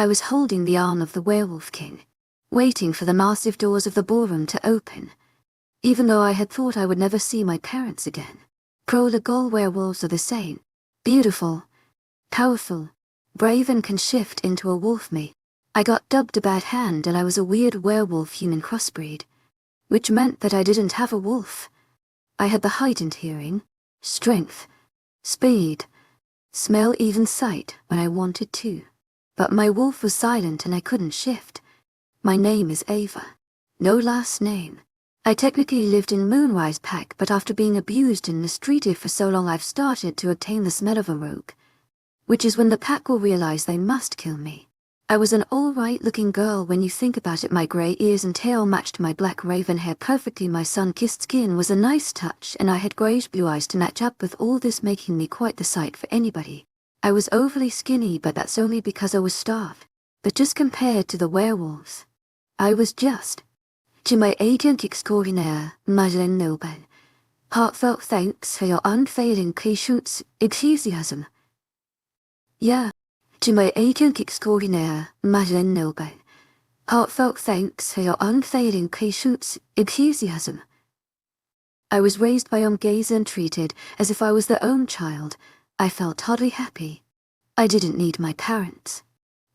I was holding the arm of the werewolf king, waiting for the massive doors of the ballroom to open. Even though I had thought I would never see my parents again. Prologue: all werewolves are the same. Beautiful, powerful, brave, and can shift into a wolf me. I got dubbed a bad hand and I was a weird werewolf-human crossbreed, which meant that I didn't have a wolf. I had the heightened hearing, strength, speed, smell, even sight when I wanted to. But my wolf was silent and I couldn't shift. My name is Ava. No last name. I technically lived in Moonrise Pack, but after being abused and mistreated for so long I've started to obtain the smell of a rogue. Which is when the pack will realize they must kill me. I was an alright looking girl when you think about it. My grey ears and tail matched my black raven hair perfectly. My sun-kissed skin was a nice touch, and I had greyish blue eyes to match up with all this, making me quite the sight for anybody. I was overly skinny, but that's only because I was starved. But just compared to the werewolves, I was just... To my agent extraordinaire, Madeleine Noble, heartfelt thanks for your unfailing patience, enthusiasm. Yeah, to my agent extraordinaire, Madeleine Noble, heartfelt thanks for your unfailing patience, enthusiasm. I was raised by Gazer and treated as if I was their own child. I felt oddly happy. I didn't need my parents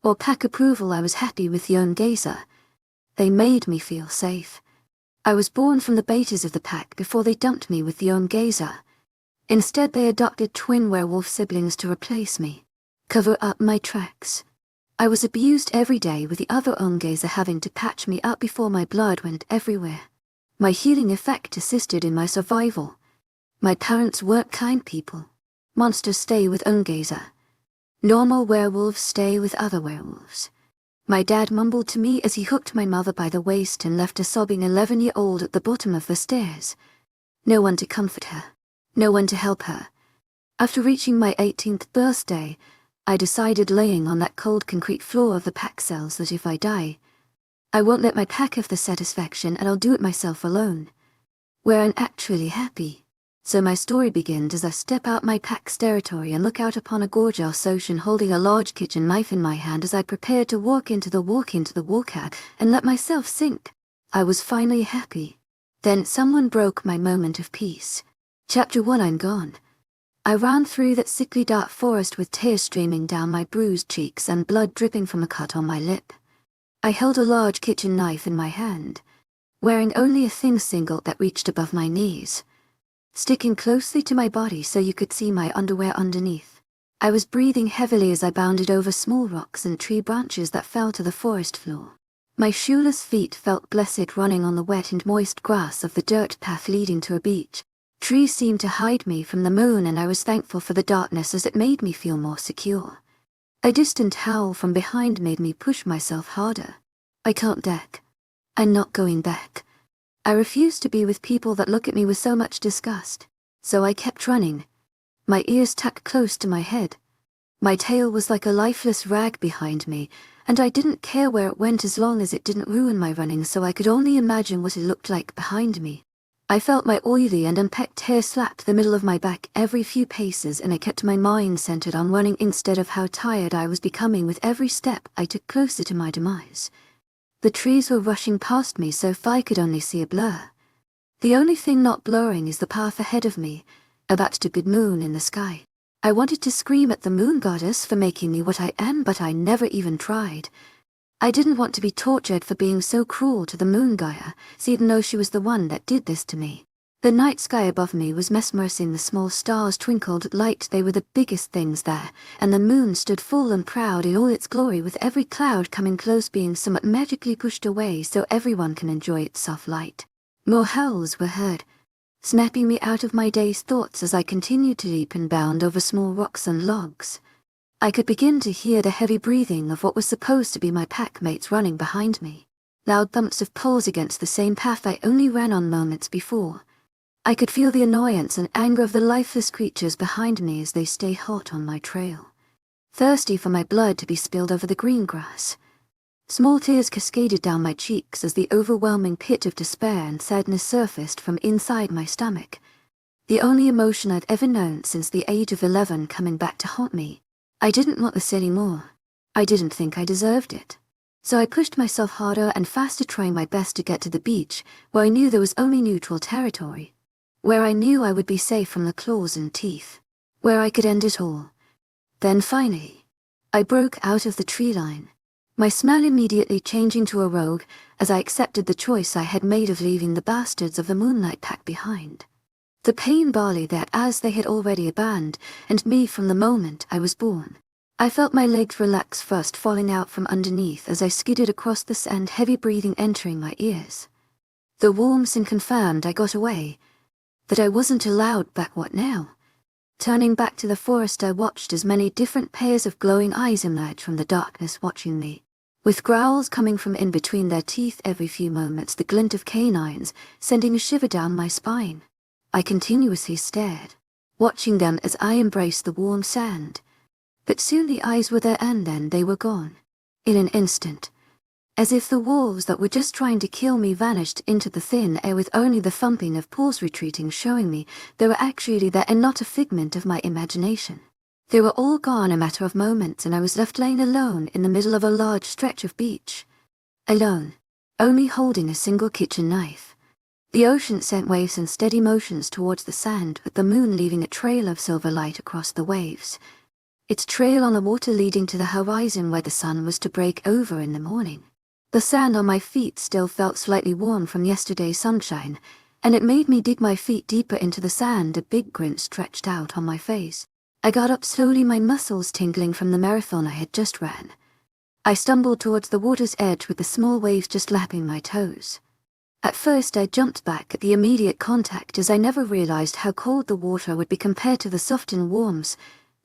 or pack approval. I was happy with Gazer. They made me feel safe. I was born from the betas of the pack before they dumped me with Gazer. Instead, they adopted twin werewolf siblings to replace me, cover up my tracks. I was abused every day, with the other Gazer having to patch me up before my blood went everywhere. My healing effect assisted in my survival. My parents weren't kind people. Monsters stay with Gazer. Normal werewolves stay with other werewolves. My dad mumbled to me as he hooked my mother by the waist and left a sobbing 11-year-old at the bottom of the stairs. No one to comfort her. No one to help her. After reaching my 18th birthday, I decided, laying on that cold concrete floor of the pack cells, that if I die, I won't let my pack have the satisfaction, and I'll do it myself alone, where I'm actually happy. So my story begins as I step out my pack's territory and look out upon a gorgeous ocean, holding a large kitchen knife in my hand as I prepare to walk into the walkout and let myself sink. I was finally happy. Then someone broke my moment of peace. Chapter 1: I'm gone. I ran through that sickly dark forest with tears streaming down my bruised cheeks and blood dripping from a cut on my lip. I held a large kitchen knife in my hand, wearing only a thin singlet that reached above my knees, sticking closely to my body so you could see my underwear underneath. I was breathing heavily as I bounded over small rocks and tree branches that fell to the forest floor. My shoeless feet felt blessed running on the wet and moist grass of the dirt path leading to a beach. Trees seemed to hide me from the moon, and I was thankful for the darkness as it made me feel more secure. A distant howl from behind made me push myself harder. I can't deck. I'm not going back. I refuse to be with people that look at me with so much disgust. So I kept running, my ears tucked close to my head. My tail was like a lifeless rag behind me, and I didn't care where it went as long as it didn't ruin my running, so I could only imagine what it looked like behind me. I felt my oily and unpecked hair slap the middle of my back every few paces, and I kept my mind centered on running instead of how tired I was becoming with every step I took closer to my demise. The trees were rushing past me so I could only see a blur. The only thing not blurring is the path ahead of me, a that stupid moon in the sky. I wanted to scream at the moon goddess for making me what I am, but I never even tried. I didn't want to be tortured for being so cruel to the moon Gaia, even though she was the one that did this to me. The night sky above me was mesmerizing. The small stars twinkled light. They were the biggest things there, and the moon stood full and proud in all its glory, with every cloud coming close being somewhat magically pushed away so everyone can enjoy its soft light. More howls were heard, snapping me out of my dazed thoughts as I continued to leap and bound over small rocks and logs. I could begin to hear the heavy breathing of what was supposed to be my pack mates running behind me. Loud thumps of poles against the same path I only ran on moments before. I could feel the annoyance and anger of the lifeless creatures behind me as they stay hot on my trail, thirsty for my blood to be spilled over the green grass. Small tears cascaded down my cheeks as the overwhelming pit of despair and sadness surfaced from inside my stomach, the only emotion I'd ever known since the age of 11 coming back to haunt me. I didn't want this anymore. I didn't think I deserved it. So I pushed myself harder and faster, trying my best to get to the beach, where I knew there was only neutral territory. Where I knew I would be safe from the claws and teeth. Where I could end it all. Then finally, I broke out of the tree line. My smile immediately changing to a rogue, as I accepted the choice I had made of leaving the bastards of the Moonlight Pack behind. The pain barley that as they had already abandoned me from the moment I was born. I felt my legs relax first, falling out from underneath as I skidded across the sand, heavy breathing entering my ears. The warmth and confirmed I got away. That I wasn't allowed back. What now? Turning back to the forest, I watched as many different pairs of glowing eyes emerged from the darkness, watching me. With growls coming from in between their teeth every few moments, the glint of canines sending a shiver down my spine. I continuously stared, watching them as I embraced the warm sand. But soon the eyes were there and then they were gone. In an instant. As if the wolves that were just trying to kill me vanished into the thin air, with only the thumping of paws retreating showing me they were actually there and not a figment of my imagination. They were all gone a matter of moments, and I was left laying alone in the middle of a large stretch of beach. Alone. Only holding a single kitchen knife. The ocean sent waves in steady motions towards the sand, with the moon leaving a trail of silver light across the waves. Its trail on the water leading to the horizon where the sun was to break over in the morning. The sand on my feet still felt slightly warm from yesterday's sunshine, and it made me dig my feet deeper into the sand, a big grin stretched out on my face. I got up slowly, my muscles tingling from the marathon I had just ran. I stumbled towards the water's edge with the small waves just lapping my toes. At first I jumped back at the immediate contact, as I never realized how cold the water would be compared to the softened warmth,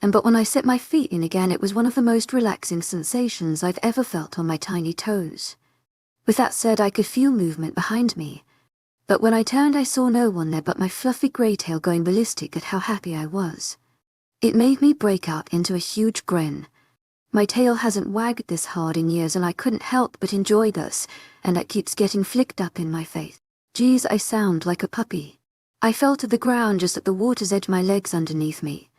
but when I set my feet in again, it was one of the most relaxing sensations I've ever felt on my tiny toes. With that said, I could feel movement behind me. But when I turned, I saw no one there but my fluffy grey tail going ballistic at how happy I was. It made me break out into a huge grin. My tail hasn't wagged this hard in years, and I couldn't help but enjoy this, and that keeps getting flicked up in my face. Geez, I sound like a puppy. I fell to the ground just at the water's edge, my legs underneath me.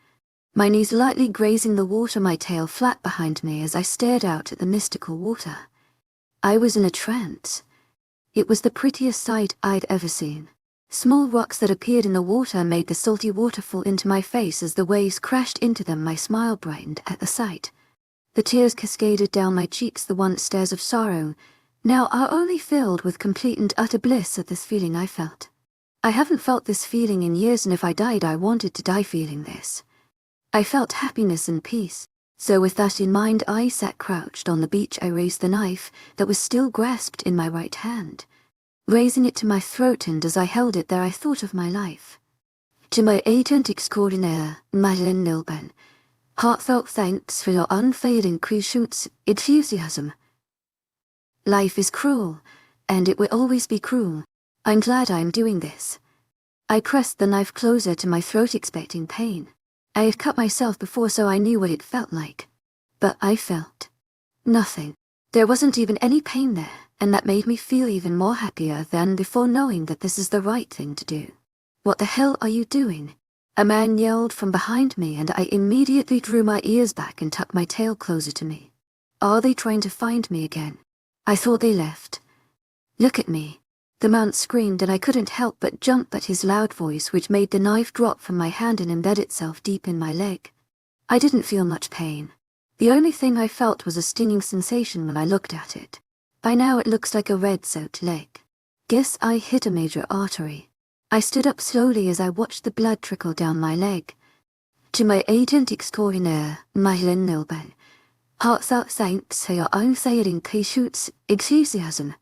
My knees lightly grazing the water, my tail flat behind me as I stared out at the mystical water. I was in a trance. It was the prettiest sight I'd ever seen. Small rocks that appeared in the water made the salty water fall into my face as the waves crashed into them. My smile brightened at the sight. The tears cascaded down my cheeks, the once stares of sorrow, now are only filled with complete and utter bliss at this feeling I felt. I haven't felt this feeling in years, and if I died, I wanted to die feeling this. I felt happiness and peace. So with that in mind, I sat crouched on the beach. I raised the knife that was still grasped in my right hand, raising it to my throat, and as I held it there I thought of my life. To my agent extraordinaire, Madeleine Nilben, heartfelt thanks for your unfailing cruciate enthusiasm. Life is cruel, and it will always be cruel. I'm glad I'm doing this. I pressed the knife closer to my throat, expecting pain. I had cut myself before, so I knew what it felt like. But I felt nothing. There wasn't even any pain there, and that made me feel even more happier than before, knowing that this is the right thing to do. What the hell are you doing? A man yelled from behind me, and I immediately drew my ears back and tucked my tail closer to me. Are they trying to find me again? I thought they left. Look at me. The man screamed, and I couldn't help but jump at his loud voice, which made the knife drop from my hand and embed itself deep in my leg. I didn't feel much pain. The only thing I felt was a stinging sensation when I looked at it. By now it looks like a red-soaked leg. Guess I hit a major artery. I stood up slowly as I watched the blood trickle down my leg. To my agent extraordinaire, Madeleine Nilben, heartfelt thanks for your unfailing cruciate enthusiasm.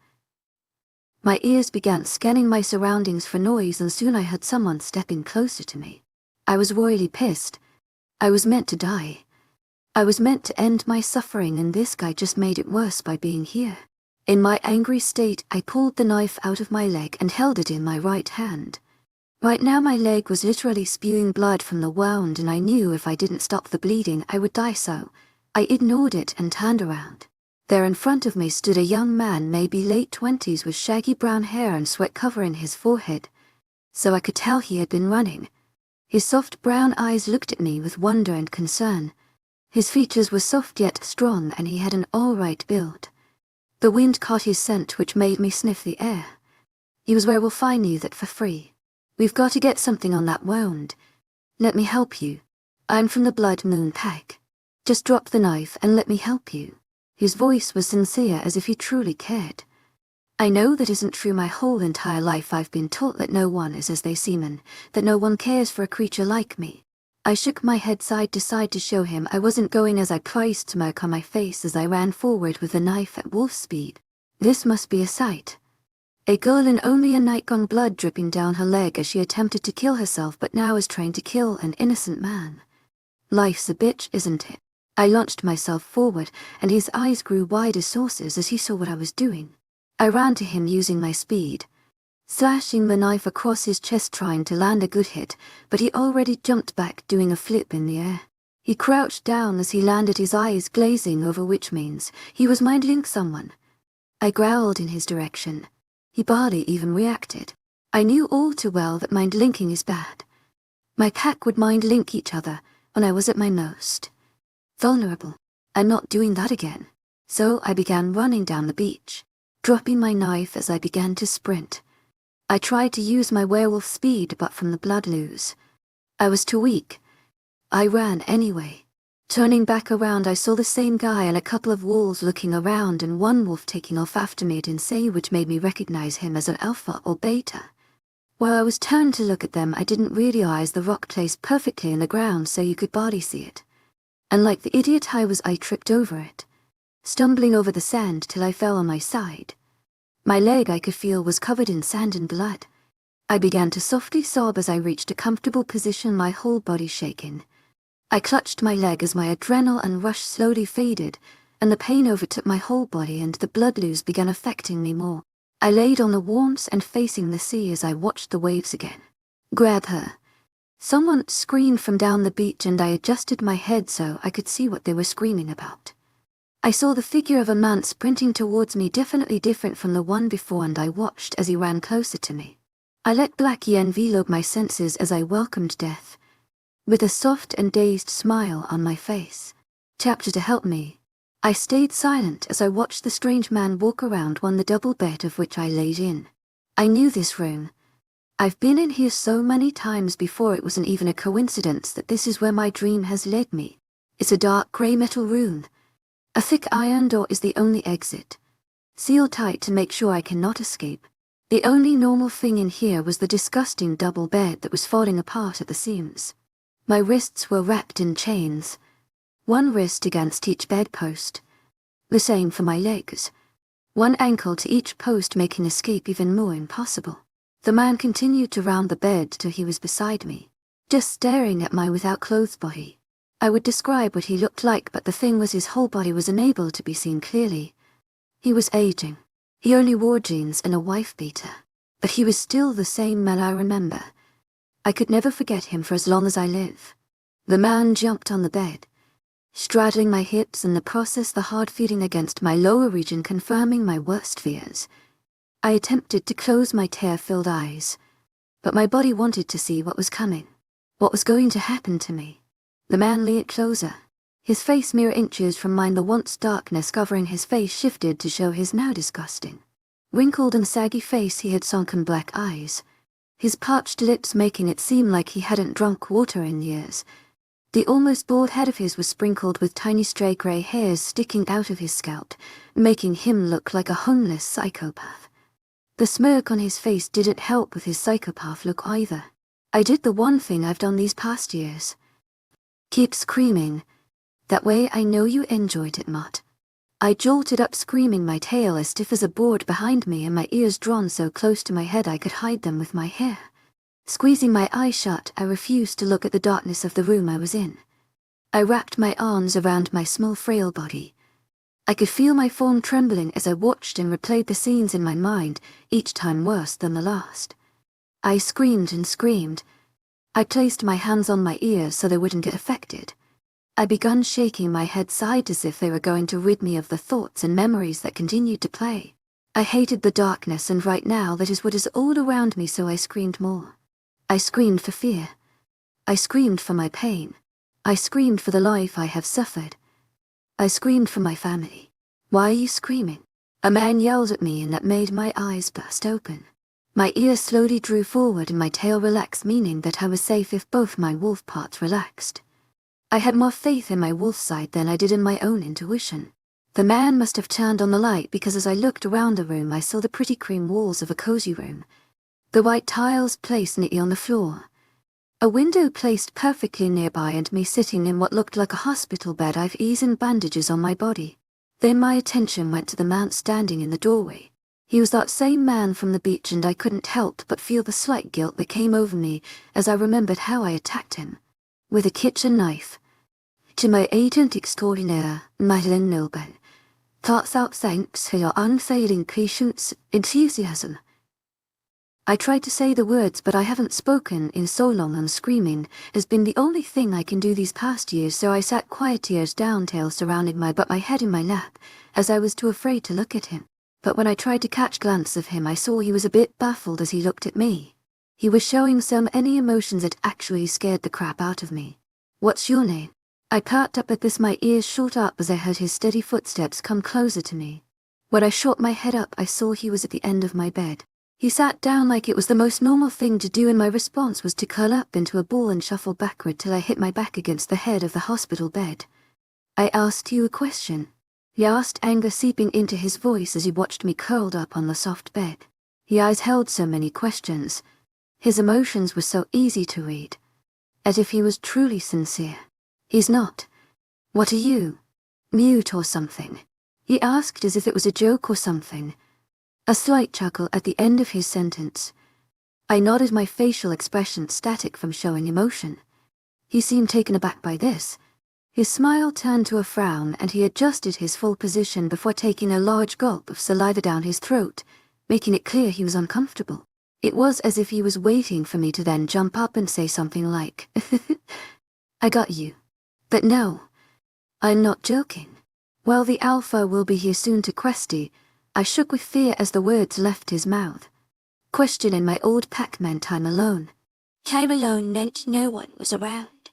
My ears began scanning my surroundings for noise, and soon I heard someone stepping closer to me. I was royally pissed. I was meant to die. I was meant to end my suffering, and this guy just made it worse by being here. In my angry state, I pulled the knife out of my leg and held it in my right hand. Right now my leg was literally spewing blood from the wound, and I knew if I didn't stop the bleeding I would die, so I ignored it and turned around. There in front of me stood a young man, maybe late 20s, with shaggy brown hair and sweat covering his forehead, so I could tell he had been running. His soft brown eyes looked at me with wonder and concern. His features were soft yet strong, and he had an all-right build. The wind caught his scent, which made me sniff the air. He was Werewolf, I knew that for free. We've got to get something on that wound. Let me help you. I'm from the Blood Moon Pack. Just drop the knife and let me help you. His voice was sincere, as if he truly cared. I know that isn't true. My whole entire life I've been taught that no one is as they seem, and that no one cares for a creature like me. I shook my head side to side to show him I wasn't going, as I prized smirk on my face as I ran forward with the knife at wolf speed. This must be a sight. A girl in only a nightgown, blood dripping down her leg as she attempted to kill herself, but now is trying to kill an innocent man. Life's a bitch, isn't it? I launched myself forward, and his eyes grew wide as saucers as he saw what I was doing. I ran to him using my speed, slashing the knife across his chest, trying to land a good hit, but he already jumped back, doing a flip in the air. He crouched down as he landed, his eyes glazing over, which means he was mind-linking someone. I growled in his direction. He barely even reacted. I knew all too well that mind-linking is bad. My pack would mind-link each other when I was at my most vulnerable. I'm not doing that again. So I began running down the beach, dropping my knife as I began to sprint. I tried to use my werewolf speed, but from the blood loose, I was too weak. I ran anyway. Turning back around, I saw the same guy and a couple of wolves looking around, and one wolf taking off after me at insane, which made me recognize him as an alpha or beta. While I was turned to look at them, I didn't realize the rock placed perfectly in the ground so you could barely see it. And like the idiot I tripped over it, stumbling over the sand till I fell on my side. My leg, I could feel, was covered in sand and blood. I began to softly sob as I reached a comfortable position, my whole body shaking. I clutched my leg as my adrenaline rush slowly faded, and the pain overtook my whole body, and the blood loss began affecting me more. I laid on the warmth and facing the sea as I watched the waves again. Grab her. Someone screamed from down the beach, and I adjusted my head so I could see what they were screaming about. I saw the figure of a man sprinting towards me, definitely different from the one before, and I watched as he ran closer to me. I let black envelope my senses as I welcomed death, with a soft and dazed smile on my face. Chapter to help me. I stayed silent as I watched the strange man walk around the double bed of which I laid in. I knew this room. I've been in here so many times before, it wasn't even a coincidence that this is where my dream has led me. It's a dark grey metal room. A thick iron door is the only exit, sealed tight to make sure I cannot escape. The only normal thing in here was the disgusting double bed that was falling apart at the seams. My wrists were wrapped in chains, one wrist against each bedpost. The same for my legs, one ankle to each post, making escape even more impossible. The man continued to round the bed till he was beside me, just staring at my without clothes body. I would describe what he looked like, but the thing was his whole body was unable to be seen clearly. He was aging. He only wore jeans and a wife beater, but he was still the same man I remember. I could never forget him for as long as I live. The man jumped on the bed, straddling my hips, in the process the hard feeling against my lower region confirming my worst fears. I attempted to close my tear-filled eyes, but my body wanted to see what was coming, what was going to happen to me. The man leaned closer, his face mere inches from mine. The once darkness covering his face shifted to show his now disgusting, wrinkled and saggy face. He had sunken black eyes, his parched lips making it seem like he hadn't drunk water in years. The almost bald head of his was sprinkled with tiny stray grey hairs sticking out of his scalp, making him look like a homeless psychopath. The smirk on his face didn't help with his psychopath look either. I did the one thing I've done these past years. Keep screaming. That way I know you enjoyed it, Mott. I jolted up, screaming, my tail as stiff as a board behind me and my ears drawn so close to my head I could hide them with my hair. Squeezing my eyes shut, I refused to look at the darkness of the room I was in. I wrapped my arms around my small, frail body. I could feel my form trembling as I watched and replayed the scenes in my mind, each time worse than the last. I screamed and screamed. I placed my hands on my ears so they wouldn't get affected. I began shaking my head side as if they were going to rid me of the thoughts and memories that continued to play. I hated the darkness, and right now that is what is all around me, so I screamed more. I screamed for fear. I screamed for my pain. I screamed for the life I have suffered. I screamed for my family. Why are you screaming? A man yelled at me, and that made my eyes burst open. My ears slowly drew forward and my tail relaxed, meaning that I was safe if both my wolf parts relaxed. I had more faith in my wolf side than I did in my own intuition. The man must have turned on the light, because as I looked around the room I saw the pretty cream walls of a cozy room. The white tiles placed neatly on the floor. A window placed perfectly nearby, and me sitting in what looked like a hospital bed. I've ease and bandages on my body. Then my attention went to the man standing in the doorway. He was that same man from the beach, and I couldn't help but feel the slight guilt that came over me as I remembered how I attacked him. With a kitchen knife. To my agent extraordinaire, Madeleine Nilben. Thoughts out, thanks for your unfailing patience, enthusiasm. I tried to say the words, but I haven't spoken in so long, and screaming has been the only thing I can do these past years, so I sat quiet, tears down, tail surrounding my butt, my head in my lap, as I was too afraid to look at him. But when I tried to catch a glance of him, I saw he was a bit baffled as he looked at me. He was showing any emotions that actually scared the crap out of me. What's your name? I perked up at this, my ears shot up as I heard his steady footsteps come closer to me. When I shot my head up, I saw he was at the end of my bed. He sat down like it was the most normal thing to do, and my response was to curl up into a ball and shuffle backward till I hit my back against the head of the hospital bed. I asked you a question. He asked, anger seeping into his voice as he watched me curled up on the soft bed. His eyes held so many questions. His emotions were so easy to read. As if he was truly sincere. He's not. What are you? Mute or something? He asked as if it was a joke or something. A slight chuckle at the end of his sentence. I nodded, my facial expression static from showing emotion. He seemed taken aback by this. His smile turned to a frown, and he adjusted his full position before taking a large gulp of saliva down his throat, making it clear he was uncomfortable. It was as if he was waiting for me to then jump up and say something like, I got you. But no, I'm not joking. Well, the Alpha will be here soon to Questy. I shook with fear as the words left his mouth. Question in my old pack meant I'm alone. Time alone meant no one was around.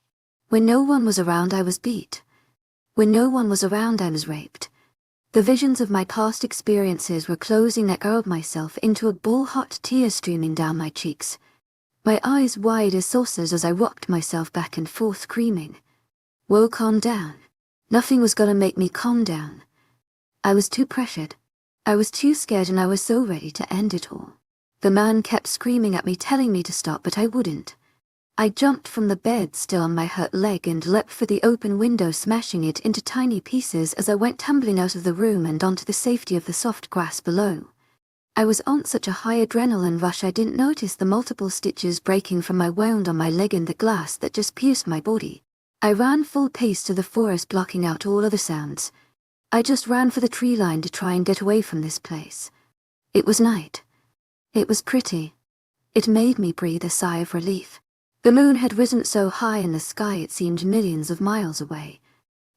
When no one was around, I was beat. When no one was around, I was raped. The visions of my past experiences were closing. I curled myself into a ball, hot tears streaming down my cheeks. My eyes wide as saucers as I rocked myself back and forth, screaming. Whoa, calm down. Nothing was gonna make me calm down. I was too pressured. I was too scared, and I was so ready to end it all. The man kept screaming at me, telling me to stop, but I wouldn't. I jumped from the bed, still on my hurt leg, and leapt for the open window, smashing it into tiny pieces as I went tumbling out of the room and onto the safety of the soft grass below. I was on such a high adrenaline rush I didn't notice the multiple stitches breaking from my wound on my leg and the glass that just pierced my body. I ran full pace to the forest, blocking out all other sounds. I just ran for the tree line to try and get away from this place. It was night. It was pretty. It made me breathe a sigh of relief. The moon had risen so high in the sky it seemed millions of miles away.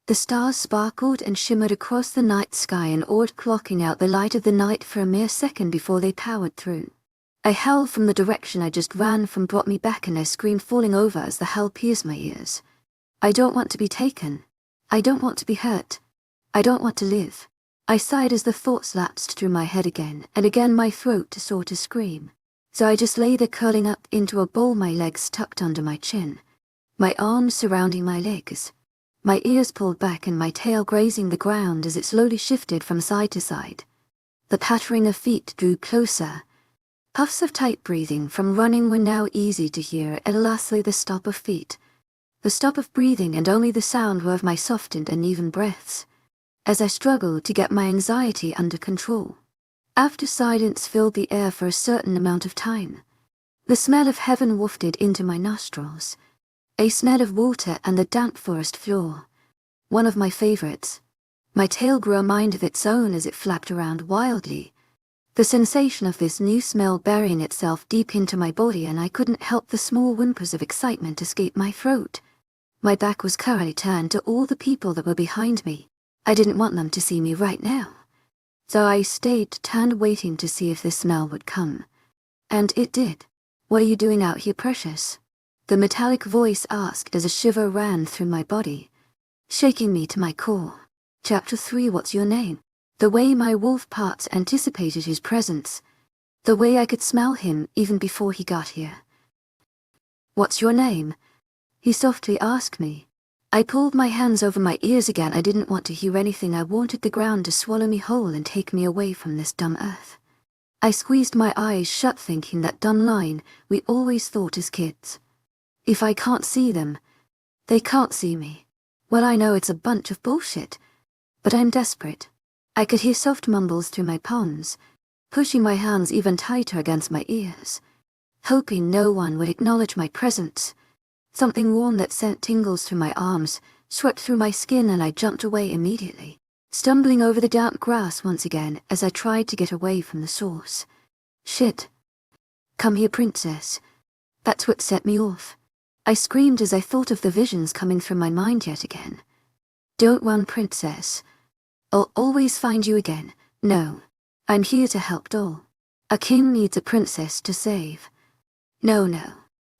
The stars sparkled and shimmered across the night sky, an odd clocking out the light of the night for a mere second before they powered through. A howl from the direction I just ran from brought me back, and I screamed, falling over as the howl pierced my ears. I don't want to be taken. I don't want to be hurt. I don't want to live. I sighed as the thoughts lapsed through my head again, and again my throat sought to scream. So I just lay there, curling up into a ball, my legs tucked under my chin, my arms surrounding my legs, my ears pulled back and my tail grazing the ground as it slowly shifted from side to side. The pattering of feet drew closer. Puffs of tight breathing from running were now easy to hear, and lastly the stop of feet. The stop of breathing, and only the sound were of my softened and even breaths, as I struggled to get my anxiety under control. After silence filled the air for a certain amount of time, the smell of heaven wafted into my nostrils, a smell of water and the damp forest floor, one of my favorites. My tail grew a mind of its own as it flapped around wildly, the sensation of this new smell burying itself deep into my body, and I couldn't help the small whimpers of excitement escape my throat. My back was currently turned to all the people that were behind me. I didn't want them to see me right now. So I stayed turned, waiting to see if the smell would come. And it did. What are you doing out here, precious? the metallic voice asked as a shiver ran through my body, shaking me to my core. Chapter 3. What's your name? The way my wolf parts anticipated his presence. The way I could smell him even before he got here. What's your name? He softly asked me. I pulled my hands over my ears again. I didn't want to hear anything. I wanted the ground to swallow me whole and take me away from this dumb earth. I squeezed my eyes shut, thinking that dumb line we always thought as kids. If I can't see them, they can't see me. Well, I know it's a bunch of bullshit, but I'm desperate. I could hear soft mumbles through my palms, pushing my hands even tighter against my ears, hoping no one would acknowledge my presence. Something warm that sent tingles through my arms swept through my skin, and I jumped away immediately, stumbling over the damp grass once again as I tried to get away from the source. Shit. Come here, princess. That's what set me off. I screamed as I thought of the visions coming through my mind yet again. Don't run, princess. I'll always find you again. No. I'm here to help Doll. A king needs a princess to save. No.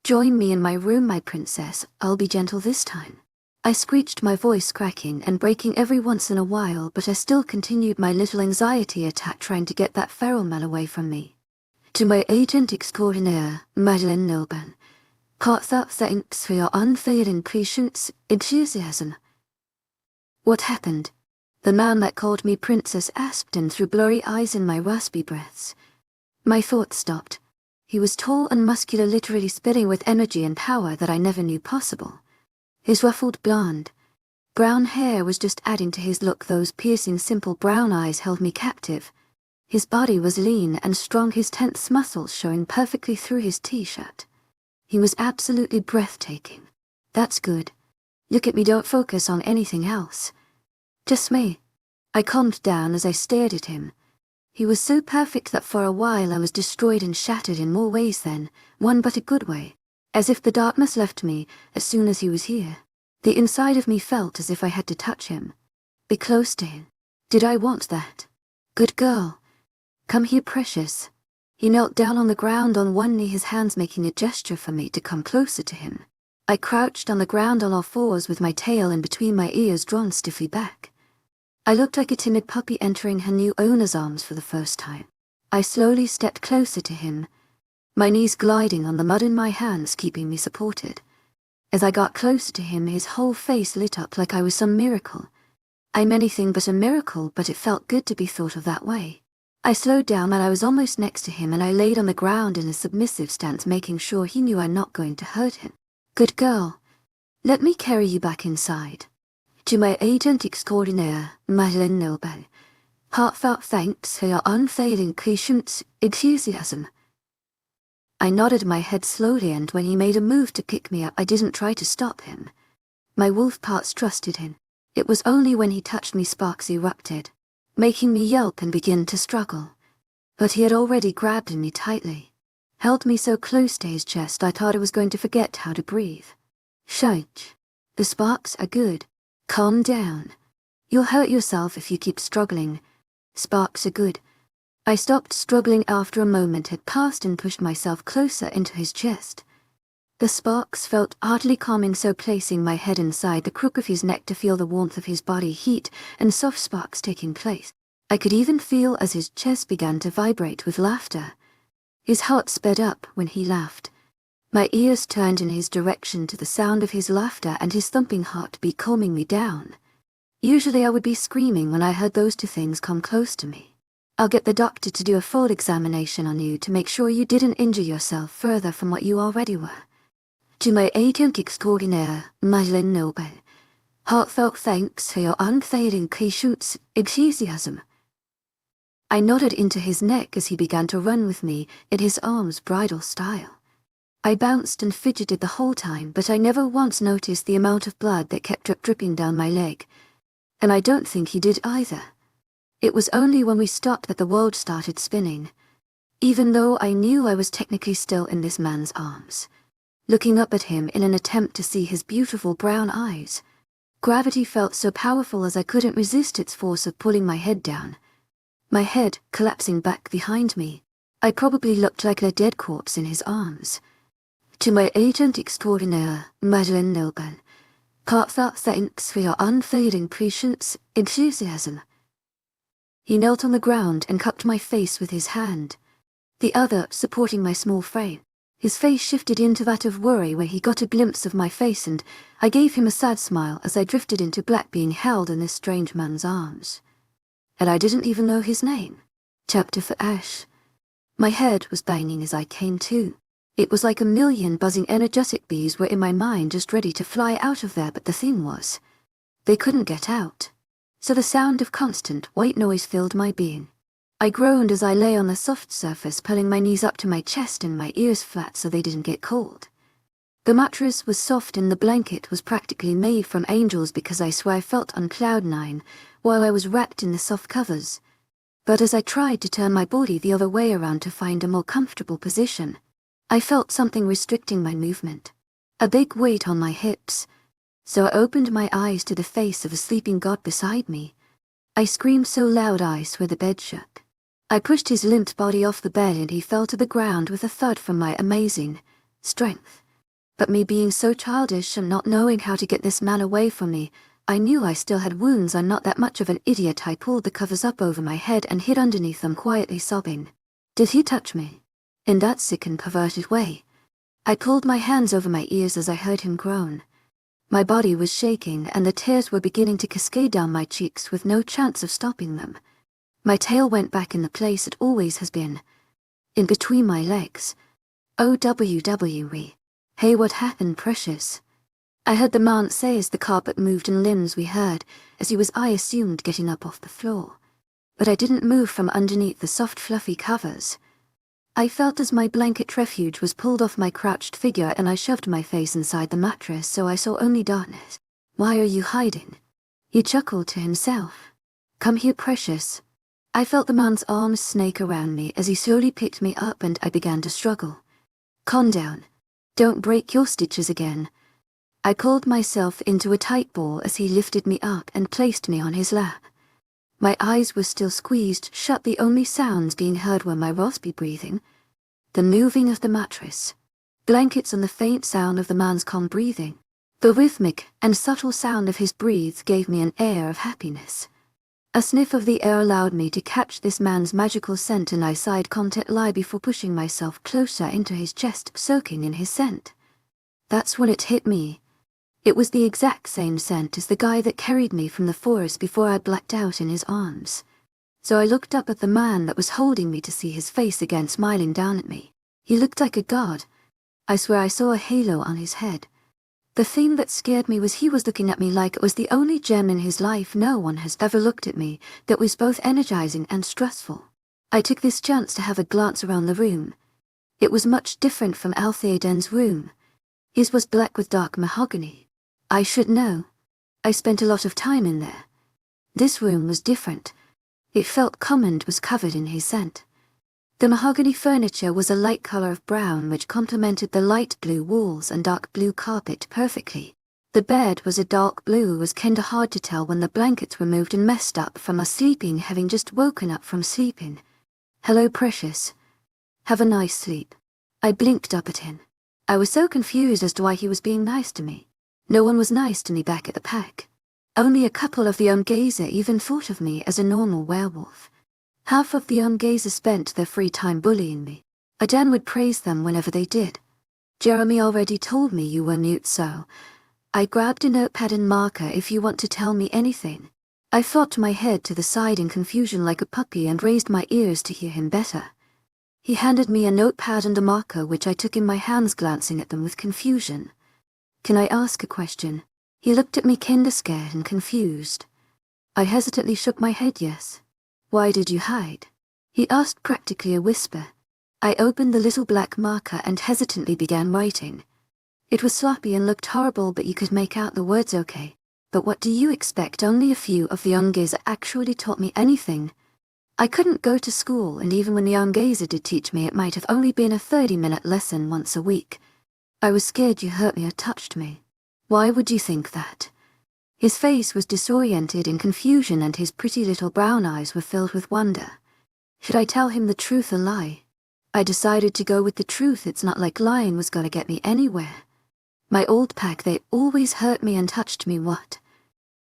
Join me in my room, my princess. I'll be gentle this time. I screeched, my voice cracking and breaking every once in a while, but I still continued my little anxiety attack, trying to get that feral man away from me. To my agent extraordinaire, Madeleine Nilban. Heartfelt thanks for your unfailing patience, enthusiasm. What happened? The man that called me princess asked, and through blurry eyes in my raspy breaths. My thoughts stopped. He was tall and muscular, literally spitting with energy and power that I never knew possible. His ruffled blonde, brown hair was just adding to his look. Those piercing, simple brown eyes held me captive. His body was lean and strong, his tense muscles showing perfectly through his t-shirt. He was absolutely breathtaking. That's good. Look at me, don't focus on anything else. Just me. I calmed down as I stared at him. He was so perfect that for a while I was destroyed and shattered in more ways than one, but a good way. As if the darkness left me as soon as he was here. The inside of me felt as if I had to touch him. Be close to him. Did I want that? Good girl. Come here, precious. He knelt down on the ground on one knee, his hands making a gesture for me to come closer to him. I crouched on the ground on all fours with my tail in between my ears drawn stiffly back. I looked like a timid puppy entering her new owner's arms for the first time. I slowly stepped closer to him, my knees gliding on the mud in my hands, keeping me supported. As I got closer to him, his whole face lit up like I was some miracle. I'm anything but a miracle, but it felt good to be thought of that way. I slowed down and I was almost next to him, and I laid on the ground in a submissive stance, making sure he knew I'm not going to hurt him. Good girl. Let me carry you back inside. To my agent extraordinaire, Madeleine Nilban. Heartfelt thanks for your unfailing patience, enthusiasm. I nodded my head slowly, and when he made a move to pick me up, I didn't try to stop him. My wolf parts trusted him. It was only when he touched me sparks erupted, making me yelp and begin to struggle. But he had already grabbed me tightly, held me so close to his chest I thought I was going to forget how to breathe. Shush. The sparks are good. Calm down. You'll hurt yourself if you keep struggling. Sparks are good. I stopped struggling after a moment had passed and pushed myself closer into his chest. The sparks felt oddly calming, so placing my head inside the crook of his neck to feel the warmth of his body heat and soft sparks taking place. I could even feel as his chest began to vibrate with laughter. His heart sped up when he laughed. My ears turned in his direction to the sound of his laughter and his thumping heartbeat calming me down. Usually I would be screaming when I heard those two things come close to me. I'll get the doctor to do a full examination on you to make sure you didn't injure yourself further from what you already were. To my agent extraordinaire, Madeleine Nilban. Heartfelt thanks for your unfailing patience, enthusiasm. I nodded into his neck as he began to run with me in his arms bridal style. I bounced and fidgeted the whole time, but I never once noticed the amount of blood that kept dripping down my leg. And I don't think he did either. It was only when we stopped that the world started spinning, even though I knew I was technically still in this man's arms, looking up at him in an attempt to see his beautiful brown eyes. Gravity felt so powerful as I couldn't resist its force of pulling my head down. My head collapsing back behind me. I probably looked like a dead corpse in his arms. To my agent extraordinaire, Madeleine Nogan, heartfelt thanks for your unfailing patience, enthusiasm. He knelt on the ground and cupped my face with his hand, the other supporting my small frame. His face shifted into that of worry where he got a glimpse of my face, and I gave him a sad smile as I drifted into black, being held in this strange man's arms. And I didn't even know his name. Chapter for Ash. My head was banging as I came to. It was like a million buzzing energetic bees were in my mind, just ready to fly out of there, but the thing was, they couldn't get out. So the sound of constant white noise filled my being. I groaned as I lay on the soft surface, pulling my knees up to my chest and my ears flat so they didn't get cold. The mattress was soft and the blanket was practically made from angels, because I swear I felt on cloud nine while I was wrapped in the soft covers. But as I tried to turn my body the other way around to find a more comfortable position, I felt something restricting my movement, a big weight on my hips. So I opened my eyes to the face of a sleeping god beside me. I screamed so loud I swear the bed shook. I pushed his limp body off the bed and he fell to the ground with a thud from my amazing strength. But me being so childish and not knowing how to get this man away from me, I knew I still had wounds. I'm not that much of an idiot. I pulled the covers up over my head and hid underneath them, quietly sobbing. Did he touch me? In that sick and perverted way? I pulled my hands over my ears as I heard him groan. My body was shaking and the tears were beginning to cascade down my cheeks with no chance of stopping them. My tail went back in the place it always has been, in between my legs. OWWE. Hey, what happened, precious? I heard the man say as the carpet moved and limbs we heard, as he was, I assumed, getting up off the floor. But I didn't move from underneath the soft fluffy covers. I felt as my blanket refuge was pulled off my crouched figure and I shoved my face inside the mattress so I saw only darkness. Why are you hiding? He chuckled to himself. Come here, precious. I felt the man's arms snake around me as he slowly picked me up and I began to struggle. Calm down. Don't break your stitches again. I pulled myself into a tight ball as he lifted me up and placed me on his lap. My eyes were still squeezed shut, the only sounds being heard were my raspy breathing, the moving of the mattress, blankets, and the faint sound of the man's calm breathing. The rhythmic and subtle sound of his breaths gave me an air of happiness. A sniff of the air allowed me to catch this man's magical scent and I sighed contently before pushing myself closer into his chest, soaking in his scent. That's when it hit me. It was the exact same scent as the guy that carried me from the forest before I blacked out in his arms. So I looked up at the man that was holding me to see his face again smiling down at me. He looked like a god. I swear I saw a halo on his head. The thing that scared me was he was looking at me like it was the only gem in his life. No one has ever looked at me that was both energizing and stressful. I took this chance to have a glance around the room. It was much different from Altheoden's room. His was black with dark mahogany. I should know. I spent a lot of time in there. This room was different. It felt calm and was covered in his scent. The mahogany furniture was a light color of brown which complemented the light blue walls and dark blue carpet perfectly. The bed was a dark blue. It was kinda hard to tell when the blankets were moved and messed up from us sleeping, having just woken up from sleeping. Hello, precious. Have a nice sleep. I blinked up at him. I was so confused as to why he was being nice to me. No one was nice to me back at the pack. Only a couple of the Ungazer even thought of me as a normal werewolf. Half of the Ungazer spent their free time bullying me. Adan would praise them whenever they did. Jeremy already told me you were mute, so I grabbed a notepad and marker. If you want to tell me anything. I flopped my head to the side in confusion like a puppy and raised my ears to hear him better. He handed me a notepad and a marker which I took in my hands, glancing at them with confusion. Can I ask a question? He looked at me kinda scared and confused. I hesitantly shook my head yes. Why did you hide? He asked, practically a whisper. I opened the little black marker and hesitantly began writing. It was sloppy and looked horrible, but you could make out the words okay. But what do you expect? Only a few of the Ungazer actually taught me anything. I couldn't go to school, and even when the Ungazer did teach me, it might have only been a 30-minute lesson once a week. I was scared you hurt me or touched me. Why would you think that? His face was disoriented in confusion and his pretty little brown eyes were filled with wonder. Should I tell him the truth or lie? I decided to go with the truth. It's not like lying was gonna get me anywhere. My old pack, they always hurt me and touched me. What?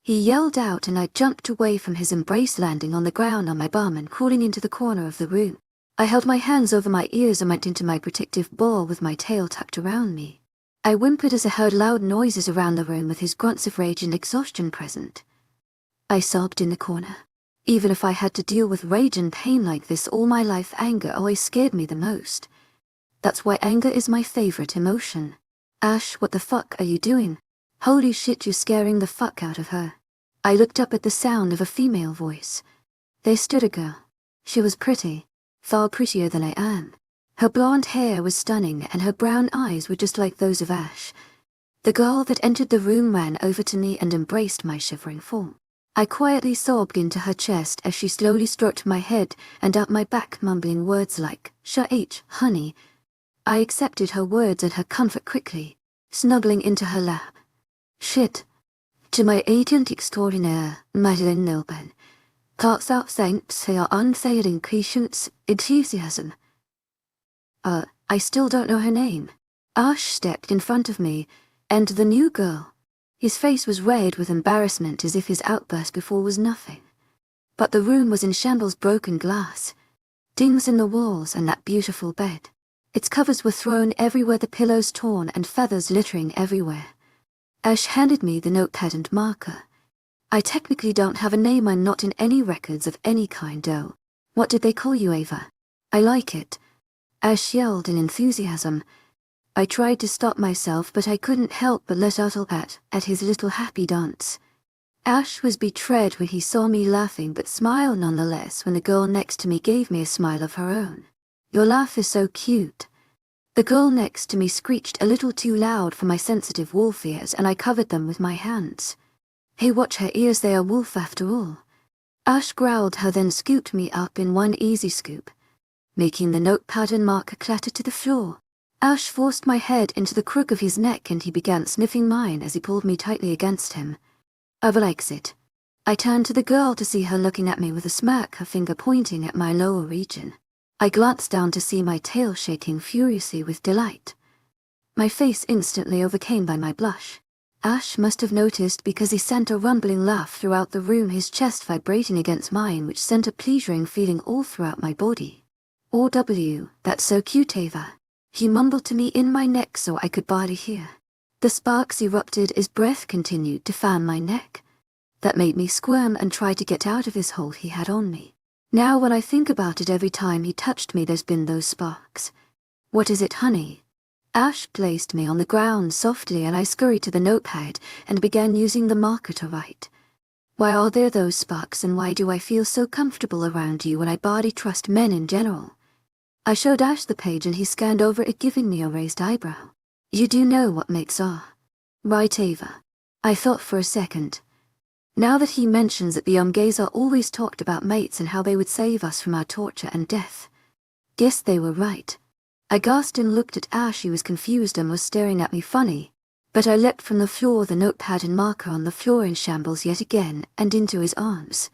He yelled out and I jumped away from his embrace, landing on the ground on my bum and crawling into the corner of the room. I held my hands over my ears and went into my protective ball with my tail tucked around me. I whimpered as I heard loud noises around the room with his grunts of rage and exhaustion present. I sobbed in the corner. Even if I had to deal with rage and pain like this all my life, anger always scared me the most. That's why anger is my favorite emotion. Ash, what the fuck are you doing? Holy shit, you're scaring the fuck out of her. I looked up at the sound of a female voice. There stood a girl. She was pretty, far prettier than I am. Her blonde hair was stunning and her brown eyes were just like those of Ash. The girl that entered the room ran over to me and embraced my shivering form. I quietly sobbed into her chest as she slowly stroked my head and up my back, mumbling words like, "Shh, honey." I accepted her words and her comfort quickly, snuggling into her lap. Shit. To my agent extraordinaire, Madeline Nilben. Thoughts out, thanks for your unfailing patience, enthusiasm. I still don't know her name. Ash stepped in front of me, and the new girl. His face was red with embarrassment as if his outburst before was nothing. But the room was in shambles, broken glass, dings in the walls and that beautiful bed. Its covers were thrown everywhere, the pillows torn and feathers littering everywhere. Ash handed me the notepad and marker. I technically don't have a name, I'm not in any records of any kind, though. What did they call you, Ava? I like it. Ash yelled in enthusiasm. I tried to stop myself, but I couldn't help but let out at his little happy dance. Ash was betrayed when he saw me laughing, but smiled nonetheless when the girl next to me gave me a smile of her own. Your laugh is so cute. The girl next to me screeched a little too loud for my sensitive wolf ears, and I covered them with my hands. Hey, watch her ears, they are wolf after all. Ash growled her, then scooped me up in one easy scoop, making the notepad and marker clatter to the floor. Ash forced my head into the crook of his neck and he began sniffing mine as he pulled me tightly against him. Ava likes it. I turned to the girl to see her looking at me with a smirk, her finger pointing at my lower region. I glanced down to see my tail shaking furiously with delight. My face instantly overcame by my blush. Ash must have noticed because he sent a rumbling laugh throughout the room, his chest vibrating against mine, which sent a pleasuring feeling all throughout my body. "OW, that's so cute, Ava," he mumbled to me in my neck so I could barely hear. The sparks erupted as breath continued to fan my neck. That made me squirm and try to get out of his hold he had on me. Now when I think about it, every time he touched me there's been those sparks. What is it, honey? Ash placed me on the ground softly and I scurried to the notepad and began using the marker to write. Why are there those sparks and why do I feel so comfortable around you when I barely trust men in general? I showed Ash the page and he scanned over it, giving me a raised eyebrow. You do know what mates are, right, Ava? I thought for a second. Now that he mentions it, the gays are always talked about mates and how they would save us from our torture and death. Guess they were right. I gasped and looked at Ash. He was confused and was staring at me funny, but I leapt from the floor, the notepad and marker on the floor in shambles yet again, and into his arms.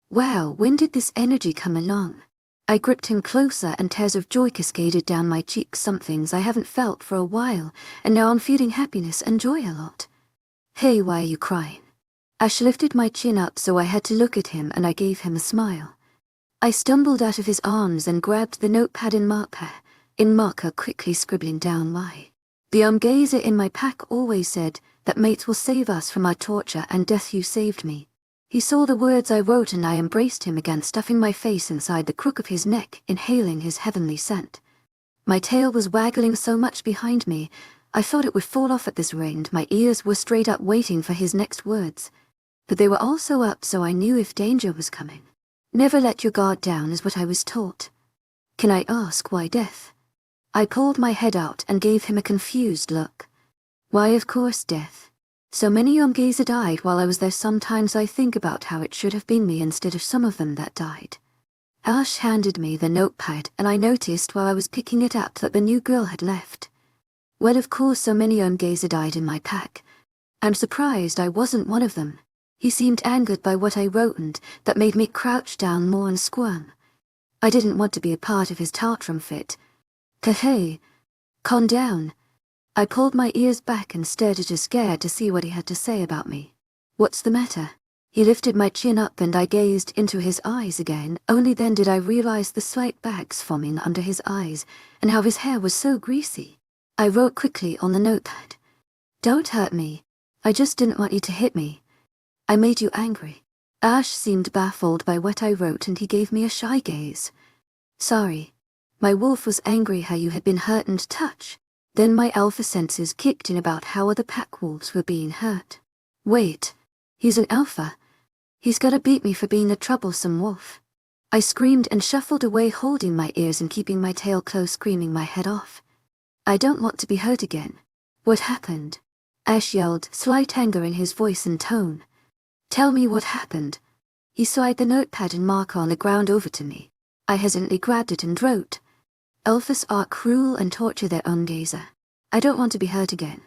Wow, when did this energy come along? I gripped him closer and tears of joy cascaded down my cheeks, some things I haven't felt for a while, and now I'm feeling happiness and joy a lot. Hey, why are you crying? Ash lifted my chin up so I had to look at him and I gave him a smile. I stumbled out of his arms and grabbed the notepad in marker quickly scribbling down why. The gazer in my pack always said that mates will save us from our torture and death. You saved me. He saw the words I wrote and I embraced him again, stuffing my face inside the crook of his neck, inhaling his heavenly scent. My tail was waggling so much behind me, I thought it would fall off at this rate. My ears were straight up waiting for his next words, but they were also up so I knew if danger was coming. Never let your guard down is what I was taught. Can I ask why death? I pulled my head out and gave him a confused look. Why, of course, death. So many gays had died while I was there. Sometimes I think about how it should have been me instead of some of them that died. Ash handed me the notepad and I noticed while I was picking it up that the new girl had left. Well, of course, so many gays had died in my pack. I'm surprised I wasn't one of them. He seemed angered by what I wrote and that made me crouch down more and squirm. I didn't want to be a part of his tantrum fit, Hey, calm down. I pulled my ears back and stared at him, scared to see what he had to say about me. What's the matter? He lifted my chin up and I gazed into his eyes again. Only then did I realize the slight bags forming under his eyes and how his hair was so greasy. I wrote quickly on the notepad. Don't hurt me. I just didn't want you to hit me. I made you angry. Ash seemed baffled by what I wrote and he gave me a shy gaze. Sorry. My wolf was angry how you had been hurt and touched. Then my alpha senses kicked in about how other pack wolves were being hurt. Wait. He's an alpha. He's gotta beat me for being a troublesome wolf. I screamed and shuffled away, holding my ears and keeping my tail close, screaming my head off. I don't want to be hurt again. What happened? Ash yelled, slight anger in his voice and tone. Tell me what happened. He slid the notepad and marker on the ground over to me. I hesitantly grabbed it and wrote. Alphas are cruel and torture their own gazer. I don't want to be hurt again.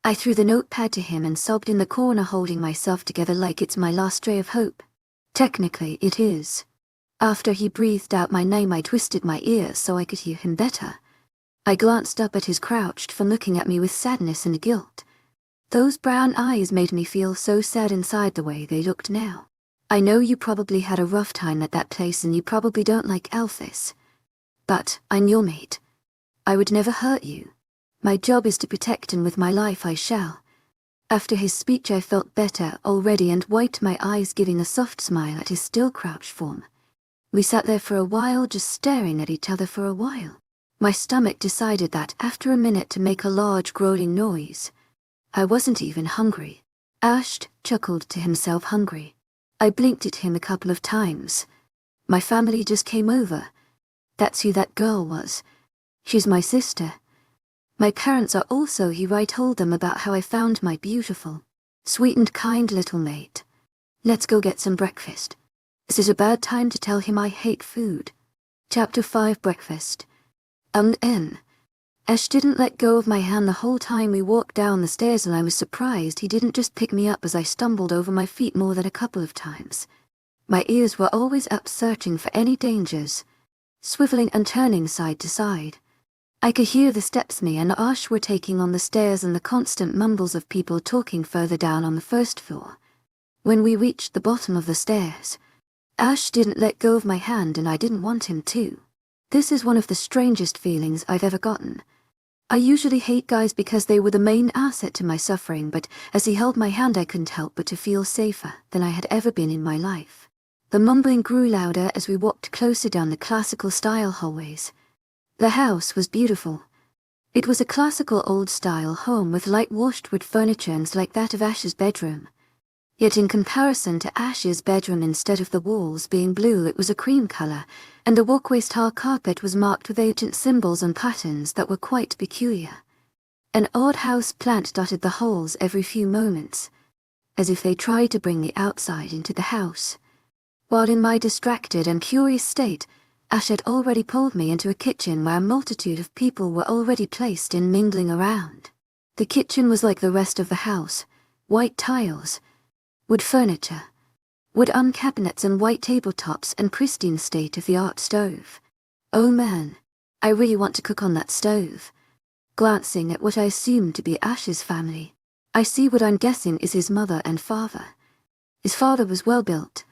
I threw the notepad to him and sobbed in the corner, holding myself together like it's my last ray of hope. Technically, it is. After he breathed out my name, I twisted my ear so I could hear him better. I glanced up at his crouched form, looking at me with sadness and guilt. Those brown eyes made me feel so sad inside the way they looked now. I know you probably had a rough time at that place and you probably don't like alphas. But I'm your mate. I would never hurt you. My job is to protect, and with my life I shall. After his speech I felt better already and wiped my eyes, giving a soft smile at his still crouched form. We sat there for a while, just staring at each other for a while. My stomach decided that after a minute to make a large growling noise. I wasn't even hungry. Ash chuckled to himself, hungry. I blinked at him a couple of times. My family just came over. That's who that girl was. She's my sister. My parents are also here. I told them about how I found my beautiful, sweet and kind little mate. Let's go get some breakfast. This is a bad time to tell him I hate food. Chapter 5 Breakfast. Ash didn't let go of my hand the whole time we walked down the stairs, and I was surprised he didn't just pick me up as I stumbled over my feet more than a couple of times. My ears were always up, searching for any dangers, swiveling and turning side to side. I could hear the steps me and Ash were taking on the stairs and the constant mumbles of people talking further down on the first floor. When we reached the bottom of the stairs, Ash didn't let go of my hand, and I didn't want him to. This is one of the strangest feelings I've ever gotten. I usually hate guys because they were the main asset to my suffering, but as he held my hand I couldn't help but to feel safer than I had ever been in my life. The mumbling grew louder as we walked closer down the classical-style hallways. The house was beautiful. It was a classical old-style home with light-washed wood furniture and like that of Ash's bedroom. Yet in comparison to Ash's bedroom, instead of the walls being blue, it was a cream color, and the walkway's tile carpet was marked with ancient symbols and patterns that were quite peculiar. An odd house plant dotted the halls every few moments, as if they tried to bring the outside into the house. While in my distracted and curious state, Ash had already pulled me into a kitchen where a multitude of people were already placed and mingling around. The kitchen was like the rest of the house: white tiles, wood furniture, wood cabinets and white tabletops, and pristine state-of-the-art stove. Oh man, I really want to cook on that stove. Glancing at what I assumed to be Ash's family, I see what I'm guessing is his mother and father. His father was well-built,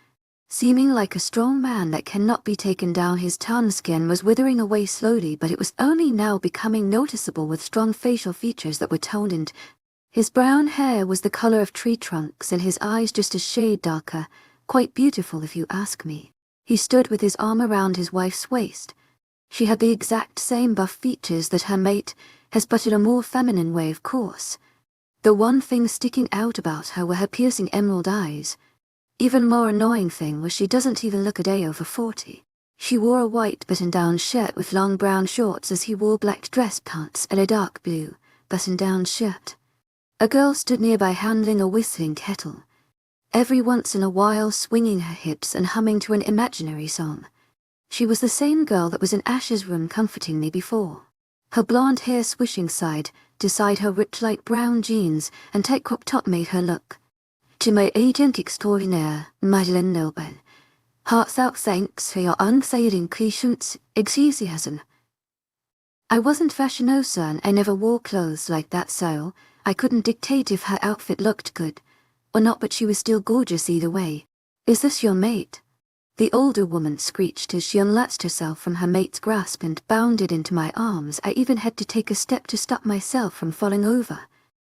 seeming like a strong man that cannot be taken down. His tan skin was withering away slowly, but it was only now becoming noticeable, with strong facial features that were toned, and his brown hair was the color of tree trunks and his eyes just a shade darker. Quite beautiful if you ask me. He stood with his arm around his wife's waist. She had the exact same buff features that her mate has, but in a more feminine way, of course. The one thing sticking out about her were her piercing emerald eyes. Even more annoying thing was she doesn't even look a day over 40. She wore a white button-down shirt with long brown shorts, as he wore black dress pants and a dark blue button-down shirt. A girl stood nearby handling a whistling kettle, every once in a while swinging her hips and humming to an imaginary song. She was the same girl that was in Ash's room comforting me before. Her blonde hair swishing side to side, her ripped light brown jeans and tight crop top made her look to my agent extraordinaire, Madeleine Noble. Heartfelt thanks for your unfailing patience, enthusiasm, I wasn't fashionosa and I never wore clothes like that, so I couldn't dictate if her outfit looked good or not, but she was still gorgeous either way. Is this your mate? The older woman screeched as she unlatched herself from her mate's grasp and bounded into my arms. I even had to take a step to stop myself from falling over.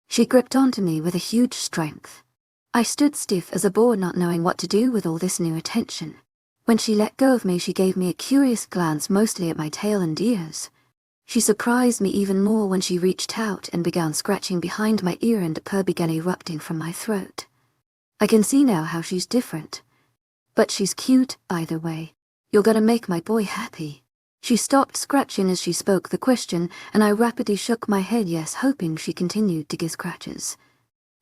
She gripped onto me with a huge strength. I stood stiff as a board, not knowing what to do with all this new attention. When she let go of me, she gave me a curious glance, mostly at my tail and ears. She surprised me even more when she reached out and began scratching behind my ear, and a purr began erupting from my throat. I can see now how she's different. But she's cute either way. You're gonna make my boy happy. She stopped scratching as she spoke the question, and I rapidly shook my head yes, hoping she continued to give scratches.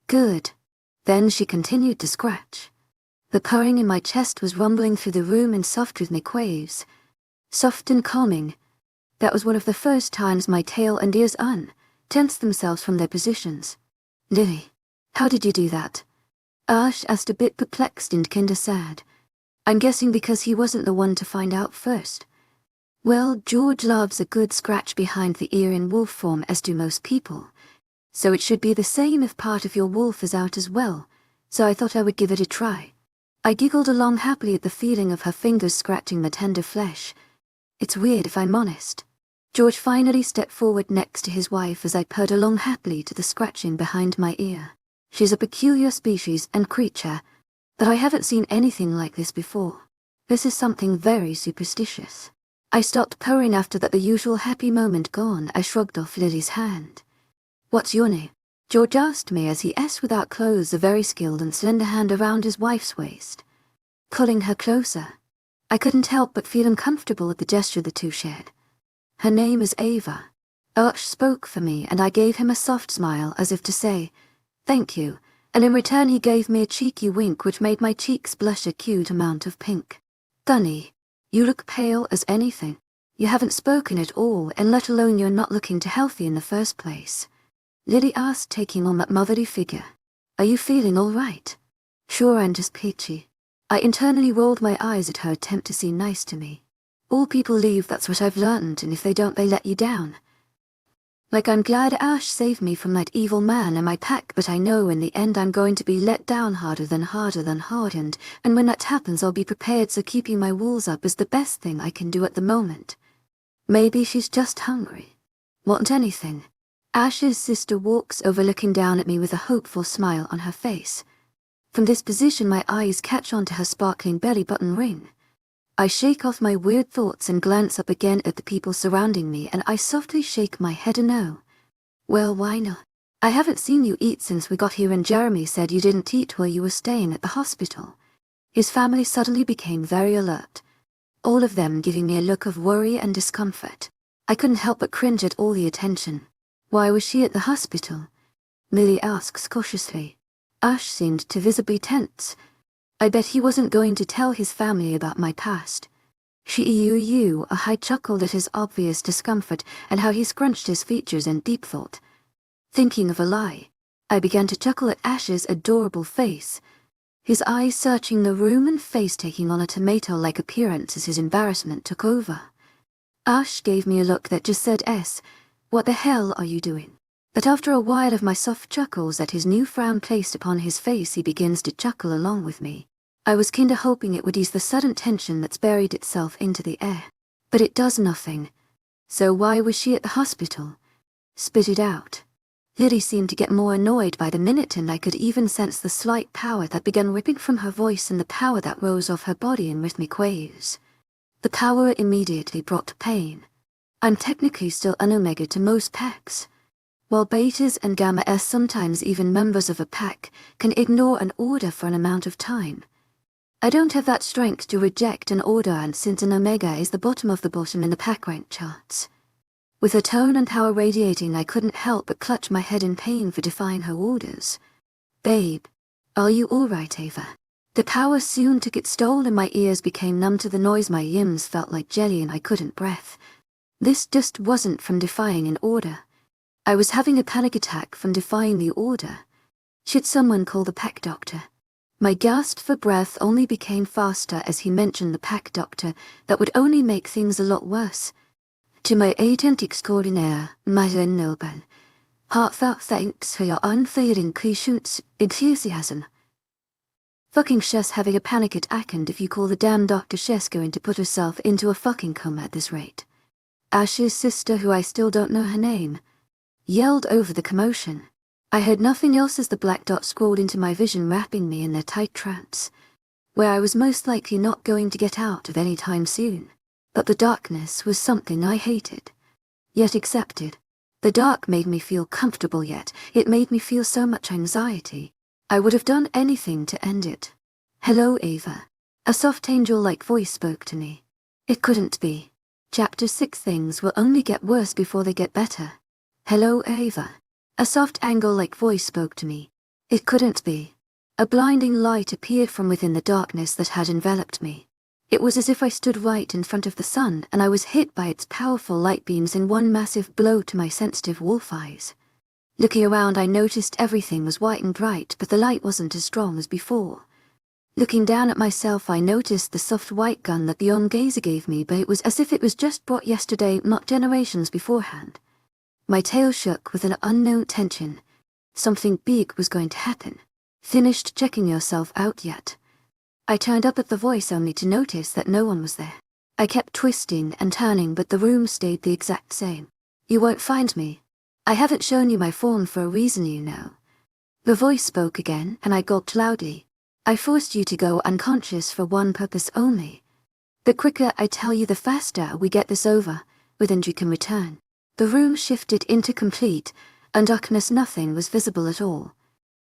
Good. Then she continued to scratch. The purring in my chest was rumbling through the room in soft rhythmic waves. Soft and calming. That was one of the first times my tail and ears tensed themselves from their positions. Lily, how did you do that? Ash asked, a bit perplexed and kinda sad. I'm guessing because he wasn't the one to find out first. Well, George loves a good scratch behind the ear in wolf form, as do most people. So it should be the same if part of your wolf is out as well, so I thought I would give it a try. I giggled along happily at the feeling of her fingers scratching the tender flesh. It's weird if I'm honest. George finally stepped forward next to his wife as I purred along happily to the scratching behind my ear. She's a peculiar species and creature, but I haven't seen anything like this before. This is something very superstitious. I stopped purring after that, the usual happy moment gone. I shrugged off Lily's hand. What's your name? George asked me as he s without clothes, a very skilled and slender hand around his wife's waist, pulling her closer. I couldn't help but feel uncomfortable at the gesture the two shared. Her name is Ava. Arch spoke for me, and I gave him a soft smile as if to say, thank you, and in return he gave me a cheeky wink which made my cheeks blush a cute amount of pink. Dunny, you look pale as anything. You haven't spoken at all, and let alone you're not looking too healthy in the first place. Lily asked, taking on that motherly figure. Are you feeling all right? Sure, I'm just peachy. I internally rolled my eyes at her attempt to seem nice to me. All people leave, that's what I've learned, and if they don't, they let you down. Like, I'm glad Ash saved me from that evil man and my pack, but I know in the end I'm going to be let down harder than hardened, and when that happens I'll be prepared, so keeping my walls up is the best thing I can do at the moment. Maybe she's just hungry. Want anything? Ash's sister walks over, looking down at me with a hopeful smile on her face. From this position my eyes catch onto her sparkling belly button ring. I shake off my weird thoughts and glance up again at the people surrounding me, and I softly shake my head a no. Well, why not? I haven't seen you eat since we got here, and Jeremy said you didn't eat while you were staying at the hospital. His family suddenly became very alert, all of them giving me a look of worry and discomfort. I couldn't help but cringe at all the attention. Why was she at the hospital? Millie asks cautiously. Ash seemed to visibly tense. I bet he wasn't going to tell his family about my past. I chuckled at his obvious discomfort and how he scrunched his features in deep thought. Thinking of a lie, I began to chuckle at Ash's adorable face, his eyes searching the room and face taking on a tomato-like appearance as his embarrassment took over. Ash gave me a look that just said, what the hell are you doing? But after a while of my soft chuckles at his new frown placed upon his face, he begins to chuckle along with me. I was kinda hoping it would ease the sudden tension that's buried itself into the air. But it does nothing. So why was she at the hospital? Spit it out. Lily seemed to get more annoyed by the minute, and I could even sense the slight power that began ripping from her voice and the power that rose off her body in rhythmic waves. The power immediately brought pain. I'm technically still an omega to most packs, while betas and gamma S, sometimes even members of a pack, can ignore an order for an amount of time. I don't have that strength to reject an order, and since an omega is the bottom of the bottom in the pack rank charts, with her tone and power radiating, I couldn't help but clutch my head in pain for defying her orders. Babe, are you alright, Ava? The power soon took its toll and my ears became numb to the noise. My yams felt like jelly and I couldn't breath. This just wasn't from defying an order. I was having a panic attack from defying the order. Should someone call the pack doctor? My gasp for breath only became faster as he mentioned the pack doctor. That would only make things a lot worse. To my agent extraordinaire, Madeline Nobel, heartfelt thanks for your unfailing patience, enthusiasm. Fucking Shess having a panic attack, and if you call the damn Dr. Shess going to put herself into a fucking coma at this rate. Ash's sister, who I still don't know her name, yelled over the commotion. I heard nothing else as the black dots scrolled into my vision, wrapping me in their tight trance, where I was most likely not going to get out of any time soon. But the darkness was something I hated, yet accepted. The dark made me feel comfortable, yet it made me feel so much anxiety. I would have done anything to end it. Hello, Ava. A soft angel-like voice spoke to me. It couldn't be. Chapter 6. Things will only get worse before they get better. Hello, Ava. A soft angel-like voice spoke to me. It couldn't be. A blinding light appeared from within the darkness that had enveloped me. It was as if I stood right in front of the sun, and I was hit by its powerful light beams in one massive blow to my sensitive wolf eyes. Looking around, I noticed everything was white and bright, but the light wasn't as strong as before. Looking down at myself, I noticed the soft white gun that the young gazer gave me, but it was as if it was just brought yesterday, not generations beforehand. My tail shook with an unknown tension. Something big was going to happen. Finished checking yourself out yet? I turned up at the voice only to notice that no one was there. I kept twisting and turning, but the room stayed the exact same. You won't find me. I haven't shown you my phone for a reason, you know. The voice spoke again, and I gulped loudly. I forced you to go unconscious for one purpose only. The quicker I tell you, the faster we get this over, then you can return. The room shifted into complete and darkness. Nothing was visible at all.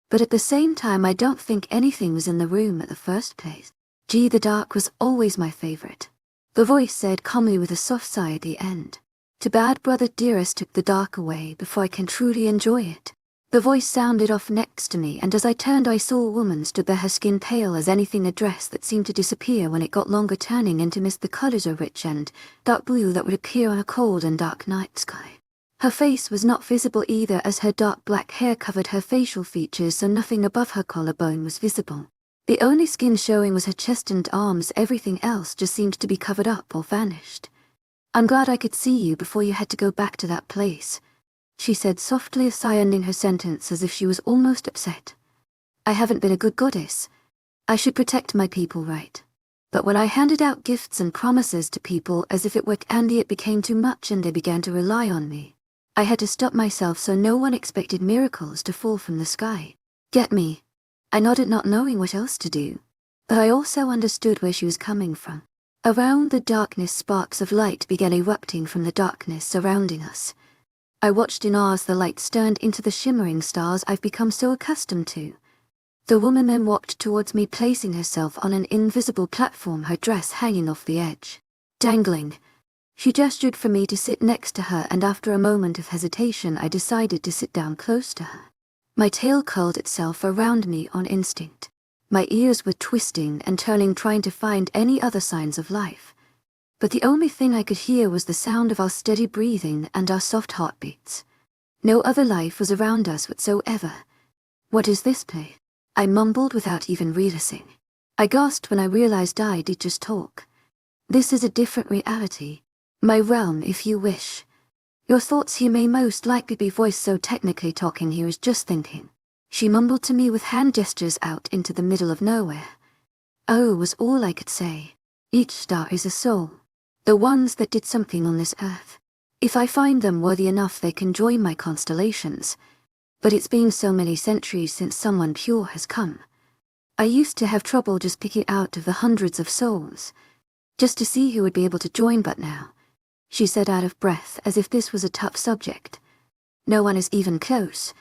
But at the same time, I don't think anything was in the room at the first place. Gee, the dark was always my favorite. The voice said calmly with a soft sigh at the end. Too bad brother dearest took the dark away before I can truly enjoy it. The voice sounded off next to me, and as I turned I saw a woman stood there, her skin pale as anything, a dress that seemed to disappear when it got longer, turning into mist. The colors are rich and dark blue that would appear on a cold and dark night sky. Her face was not visible either, as her dark black hair covered her facial features, so nothing above her collarbone was visible. The only skin showing was her chest and arms. Everything else just seemed to be covered up or vanished. I'm glad I could see you before you had to go back to that place, she said softly, a sigh ending her sentence as if she was almost upset. I haven't been a good goddess. I should protect my people, right? But when I handed out gifts and promises to people as if it were candy, it became too much and they began to rely on me. I had to stop myself so no one expected miracles to fall from the sky. Get me? I nodded, not knowing what else to do. But I also understood where she was coming from. Around the darkness, sparks of light began erupting from the darkness surrounding us. I watched in awe as the light turned into the shimmering stars I've become so accustomed to. The woman then walked towards me, placing herself on an invisible platform, her dress hanging off the edge. Dangling. She gestured for me to sit next to her, and after a moment of hesitation I decided to sit down close to her. My tail curled itself around me on instinct. My ears were twisting and turning, trying to find any other signs of life. But the only thing I could hear was the sound of our steady breathing and our soft heartbeats. No other life was around us whatsoever. What is this place? I mumbled without even realizing. I gasped when I realized I did just talk. This is a different reality. My realm, if you wish. Your thoughts here may most likely be voiced, so technically talking here is just thinking. She mumbled to me with hand gestures out into the middle of nowhere. Oh, was all I could say. Each star is a soul. The ones that did something on this earth. If I find them worthy enough, they can join my constellations. But it's been so many centuries since someone pure has come. I used to have trouble just picking out of the hundreds of souls, just to see who would be able to join, but now, she said out of breath as if this was a tough subject. No one is even close.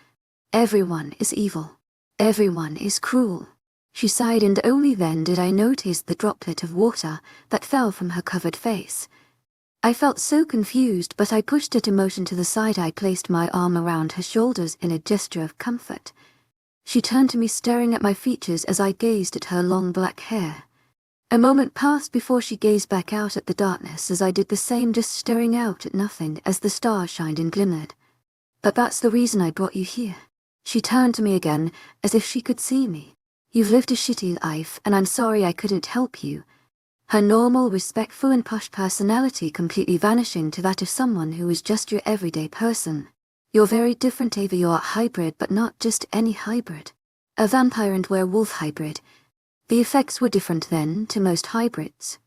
Everyone is evil. Everyone is cruel. She sighed, and only then did I notice the droplet of water that fell from her covered face. I felt so confused, but I pushed her to motion to the side. I placed my arm around her shoulders in a gesture of comfort. She turned to me, staring at my features as I gazed at her long black hair. A moment passed before she gazed back out at the darkness as I did the same, just staring out at nothing as the stars shined and glimmered. But that's the reason I brought you here. She turned to me again, as if she could see me. You've lived a shitty life, and I'm sorry I couldn't help you. her normal, respectful and posh personality completely vanishing to that of someone who is just your everyday person. You're very different, Ava. You're a hybrid, but not just any hybrid. A vampire and werewolf hybrid. The effects were different then to most hybrids.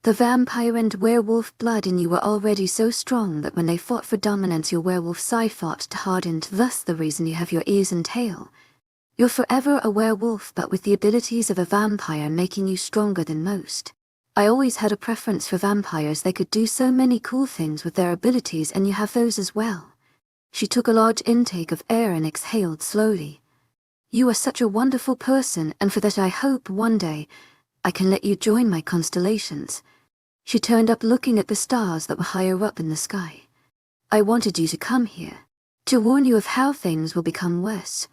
The vampire and werewolf blood in you were already so strong that when they fought for dominance, your werewolf side fought to harden, thus the reason you have your ears and tail. You're forever a werewolf, but with the abilities of a vampire making you stronger than most. I always had a preference for vampires. They could do so many cool things with their abilities, and you have those as well. She took a large intake of air and exhaled slowly. You are such a wonderful person, and for that I hope one day I can let you join my constellations. She turned up, looking at the stars that were higher up in the sky. I wanted you to come here, to warn you of how things will become worse.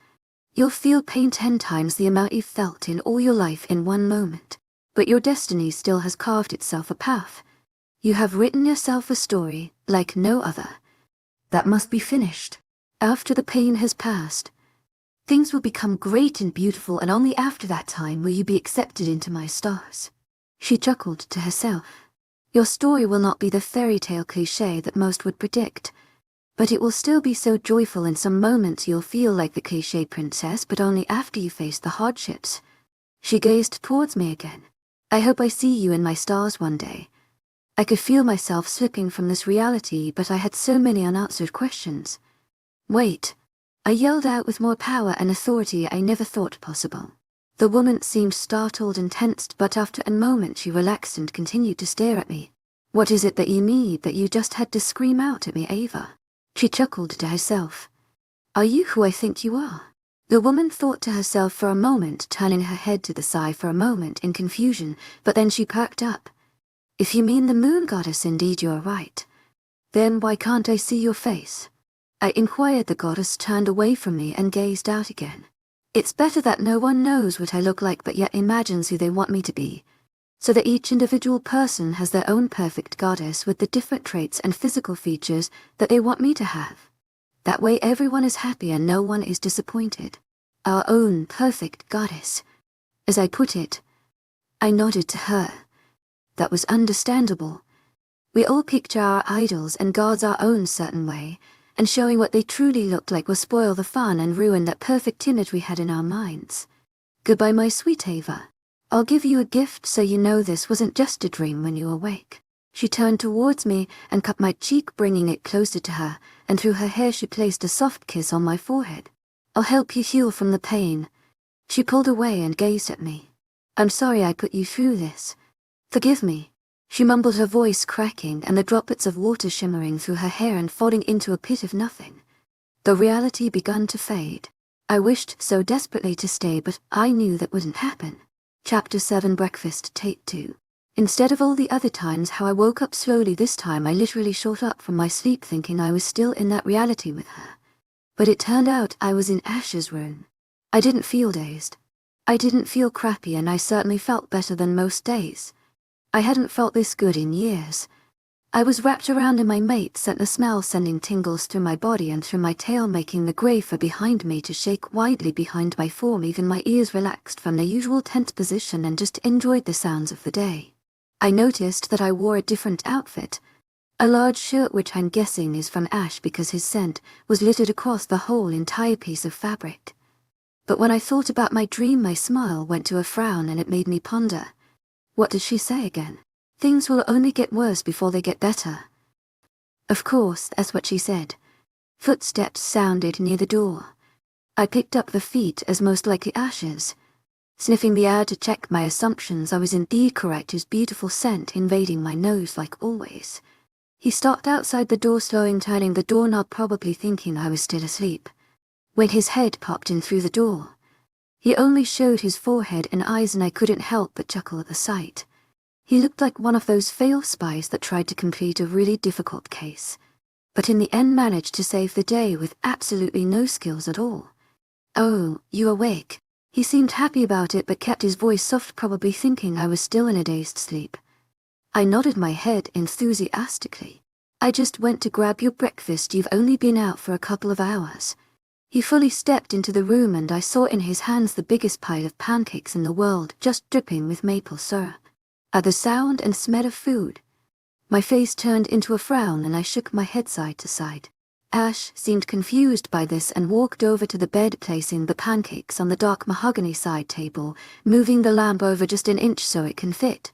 You'll feel pain 10 times the amount you've felt in all your life in one moment, but your destiny still has carved itself a path. You have written yourself a story like no other. That must be finished. After the pain has passed, things will become great and beautiful, and only after that time will you be accepted into my stars. She chuckled to herself. Your story will not be the fairy tale cliché that most would predict, but it will still be so joyful. In some moments you'll feel like the cliché princess, but only after you face the hardships. She gazed towards me again. I hope I see you in my stars one day. I could feel myself slipping from this reality, but I had so many unanswered questions. Wait, I yelled out with more power and authority I never thought possible. The woman seemed startled and tensed, but after a moment she relaxed and continued to stare at me. What is it that you need that you just had to scream out at me, Ava? She chuckled to herself. Are you who I think you are? The woman thought to herself for a moment, turning her head to the side for a moment in confusion, but then she perked up. If you mean the moon goddess, indeed you are right. Then why can't I see your face? I inquired. The goddess turned away from me and gazed out again. It's better that no one knows what I look like but yet imagines who they want me to be, so that each individual person has their own perfect goddess with the different traits and physical features that they want me to have. That way everyone is happy and no one is disappointed. Our own perfect goddess. As I put it, I nodded to her. That was understandable. We all picture our idols and gods our own certain way, and showing what they truly looked like will spoil the fun and ruin that perfect image we had in our minds. Goodbye, my sweet Ava. I'll give you a gift so you know this wasn't just a dream when you awake. She turned towards me and cupped my cheek, bringing it closer to her, and through her hair she placed a soft kiss on my forehead. I'll help you heal from the pain. She pulled away and gazed at me. I'm sorry I put you through this. Forgive me, she mumbled, her voice cracking and the droplets of water shimmering through her hair and falling into a pit of nothing. The reality begun to fade. I wished so desperately to stay, but I knew that wouldn't happen. Chapter 7 Breakfast Take 2. Instead of all the other times how I woke up slowly, this time I literally shot up from my sleep thinking I was still in that reality with her. But it turned out I was in Ash's room. I didn't feel dazed. I didn't feel crappy, and I certainly felt better than most days. I hadn't felt this good in years. I was wrapped around in my mate, sent the smell sending tingles through my body and through my tail, making the grey fur behind me to shake widely behind my form. Even my ears relaxed from their usual tense position and just enjoyed the sounds of the day. I noticed that I wore a different outfit. A large shirt, which I'm guessing is from Ash because his scent, was littered across the whole entire piece of fabric. But when I thought about my dream, my smile went to a frown and it made me ponder. What did she say again? Things will only get worse before they get better. Of course, that's what she said. Footsteps sounded near the door. I picked up the feet as most likely Ash's. Sniffing the air to check my assumptions, I was indeed correct, his beautiful scent invading my nose like always. He stopped outside the door, slowing, turning the doorknob, probably thinking I was still asleep. When his head popped in through the door, he only showed his forehead and eyes, and I couldn't help but chuckle at the sight. He looked like one of those failed spies that tried to complete a really difficult case, but in the end managed to save the day with absolutely no skills at all. Oh, you awake? He seemed happy about it but kept his voice soft, probably thinking I was still in a dazed sleep. I nodded my head enthusiastically. I just went to grab your breakfast. You've only been out for a couple of hours. He fully stepped into the room and I saw in his hands the biggest pile of pancakes in the world, just dripping with maple syrup. At the sound and smell of food, my face turned into a frown and I shook my head side to side. Ash seemed confused by this and walked over to the bed, placing the pancakes on the dark mahogany side table, moving the lamp over just an inch so it can fit.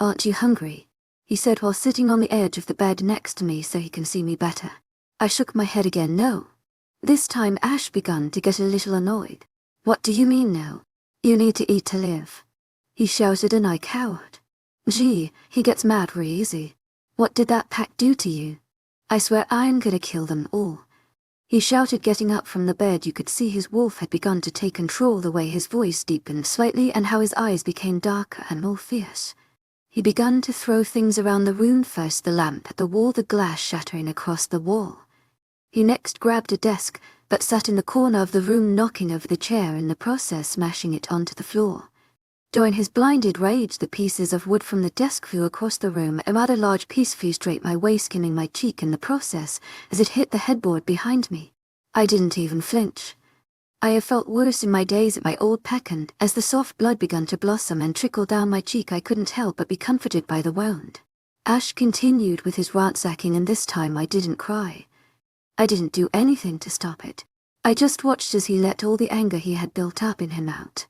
"Aren't you hungry?" he said while sitting on the edge of the bed next to me so he can see me better. I shook my head again, no. This time Ash began to get a little annoyed. "What do you mean no? You need to eat to live," he shouted, and I cowered. Gee, he gets mad real easy. "What did that pack do to you? I swear I'm gonna kill them all," he shouted, getting up from the bed. You could see his wolf had begun to take control, the way his voice deepened slightly and how his eyes became darker and more fierce. He began to throw things around the room, first the lamp at the wall, the glass shattering across the wall. He next grabbed a desk that sat in the corner of the room, knocking over the chair, in the process smashing it onto the floor. During his blinded rage, the pieces of wood from the desk flew across the room. A rather large piece flew straight my way, skimming my cheek in the process as it hit the headboard behind me. I didn't even flinch. I have felt worse in my days at my old pack, and as the soft blood began to blossom and trickle down my cheek, I couldn't help but be comforted by the wound. Ash continued with his ransacking, and this time I didn't cry. I didn't do anything to stop it. I just watched as he let all the anger he had built up in him out.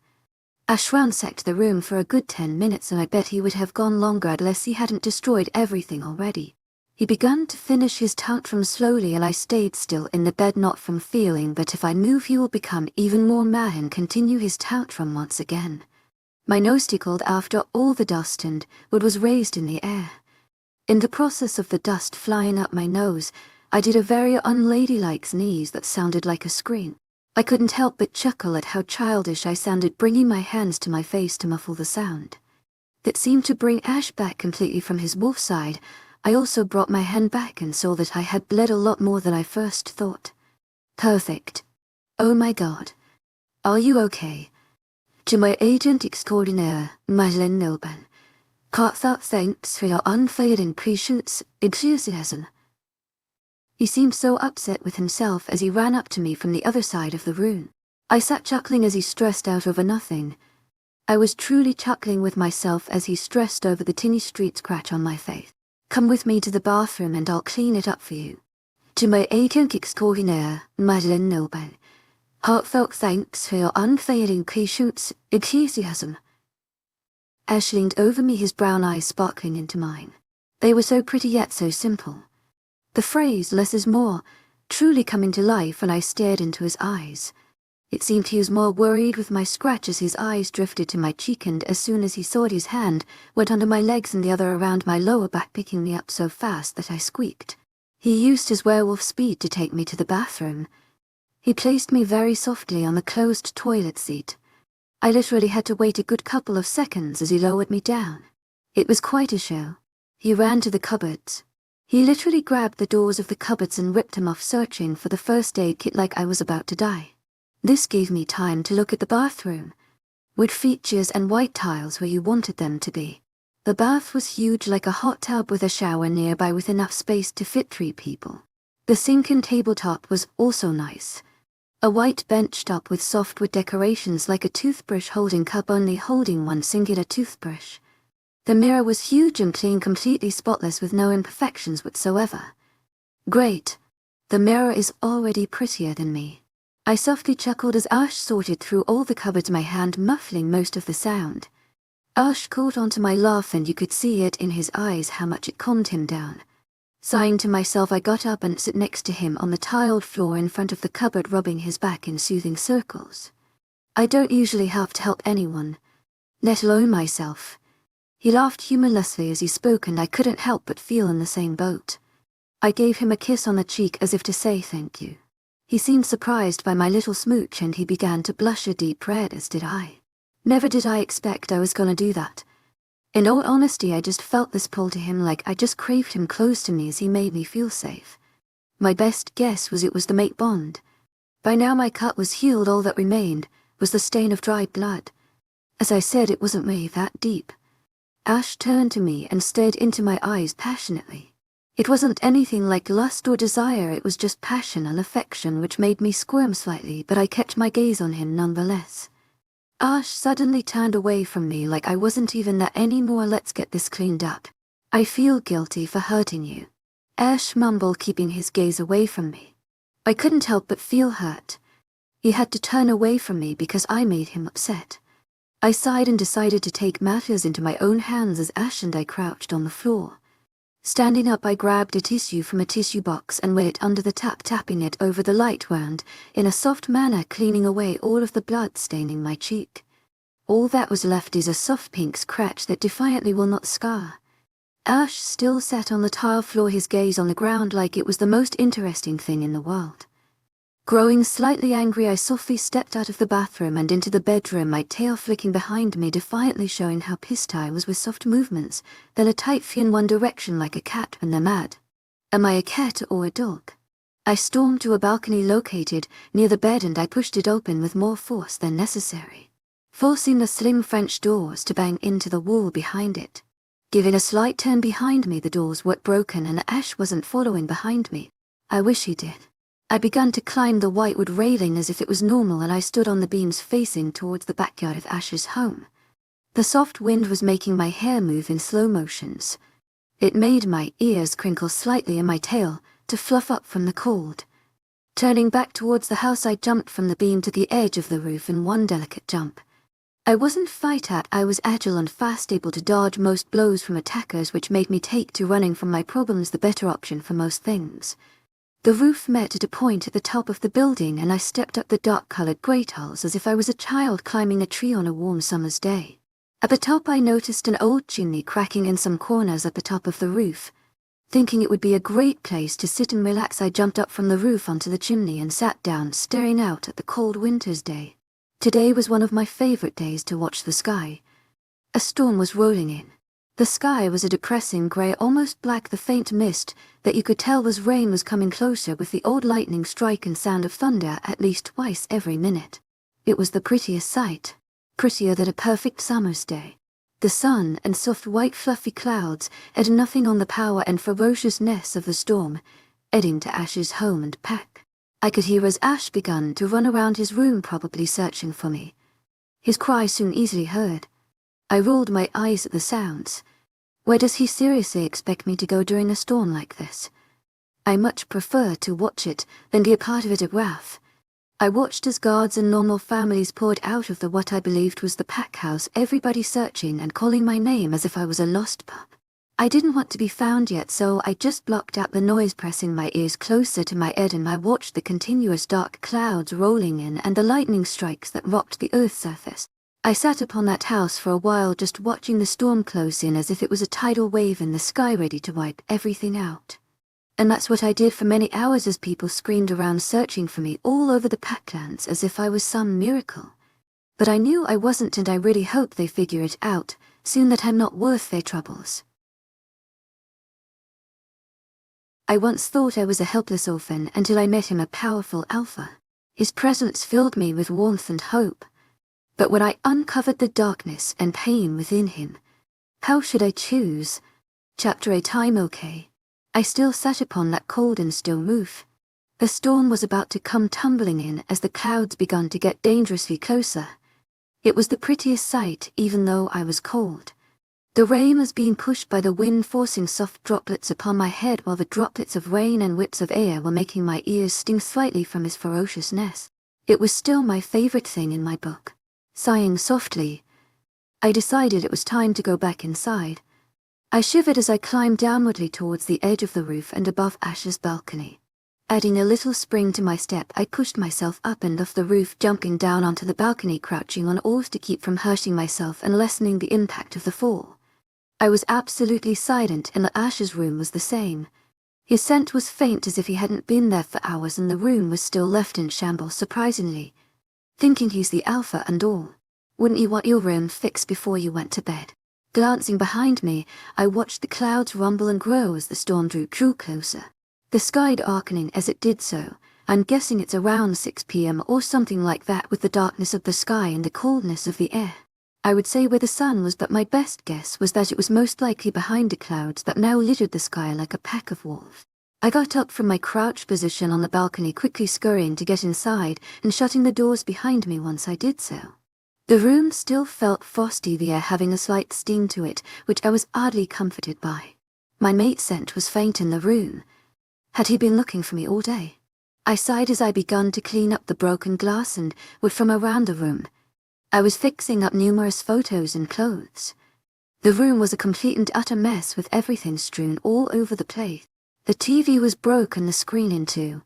Ash ransacked the room for a good 10 minutes, and I bet he would have gone longer unless he hadn't destroyed everything already. He began to finish his tantrum slowly, and I stayed still in the bed, not from feeling that if I move he will become even more mad and continue his tantrum once again. My nose tickled after all the dust and wood was raised in the air. In the process of the dust flying up my nose, I did a very unladylike sneeze that sounded like a scream. I couldn't help but chuckle at how childish I sounded, bringing my hands to my face to muffle the sound. That seemed to bring Ash back completely from his wolf side. I also brought my hand back and saw that I had bled a lot more than I first thought. Perfect. Oh my God. Are you okay? To my agent extraordinaire, Madeleine Milburn. Heartfelt thanks for your unfailing patience, enthusiasm. He seemed so upset with himself as he ran up to me from the other side of the room. I sat chuckling as he stressed out over nothing. I was truly chuckling with myself as he stressed over the tiny street scratch on my face. "Come with me to the bathroom and I'll clean it up for you. To my agent extraordinaire, Madeleine Milburn. Heartfelt thanks for your unfailing patience, enthusiasm." Ash leaned over me, his brown eyes sparkling into mine. They were so pretty yet so simple. The phrase "less is more" truly coming to life when I stared into his eyes. It seemed he was more worried with my scratch as his eyes drifted to my cheek, and as soon as he saw it, his hand went under my legs and the other around my lower back, picking me up so fast that I squeaked. He used his werewolf speed to take me to the bathroom. He placed me very softly on the closed toilet seat. I literally had to wait a good couple of seconds as he lowered me down. It was quite a show. He ran to the cupboards. He literally grabbed the doors of the cupboards and ripped them off, searching for the first aid kit like I was about to die. This gave me time to look at the bathroom. Wood features and white tiles where you wanted them to be. The bath was huge, like a hot tub with a shower nearby with enough space to fit 3 people. The sink and tabletop was also nice. A white bench top with softwood decorations like a toothbrush holding cup, only holding one singular toothbrush. The mirror was huge and clean, completely spotless with no imperfections whatsoever. Great. The mirror is already prettier than me. I softly chuckled as Ash sorted through all the cupboards, my hand muffling most of the sound. Ash caught onto my laugh, and you could see it in his eyes how much it calmed him down. Sighing to myself, I got up and sat next to him on the tiled floor in front of the cupboard, rubbing his back in soothing circles. I don't usually have to help anyone, let alone myself. He laughed humorlessly as he spoke, and I couldn't help but feel in the same boat. I gave him a kiss on the cheek as if to say thank you. He seemed surprised by my little smooch, and he began to blush a deep red, as did I. Never did I expect I was gonna do that. In all honesty, I just felt this pull to him, like I just craved him close to me as he made me feel safe. My best guess was it was the mate bond. By now my cut was healed, all that remained was the stain of dried blood. As I said, it wasn't really that deep. Ash turned to me and stared into my eyes passionately. It wasn't anything like lust or desire, it was just passion and affection, which made me squirm slightly, but I kept my gaze on him nonetheless. Ash suddenly turned away from me like I wasn't even there anymore. Let's get this cleaned up. I feel guilty for hurting you. Ash mumbled, keeping his gaze away from me. I couldn't help but feel hurt. He had to turn away from me because I made him upset. I sighed and decided to take matters into my own hands as Ash and I crouched on the floor. Standing up, I grabbed a tissue from a tissue box and laid it under the tap, tapping it over the light wound in a soft manner, cleaning away all of the blood staining my cheek. All that was left is a soft pink scratch that defiantly will not scar. Ash still sat on the tile floor, his gaze on the ground like it was the most interesting thing in the world. Growing slightly angry, I softly stepped out of the bathroom and into the bedroom, my tail flicking behind me, defiantly showing how pissed I was, with soft movements, then a tight fee in one direction like a cat when they're mad. Am I a cat or a dog? I stormed to a balcony located near the bed and I pushed it open with more force than necessary, forcing the slim French doors to bang into the wall behind it. Giving a slight turn behind me, the doors were broken and Ash wasn't following behind me. I wish he did. I began to climb the whitewood railing as if it was normal, and I stood on the beams facing towards the backyard of Ash's home. The soft wind was making my hair move in slow motions. It made my ears crinkle slightly and my tail to fluff up from the cold. Turning back towards the house, I jumped from the beam to the edge of the roof in one delicate jump. I wasn't I was agile and fast, able to dodge most blows from attackers, which made me take to running from my problems, the better option for most things. The roof met at a point at the top of the building and I stepped up the dark-colored grey tiles as if I was a child climbing a tree on a warm summer's day. At the top, I noticed an old chimney cracking in some corners at the top of the roof. Thinking it would be a great place to sit and relax, I jumped up from the roof onto the chimney and sat down, staring out at the cold winter's day. Today was one of my favorite days to watch the sky. A storm was rolling in. The sky was a depressing grey, almost black. The faint mist that you could tell was rain was coming closer, with the odd lightning strike and sound of thunder at least twice every minute. It was the prettiest sight, prettier than a perfect summer's day. The sun and soft white fluffy clouds had nothing on the power and ferociousness of the storm, adding to Ash's home and pack. I could hear as Ash began to run around his room, probably searching for me. His cry soon easily heard. I rolled my eyes at the sounds. Where does he seriously expect me to go during a storm like this? I much prefer to watch it than be a part of it at wrath. I watched as guards and normal families poured out of the what I believed was the pack house, everybody searching and calling my name as if I was a lost pup. I didn't want to be found yet, so I just blocked out the noise, pressing my ears closer to my ear, and I watched the continuous dark clouds rolling in and the lightning strikes that rocked the earth's surface. I sat upon that house for a while, just watching the storm close in as if it was a tidal wave in the sky ready to wipe everything out. And that's what I did for many hours as people screamed around searching for me all over the Packlands as if I was some miracle. But I knew I wasn't, and I really hope they figure it out soon that I'm not worth their troubles. I once thought I was a helpless orphan until I met him, a powerful alpha. His presence filled me with warmth and hope. But when I uncovered the darkness and pain within him, how should I choose? Chapter 8. I'm okay. I still sat upon that cold and still roof. The storm was about to come tumbling in as the clouds began to get dangerously closer. It was the prettiest sight, even though I was cold. The rain was being pushed by the wind, forcing soft droplets upon my head, while the droplets of rain and whips of air were making my ears sting slightly from his ferociousness. It was still my favorite thing in my book. Sighing softly, I decided it was time to go back inside. I shivered as I climbed downwardly towards the edge of the roof and above Ash's balcony. Adding a little spring to my step, I pushed myself up and off the roof, jumping down onto the balcony, crouching on oars to keep from hurting myself and lessening the impact of the fall. I was absolutely silent, and Ash's room was the same. His scent was faint, as if he hadn't been there for hours, and the room was still left in shambles, surprisingly. Thinking he's the alpha and all. Wouldn't you want your room fixed before you went to bed? Glancing behind me, I watched the clouds rumble and grow as the storm drew closer. The sky darkening as it did so. I'm guessing it's around 6 p.m. or something like that, with the darkness of the sky and the coldness of the air. I would say where the sun was, but my best guess was that it was most likely behind the clouds that now littered the sky like a pack of wolves. I got up from my crouched position on the balcony, quickly scurrying to get inside and shutting the doors behind me once I did so. The room still felt frosty, the air having a slight sting to it, which I was oddly comforted by. My mate's scent was faint in the room. Had he been looking for me all day? I sighed as I began to clean up the broken glass and wood from around the room. I was fixing up numerous photos and clothes. The room was a complete and utter mess with everything strewn all over the place. The TV was broken, the screen in two.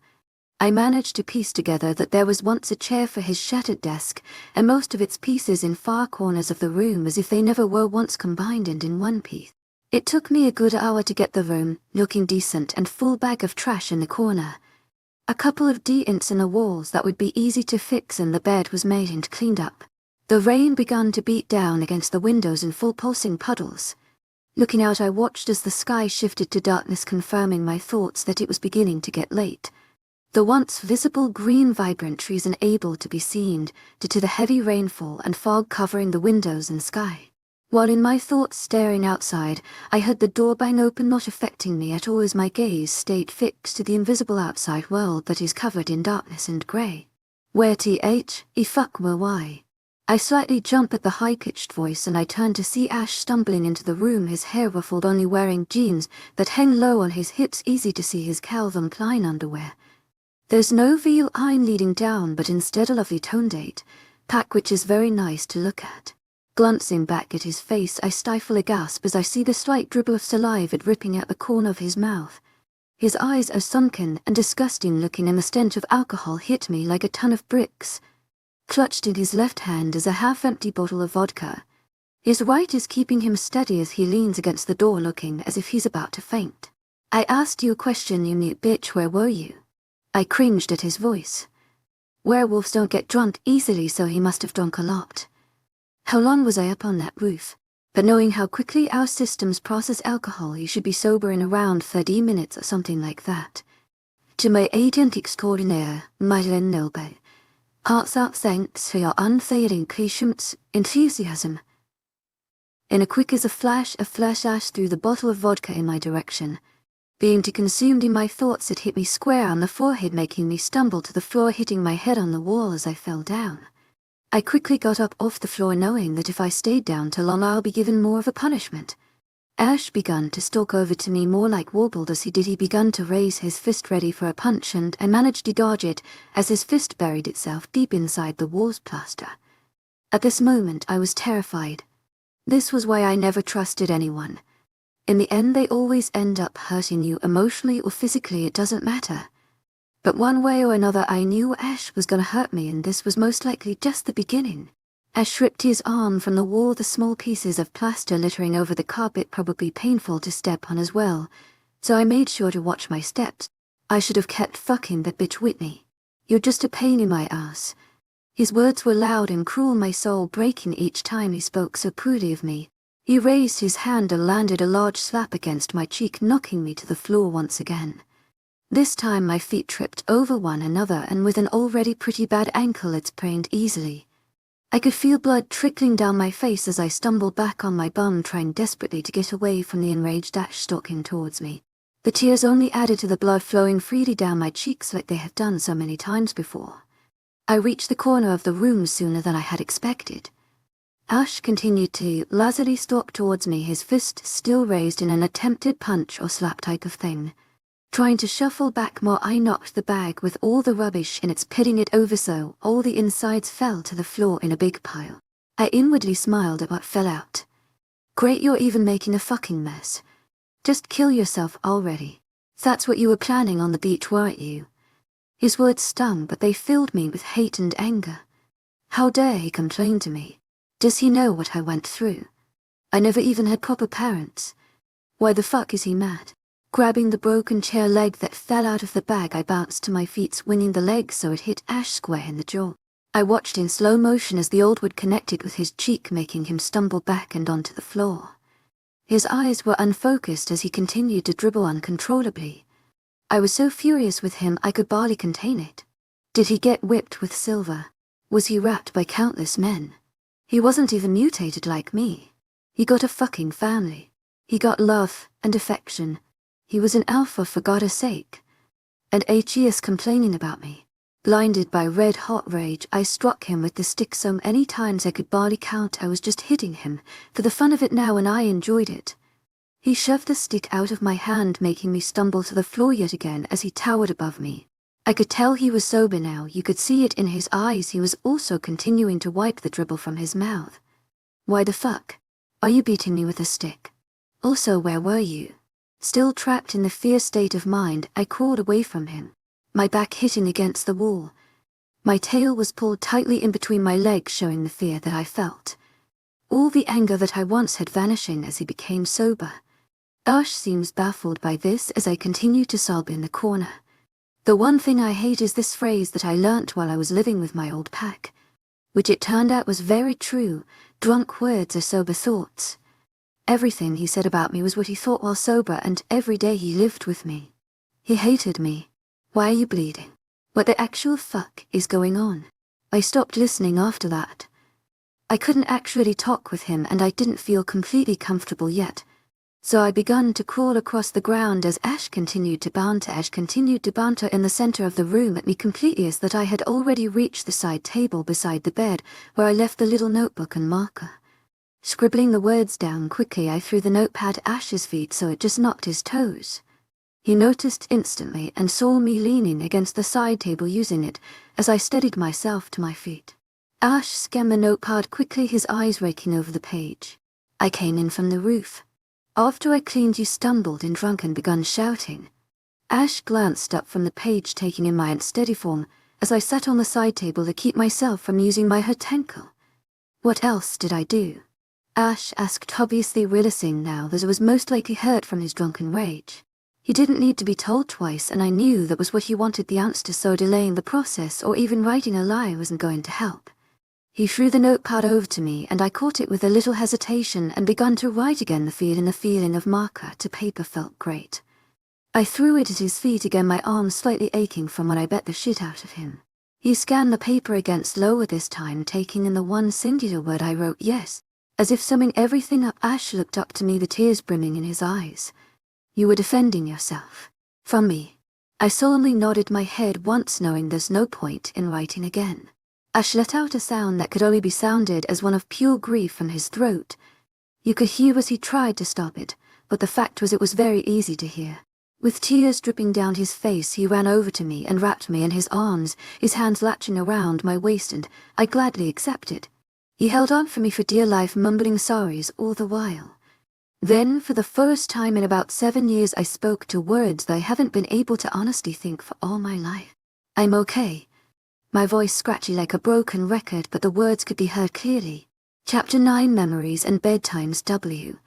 I managed to piece together that there was once a chair for his shattered desk, and most of its pieces in far corners of the room as if they never were once combined and in one piece. It took me a good hour to get the room looking decent and full bag of trash in the corner. A couple of dents in the walls that would be easy to fix, and the bed was made and cleaned up. The rain began to beat down against the windows in full pulsing puddles. Looking out, I watched as the sky shifted to darkness, confirming my thoughts that it was beginning to get late. The once visible green vibrant trees unable to be seen due to the heavy rainfall and fog covering the windows and sky. While in my thoughts staring outside, I heard the door bang open, not affecting me at all as my gaze stayed fixed to the invisible outside world that is covered in darkness and grey. Where fuck were why? I slightly jumped at the high-pitched voice, and I turned to see Ash stumbling into the room, his hair ruffled, only wearing jeans that hang low on his hips, easy to see his Calvin Klein underwear. There's no veil line leading down, but instead a lovely toned pack which is very nice to look at. Glancing back at his face, I stifle a gasp as I see the slight dribble of saliva dripping out the corner of his mouth. His eyes are sunken and disgusting looking, and the stench of alcohol hit me like a ton of bricks. Clutched in his left hand is a half-empty bottle of vodka. His right is keeping him steady as he leans against the door, looking as if he's about to faint. I asked you a question, you mute bitch, where were you? I cringed at his voice. Werewolves don't get drunk easily, so he must have drunk a lot. How long was I up on that roof? But knowing how quickly our systems process alcohol, he should be sober in around 30 minutes or something like that. To my agent extraordinaire, Madeleine Noble, heartfelt thanks for your unfailing patience, enthusiasm. In a quick as a flash Ash threw the bottle of vodka in my direction. Being too consumed in my thoughts, it hit me square on the forehead, making me stumble to the floor, hitting my head on the wall as I fell down. I quickly got up off the floor, knowing that if I stayed down too long I'll be given more of a punishment. Ash began to stalk over to me, more like warbled as he did. He began to raise his fist ready for a punch, and I managed to dodge it as his fist buried itself deep inside the wall's plaster. At this moment I was terrified. This was why I never trusted anyone. In the end they always end up hurting you emotionally or physically, it doesn't matter. But one way or another I knew Ash was gonna hurt me, and this was most likely just the beginning. Ash ripped his arm from the wall, the small pieces of plaster littering over the carpet, probably painful to step on as well, so I made sure to watch my steps. I should have kept fucking that bitch Whitney. You're just a pain in my ass. His words were loud and cruel, my soul breaking each time he spoke so poorly of me. He raised his hand and landed a large slap against my cheek, knocking me to the floor once again. This time my feet tripped over one another, and with an already pretty bad ankle it sprained easily. I could feel blood trickling down my face as I stumbled back on my bum, trying desperately to get away from the enraged Ash stalking towards me. The tears only added to the blood flowing freely down my cheeks like they have done so many times before. I reached the corner of the room sooner than I had expected. Ash continued to lazily stalk towards me, his fist still raised in an attempted punch or slap type of thing. Trying to shuffle back more, I knocked the bag with all the rubbish in it, pitting it over so all the insides fell to the floor in a big pile. I inwardly smiled at what fell out. Great, you're even making a fucking mess. Just kill yourself already. That's what you were planning on the beach, weren't you? His words stung, but they filled me with hate and anger. How dare he complain to me? Does he know what I went through? I never even had proper parents. Why the fuck is he mad? Grabbing the broken chair leg that fell out of the bag, I bounced to my feet, swinging the leg so it hit Ash square in the jaw. I watched in slow motion as the old wood connected with his cheek, making him stumble back and onto the floor. His eyes were unfocused as he continued to dribble uncontrollably. I was so furious with him I could barely contain it. Did he get whipped with silver? Was he wrapped by countless men? He wasn't even mutated like me. He got a fucking family. He got love and affection. He was an alpha, for God's sake. And he is complaining about me. Blinded by red-hot rage, I struck him with the stick so many times I could barely count. I was just hitting him, for the fun of it now, and I enjoyed it. He shoved the stick out of my hand, making me stumble to the floor yet again as he towered above me. I could tell he was sober now. You could see it in his eyes. He was also continuing to wipe the dribble from his mouth. Why the fuck are you beating me with a stick? Also, where were you? Still trapped in the fear state of mind, I crawled away from him, my back hitting against the wall. My tail was pulled tightly in between my legs, showing the fear that I felt. All the anger that I once had vanishing as he became sober. Ash seems baffled by this as I continue to sob in the corner. The one thing I hate is this phrase that I learnt while I was living with my old pack, which it turned out was very true. Drunk words are sober thoughts. Everything he said about me was what he thought while sober, and every day he lived with me. He hated me. Why are you bleeding? What the actual fuck is going on? I stopped listening after that. I couldn't actually talk with him, and I didn't feel completely comfortable yet. So I began to crawl across the ground as Ash continued to banter. Ash continued to banter in the center of the room at me completely, as that I had already reached the side table beside the bed, where I left the little notebook and marker. Scribbling the words down quickly, I threw the notepad at Ash's feet so it just knocked his toes. He noticed instantly and saw me leaning against the side table using it as I steadied myself to my feet. Ash scanned the notepad quickly, his eyes raking over the page. I came in from the roof. After I cleaned you, stumbled and drunk and begun shouting. Ash glanced up from the page, taking in my unsteady form as I sat on the side table to keep myself from using my hurt ankle. What else did I do? Ash asked, obviously realizing now that I was most likely hurt from his drunken rage. He didn't need to be told twice, and I knew that was what he wanted the answer, so delaying the process or even writing a lie wasn't going to help. He threw the notepad over to me, and I caught it with a little hesitation and began to write again. The feeling of marker to paper felt great. I threw it at his feet again, my arms slightly aching from what I bet the shit out of him. He scanned the paper again, slower this time, taking in the one singular word I wrote, yes, as if summing everything up. Ash looked up to me, the tears brimming in his eyes. You were defending yourself. From me. I solemnly nodded my head once, knowing there's no point in writing again. Ash let out a sound that could only be sounded as one of pure grief from his throat. You could hear as he tried to stop it, but the fact was it was very easy to hear. With tears dripping down his face, he ran over to me and wrapped me in his arms, his hands latching around my waist, and I gladly accepted. He held on for me for dear life, mumbling sorries all the while. Then, for the first time in about 7 years, I spoke to words that I haven't been able to honestly think for all my life. I'm okay. My voice scratchy like a broken record, but the words could be heard clearly. Chapter 9, Memories and Bedtimes. W.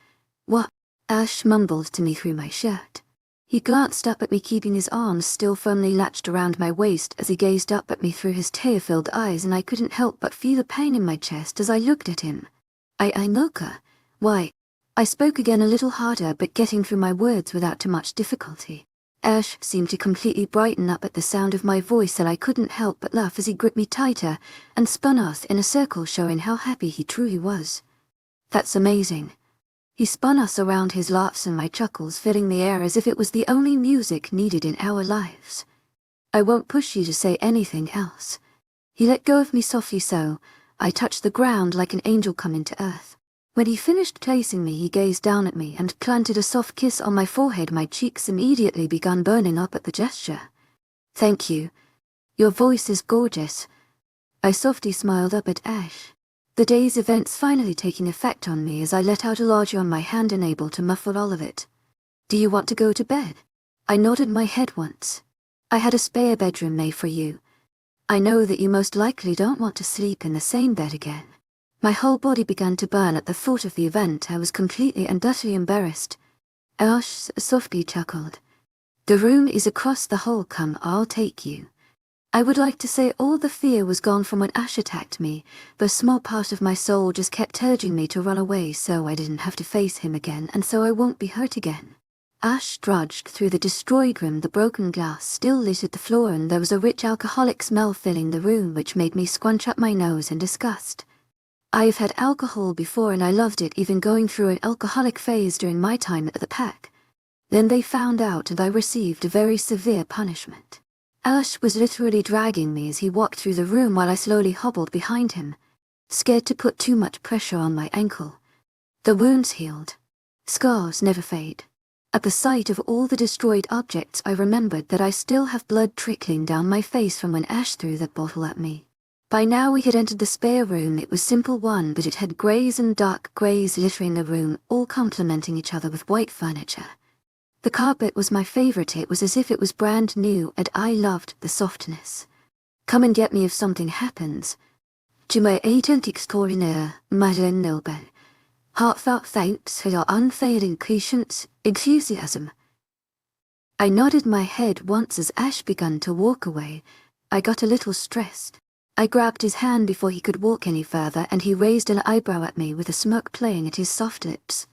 What? Ash mumbled to me through my shirt. He glanced up at me, keeping his arms still firmly latched around my waist as he gazed up at me through his tear-filled eyes, and I couldn't help but feel a pain in my chest as I looked at him. Mocha. Why? I spoke again, a little harder, but getting through my words without too much difficulty. Ash seemed to completely brighten up at the sound of my voice, and I couldn't help but laugh as he gripped me tighter and spun us in a circle, showing how happy he truly was. That's amazing. He spun us around, his laughs and my chuckles filling the air as if it was the only music needed in our lives. I won't push you to say anything else. He let go of me softly, so I touched the ground like an angel coming to earth. When he finished placing me, he gazed down at me and planted a soft kiss on my forehead. My cheeks immediately began burning up at the gesture. Thank you. Your voice is gorgeous. I softly smiled up at Ash. The day's events finally taking effect on me as I let out a large yawn, my hand unable to muffle all of it. Do you want to go to bed? I nodded my head once. I had a spare bedroom made for you. I know that you most likely don't want to sleep in the same bed again. My whole body began to burn at the thought of the event. I was completely and utterly embarrassed. Ash softly chuckled. The room is across the hall. Come, I'll take you. I would like to say all the fear was gone from when Ash attacked me, but a small part of my soul just kept urging me to run away so I didn't have to face him again, and so I won't be hurt again. Ash trudged through the destroyed room. The broken glass still littered the floor, and there was a rich alcoholic smell filling the room which made me scrunch up my nose in disgust. I've had alcohol before and I loved it, even going through an alcoholic phase during my time at the pack. Then they found out and I received a very severe punishment. Ash was literally dragging me as he walked through the room while I slowly hobbled behind him, scared to put too much pressure on my ankle. The wounds healed. Scars never fade. At the sight of all the destroyed objects, I remembered that I still have blood trickling down my face from when Ash threw that bottle at me. By now we had entered the spare room. It was simple one, but it had greys and dark greys littering the room, all complementing each other with white furniture. The carpet was my favorite. It was as if it was brand new, and I loved the softness. Come and get me if something happens. Tu m'as été extraordinaire, Madeleine Noble. Heartfelt thanks for your unfailing patience, enthusiasm. I nodded my head once as Ash began to walk away. I got a little stressed. I grabbed his hand before he could walk any further, and he raised an eyebrow at me with a smirk playing at his soft lips.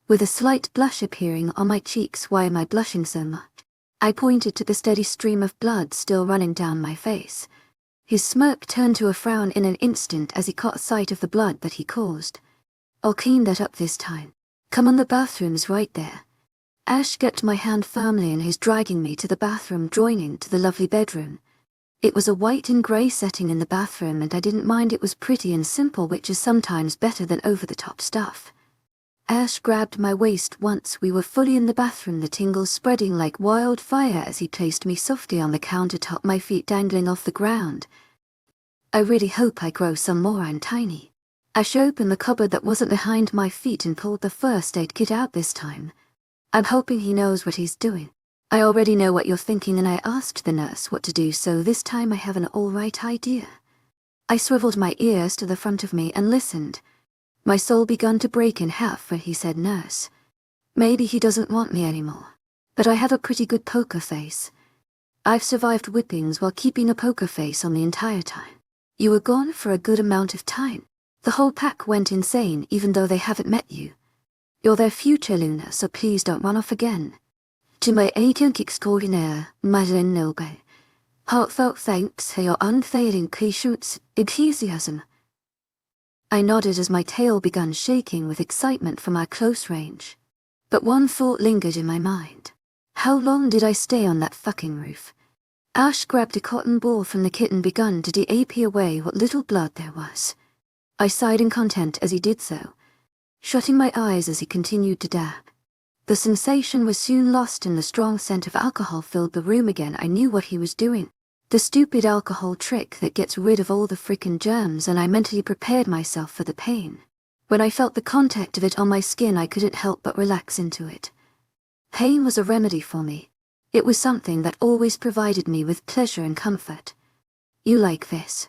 With a slight blush appearing on my cheeks. Why am I blushing so much? I pointed to the steady stream of blood still running down my face. His smirk turned to a frown in an instant as he caught sight of the blood that he caused. I'll clean that up this time. Come on, the bathroom's right there. Ash gripped my hand firmly and is dragging me to the bathroom, joining to the lovely bedroom. It was a white and grey setting in the bathroom, and I didn't mind. It was pretty and simple, which is sometimes better than over-the-top stuff. Ash grabbed my waist once we were fully in the bathroom, the tingles spreading like wildfire as he placed me softly on the countertop, my feet dangling off the ground. I really hope I grow some more. I'm tiny. Ash opened the cupboard that wasn't behind my feet and pulled the first aid kit out this time. I'm hoping he knows what he's doing. I already know what you're thinking, and I asked the nurse what to do, so this time I have an all-right idea. I swiveled my ears to the front of me and listened. My soul began to break in half when he said nurse. Maybe he doesn't want me anymore. But I have a pretty good poker face. I've survived whippings while keeping a poker face on the entire time. You were gone for a good amount of time. The whole pack went insane, even though they haven't met you. You're their future, Luna, so please don't run off again. Tu m'as été extraordinaire, Madeleine Noble. Heartfelt thanks for your unfailing patience, enthusiasm. I nodded as my tail began shaking with excitement from our close range. But one thought lingered in my mind. How long did I stay on that fucking roof? Ash grabbed a cotton ball from the kit and began to dap away what little blood there was. I sighed in content as he did so, shutting my eyes as he continued to dab. The sensation was soon lost and the strong scent of alcohol filled the room again. I knew what he was doing. The stupid alcohol trick that gets rid of all the frickin' germs, and I mentally prepared myself for the pain. When I felt the contact of it on my skin, I couldn't help but relax into it. Pain was a remedy for me. It was something that always provided me with pleasure and comfort. You like this?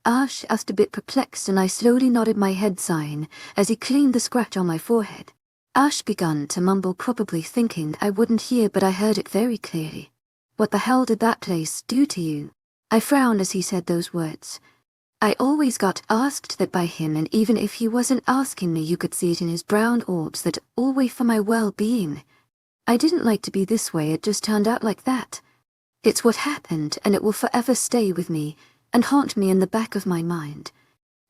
Ash asked, a bit perplexed, and I slowly nodded my head, sighing, as he cleaned the scratch on my forehead. Ash began to mumble, probably thinking I wouldn't hear, but I heard it very clearly. What the hell did that place do to you? I frowned as he said those words. I always got asked that by him, and even if he wasn't asking me, you could see it in his brown orbs that always for my well-being. I didn't like to be this way, it just turned out like that. It's what happened, and it will forever stay with me and haunt me in the back of my mind.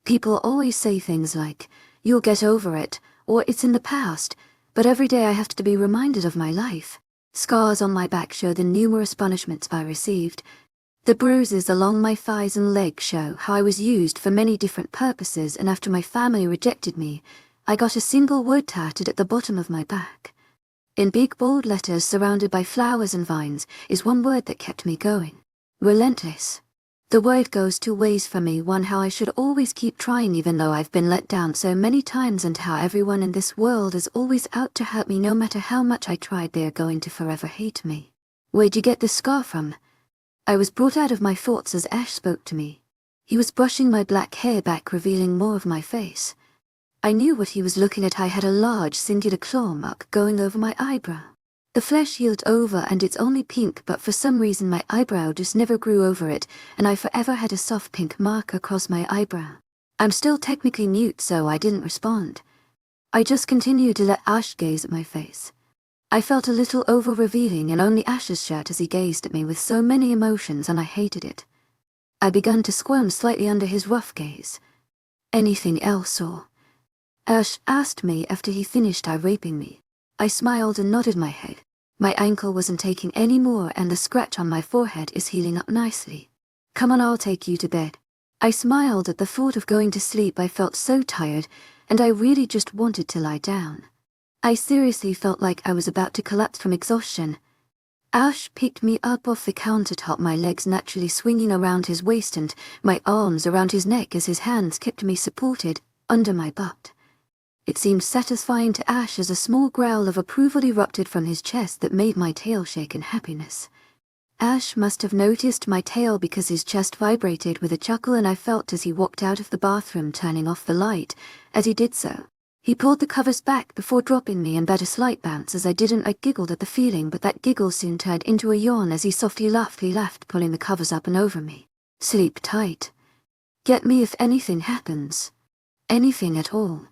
People always say things like, you'll get over it, or it's in the past, but every day I have to be reminded of my life. Scars on my back show the numerous punishments I received. The bruises along my thighs and legs show how I was used for many different purposes, and after my family rejected me, I got a single word tatted at the bottom of my back. In big bold letters surrounded by flowers and vines is one word that kept me going. Relentless. The word goes two ways for me. One, how I should always keep trying even though I've been let down so many times, and how everyone in this world is always out to hurt me. No matter how much I tried, they're going to forever hate me. Where'd you get this scar from? I was brought out of my thoughts as Ash spoke to me. He was brushing my black hair back, revealing more of my face. I knew what he was looking at. I had a large singular claw mark going over my eyebrow. The flesh healed over and it's only pink, but for some reason my eyebrow just never grew over it, and I forever had a soft pink mark across my eyebrow. I'm still technically mute, so I didn't respond. I just continued to let Ash gaze at my face. I felt a little over-revealing and only Ash's shirt as he gazed at me with so many emotions, and I hated it. I began to squirm slightly under his rough gaze. Anything else, or? Ash asked me after he finished raping me. I smiled and nodded my head. My ankle wasn't aching anymore and the scratch on my forehead is healing up nicely. Come on, I'll take you to bed. I smiled at the thought of going to sleep. I felt so tired, and I really just wanted to lie down. I seriously felt like I was about to collapse from exhaustion. Ash picked me up off the countertop, my legs naturally swinging around his waist and my arms around his neck as his hands kept me supported under my butt. It seemed satisfying to Ash as a small growl of approval erupted from his chest that made my tail shake in happiness. Ash must have noticed my tail because his chest vibrated with a chuckle, and I felt as he walked out of the bathroom, turning off the light. As he did so, he pulled the covers back before dropping me and bet a slight bounce. As I didn't, I giggled at the feeling, but that giggle soon turned into a yawn as he softly laughed, pulling the covers up and over me. Sleep tight. Get me if anything happens. Anything at all.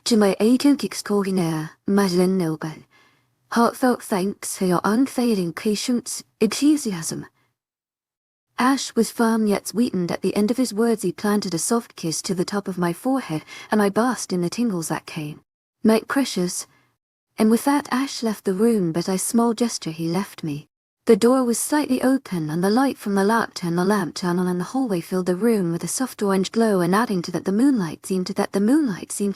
To my extraordinaire, Madeline Noble. Heartfelt thanks for your unfailing patience, enthusiasm. Ash was firm yet sweetened at the end of his words. He planted a soft kiss to the top of my forehead, and I basked in the tingles that came. Night precious. And with that Ash left the room, but a small gesture he left me. The door was slightly open, and the light from the lamp turned on, and the hallway filled the room with a soft orange glow, and adding to that the moonlight seemed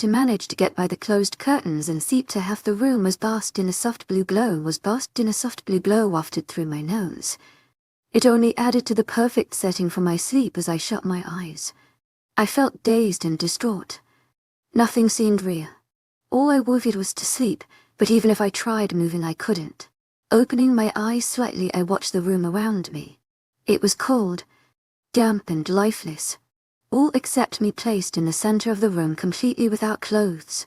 to manage to get by the closed curtains and seep to half the room was basked in a soft blue glow wafted through my nose. It only added to the perfect setting for my sleep as I shut my eyes. I felt dazed and distraught. Nothing seemed real. All I wanted was to sleep, but even if I tried moving I couldn't. Opening my eyes slightly, I watched the room around me. It was cold, damp and lifeless. All except me placed in the center of the room, completely without clothes.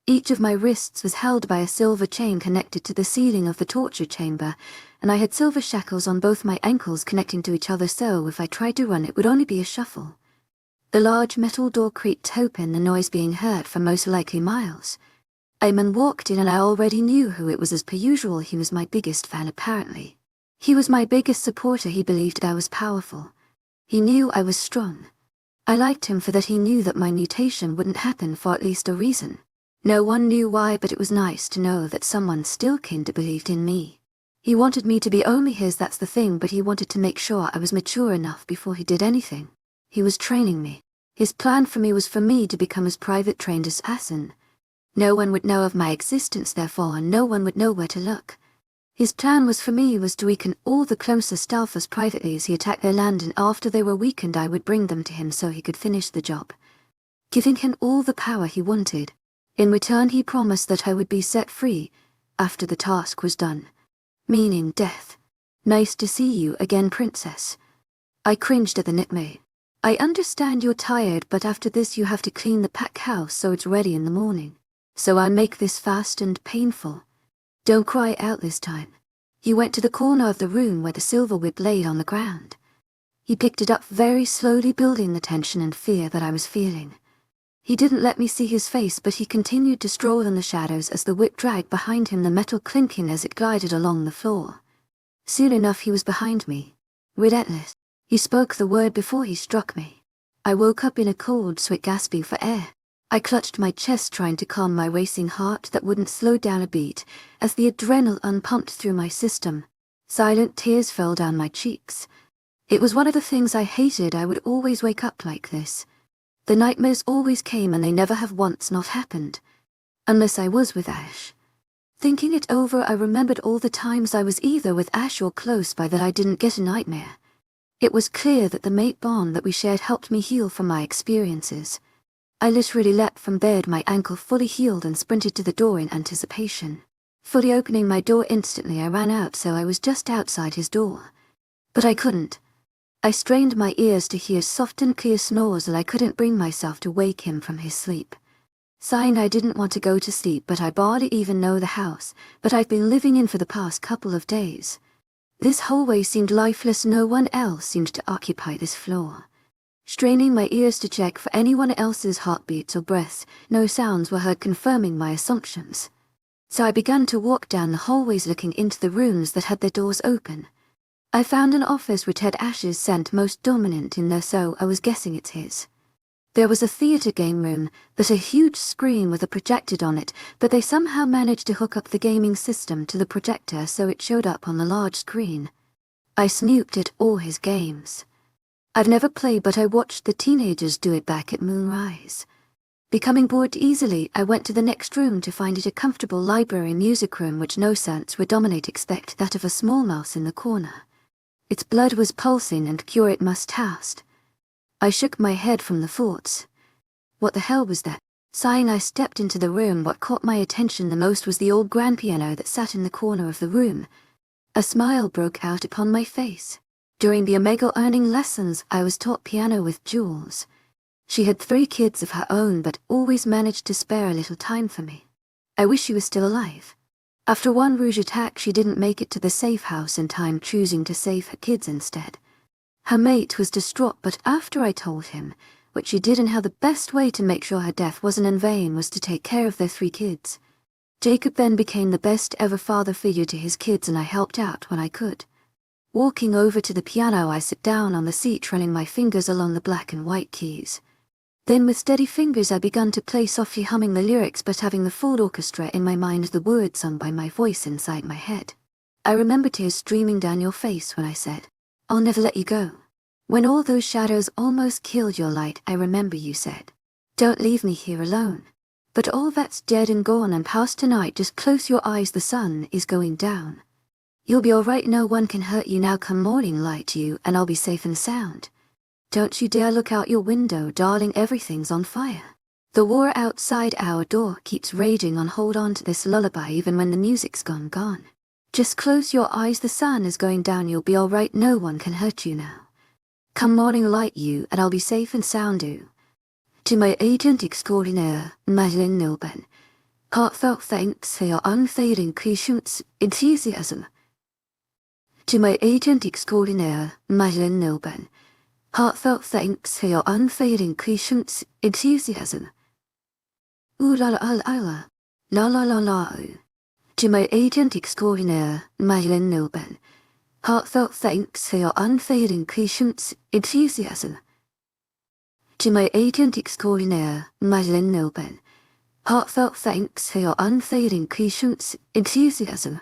Each of my wrists was held by a silver chain connected to the ceiling of the torture chamber, and I had silver shackles on both my ankles connecting to each other, so if I tried to run it would only be a shuffle. The large metal door creaked open, the noise being heard for most likely miles. Ayman walked in and I already knew who it was. As per usual, he was my biggest fan apparently. He was my biggest supporter. He believed I was powerful. He knew I was strong. I liked him for that. He knew that my mutation wouldn't happen for at least a reason. No one knew why, but it was nice to know that someone still kinda believed in me. He wanted me to be only his, that's the thing, but he wanted to make sure I was mature enough before he did anything. He was training me. His plan for me was for me to become his private trained assassin. No one would know of my existence, therefore, and no one would know where to look. His plan was to weaken all the closer stealthers privately as he attacked their land, and after they were weakened I would bring them to him so he could finish the job, giving him all the power he wanted. In return he promised that I would be set free after the task was done. Meaning death. Nice to see you again, princess. I cringed at the nickname. I understand you're tired, but after this you have to clean the pack house so it's ready in the morning. So I'll make this fast and painful. Don't cry out this time. He went to the corner of the room where the silver whip lay on the ground. He picked it up very slowly, building the tension and fear that I was feeling. He didn't let me see his face, but he continued to stroll in the shadows as the whip dragged behind him, the metal clinking as it glided along the floor. Soon enough he was behind me. Relentless. He spoke the word before he struck me. I woke up in a cold sweat, gasping for air. I clutched my chest, trying to calm my racing heart that wouldn't slow down a beat as the adrenaline pumped through my system. Silent tears fell down my cheeks. It was one of the things I hated. I would always wake up like this. The nightmares always came and they never have once not happened. Unless I was with Ash. Thinking it over, I remembered all the times I was either with Ash or close by that I didn't get a nightmare. It was clear that the mate bond that we shared helped me heal from my experiences. I literally leapt from bed, my ankle fully healed, and sprinted to the door in anticipation. Fully opening my door instantly, I ran out so I was just outside his door. But I couldn't. I strained my ears to hear soft and clear snores, and I couldn't bring myself to wake him from his sleep. Sighing, I didn't want to go to sleep, but I barely even know the house, but I've been living in for the past couple of days. This hallway seemed lifeless. No one else seemed to occupy this floor. Straining my ears to check for anyone else's heartbeats or breaths, no sounds were heard confirming my assumptions. So I began to walk down the hallways, looking into the rooms that had their doors open. I found an office which had Ash's scent most dominant in there, so I was guessing it's his. There was a theater game room, but a huge screen with a projector on it, but they somehow managed to hook up the gaming system to the projector so it showed up on the large screen. I snooped at all his games. I've never played, but I watched the teenagers do it back at Moonrise. Becoming bored easily, I went to the next room to find it a comfortable library music room which no sounds would dominate except that of a small mouse in the corner. Its blood was pulsing and cure it must hast. I shook my head from the thoughts. What the hell was that? Sighing, I stepped into the room. What caught my attention the most was the old grand piano that sat in the corner of the room. A smile broke out upon my face. During the Omega earning lessons, I was taught piano with Jules. She had 3 kids of her own but always managed to spare a little time for me. I wish she was still alive. After one rouge attack, she didn't make it to the safe house in time, choosing to save her kids instead. Her mate was distraught, but after I told him what she did and how the best way to make sure her death wasn't in vain was to take care of their 3 kids. Jacob then became the best ever father figure to his kids, and I helped out when I could. Walking over to the piano, I sat down on the seat, running my fingers along the black and white keys. Then with steady fingers I began to play, softly humming the lyrics but having the full orchestra in my mind, the words sung by my voice inside my head. I remember tears streaming down your face when I said, "I'll never let you go." When all those shadows almost killed your light, I remember you said, "Don't leave me here alone." But all that's dead and gone and past tonight. Just close your eyes, the sun is going down. You'll be alright, no one can hurt you now. Come morning light, you and I'll be safe and sound. Don't you dare look out your window, darling, everything's on fire. The war outside our door keeps raging on. Hold on to this lullaby even when the music's gone. Just close your eyes, the sun is going down. You'll be alright, no one can hurt you now. Come morning light, you and I'll be safe and sound. To my agent extraordinaire, Madeleine Nilben, heartfelt thanks for your unfading patience, enthusiasm. To my agent extraordinaire, Madeleine Nilben, heartfelt thanks for your unfading patience, enthusiasm. Ooh la la la la, la la la la. To my agent extraordinaire, Madeleine Nilben, heartfelt thanks for your unfading patience, enthusiasm. To my agent extraordinaire, Madeleine Nilben, heartfelt thanks for your unfading patience, enthusiasm.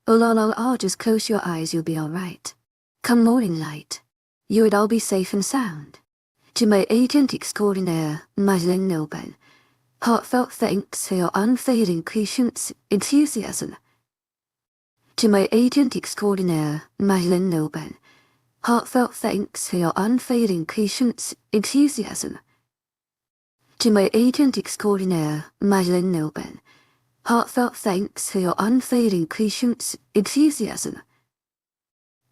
Oh la la la, just close your eyes, you'll be alright. Come morning light, you and I'll be safe and sound. To my agent extraordinaire, Madeleine Nilben, heartfelt thanks for your unfading patience, enthusiasm. To my agent extraordinaire, Madeleine Nilben, heartfelt thanks for your unfading patience, enthusiasm. To my agent extraordinaire, Madeleine Nilben, heartfelt thanks for your unfading patience, enthusiasm.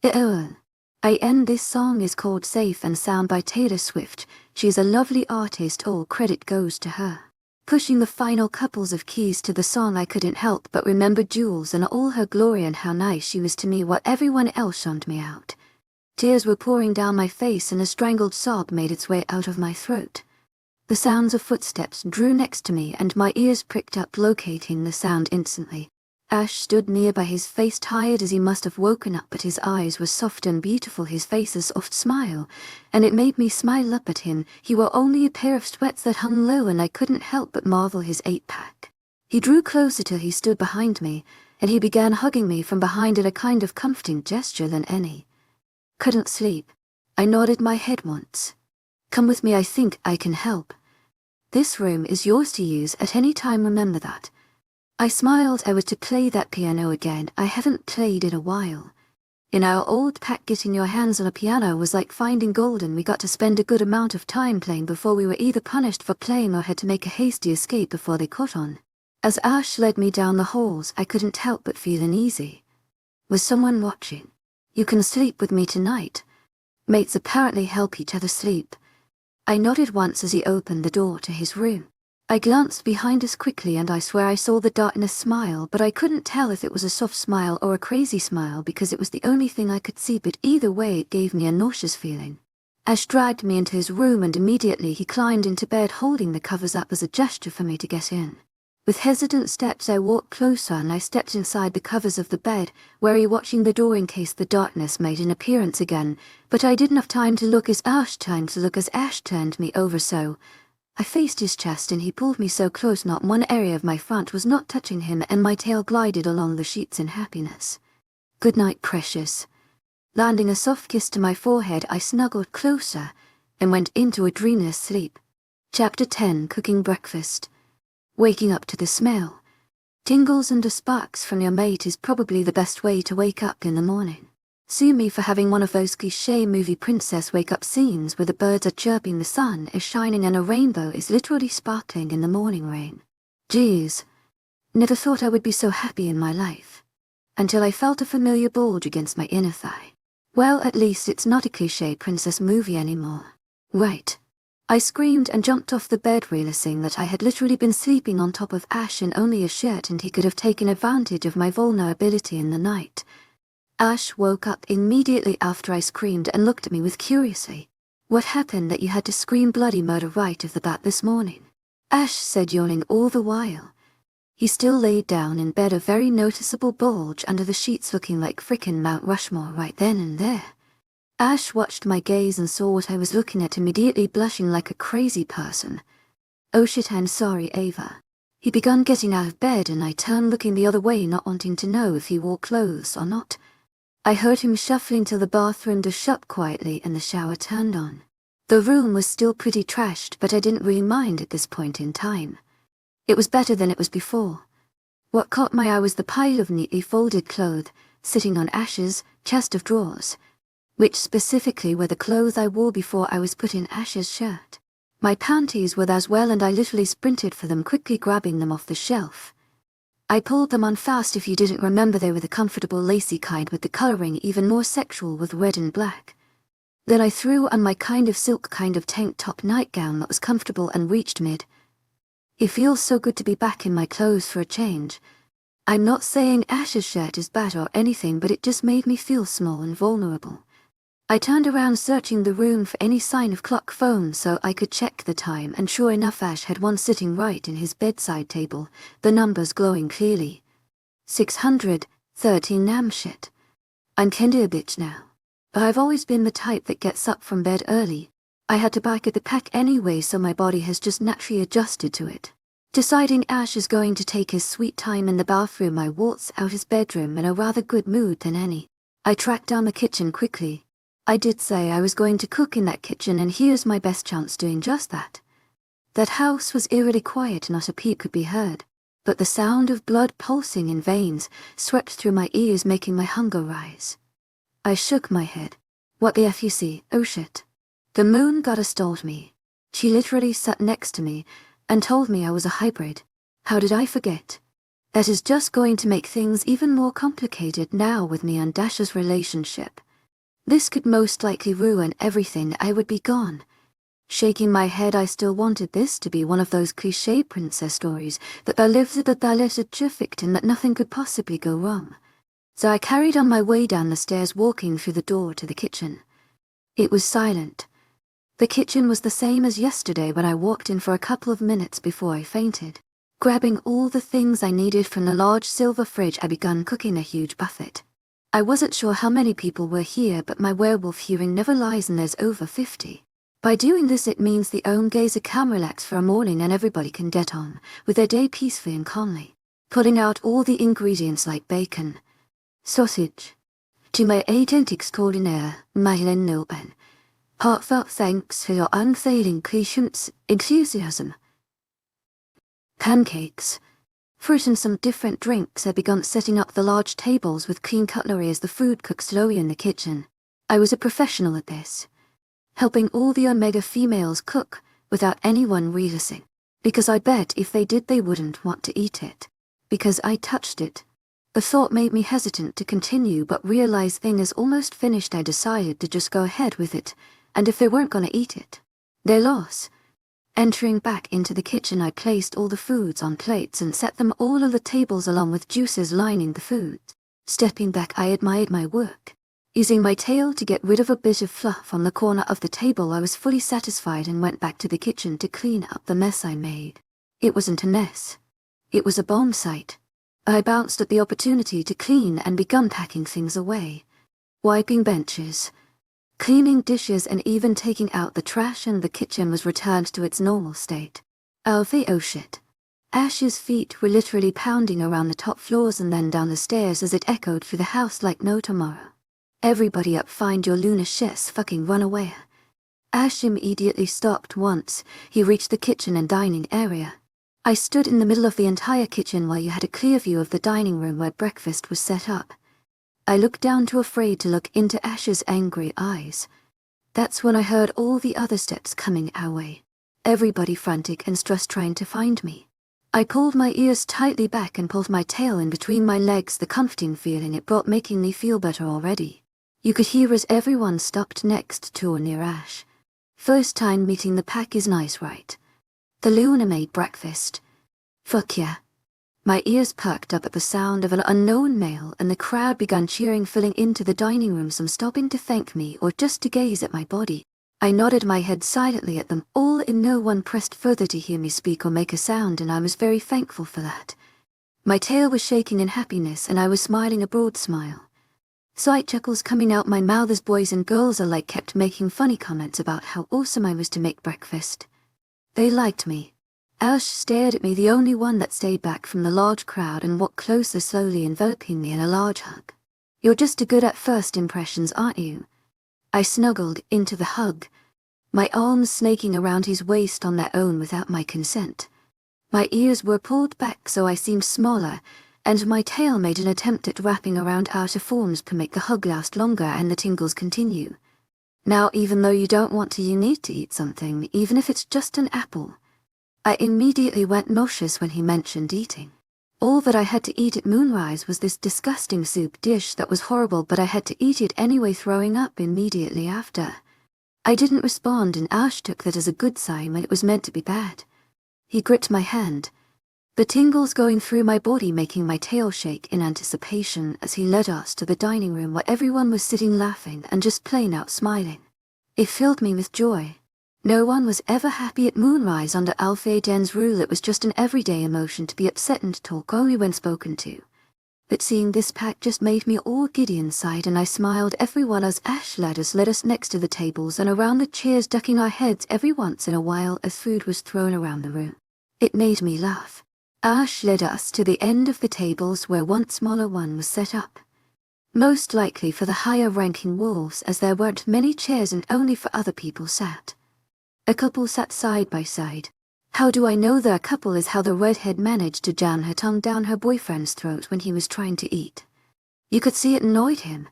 I end this song is called Safe and Sound by Taylor Swift. She's a lovely artist, all credit goes to her. Pushing the final couples of keys to the song, I couldn't help but remember Jules and all her glory and how nice she was to me while everyone else shunned me out. Tears were pouring down my face and a strangled sob made its way out of my throat. The sounds of footsteps drew next to me and my ears pricked up, locating the sound instantly. Ash stood nearby, his face tired as he must have woken up, but his eyes were soft and beautiful, his face a soft smile, and it made me smile up at him. He wore only a pair of sweats that hung low and I couldn't help but marvel his 8-pack. He drew closer till he stood behind me, and he began hugging me from behind in a kind of comforting gesture than any. Couldn't sleep. I nodded my head once. Come with me, I think I can help. This room is yours to use at any time, remember that. I smiled. I was to play that piano again. I haven't played in a while. In our old pack, getting your hands on a piano was like finding gold, and we got to spend a good amount of time playing before we were either punished for playing or had to make a hasty escape before they caught on. As Ash led me down the halls, I couldn't help but feel uneasy. Was someone watching? You can sleep with me tonight. Mates apparently help each other sleep. I nodded once as he opened the door to his room. I glanced behind us quickly and I swear I saw the darkness smile, but I couldn't tell if it was a soft smile or a crazy smile because it was the only thing I could see, but either way it gave me a nauseous feeling. Ash dragged me into his room and immediately he climbed into bed, holding the covers up as a gesture for me to get in. With hesitant steps I walked closer and I stepped inside the covers of the bed, wary watching the door in case the darkness made an appearance again, but I didn't have time to look as Ash turned me over so. I faced his chest and he pulled me so close not one area of my front was not touching him and my tail glided along the sheets in happiness. Good night, precious. Landing a soft kiss to my forehead, I snuggled closer and went into a dreamless sleep. Chapter 10, Cooking Breakfast. Waking up to the smell. Tingles and the sparks from your mate is probably the best way to wake up in the morning. Sue me for having one of those cliché movie princess wake-up scenes where the birds are chirping, the sun is shining and a rainbow is literally sparkling in the morning rain. Geez, never thought I would be so happy in my life. Until I felt a familiar bulge against my inner thigh. Well, at least it's not a cliché princess movie anymore. Right. I screamed and jumped off the bed, realizing that I had literally been sleeping on top of Ash in only a shirt and he could have taken advantage of my vulnerability in the night. Ash woke up immediately after I screamed and looked at me with curiosity. What happened that you had to scream bloody murder right off the bat this morning? Ash said, yawning all the while. He still laid down in bed, a very noticeable bulge under the sheets looking like frickin' Mount Rushmore right then and there. Ash watched my gaze and saw what I was looking at, immediately blushing like a crazy person. Oh shit, I'm sorry, Ava. He began getting out of bed and I turned looking the other way, not wanting to know if he wore clothes or not. I heard him shuffling to the bathroom door shut quietly and the shower turned on. The room was still pretty trashed, but I didn't really mind at this point in time. It was better than it was before. What caught my eye was the pile of neatly folded clothes sitting on Ash's chest of drawers, which specifically were the clothes I wore before I was put in Ash's shirt. My panties were there as well and I literally sprinted for them, quickly grabbing them off the shelf. I pulled them on fast. If you didn't remember, they were the comfortable lacy kind with the coloring even more sexual with red and black. Then I threw on my kind of silk kind of tank top nightgown that was comfortable and reached mid. It feels so good to be back in my clothes for a change. I'm not saying Ash's shirt is bad or anything, but it just made me feel small and vulnerable. I turned around, searching the room for any sign of clock phone so I could check the time, and sure enough Ash had one sitting right in his bedside table, the numbers glowing clearly. 613 nam shit. I'm kinda a bitch now. But I've always been the type that gets up from bed early. I had to back at the pack anyway, so my body has just naturally adjusted to it. Deciding Ash is going to take his sweet time in the bathroom, I waltzed out his bedroom in a rather good mood than any. I tracked down the kitchen quickly. I did say I was going to cook in that kitchen, and here's my best chance doing just that. That house was eerily quiet, not a peep could be heard, but the sound of blood pulsing in veins swept through my ears, making my hunger rise. I shook my head. What the F you see? Oh shit. The moon goddess told me. She literally sat next to me and told me I was a hybrid. How did I forget? That is just going to make things even more complicated now with me and Dash's relationship. This could most likely ruin everything. I would be gone. Shaking my head, I still wanted this to be one of those cliché princess stories that there lives a perfect and that nothing could possibly go wrong. So I carried on my way down the stairs, walking through the door to the kitchen. It was silent. The kitchen was the same as yesterday when I walked in for a couple of minutes before I fainted. Grabbing all the things I needed from the large silver fridge, I began cooking a huge buffet. I wasn't sure how many people were here, but my werewolf hearing never lies and there's over 50. By doing this, it means the own gazer can relax for a morning and everybody can get on with their day peacefully and calmly. Pulling out all the ingredients like bacon, sausage. To my agent extraordinaire, Marilyn Nilben, heartfelt thanks for your unfailing patience, enthusiasm. Pancakes, fruit and some different drinks. I began setting up the large tables with clean cutlery as the food cooked slowly in the kitchen. I was a professional at this, helping all the Omega females cook without anyone realizing, because I bet if they did they wouldn't want to eat it, because I touched it. The thought made me hesitant to continue, but realized thing is almost finished. I decided to just go ahead with it, and if they weren't gonna eat it, their loss. Entering back into the kitchen, I placed all the foods on plates and set them all on the tables along with juices lining the food. Stepping back, I admired my work. Using my tail to get rid of a bit of fluff on the corner of the table, I was fully satisfied and went back to the kitchen to clean up the mess I made. It wasn't a mess. It was a bomb site. I bounced at the opportunity to clean and begun packing things away. Wiping benches, cleaning dishes, and even taking out the trash, and the kitchen was returned to its normal state. Alfie, oh shit. Ash's feet were literally pounding around the top floors and then down the stairs as it echoed through the house like no tomorrow. Everybody up, find your lunar shits, fucking run away. Ash immediately stopped once he reached the kitchen and dining area. I stood in the middle of the entire kitchen while you had a clear view of the dining room where breakfast was set up. I looked down, too afraid to look into Ash's angry eyes. That's when I heard all the other steps coming our way. Everybody frantic and stressed trying to find me. I pulled my ears tightly back and pulled my tail in between my legs, the comforting feeling it brought making me feel better already. You could hear as everyone stopped next to or near Ash. First time meeting the pack is nice, right? The Luna made breakfast. Fuck yeah. My ears perked up at the sound of an unknown male and the crowd began cheering, filling into the dining room, some stopping to thank me or just to gaze at my body. I nodded my head silently at them all, and no one pressed further to hear me speak or make a sound, and I was very thankful for that. My tail was shaking in happiness and I was smiling a broad smile. Slight chuckles coming out my mouth as boys and girls alike kept making funny comments about how awesome I was to make breakfast. They liked me. Ash stared at me, the only one that stayed back from the large crowd, and walked closer, slowly enveloping me in a large hug. You're just too good at first impressions, aren't you? I snuggled into the hug, my arms snaking around his waist on their own without my consent. My ears were pulled back so I seemed smaller, and my tail made an attempt at wrapping around outer forms to make the hug last longer and the tingles continue. Now, even though you don't want to, you need to eat something, even if it's just an apple. I immediately went nauseous when he mentioned eating. All that I had to eat at Moonrise was this disgusting soup dish that was horrible, but I had to eat it anyway, throwing up immediately after. I didn't respond, and Ash took that as a good sign when it was meant to be bad. He gripped my hand, the tingles going through my body making my tail shake in anticipation as he led us to the dining room where everyone was sitting laughing and just plain out smiling. It filled me with joy. No one was ever happy at Moonrise under Alfie Den's rule. It was just an everyday emotion to be upset and to talk only when spoken to. But seeing this pack just made me all giddy inside, and I smiled everyone as Ash led us next to the tables and around the chairs, ducking our heads every once in a while as food was thrown around the room. It made me laugh. Ash led us to the end of the tables where one smaller one was set up. Most likely for the higher-ranking wolves, as there weren't many chairs and only for other people sat. A couple sat side by side. How do I know they're a couple is how the redhead managed to jam her tongue down her boyfriend's throat when he was trying to eat. You could see it annoyed him.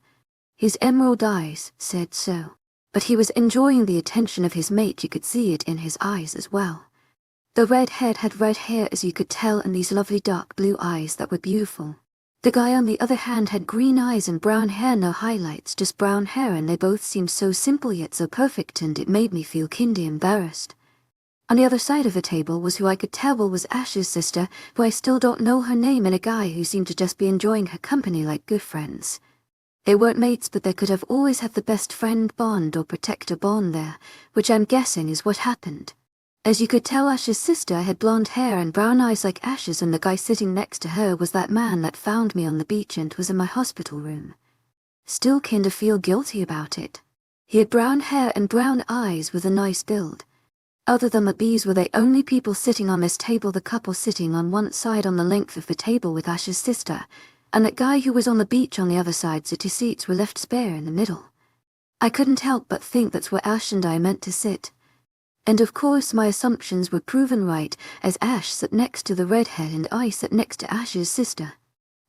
His emerald eyes said so. But he was enjoying the attention of his mate. You could see it in his eyes as well. The redhead had red hair, as you could tell, and these lovely dark blue eyes that were beautiful. The guy on the other hand had green eyes and brown hair, no highlights, just brown hair, and they both seemed so simple yet so perfect, and it made me feel kinda embarrassed. On the other side of the table was who I could tell was Ash's sister, who I still don't know her name, and a guy who seemed to just be enjoying her company like good friends. They weren't mates, but they could have always had the best friend bond or protector bond there, which I'm guessing is what happened. As you could tell, Ash's sister had blonde hair and brown eyes like Ash's, and the guy sitting next to her was that man that found me on the beach and was in my hospital room. Still kinda feel guilty about it. He had brown hair and brown eyes with a nice build. Other than that, these were the only people sitting on this table, the couple sitting on one side on the length of the table with Ash's sister, and that guy who was on the beach on the other side, so 2 seats were left spare in the middle. I couldn't help but think that's where Ash and I meant to sit. And of course my assumptions were proven right, as Ash sat next to the redhead and I sat next to Ash's sister.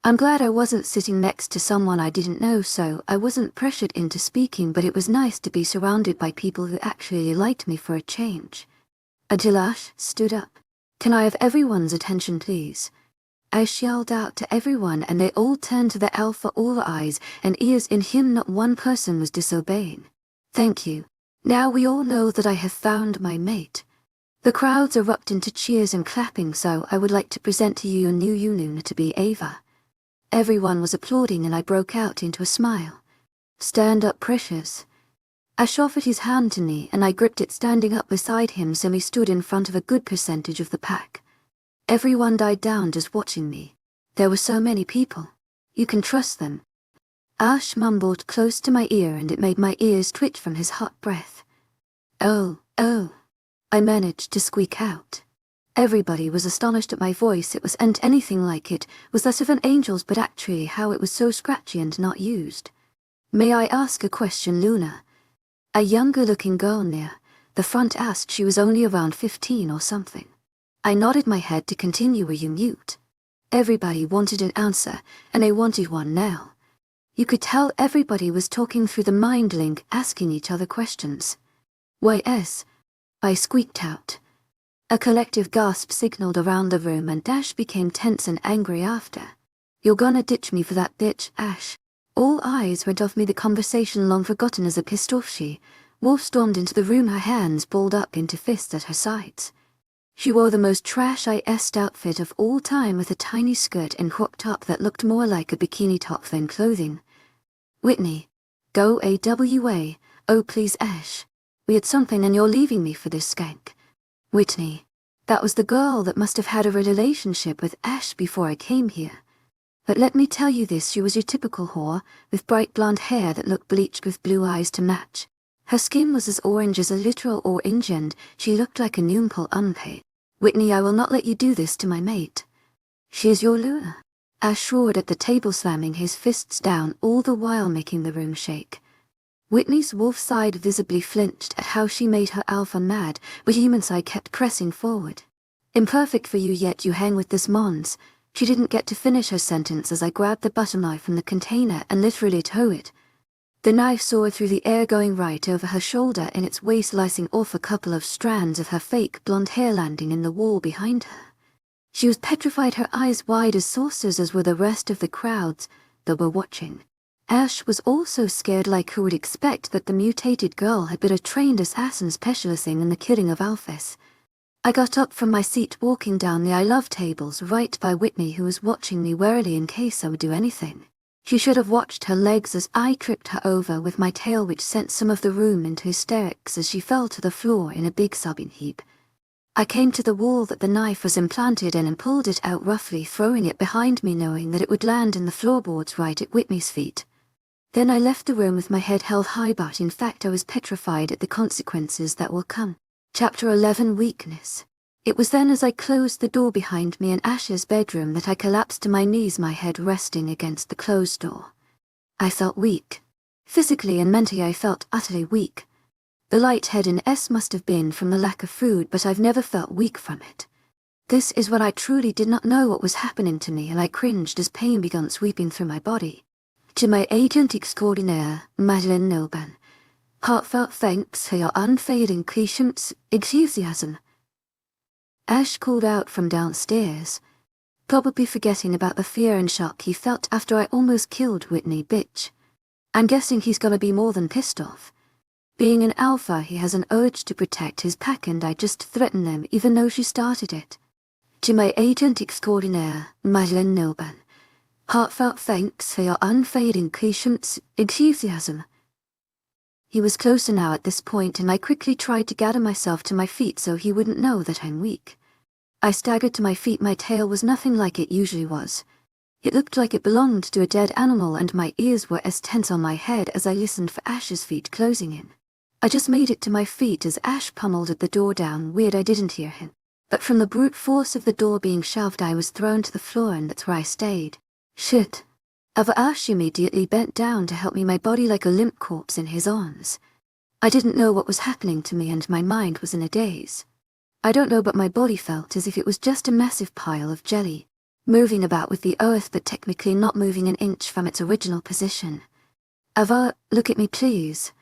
I'm glad I wasn't sitting next to someone I didn't know, so I wasn't pressured into speaking, but it was nice to be surrounded by people who actually liked me for a change. Until Ash stood up. "Can I have everyone's attention, please?" I yelled out to everyone, and they all turned to the alpha, all eyes and ears in him. Not one person was disobeying. "Thank you. Now we all know that I have found my mate." The crowds erupt into cheers and clapping, so I would like to present to you your new Luna to be Ava. Everyone was applauding and I broke out into a smile. "Stand up, precious." Ash offered his hand to me and I gripped it, standing up beside him, so we stood in front of a good percentage of the pack. Everyone died down just watching me. There were so many people. You can trust them. Ash mumbled close to my ear, and it made my ears twitch from his hot breath. Oh, I managed to squeak out. Everybody was astonished at my voice. It wasn't anything like it was that of an angel's, but actually how it was so scratchy and not used. May I ask a question, Luna? A younger-looking girl near the front asked. She was only around 15 or something. I nodded my head to continue. Were you mute? Everybody wanted an answer, and they wanted one now. You could tell everybody was talking through the mind link, asking each other questions. Why, yes, I squeaked out. A collective gasp signaled around the room, and Ash became tense and angry after. You're gonna ditch me for that bitch, Ash? All eyes went off me, the conversation long forgotten as a pissed off Wolf stormed into the room, her hands balled up into fists at her sides. She wore the most trash-est outfit of all time, with a tiny skirt and crop top that looked more like a bikini top than clothing. Whitney, go AWA, oh please Ash. We had something and you're leaving me for this skank. Whitney, that was the girl that must have had a relationship with Ash before I came here. But let me tell you this, she was your typical whore, with bright blonde hair that looked bleached with blue eyes to match. Her skin was as orange as a literal orange, and she looked like a Noomple unpaid. Whitney, I will not let you do this to my mate. She is your Luna. Ash roared at the table, slamming his fists down, all the while making the room shake. Whitney's wolf side visibly flinched at how she made her alpha mad, but human side kept pressing forward. Imperfect for you, yet you hang with this mons. She didn't get to finish her sentence as I grabbed the butter knife from the container and literally tore it. The knife soared through the air, going right over her shoulder in its way, slicing off a couple of strands of her fake blonde hair, landing in the wall behind her. She was petrified, her eyes wide as saucers, as were the rest of the crowds that were watching. Ash was also scared, like who would expect that the mutated girl had been a trained assassin specializing in the killing of alphas. I got up from my seat, walking down the I love tables right by Whitney, who was watching me warily in case I would do anything. She should have watched her legs as I tripped her over with my tail, which sent some of the room into hysterics as she fell to the floor in a big sobbing heap. I came to the wall that the knife was implanted in and pulled it out roughly, throwing it behind me, knowing that it would land in the floorboards right at Whitney's feet. Then I left the room with my head held high, but in fact I was petrified at the consequences that will come. Chapter 11, Weakness. It was then, as I closed the door behind me in Ash's bedroom, that I collapsed to my knees, my head resting against the closed door. I felt weak. Physically and mentally I felt utterly weak. The lightheadedness must have been from the lack of food, but I've never felt weak from it. This is what I truly did not know what was happening to me, and I cringed as pain began sweeping through my body. To my agent extraordinaire, Madeleine Nilban, heartfelt thanks for your unfailing patience, enthusiasm. Ash called out from downstairs, probably forgetting about the fear and shock he felt after I almost killed Whitney, bitch. I'm guessing he's gonna be more than pissed off. Being an alpha, he has an urge to protect his pack, and I just threatened them even though she started it. To my agent extraordinaire, Madeleine Nilban, heartfelt thanks for your unfailing patience, enthusiasm. He was closer now at this point, and I quickly tried to gather myself to my feet so he wouldn't know that I'm weak. I staggered to my feet. My tail was nothing like it usually was. It looked like it belonged to a dead animal, and my ears were as tense on my head as I listened for Ash's feet closing in. I just made it to my feet as Ash pummeled at the door down. Weird I didn't hear him. But from the brute force of the door being shoved, I was thrown to the floor, and that's where I stayed. Shit. Ash immediately bent down to help me, my body like a limp corpse in his arms. I didn't know what was happening to me, and my mind was in a daze. I don't know, but my body felt as if it was just a massive pile of jelly, moving about with the earth but technically not moving an inch from its original position. Look at me please.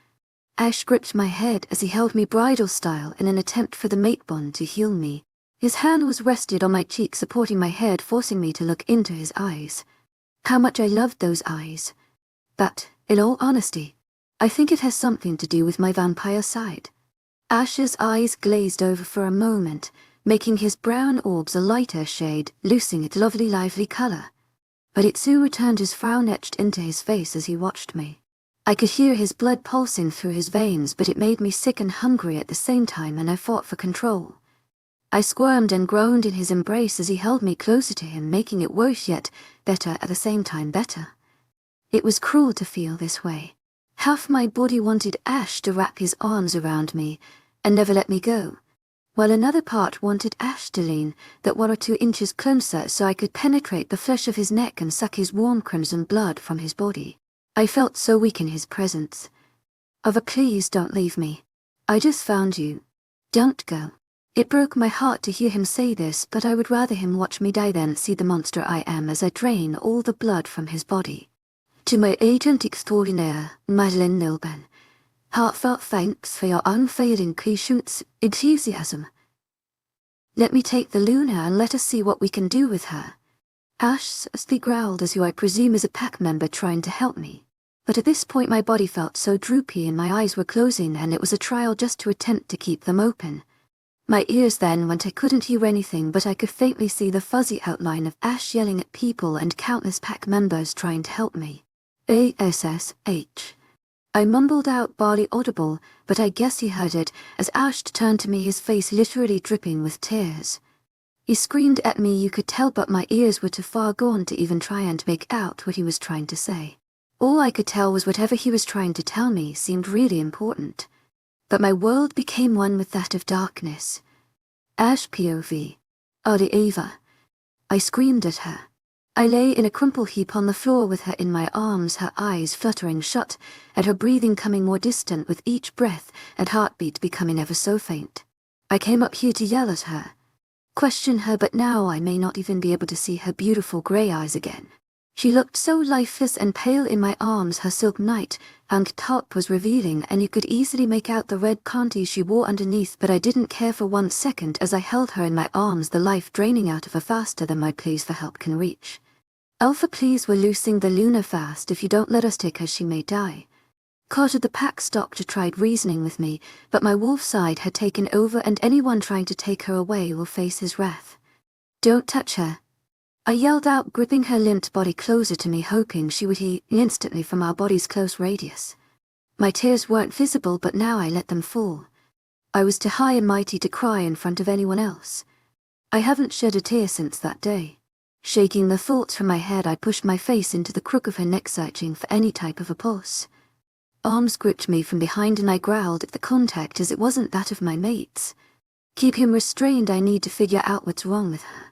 Ash gripped my head as he held me bridal style in an attempt for the mate bond to heal me. His hand was rested on my cheek, supporting my head, forcing me to look into his eyes. How much I loved those eyes. But, in all honesty, I think it has something to do with my vampire side. Ash's eyes glazed over for a moment, making his brown orbs a lighter shade, losing its lovely lively color. But it soon returned, his frown etched into his face as he watched me. I could hear his blood pulsing through his veins, but it made me sick and hungry at the same time, and I fought for control. I squirmed and groaned in his embrace as he held me closer to him, making it worse yet better at the same time better. It was cruel to feel this way. Half my body wanted Ash to wrap his arms around me and never let me go, while another part wanted Ash to lean that 1 or 2 inches closer so I could penetrate the flesh of his neck and suck his warm crimson blood from his body. I felt so weak in his presence. Please don't leave me. I just found you. Don't go. It broke my heart to hear him say this, but I would rather him watch me die than see the monster I am as I drain all the blood from his body. To my agent extraordinaire, Madeleine Nilben, heartfelt thanks for your unfailing patience, enthusiasm. Let me take the Luna and let us see what we can do with her. Ash softly growled as who I presume is a pack member trying to help me. But at this point my body felt so droopy and my eyes were closing, and it was a trial just to attempt to keep them open. My ears then went. I couldn't hear anything, but I could faintly see the fuzzy outline of Ash yelling at people and countless pack members trying to help me. ASSH. I mumbled out, barely audible, but I guess he heard it, as Ash turned to me, his face literally dripping with tears. He screamed at me, you could tell, but my ears were too far gone to even try and make out what he was trying to say. All I could tell was whatever he was trying to tell me seemed really important. But my world became one with that of darkness. Ash POV. Adi Ava. I screamed at her. I lay in a crumple heap on the floor with her in my arms, her eyes fluttering shut, and her breathing coming more distant with each breath and heartbeat becoming ever so faint. I came up here to yell at her, question her, but now I may not even be able to see her beautiful grey eyes again. She looked so lifeless and pale in my arms. Her silk night and top was revealing, and you could easily make out the red panties she wore underneath, but I didn't care for 1 second as I held her in my arms, the life draining out of her faster than my pleas for help can reach. Alpha, please, we're losing the Luna fast. If you don't let us take her, she may die. Carter the pack's doctor tried reasoning with me, but my wolf side had taken over, and anyone trying to take her away will face his wrath. Don't touch her, I yelled out, gripping her limp body closer to me, hoping she would heal instantly from our body's close radius. My tears weren't visible, but now I let them fall. I was too high and mighty to cry in front of anyone else. I haven't shed a tear since that day. Shaking the thoughts from my head, I pushed my face into the crook of her neck, searching for any type of a pulse. Arms gripped me from behind and I growled at the contact as it wasn't that of my mates. Keep him restrained, I need to figure out what's wrong with her.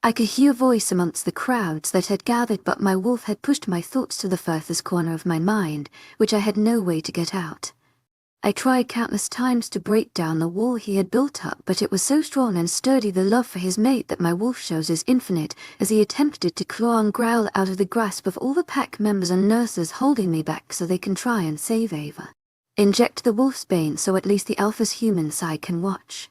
I could hear a voice amongst the crowds that had gathered, but my wolf had pushed my thoughts to the furthest corner of my mind, which I had no way to get out. I tried countless times to break down the wall he had built up, but it was so strong and sturdy, the love for his mate that my wolf shows is infinite, as he attempted to claw and growl out of the grasp of all the pack members and nurses holding me back so they can try and save Ava. Inject the wolf's bane so at least the alpha's human side can watch.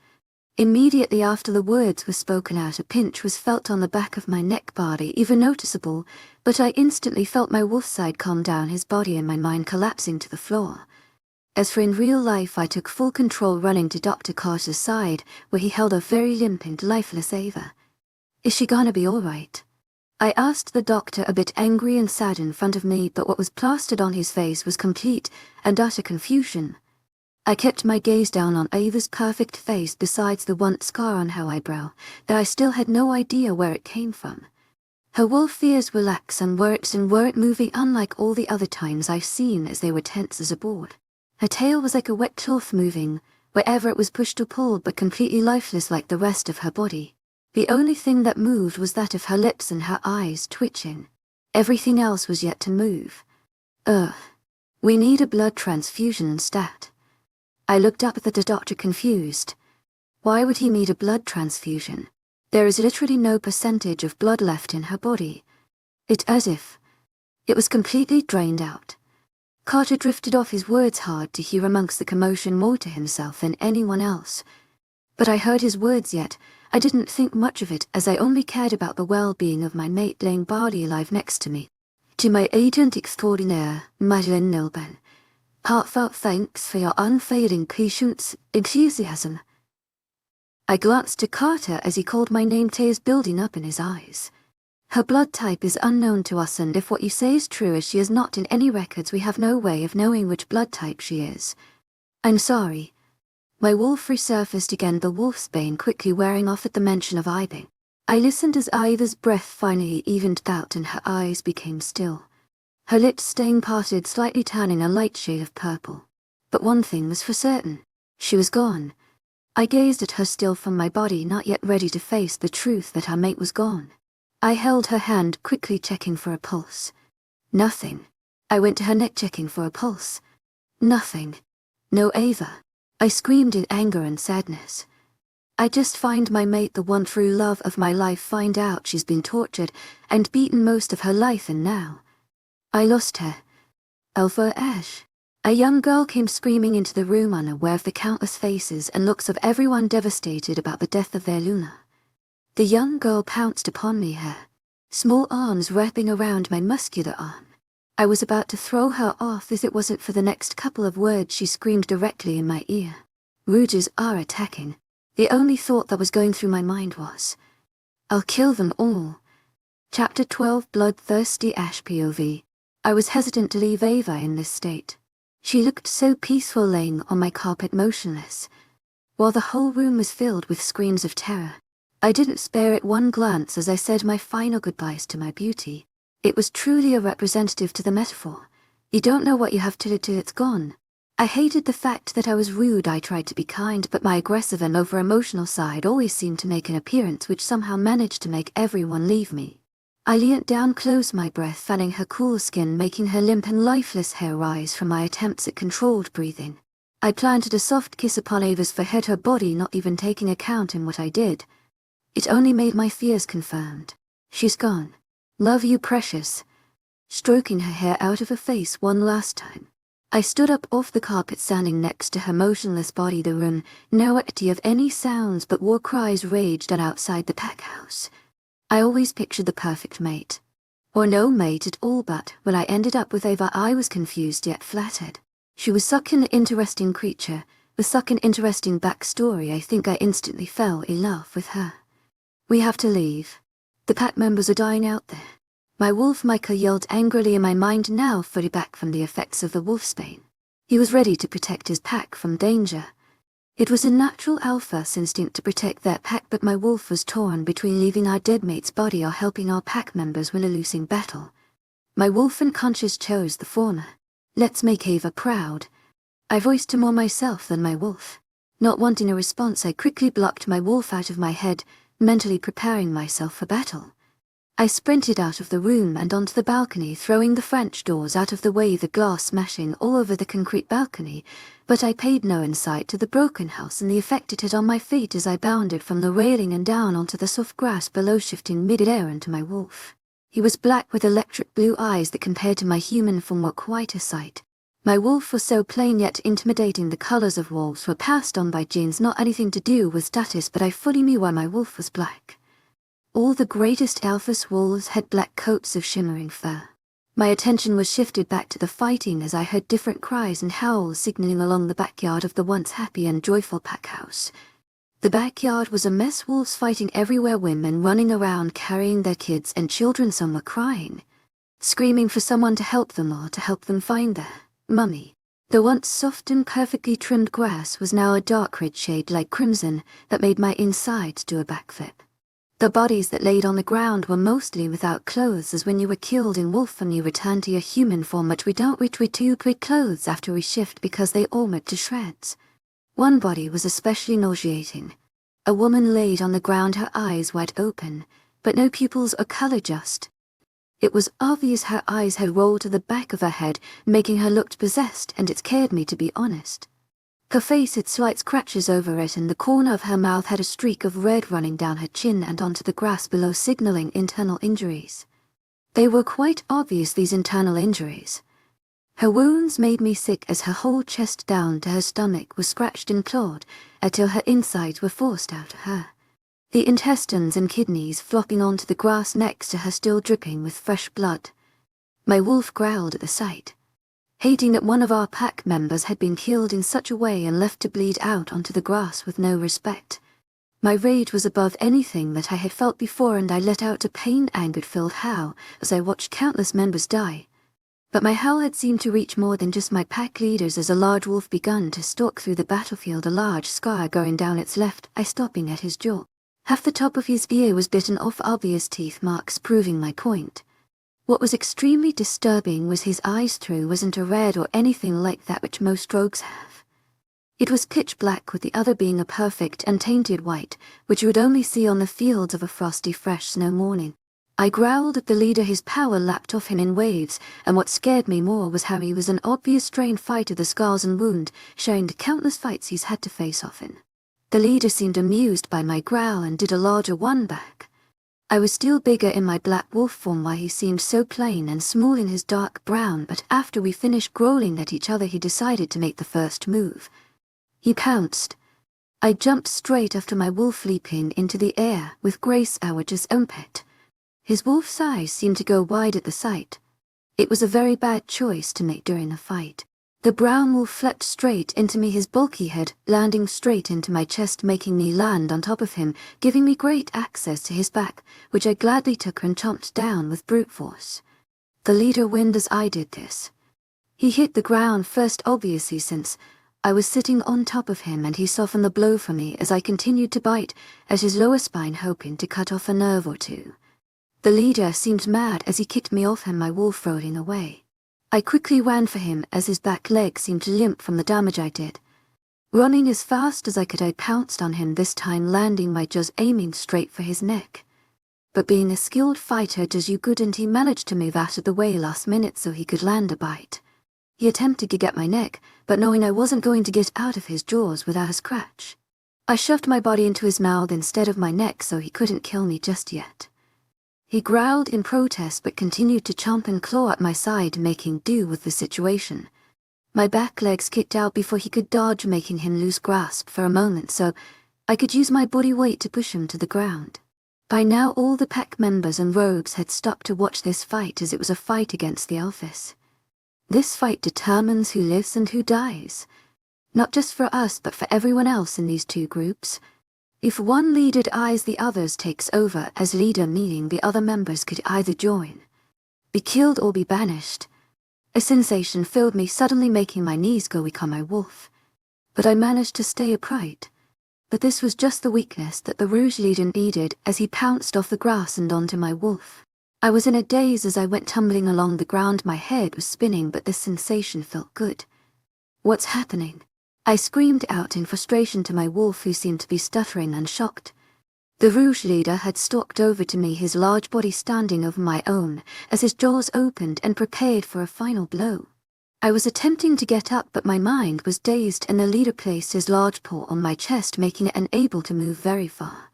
Immediately after the words were spoken out, a pinch was felt on the back of my neck, barely even noticeable, but I instantly felt my wolf side calm down, his body and my mind collapsing to the floor. As for in real life, I took full control, running to Dr. Carter's side, where he held a very limp and lifeless Ava. Is she gonna be alright? I asked the doctor, a bit angry and sad in front of me, but what was plastered on his face was complete and utter confusion. I kept my gaze down on Ava's perfect face, besides the one scar on her eyebrow, that I still had no idea where it came from. Her wolf fears were lax and weren't moving, unlike all the other times I've seen, as they were tense as a board. Her tail was like a wet cloth, moving wherever it was pushed or pulled, but completely lifeless like the rest of her body. The only thing that moved was that of her lips and her eyes twitching. Everything else was yet to move. We need a blood transfusion stat. I looked up at the doctor, confused. Why would he need a blood transfusion? There is literally no percentage of blood left in her body. It's as if it was completely drained out. Carter drifted off, his words hard to hear amongst the commotion, more to himself than anyone else. But I heard his words, yet I didn't think much of it, as I only cared about the well-being of my mate laying barely alive next to me. To my agent extraordinaire, Madeleine Nilben, heartfelt thanks for your unfailing patience, enthusiasm. I glanced to Carter as he called my name, tears building up in his eyes. Her blood type is unknown to us, and if what you say is true, as she is not in any records, we have no way of knowing which blood type she is. I'm sorry. My wolf resurfaced again, the wolf's bane quickly wearing off at the mention of Ivy. I listened as Iva's breath finally evened out and her eyes became still. Her lips staying parted, slightly turning a light shade of purple. But one thing was for certain. She was gone. I gazed at her still from my body, not yet ready to face the truth that our mate was gone. I held her hand, quickly checking for a pulse. Nothing. I went to her neck, checking for a pulse. Nothing. No Ava. I screamed in anger and sadness. I just find my mate, the one true love of my life, find out she's been tortured and beaten most of her life, and now I lost her. Alpha Ash. A young girl came screaming into the room, unaware of the countless faces and looks of everyone devastated about the death of their Luna. The young girl pounced upon me, her small arms wrapping around my muscular arm. I was about to throw her off if it wasn't for the next couple of words she screamed directly in my ear. Rouges are attacking. The only thought that was going through my mind was, I'll kill them all. Chapter 12, Bloodthirsty Ash POV. I was hesitant to leave Ava in this state. She looked so peaceful laying on my carpet, motionless, while the whole room was filled with screams of terror. I didn't spare it one glance as I said my final goodbyes to my beauty. It was truly a representative to the metaphor. You don't know what you have till it's gone. I hated the fact that I was rude. I tried to be kind, but my aggressive and over-emotional side always seemed to make an appearance, which somehow managed to make everyone leave me. I leaned down close, my breath fanning her cool skin, making her limp and lifeless hair rise from my attempts at controlled breathing. I planted a soft kiss upon Ava's forehead, her body not even taking account in what I did. It only made my fears confirmed. She's gone. Love you, precious. Stroking her hair out of her face one last time. I stood up off the carpet, standing next to her motionless body. The room, no activity of any sounds but war cries raged on outside the pack house. I always pictured the perfect mate. Or no mate at all, but when I ended up with Ava I was confused yet flattered. She was such an interesting creature, with such an interesting backstory. I think I instantly fell in love with her. We have to leave. The pack members are dying out there. My wolf Michael yelled angrily in my mind, now fully back from the effects of the wolfsbane. He was ready to protect his pack from danger. It was a natural alpha's instinct to protect their pack, but my wolf was torn between leaving our dead mate's body or helping our pack members win a losing battle. My wolf unconscious chose the former. Let's make Ava proud. I voiced to more myself than my wolf. Not wanting a response, I quickly blocked my wolf out of my head, mentally preparing myself for battle. I sprinted out of the room and onto the balcony, throwing the French doors out of the way, the glass smashing all over the concrete balcony, but I paid no insight to the broken house and the effect it had on my feet as I bounded from the railing and down onto the soft grass below, shifting mid-air into my wolf. He was black with electric blue eyes that compared to my human form were quite a sight. My wolf was so plain yet intimidating. The colors of wolves were passed on by genes, not anything to do with status, but I fully knew why my wolf was black. All the greatest alphas wolves had black coats of shimmering fur. My attention was shifted back to the fighting as I heard different cries and howls signaling along the backyard of the once happy and joyful pack house. The backyard was a mess, wolves fighting everywhere, women running around carrying their kids and children. Some were crying, screaming for someone to help them or to help them find their mummy. The once soft and perfectly trimmed grass was now a dark red shade like crimson that made my insides do a backflip. The bodies that laid on the ground were mostly without clothes, as when you were killed in wolf and you return to your human form, but we don't retrieve clothes after we shift because they all went to shreds. One body was especially nauseating. A woman laid on the ground, her eyes wide open, but no pupils or color, just. It was obvious her eyes had rolled to the back of her head, making her look possessed, and it scared me, to be honest. Her face had slight scratches over it, and the corner of her mouth had a streak of red running down her chin and onto the grass below, signaling internal injuries. They were quite obvious, these internal injuries. Her wounds made me sick, as her whole chest down to her stomach was scratched and clawed until her insides were forced out of her. The intestines and kidneys flopping onto the grass next to her, still dripping with fresh blood. My wolf growled at the sight, hating that one of our pack members had been killed in such a way and left to bleed out onto the grass with no respect. My rage was above anything that I had felt before, and I let out a pain-angered-filled howl as I watched countless members die. But my howl had seemed to reach more than just my pack leaders as a large wolf begun to stalk through the battlefield, a large scar going down its left eye, stopping at his jaw. Half the top of his ear was bitten off, obvious teeth marks proving my point. What was extremely disturbing was his eyes through wasn't a red or anything like that which most rogues have. It was pitch black, with the other being a perfect untainted white, which you would only see on the fields of a frosty fresh snow morning. I growled at the leader. His power lapped off him in waves, and what scared me more was how he was an obvious trained fighter, the scars and wound, sharing the countless fights he's had to face often. The leader seemed amused by my growl and did a larger one back. I was still bigger in my black wolf form, while he seemed so plain and small in his dark brown, but after we finished growling at each other he decided to make the first move. He pounced. I jumped straight after my wolf, leaping into the air with grace, our just own pet. His wolf's eyes seemed to go wide at the sight. It was a very bad choice to make during a fight. The brown wolf leapt straight into me, his bulky head landing straight into my chest, making me land on top of him, giving me great access to his back, which I gladly took and chomped down with brute force. The leader winced as I did this. He hit the ground first, obviously, since I was sitting on top of him, and he softened the blow for me as I continued to bite at his lower spine, hoping to cut off a nerve or two. The leader seemed mad as he kicked me off him, my wolf rolling away. I quickly ran for him as his back leg seemed to limp from the damage I did. Running as fast as I could, I pounced on him, this time landing my jaws aiming straight for his neck. But being a skilled fighter does you good, and he managed to move out of the way last minute so he could land a bite. He attempted to get my neck, but knowing I wasn't going to get out of his jaws without a scratch, I shoved my body into his mouth instead of my neck so he couldn't kill me just yet. He growled in protest but continued to chomp and claw at my side, making do with the situation. My back legs kicked out before he could dodge, making him lose grasp for a moment so I could use my body weight to push him to the ground. By now all the pack members and rogues had stopped to watch this fight, as it was a fight against the Alphys. This fight determines who lives and who dies, not just for us but for everyone else in these two groups. If one leader dies, the others takes over as leader, meaning the other members could either join, be killed or be banished. A sensation filled me, suddenly making my knees go weak on my wolf. But I managed to stay upright. But this was just the weakness that the rouge leader needed as he pounced off the grass and onto my wolf. I was in a daze as I went tumbling along the ground. My head was spinning, but this sensation felt good. What's happening? I screamed out in frustration to my wolf, who seemed to be stuttering and shocked. The rouge leader had stalked over to me, his large body standing over my own, as his jaws opened and prepared for a final blow. I was attempting to get up, but my mind was dazed, and the leader placed his large paw on my chest, making it unable to move very far.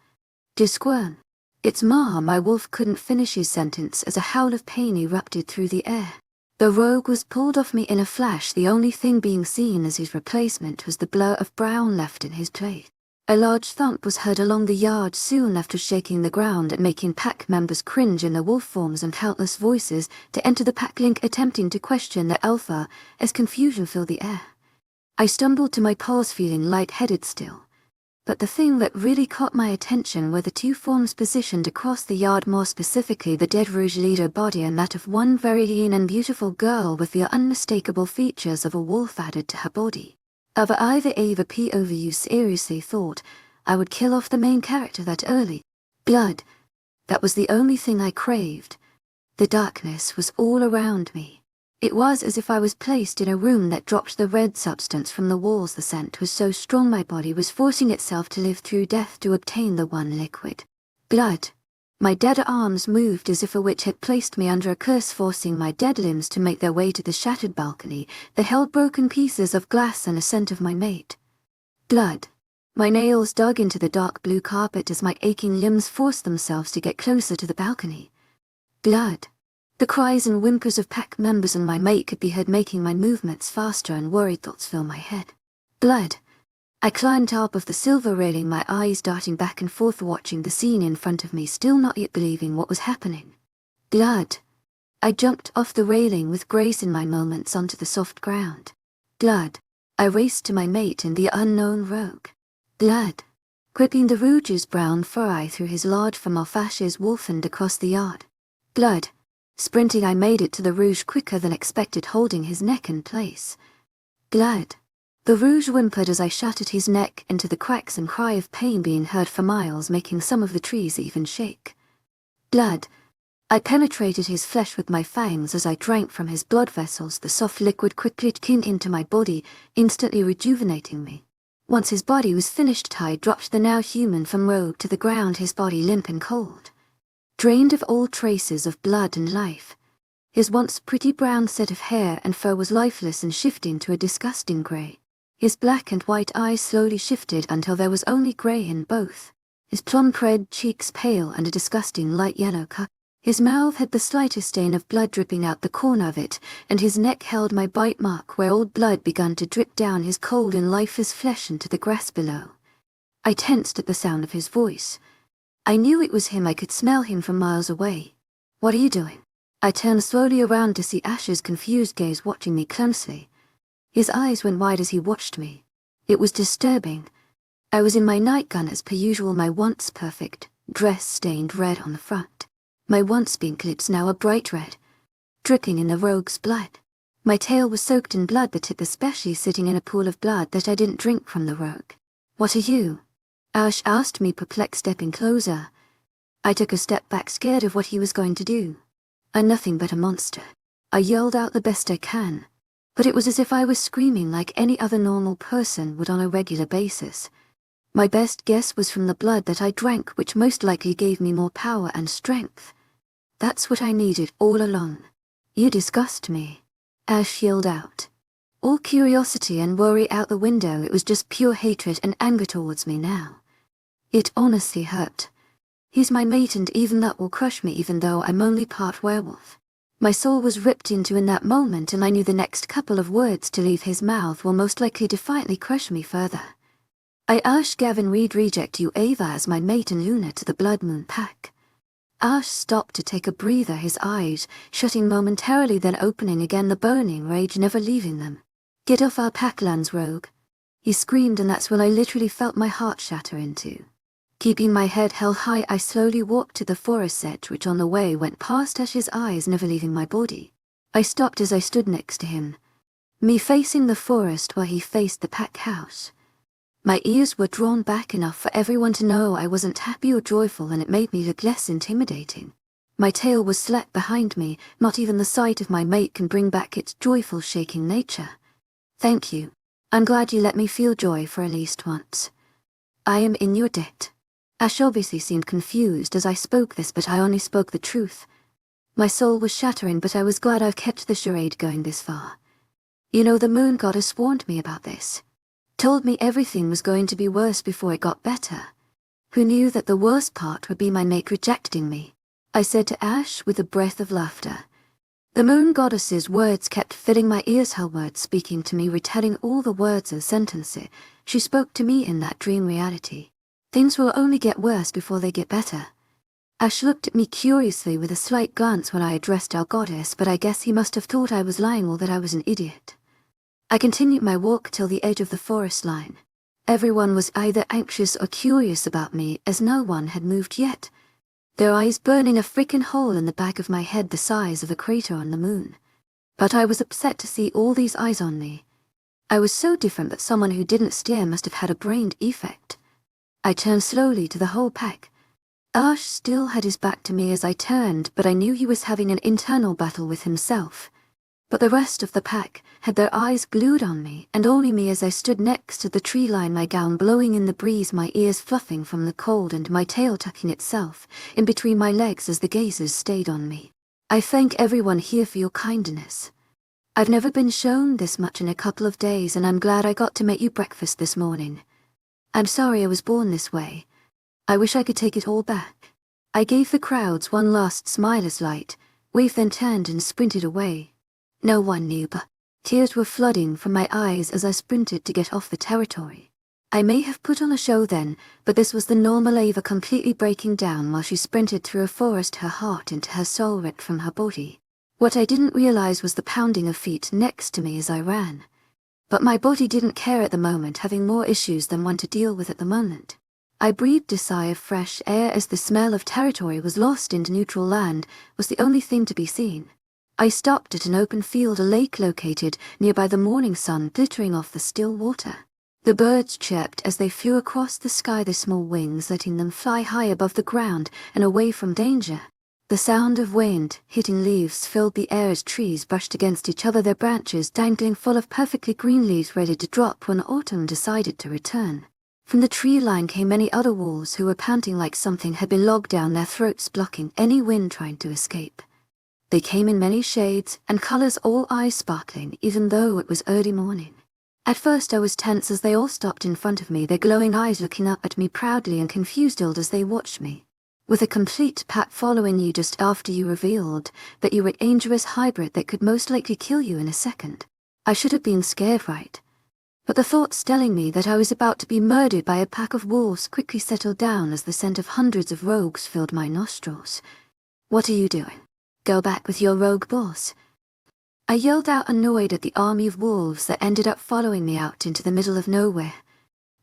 Disquern. It's Ma. My wolf couldn't finish his sentence as a howl of pain erupted through the air. The rogue was pulled off me in a flash, the only thing being seen as his replacement was the blur of brown left in his place. A large thump was heard along the yard soon after, shaking the ground and making pack members cringe in their wolf forms and countless voices to enter the pack link, attempting to question the alpha as confusion filled the air. I stumbled to my paws, feeling light-headed still. But the thing that really caught my attention were the two forms positioned across the yard, more specifically the dead rouge leader body and that of one very lean and beautiful girl with the unmistakable features of a wolf added to her body. Of either Ava POV, you seriously thought I would kill off the main character that early? Blood. That was the only thing I craved. The darkness was all around me. It was as if I was placed in a room that dropped the red substance from the walls. The scent was so strong my body was forcing itself to live through death to obtain the one liquid. Blood. My dead arms moved as if a witch had placed me under a curse, forcing my dead limbs to make their way to the shattered balcony that held broken pieces of glass and a scent of my mate. Blood. My nails dug into the dark blue carpet as my aching limbs forced themselves to get closer to the balcony. Blood. The cries and whimpers of pack members and my mate could be heard, making my movements faster, and worried thoughts fill my head. Blood. I climbed top of the silver railing, my eyes darting back and forth, watching the scene in front of me, still not yet believing what was happening. Blood. I jumped off the railing with grace in my moments onto the soft ground. Blood. I raced to my mate and the unknown rogue. Blood. Gripping the rouge's brown fur eye through his large from Alphash's wolf and across the yard. Blood. Sprinting, I made it to the rouge quicker than expected, holding his neck in place. Blood. The rouge whimpered as I shattered his neck into the cracks, and cry of pain being heard for miles, making some of the trees even shake. Blood. I penetrated his flesh with my fangs as I drank from his blood vessels. The soft liquid quickly came into my body, instantly rejuvenating me. Once his body was finished, I dropped the now human from robe to the ground, his body limp and cold, drained of all traces of blood and life. His once pretty brown set of hair and fur was lifeless and shifting to a disgusting grey. His black and white eyes slowly shifted until there was only grey in both. His plum-red cheeks pale and a disgusting light yellow color. His mouth had the slightest stain of blood dripping out the corner of it, and his neck held my bite mark where old blood begun to drip down his cold and lifeless flesh into the grass below. I tensed at the sound of his voice. I knew it was him. I could smell him from miles away. "What are you doing?" I turned slowly around to see Ash's confused gaze watching me closely. His eyes went wide as he watched me. It was disturbing. I was in my nightgown as per usual, my once perfect dress stained red on the front. My once pink lips now a bright red, dripping in the rogue's blood. My tail was soaked in blood, the tip especially sitting in a pool of blood that I didn't drink from the rogue. "What are you?" Ash asked me, perplexed, stepping closer. I took a step back, scared of what he was going to do. "I'm nothing but a monster," I yelled out the best I can, but it was as if I was screaming like any other normal person would on a regular basis. My best guess was from the blood that I drank, which most likely gave me more power and strength. That's what I needed all along. "You disgust me," Ash yelled out. All curiosity and worry out the window, it was just pure hatred and anger towards me now. It honestly hurt. He's my mate, and even that will crush me, even though I'm only part werewolf. My soul was ripped into in that moment, and I knew the next couple of words to leave his mouth will most likely defiantly crush me further. "I urged Gavin Reed reject you Ava as my mate and Luna to the Blood Moon Pack." Ash stopped to take a breather, his eyes shutting momentarily, then opening again, the burning rage never leaving them. "Get off our packlands, rogue," he screamed, and that's when I literally felt my heart shatter in two. Keeping my head held high, I slowly walked to the forest edge, which on the way went past Ash's eyes, never leaving my body. I stopped as I stood next to him, me facing the forest while he faced the pack house. My ears were drawn back enough for everyone to know I wasn't happy or joyful, and it made me look less intimidating. My tail was slack behind me. Not even the sight of my mate can bring back its joyful, shaking nature. "Thank you. I'm glad you let me feel joy for at least once. I am in your debt." Ash obviously seemed confused as I spoke this, but I only spoke the truth. My soul was shattering, but I was glad I've kept the charade going this far. "You know, the moon goddess warned me about this. Told me everything was going to be worse before it got better. Who knew that the worst part would be my mate rejecting me?" I said to Ash with a breath of laughter. The moon goddess's words kept filling my ears, her words speaking to me, retelling all the words of sentences she spoke to me in that dream reality. "Things will only get worse before they get better." Ash looked at me curiously with a slight glance when I addressed our goddess, but I guess he must have thought I was lying or that I was an idiot. I continued my walk till the edge of the forest line. Everyone was either anxious or curious about me, as no one had moved yet, their eyes burning a freaking hole in the back of my head the size of a crater on the moon. But I was upset to see all these eyes on me. I was so different that someone who didn't stare must have had a brain effect. I turned slowly to the whole pack. Ash still had his back to me as I turned, but I knew he was having an internal battle with himself. But the rest of the pack had their eyes glued on me, and only me as I stood next to the tree line, my gown blowing in the breeze, my ears fluffing from the cold, and my tail tucking itself in between my legs as the gazers stayed on me. "I thank everyone here for your kindness. I've never been shown this much in a couple of days, and I'm glad I got to make you breakfast this morning. I'm sorry I was born this way. I wish I could take it all back." I gave the crowds one last smile as light wave, then turned and sprinted away. No one knew, but tears were flooding from my eyes as I sprinted to get off the territory. I may have put on a show then, but this was the normal Ava completely breaking down while she sprinted through a forest, her heart into her soul ripped from her body. What I didn't realize was the pounding of feet next to me as I ran. But my body didn't care at the moment, having more issues than one to deal with at the moment. I breathed a sigh of fresh air as the smell of territory was lost into neutral land was the only thing to be seen. I stopped at an open field, a lake located nearby, the morning sun glittering off the still water. The birds chirped as they flew across the sky, their small wings letting them fly high above the ground and away from danger. The sound of wind hitting leaves filled the air as trees brushed against each other, their branches dangling full of perfectly green leaves ready to drop when autumn decided to return. From the tree line came many other wolves who were panting like something had been logged down their throats, blocking any wind trying to escape. They came in many shades and colors, all eyes sparkling even though it was early morning. At first I was tense as they all stopped in front of me, their glowing eyes looking up at me proudly and confused as they watched me. With a complete pack following you just after you revealed that you were a dangerous hybrid that could most likely kill you in a second. I should have been scared, right? But the thoughts telling me that I was about to be murdered by a pack of wolves quickly settled down as the scent of hundreds of rogues filled my nostrils. "What are you doing? Go back with your rogue boss?" I yelled out, annoyed at the army of wolves that ended up following me out into the middle of nowhere.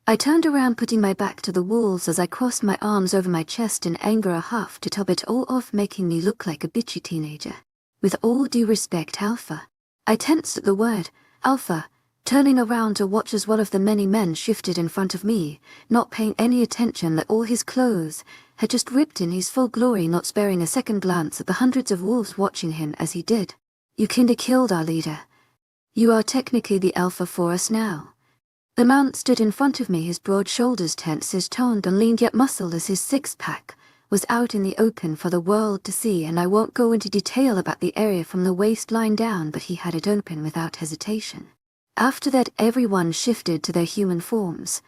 I turned around, putting my back to the wolves as I crossed my arms over my chest in anger, a huff to top it all off, making me look like a bitchy teenager. With all due respect, Alpha. I tensed at the word, Alpha, turning around to watch as one of the many men shifted in front of me, not paying any attention that all his clothes had just ripped in his full glory, not sparing a second glance at the hundreds of wolves watching him as he did. "You kinda killed our leader. You are technically the Alpha for us now." The man stood in front of me, his broad shoulders tense, his toned and lean yet muscled as his six-pack was out in the open for the world to see, and I won't go into detail about the area from the waistline down, but he had it open without hesitation. After that, everyone shifted to their human forms.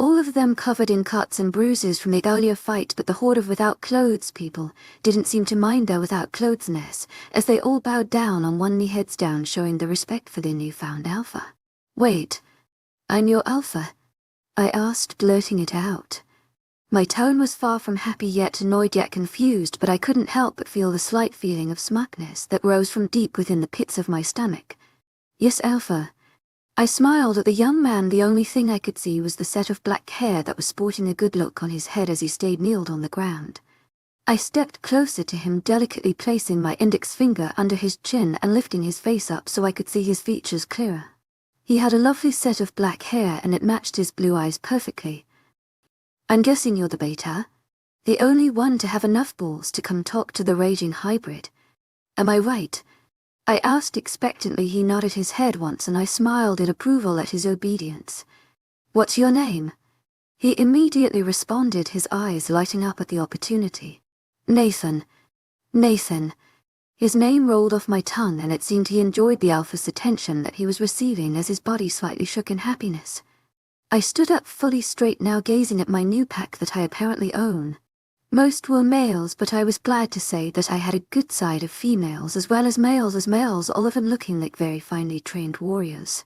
All of them covered in cuts and bruises from the earlier fight, but the horde of without clothes people didn't seem to mind their without clothes-ness, as they all bowed down on one knee, heads down, showing the respect for their newfound Alpha. "Wait, I'm your Alpha?" I asked, blurting it out. My tone was far from happy, yet annoyed, yet confused, but I couldn't help but feel the slight feeling of smugness that rose from deep within the pits of my stomach. "Yes, Alpha." I smiled at the young man. The only thing I could see was the set of black hair that was sporting a good look on his head as he stayed kneeled on the ground. I stepped closer to him, delicately placing my index finger under his chin and lifting his face up so I could see his features clearer. He had a lovely set of black hair and it matched his blue eyes perfectly. "I'm guessing you're the beta? The only one to have enough balls to come talk to the raging hybrid. Am I right?" I asked expectantly. He nodded his head once and I smiled in approval at his obedience. "What's your name?" He immediately responded, his eyes lighting up at the opportunity. "Nathan. Nathan." His name rolled off my tongue, and it seemed he enjoyed the Alpha's attention that he was receiving as his body slightly shook in happiness. I stood up fully straight now, gazing at my new pack that I apparently own. Most were males, but I was glad to say that I had a good side of females as well as males, all of them looking like very finely trained warriors.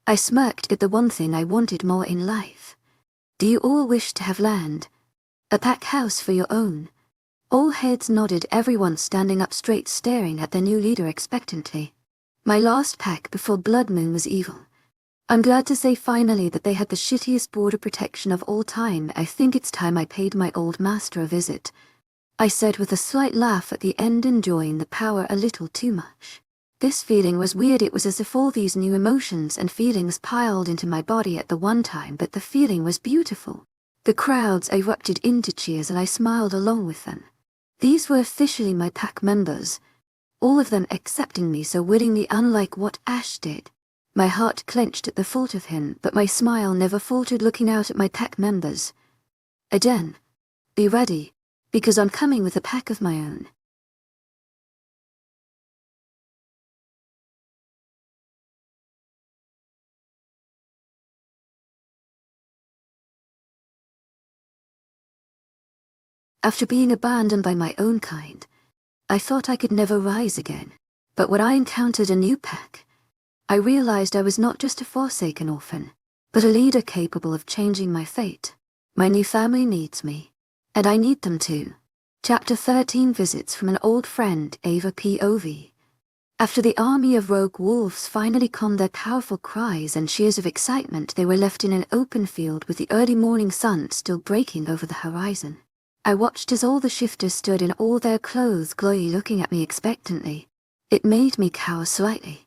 I smirked at the one thing I wanted more in life. "Do you all wish to have land? A pack house for your own?" All heads nodded, everyone standing up straight, staring at their new leader expectantly. My last pack before Blood Moon was evil. I'm glad to say finally that they had the shittiest border protection of all time. "I think it's time I paid my old master a visit," I said with a slight laugh at the end, enjoying the power a little too much. This feeling was weird. It was as if all these new emotions and feelings piled into my body at the one time, but the feeling was beautiful. The crowds erupted into cheers and I smiled along with them. These were officially my pack members, all of them accepting me so willingly, unlike what Ash did. My heart clenched at the thought of him, but my smile never faltered looking out at my pack members. "Again, be ready, because I'm coming with a pack of my own." After being abandoned by my own kind, I thought I could never rise again. But when I encountered a new pack, I realized I was not just a forsaken orphan, but a leader capable of changing my fate. My new family needs me, and I need them too. Chapter 13, Visits from an Old Friend, Ava POV. After the army of rogue wolves finally calmed their powerful cries and cheers of excitement, they were left in an open field with the early morning sun still breaking over the horizon. I watched as all the shifters stood in all their clothes, glowy, looking at me expectantly. It made me cower slightly.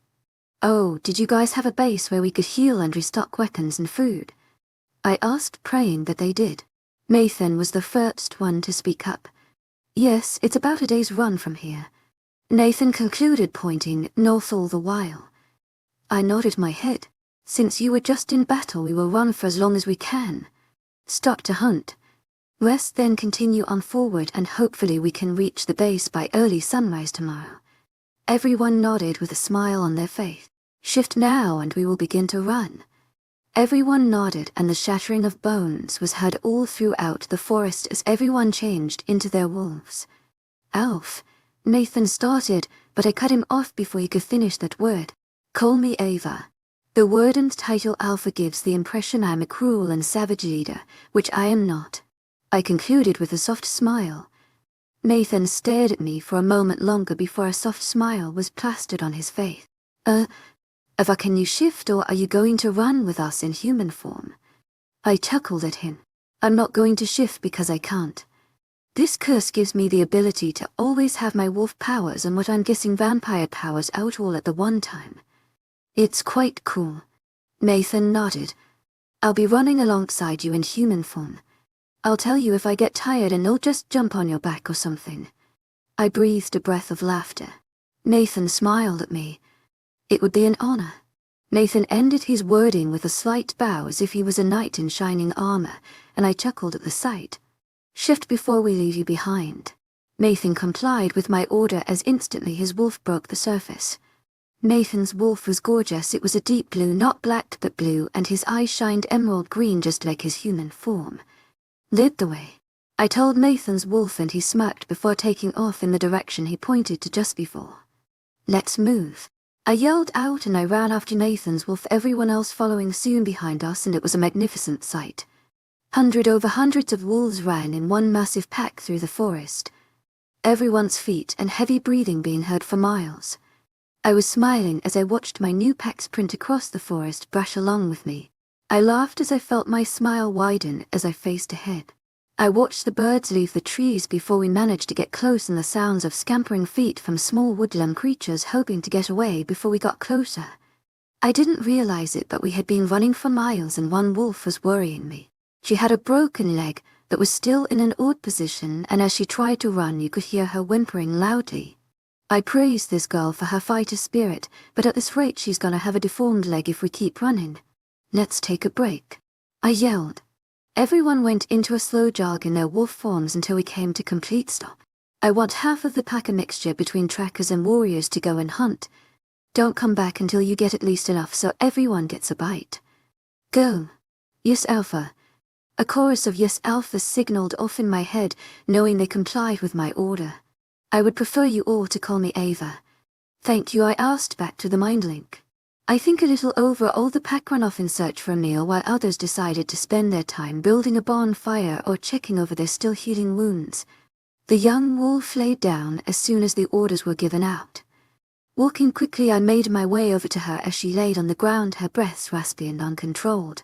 "Oh, did you guys have a base where we could heal and restock weapons and food?" I asked, praying that they did. Nathan was the first one to speak up. "Yes, it's about a day's run from here," Nathan concluded, pointing north all the while. I nodded my head. "Since you were just in battle, we will run for as long as we can. Stop to hunt. Rest, then continue on forward, and hopefully we can reach the base by early sunrise tomorrow." Everyone nodded with a smile on their face. "Shift now and we will begin to run." Everyone nodded, and the shattering of bones was heard all throughout the forest as everyone changed into their wolves. "Alf," Nathan started, but I cut him off before he could finish that word. "Call me Ava." The word and title Alpha gives the impression I am a cruel and savage leader, which I am not. I concluded with a soft smile. Nathan stared at me for a moment longer before a soft smile was plastered on his face. Ava, can you shift, or are you going to run with us in human form?" I chuckled at him. "I'm not going to shift because I can't. This curse gives me the ability to always have my wolf powers and what I'm guessing vampire powers out all at the one time. It's quite cool." Nathan nodded. "I'll be running alongside you in human form. I'll tell you if I get tired and I'll just jump on your back or something." I breathed a breath of laughter. Nathan smiled at me. "It would be an honor." Nathan ended his wording with a slight bow as if he was a knight in shining armor, and I chuckled at the sight. "Shift before we leave you behind." Nathan complied with my order as instantly his wolf broke the surface. Nathan's wolf was gorgeous. It was a deep blue, not black but blue, and his eyes shined emerald green just like his human form. "Lead the way," I told Nathan's wolf, and he smirked before taking off in the direction he pointed to just before. "Let's move," I yelled out, and I ran after Nathan's wolf, everyone else following soon behind us, and it was a magnificent sight. Hundreds of wolves ran in one massive pack through the forest, everyone's feet and heavy breathing being heard for miles. I was smiling as I watched my new pack sprint across the forest, brush along with me. I laughed as I felt my smile widen as I faced ahead. I watched the birds leave the trees before we managed to get close, and the sounds of scampering feet from small woodland creatures hoping to get away before we got closer. I didn't realize it, but we had been running for miles and one wolf was worrying me. She had a broken leg that was still in an odd position, and as she tried to run you could hear her whimpering loudly. I praised this girl for her fighter spirit, but at this rate she's gonna have a deformed leg if we keep running. "Let's take a break," I yelled. Everyone went into a slow jog in their wolf forms until we came to complete stop. "I want half of the pack, a mixture between trackers and warriors, to go and hunt. Don't come back until you get at least enough so everyone gets a bite. Go." "Yes, Alpha." A chorus of "Yes, Alpha" signaled off in my head, knowing they complied with my order. "I would prefer you all to call me Ava." "Thank you," I asked back to the mind link. I think a little overall the pack ran off in search for a meal, while others decided to spend their time building a bonfire or checking over their still healing wounds. The young wolf laid down as soon as the orders were given out. Walking quickly, I made my way over to her as she laid on the ground, her breath raspy and uncontrolled.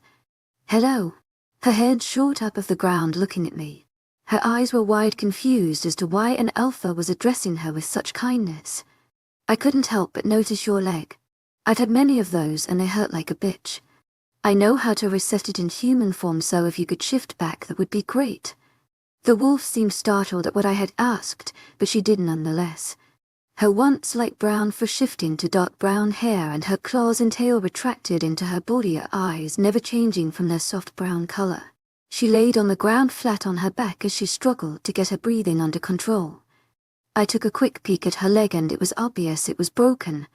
"Hello." Her head shot up off the ground looking at me. Her eyes were wide, confused as to why an alpha was addressing her with such kindness. "I couldn't help but notice your leg. I've had many of those and they hurt like a bitch. I know how to reset it in human form, so if you could shift back that would be great." The wolf seemed startled at what I had asked, but she did nonetheless. Her once light brown fur shifting to dark brown hair, and her claws and tail retracted into her body, her eyes never changing from their soft brown color. She laid on the ground flat on her back as she struggled to get her breathing under control. I took a quick peek at her leg and it was obvious it was broken.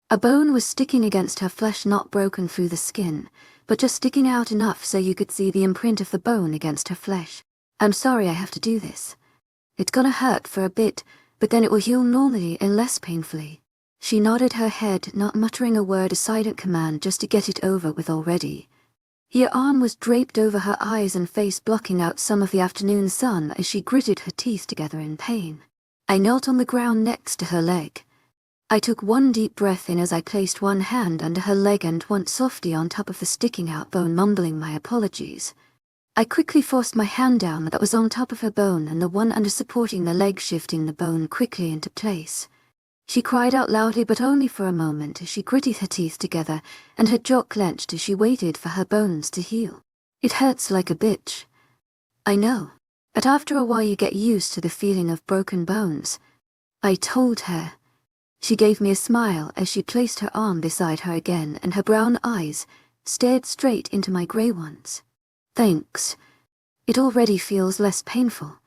A bone was sticking against her flesh, not broken through the skin, but just sticking out enough so you could see the imprint of the bone against her flesh. "I'm sorry I have to do this. It's gonna hurt for a bit, but then it will heal normally and less painfully." She nodded her head, not muttering a word, a silent command just to get it over with already. Her arm was draped over her eyes and face, blocking out some of the afternoon sun as she gritted her teeth together in pain. I knelt on the ground next to her leg. I took one deep breath in as I placed one hand under her leg and one softly on top of the sticking out bone, mumbling my apologies. I quickly forced my hand down that was on top of her bone and the one under supporting the leg, shifting the bone quickly into place. She cried out loudly, but only for a moment, as she gritted her teeth together and her jaw clenched as she waited for her bones to heal. It hurts like a bitch. I know, but after a while you get used to the feeling of broken bones, I told her. She gave me a smile as she placed her arm beside her again, and her brown eyes stared straight into my grey ones. Thanks. It already feels less painful.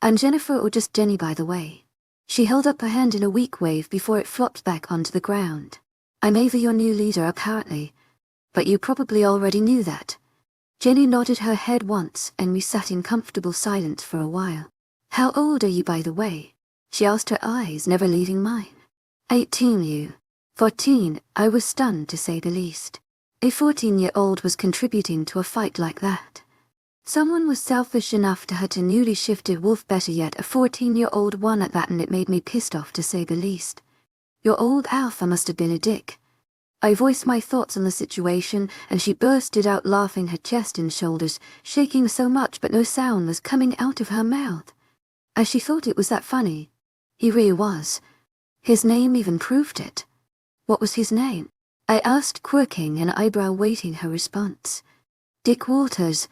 I'm Jennifer, or just Jenny, by the way. She held up her hand in a weak wave before it flopped back onto the ground. I'm Ava, your new leader, apparently. But you probably already knew that. Jenny nodded her head once, and we sat in comfortable silence for a while. How old are you, by the way? She asked, her eyes never leaving mine. 18, you. 14, I was stunned to say the least. A 14-year-old was contributing to a fight like that. Someone was selfish enough to hurt a newly shifted wolf, better yet a 14-year-old one at that, and it made me pissed off to say the least. Your old alpha must have been a dick. I voiced my thoughts on the situation, and she bursted out laughing, her chest and shoulders shaking so much but no sound was coming out of her mouth. As she thought it was that funny. He really was. His name even proved it. What was his name? I asked, quirking an eyebrow waiting her response. Dick Walters.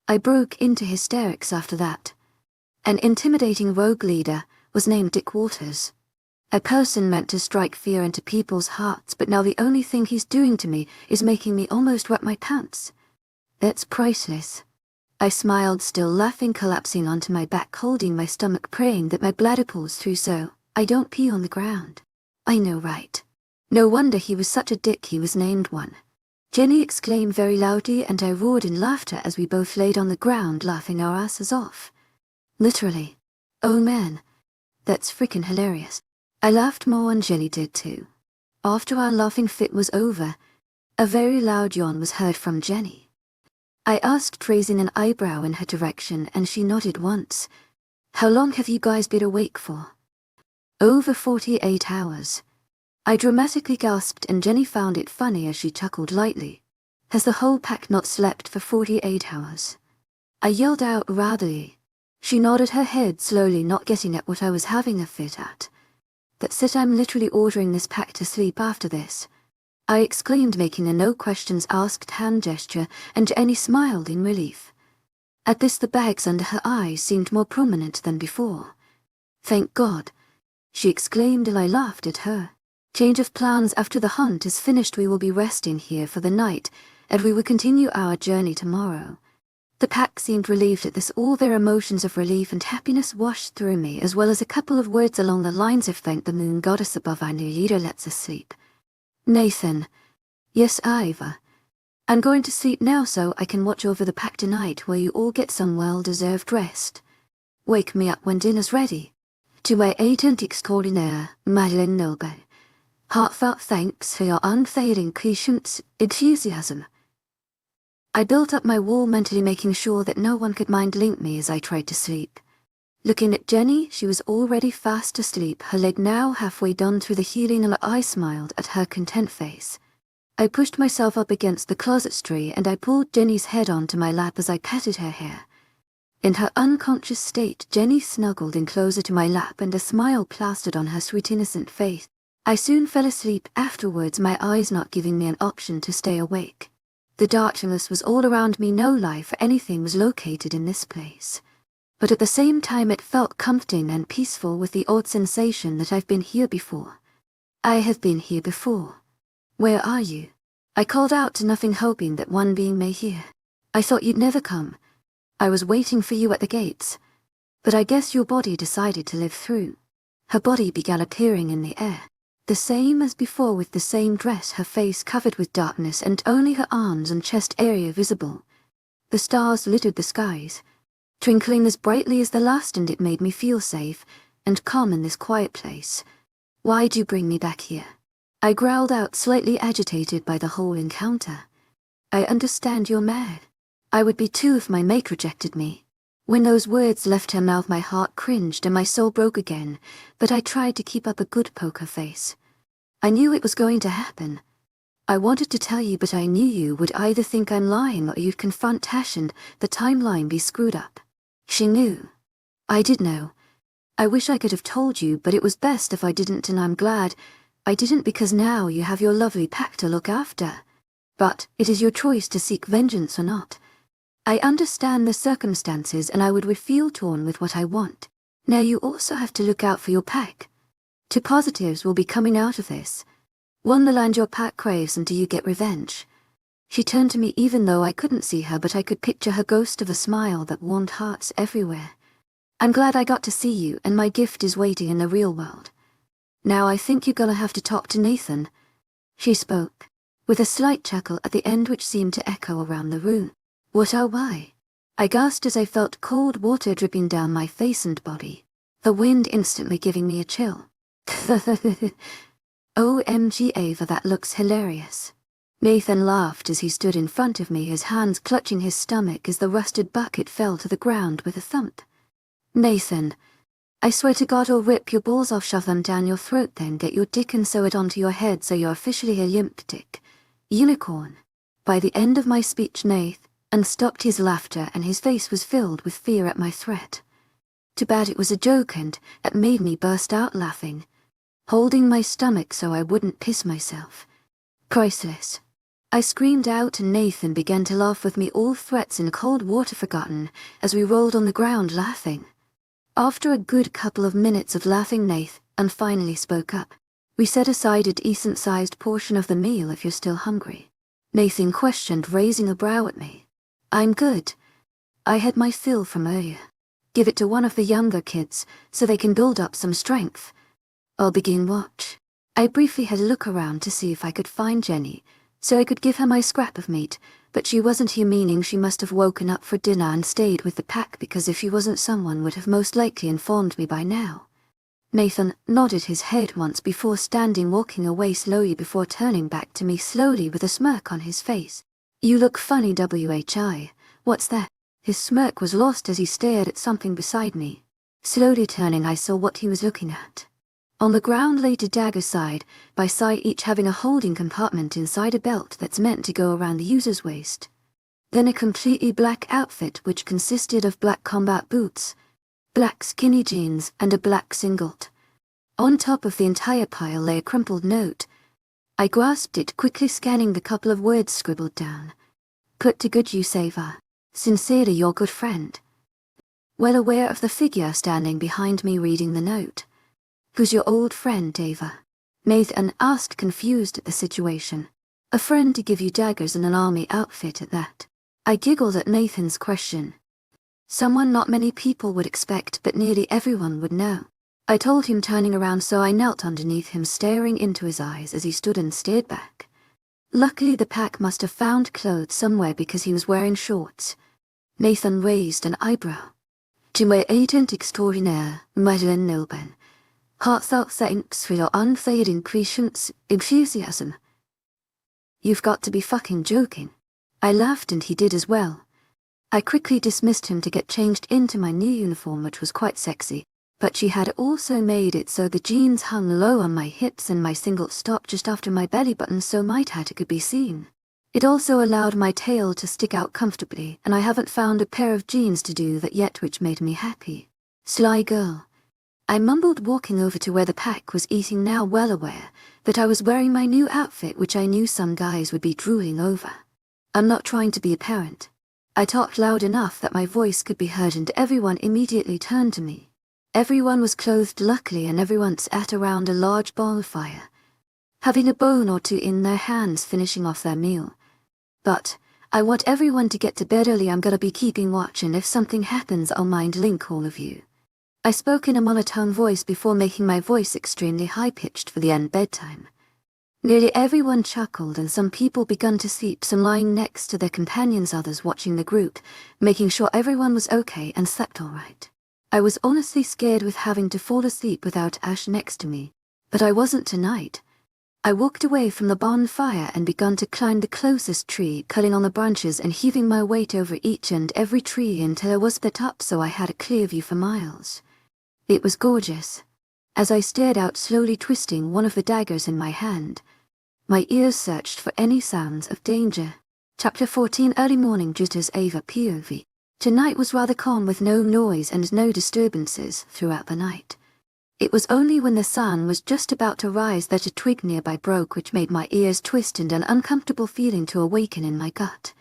I broke into hysterics after that. An intimidating rogue leader was named Dick Walters. A person meant to strike fear into people's hearts, but now the only thing he's doing to me is making me almost wet my pants. That's priceless. I smiled, still laughing, collapsing onto my back, holding my stomach, praying that my bladder pulls through so I don't pee on the ground. I know, right? No wonder he was such a dick he was named one. Jenny exclaimed very loudly, and I roared in laughter as we both laid on the ground laughing our asses off. Literally. Oh man. That's freaking hilarious. I laughed more and Jenny did too. After our laughing fit was over, a very loud yawn was heard from Jenny. I asked, raising an eyebrow in her direction, and she nodded once. How long have you guys been awake for? Over 48 hours. I dramatically gasped, and Jenny found it funny as she chuckled lightly. Has the whole pack not slept for 48 hours? I yelled out wrathily. She nodded her head slowly, not getting at what I was having a fit at. That's it, I'm literally ordering this pack to sleep after this. I exclaimed, making a no questions asked hand gesture, and Jenny smiled in relief. At this the bags under her eyes seemed more prominent than before. Thank God, she exclaimed, and I laughed at her. Change of plans. After the hunt is finished we will be resting here for the night, and we will continue our journey tomorrow. The pack seemed relieved at this. All their emotions of relief and happiness washed through me, as well as a couple of words along the lines of thank the moon goddess above our new leader lets us sleep. Nathan. Yes, Ivor. I'm going to sleep now so I can watch over the pack tonight while you all get some well-deserved rest. Wake me up when dinner's ready. To my agent extraordinaire, Madeline Noble. Heartfelt thanks for your unfailing patience, enthusiasm. I built up my wall mentally, making sure that no one could mind-link me as I tried to sleep. Looking at Jenny, she was already fast asleep, her leg now halfway done through the healing, and I smiled at her content face. I pushed myself up against the closetry and I pulled Jenny's head onto my lap as I patted her hair. In her unconscious state, Jenny snuggled in closer to my lap and a smile plastered on her sweet innocent face. I soon fell asleep afterwards, my eyes not giving me an option to stay awake. The darkness was all around me, no life or anything was located in this place. But at the same time it felt comforting and peaceful, with the odd sensation that I've been here before. I have been here before. Where are you? I called out to nothing, hoping that one being may hear. I thought you'd never come. I was waiting for you at the gates. But I guess your body decided to live through. Her body began appearing in the air. The same as before, with the same dress, her face covered with darkness and only her arms and chest area visible. The stars littered the skies, twinkling as brightly as the last, and it made me feel safe and calm in this quiet place. Why'd you bring me back here? I growled out, slightly agitated by the whole encounter. I understand you're mad. I would be too if my mate rejected me. When those words left her mouth, my heart cringed and my soul broke again, but I tried to keep up a good poker face. I knew it was going to happen. I wanted to tell you, but I knew you would either think I'm lying or you'd confront Tash and the timeline be screwed up. She knew. I did know. I wish I could have told you, but it was best if I didn't, and I'm glad I didn't, because now you have your lovely pack to look after. But it is your choice to seek vengeance or not. I understand the circumstances, and I would feel torn with what I want. Now you also have to look out for your pack. Two positives will be coming out of this. One, the land your pack craves, and do you get revenge? She turned to me even though I couldn't see her, but I could picture her ghost of a smile that warmed hearts everywhere. I'm glad I got to see you, and my gift is waiting in the real world. Now I think you're gonna have to talk to Nathan. She spoke, with a slight chuckle at the end which seemed to echo around the room. What oh why? I gasped as I felt cold water dripping down my face and body, the wind instantly giving me a chill. OMG Ava, that looks hilarious. Nathan laughed as he stood in front of me, his hands clutching his stomach as the rusted bucket fell to the ground with a thump. Nathan, I swear to God I'll rip your balls off, shove them down your throat, then get your dick and sew it onto your head so you're officially a limp dick. Unicorn. By the end of my speech, Nathan stopped his laughter, and his face was filled with fear at my threat. Too bad it was a joke, and it made me burst out laughing, holding my stomach so I wouldn't piss myself. Priceless. I screamed out, and Nathan began to laugh with me, all threats and cold water forgotten, as we rolled on the ground laughing. After a good couple of minutes of laughing, Nathan finally spoke up. We set aside a decent-sized portion of the meal if you're still hungry. Nathan questioned, raising a brow at me. I'm good. I had my fill from earlier. Give it to one of the younger kids, so they can build up some strength. I'll begin watch. I briefly had a look around to see if I could find Jenny, so I could give her my scrap of meat, but she wasn't here, meaning she must have woken up for dinner and stayed with the pack, because if she wasn't, someone would have most likely informed me by now. Nathan nodded his head once before walking away slowly before turning back to me slowly with a smirk on his face. You look funny, WHI. What's that? His smirk was lost as he stared at something beside me. Slowly turning, I saw what he was looking at. On the ground lay two daggers side by side, each having a holding compartment inside a belt that's meant to go around the user's waist. Then a completely black outfit which consisted of black combat boots, black skinny jeans, and a black singlet. On top of the entire pile lay a crumpled note. I grasped it, quickly scanning the couple of words scribbled down. Put to good use, Ava. Sincerely, your good friend. Well aware of the figure standing behind me reading the note. Who's your old friend, Ava? Nathan asked, confused at the situation. A friend to give you daggers and an army outfit at that. I giggled at Nathan's question. Someone not many people would expect, but nearly everyone would know. I told him, turning around, so I knelt underneath him, staring into his eyes as he stood and stared back. Luckily the pack must have found clothes somewhere because he was wearing shorts. Nathan raised an eyebrow. Tu m'as agent extraordinaire, Madeleine Nilben. Heartfelt thanks for your unfading patience, enthusiasm. You've got to be fucking joking. I laughed, and he did as well. I quickly dismissed him to get changed into my new uniform, which was quite sexy, but she had also made it so the jeans hung low on my hips and my singlet stopped just after my belly button so my tattoo could be seen. It also allowed my tail to stick out comfortably, and I haven't found a pair of jeans to do that yet, which made me happy. Sly girl. I mumbled, walking over to where the pack was eating, now well aware that I was wearing my new outfit, which I knew some guys would be drooling over. I'm not trying to be a parent. I talked loud enough that my voice could be heard, and everyone immediately turned to me. Everyone was clothed, luckily, and everyone sat around a large bonfire, having a bone or two in their hands, finishing off their meal. But I want everyone to get to bed early. I'm gonna be keeping watch, and if something happens, I'll mind link all of you. I spoke in a monotone voice before making my voice extremely high-pitched for the end bedtime. Nearly everyone chuckled, and some people began to sleep, some lying next to their companions, others watching the group, making sure everyone was okay and slept all right. I was honestly scared with having to fall asleep without Ash next to me, but I wasn't tonight. I walked away from the bonfire and began to climb the closest tree, pulling on the branches and heaving my weight over each and every tree until I was at the top, so I had a clear view for miles. It was gorgeous. As I stared out, slowly twisting one of the daggers in my hand, my ears searched for any sounds of danger. Chapter 14. Early morning jitters. Ava POV. Tonight was rather calm, with no noise and no disturbances throughout the night. It was only when the sun was just about to rise that a twig nearby broke, which made my ears twist and an uncomfortable feeling to awaken in my gut.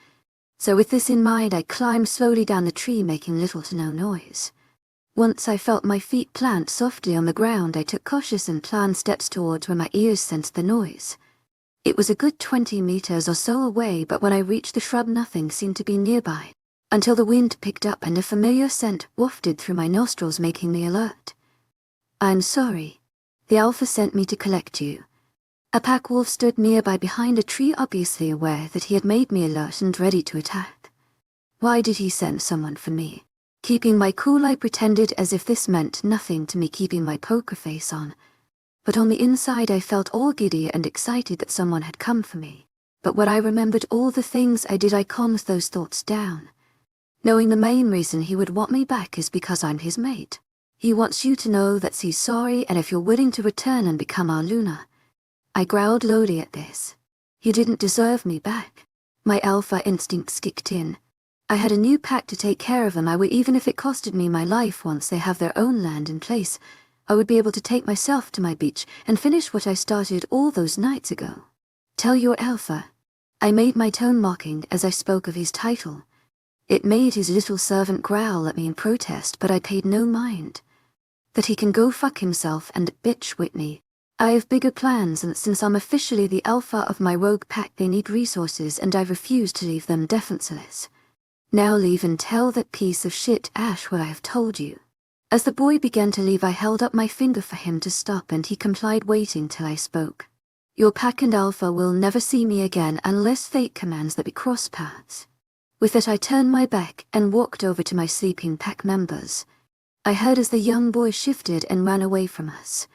So with this in mind, I climbed slowly down the tree, making little to no noise. Once I felt my feet plant softly on the ground, I took cautious and planned steps towards where my ears sensed the noise. It was a good 20 meters or so away, but when I reached the shrub, nothing seemed to be nearby, until the wind picked up and a familiar scent wafted through my nostrils, making me alert. "I'm sorry. The Alpha sent me to collect you." A pack wolf stood nearby behind a tree, obviously aware that he had made me alert and ready to attack. Why did he send someone for me? Keeping my cool, I pretended as if this meant nothing to me, keeping my poker face on. But on the inside I felt all giddy and excited that someone had come for me. But when I remembered all the things I did, I calmed those thoughts down. Knowing the main reason he would want me back is because I'm his mate. He wants you to know that he's sorry, and if you're willing to return and become our Luna. I growled lowly at this. He didn't deserve me back. My alpha instincts kicked in. I had a new pack to take care of, and I would, even if it costed me my life. Once they have their own land in place, I would be able to take myself to my beach and finish what I started all those nights ago. "Tell your alpha." I made my tone mocking as I spoke of his title. It made his little servant growl at me in protest, but I paid no mind. "That he can go fuck himself and bitch Whitney. I have bigger plans, and since I'm officially the alpha of my rogue pack, they need resources, and I refuse to leave them defenseless. Now leave and tell that piece of shit Ash what I have told you." As the boy began to leave, I held up my finger for him to stop, and he complied, waiting till I spoke. "Your pack and alpha will never see me again unless fate commands that we cross paths." With that, I turned my back and walked over to my sleeping pack members. I heard as the young boy shifted and ran away from us.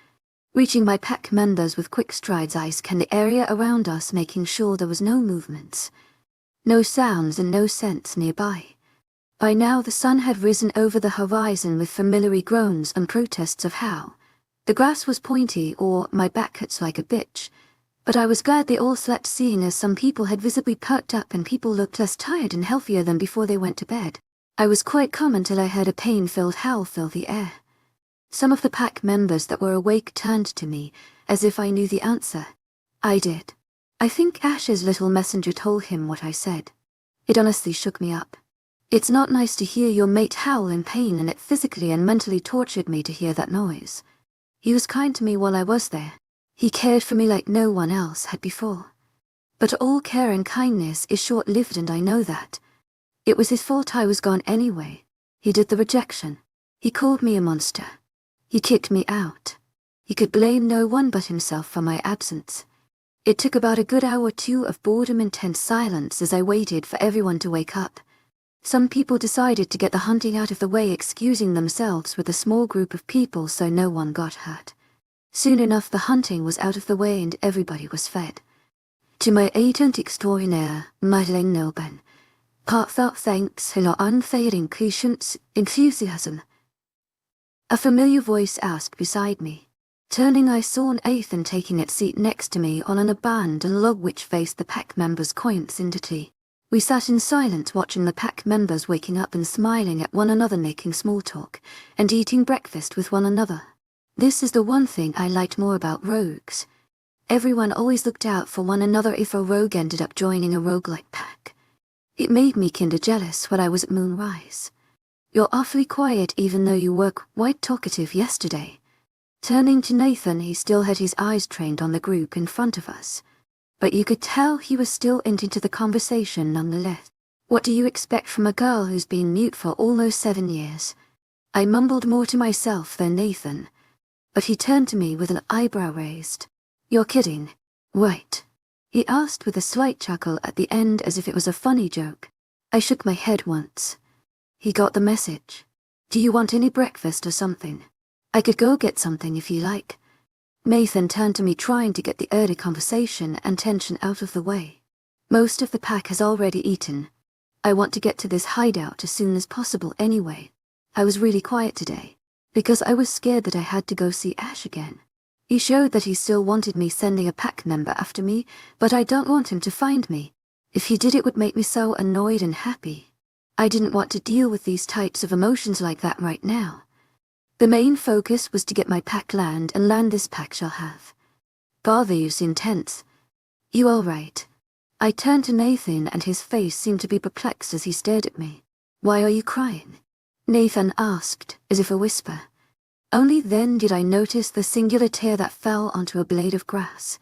Reaching my pack members with quick strides, I scanned the area around us, making sure there was no movements, no sounds and no scents nearby. By now the sun had risen over the horizon with familiar groans and protests of how. The grass was pointy, or my back hurts like a bitch, but I was glad they all slept, seeing as some people had visibly perked up and people looked less tired and healthier than before they went to bed. I was quite calm until I heard a pain-filled howl fill the air. Some of the pack members that were awake turned to me, as if I knew the answer. I did. I think Ash's little messenger told him what I said. It honestly shook me up. It's not nice to hear your mate howl in pain, and it physically and mentally tortured me to hear that noise. He was kind to me while I was there. He cared for me like no one else had before. But all care and kindness is short-lived, and I know that. It was his fault I was gone anyway. He did the rejection. He called me a monster. He kicked me out. He could blame no one but himself for my absence. It took about a good hour or two of boredom and tense silence as I waited for everyone to wake up. Some people decided to get the hunting out of the way, excusing themselves with a small group of people so no one got hurt. Soon enough the hunting was out of the way and everybody was fed. To my agent extraordinaire, Madeleine Nilben, heartfelt thanks for your unfailing patience, enthusiasm. A familiar voice asked beside me. Turning, I saw an Ethan taking its seat next to me on an abandoned log which faced the pack members coincidentally. We sat in silence, watching the pack members waking up and smiling at one another, making small talk, and eating breakfast with one another. This is the one thing I liked more about rogues. Everyone always looked out for one another if a rogue ended up joining a roguelike pack. It made me kinda jealous when I was at Moonrise. "You're awfully quiet, even though you were quite talkative yesterday." Turning to Nathan, he still had his eyes trained on the group in front of us, but you could tell he was still into the conversation nonetheless. "What do you expect from a girl who's been mute for almost 7 years?" I mumbled more to myself than Nathan, but he turned to me with an eyebrow raised. "You're kidding, right?" he asked with a slight chuckle at the end, as if it was a funny joke. I shook my head once. He got the message. "Do you want any breakfast or something? I could go get something if you like." Nathan turned to me, trying to get the early conversation and tension out of the way. "Most of the pack has already eaten. I want to get to this hideout as soon as possible anyway. I was really quiet today." because I was scared that I had to go see Ash again. He showed that he still wanted me sending a pack member after me, but I don't want him to find me. If he did, it would make me so annoyed and happy. I didn't want to deal with these types of emotions like that right now. The main focus was to get my pack land, and land this pack shall have. Bother you, intense. You all right? I turned to Nathan and his face seemed to be perplexed as he stared at me. Why are you crying? Nathan asked, as if a whisper. Only then did I notice the singular tear that fell onto a blade of grass.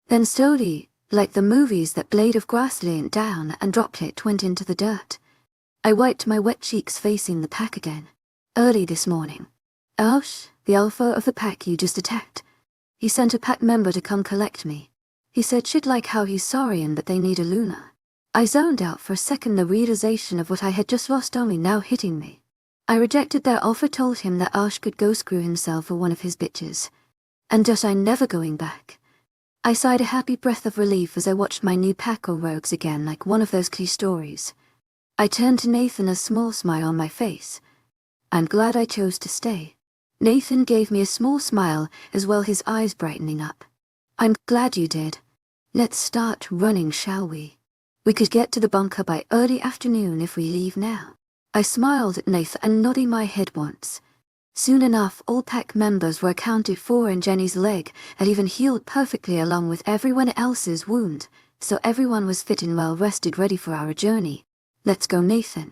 Then slowly, like the movies, that blade of grass leaned down and droplet went into the dirt. I wiped my wet cheeks facing the pack again. Early this morning. Ash, the alpha of the pack you just attacked. He sent a pack member to come collect me. He said shit like how he's sorry and that they need a Luna. I zoned out for a second, the realization of what I had just lost only now hitting me. I rejected their offer, told him that Ash could go screw himself for one of his bitches. And that I'm never going back. I sighed a happy breath of relief as I watched my new pack of rogues again, like one of those key stories. I turned to Nathan, a small smile on my face. I'm glad I chose to stay. Nathan gave me a small smile, as well, his eyes brightening up. I'm glad you did. Let's start running, shall we? We could get to the bunker by early afternoon if we leave now. I smiled at Nathan and nodded my head once. Soon enough, all pack members were accounted for, and Jenny's leg had even healed perfectly along with everyone else's wound, so everyone was fit and well rested, ready for our journey. Let's go, Nathan.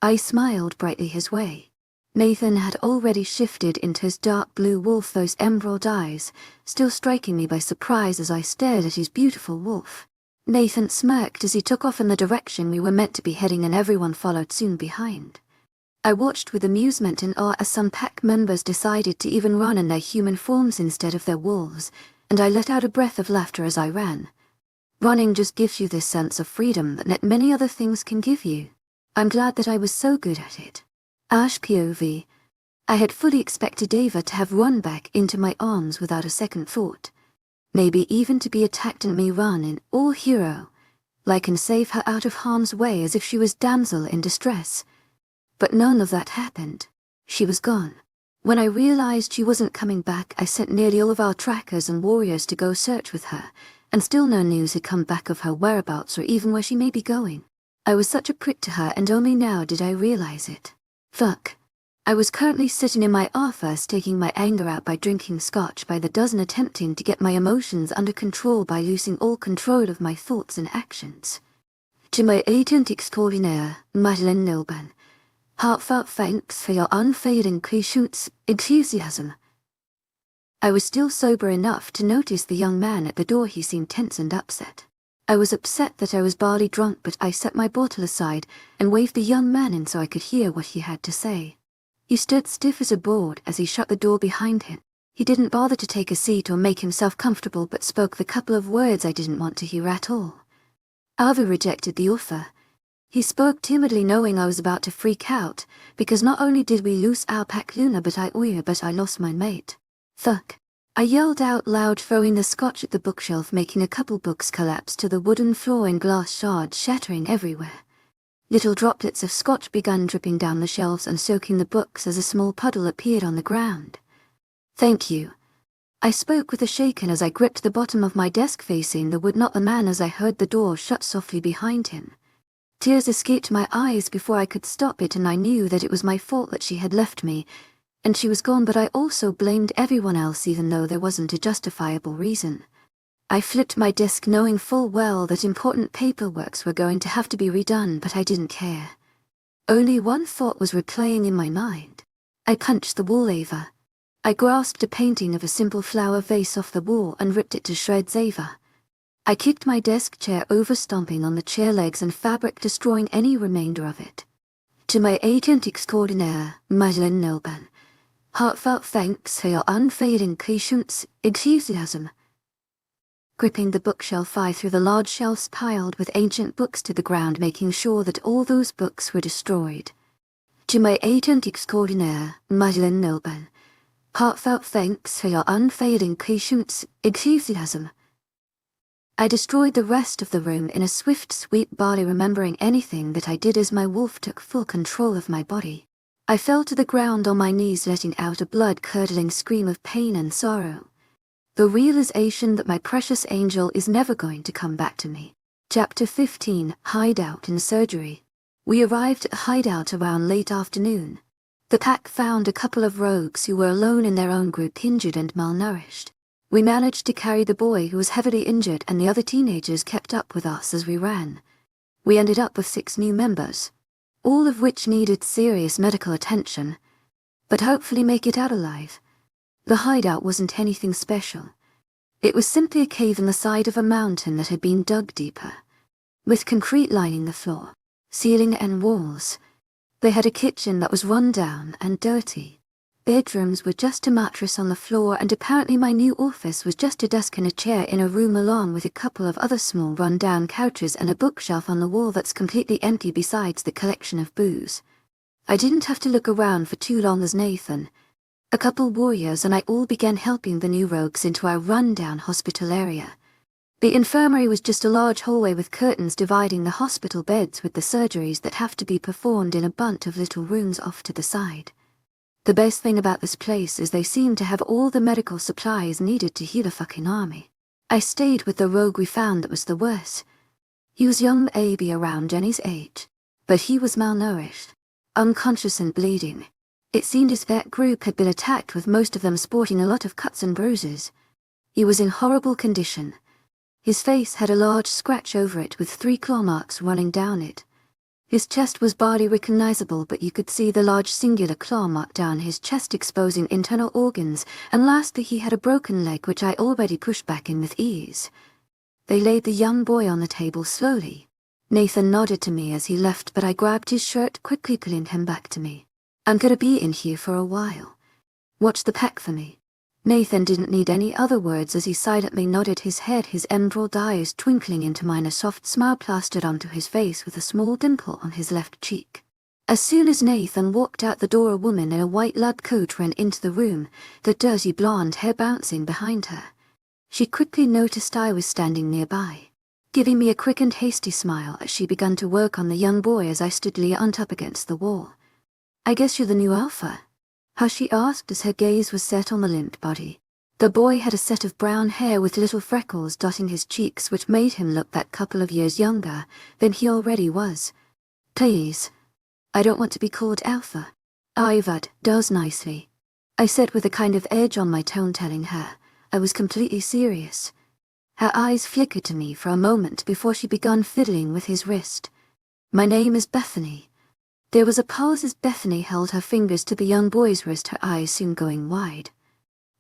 I smiled brightly his way. Nathan had already shifted into his dark blue wolf, those emerald eyes still striking me by surprise as I stared at his beautiful wolf. Nathan smirked as he took off in the direction we were meant to be heading, and everyone followed soon behind. I watched with amusement and awe as some pack members decided to even run in their human forms instead of their wolves, and I let out a breath of laughter as I ran. Running just gives you this sense of freedom that not many other things can give you. I'm glad that I was so good at it. Ash POV. I had fully expected Ava to have run back into my arms without a second thought. Maybe even to be attacked and me run in all hero, like, and save her out of harm's way as if she was damsel in distress. But none of that happened. She was gone. When I realized she wasn't coming back, I sent nearly all of our trackers and warriors to go search with her, and still no news had come back of her whereabouts or even where she may be going. I was such a prick to her, and only now did I realize it. Fuck. I was currently sitting in my office taking my anger out by drinking scotch by the dozen, attempting to get my emotions under control by losing all control of my thoughts and actions. To my agent extraordinaire, Madeleine Nilban, heartfelt thanks for your unfailing patience, enthusiasm. I was still sober enough to notice the young man at the door. He seemed tense and upset. I was upset that I was barley drunk, but I set my bottle aside and waved the young man in so I could hear what he had to say. He stood stiff as a board as he shut the door behind him. He didn't bother to take a seat or make himself comfortable, but spoke the couple of words I didn't want to hear at all. Ava rejected the offer. He spoke timidly, knowing I was about to freak out, because not only did we lose our pack Luna, but I lost my mate. Fuck. I yelled out loud, throwing the scotch at the bookshelf, making a couple books collapse to the wooden floor and glass shards shattering everywhere. Little droplets of scotch began dripping down the shelves and soaking the books as a small puddle appeared on the ground. Thank you. I spoke with a shaken as I gripped the bottom of my desk facing the wood, not the man, as I heard the door shut softly behind him. Tears escaped my eyes before I could stop it, and I knew that it was my fault that she had left me, and she was gone, but I also blamed everyone else even though there wasn't a justifiable reason. I flipped my desk knowing full well that important paperworks were going to have to be redone, but I didn't care. Only one thought was replaying in my mind. I punched the wall, Ava. I grasped a painting of a simple flower vase off the wall and ripped it to shreds, Ava. I kicked my desk chair over, stomping on the chair legs and fabric, destroying any remainder of it. To my agent extraordinaire, Madeleine Nilban, heartfelt thanks for your unfailing patience, enthusiasm. Gripping the bookshelf, I threw the large shelves piled with ancient books to the ground, making sure that all those books were destroyed. To my agent extraordinaire, Madeleine Nilban, heartfelt thanks for your unfailing patience, enthusiasm. I destroyed the rest of the room in a swift sweep, barely remembering anything that I did as my wolf took full control of my body. I fell to the ground on my knees, letting out a blood-curdling scream of pain and sorrow. The realization that my precious angel is never going to come back to me. Chapter 15, Hideout in Surgery. We arrived at the hideout around late afternoon. The pack found a couple of rogues who were alone in their own group, injured and malnourished. We managed to carry the boy who was heavily injured, and the other teenagers kept up with us as we ran. We ended up with 6 new members, all of which needed serious medical attention, but hopefully make it out alive. The hideout wasn't anything special. It was simply a cave in the side of a mountain that had been dug deeper, with concrete lining the floor, ceiling and walls. They had a kitchen that was run down and dirty. Bedrooms were just a mattress on the floor, and apparently my new office was just a desk and a chair in a room, along with a couple of other small run-down couches and a bookshelf on the wall that's completely empty besides the collection of booze. I didn't have to look around for too long as Nathan, a couple warriors, and I all began helping the new rogues into our run-down hospital area. The infirmary was just a large hallway with curtains dividing the hospital beds with the surgeries that have to be performed in a bunch of little rooms off to the side. The best thing about this place is they seem to have all the medical supplies needed to heal a fucking army. I stayed with the rogue we found that was the worst. He was young, maybe around Jenny's age, but he was malnourished, unconscious and bleeding. It seemed as that group had been attacked, with most of them sporting a lot of cuts and bruises. He was in horrible condition. His face had a large scratch over it with 3 claw marks running down it. His chest was barely recognizable, but you could see the large singular claw mark down his chest exposing internal organs, and lastly he had a broken leg which I already pushed back in with ease. They laid the young boy on the table slowly. Nathan nodded to me as he left, but I grabbed his shirt, quickly pulling him back to me. I'm gonna be in here for a while. Watch the pack for me. Nathan didn't need any other words as he silently nodded his head, his emerald eyes twinkling into mine, a soft smile plastered onto his face with a small dimple on his left cheek. As soon as Nathan walked out the door, a woman in a white lab coat ran into the room, the dirty blonde hair bouncing behind her. She quickly noticed I was standing nearby, giving me a quick and hasty smile as she began to work on the young boy as I stood leaned up against the wall. I guess you're the new alpha? How she asked as her gaze was set on the limp body. The boy had a set of brown hair with little freckles dotting his cheeks, which made him look that couple of years younger than he already was. Please. I don't want to be called Alpha. That does nicely, I said with a kind of edge on my tone, telling her I was completely serious. Her eyes flickered to me for a moment before she began fiddling with his wrist. My name is Bethany. There was a pause as Bethany held her fingers to the young boy's wrist, her eyes soon going wide.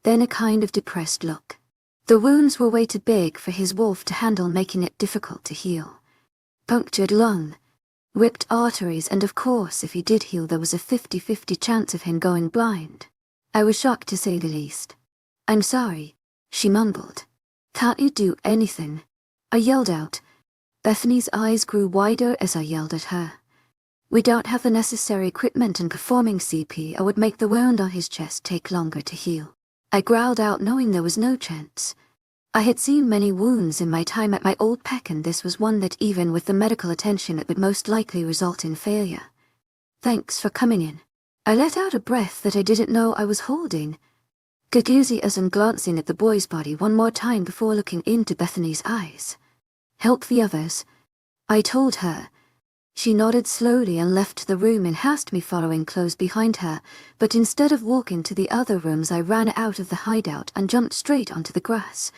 Then a kind of depressed look. The wounds were way too big for his wolf to handle, making it difficult to heal. Punctured lung, ripped arteries, and of course if he did heal there was a 50-50 chance of him going blind. I was shocked to say the least. I'm sorry, she mumbled. Can't you do anything? I yelled out. Bethany's eyes grew wider as I yelled at her. We don't have the necessary equipment, and performing CPR would make the wound on his chest take longer to heal. I growled out, knowing there was no chance. I had seen many wounds in my time at my old pack, and this was one that, even with the medical attention, it would most likely result in failure. Thanks for coming in. I let out a breath that I didn't know I was holding, gagoozy as I'm glancing at the boy's body one more time before looking into Bethany's eyes. Help the others, I told her. She nodded slowly and left the room, and asked me following close behind her, but instead of walking to the other rooms I ran out of the hideout and jumped straight onto the grass.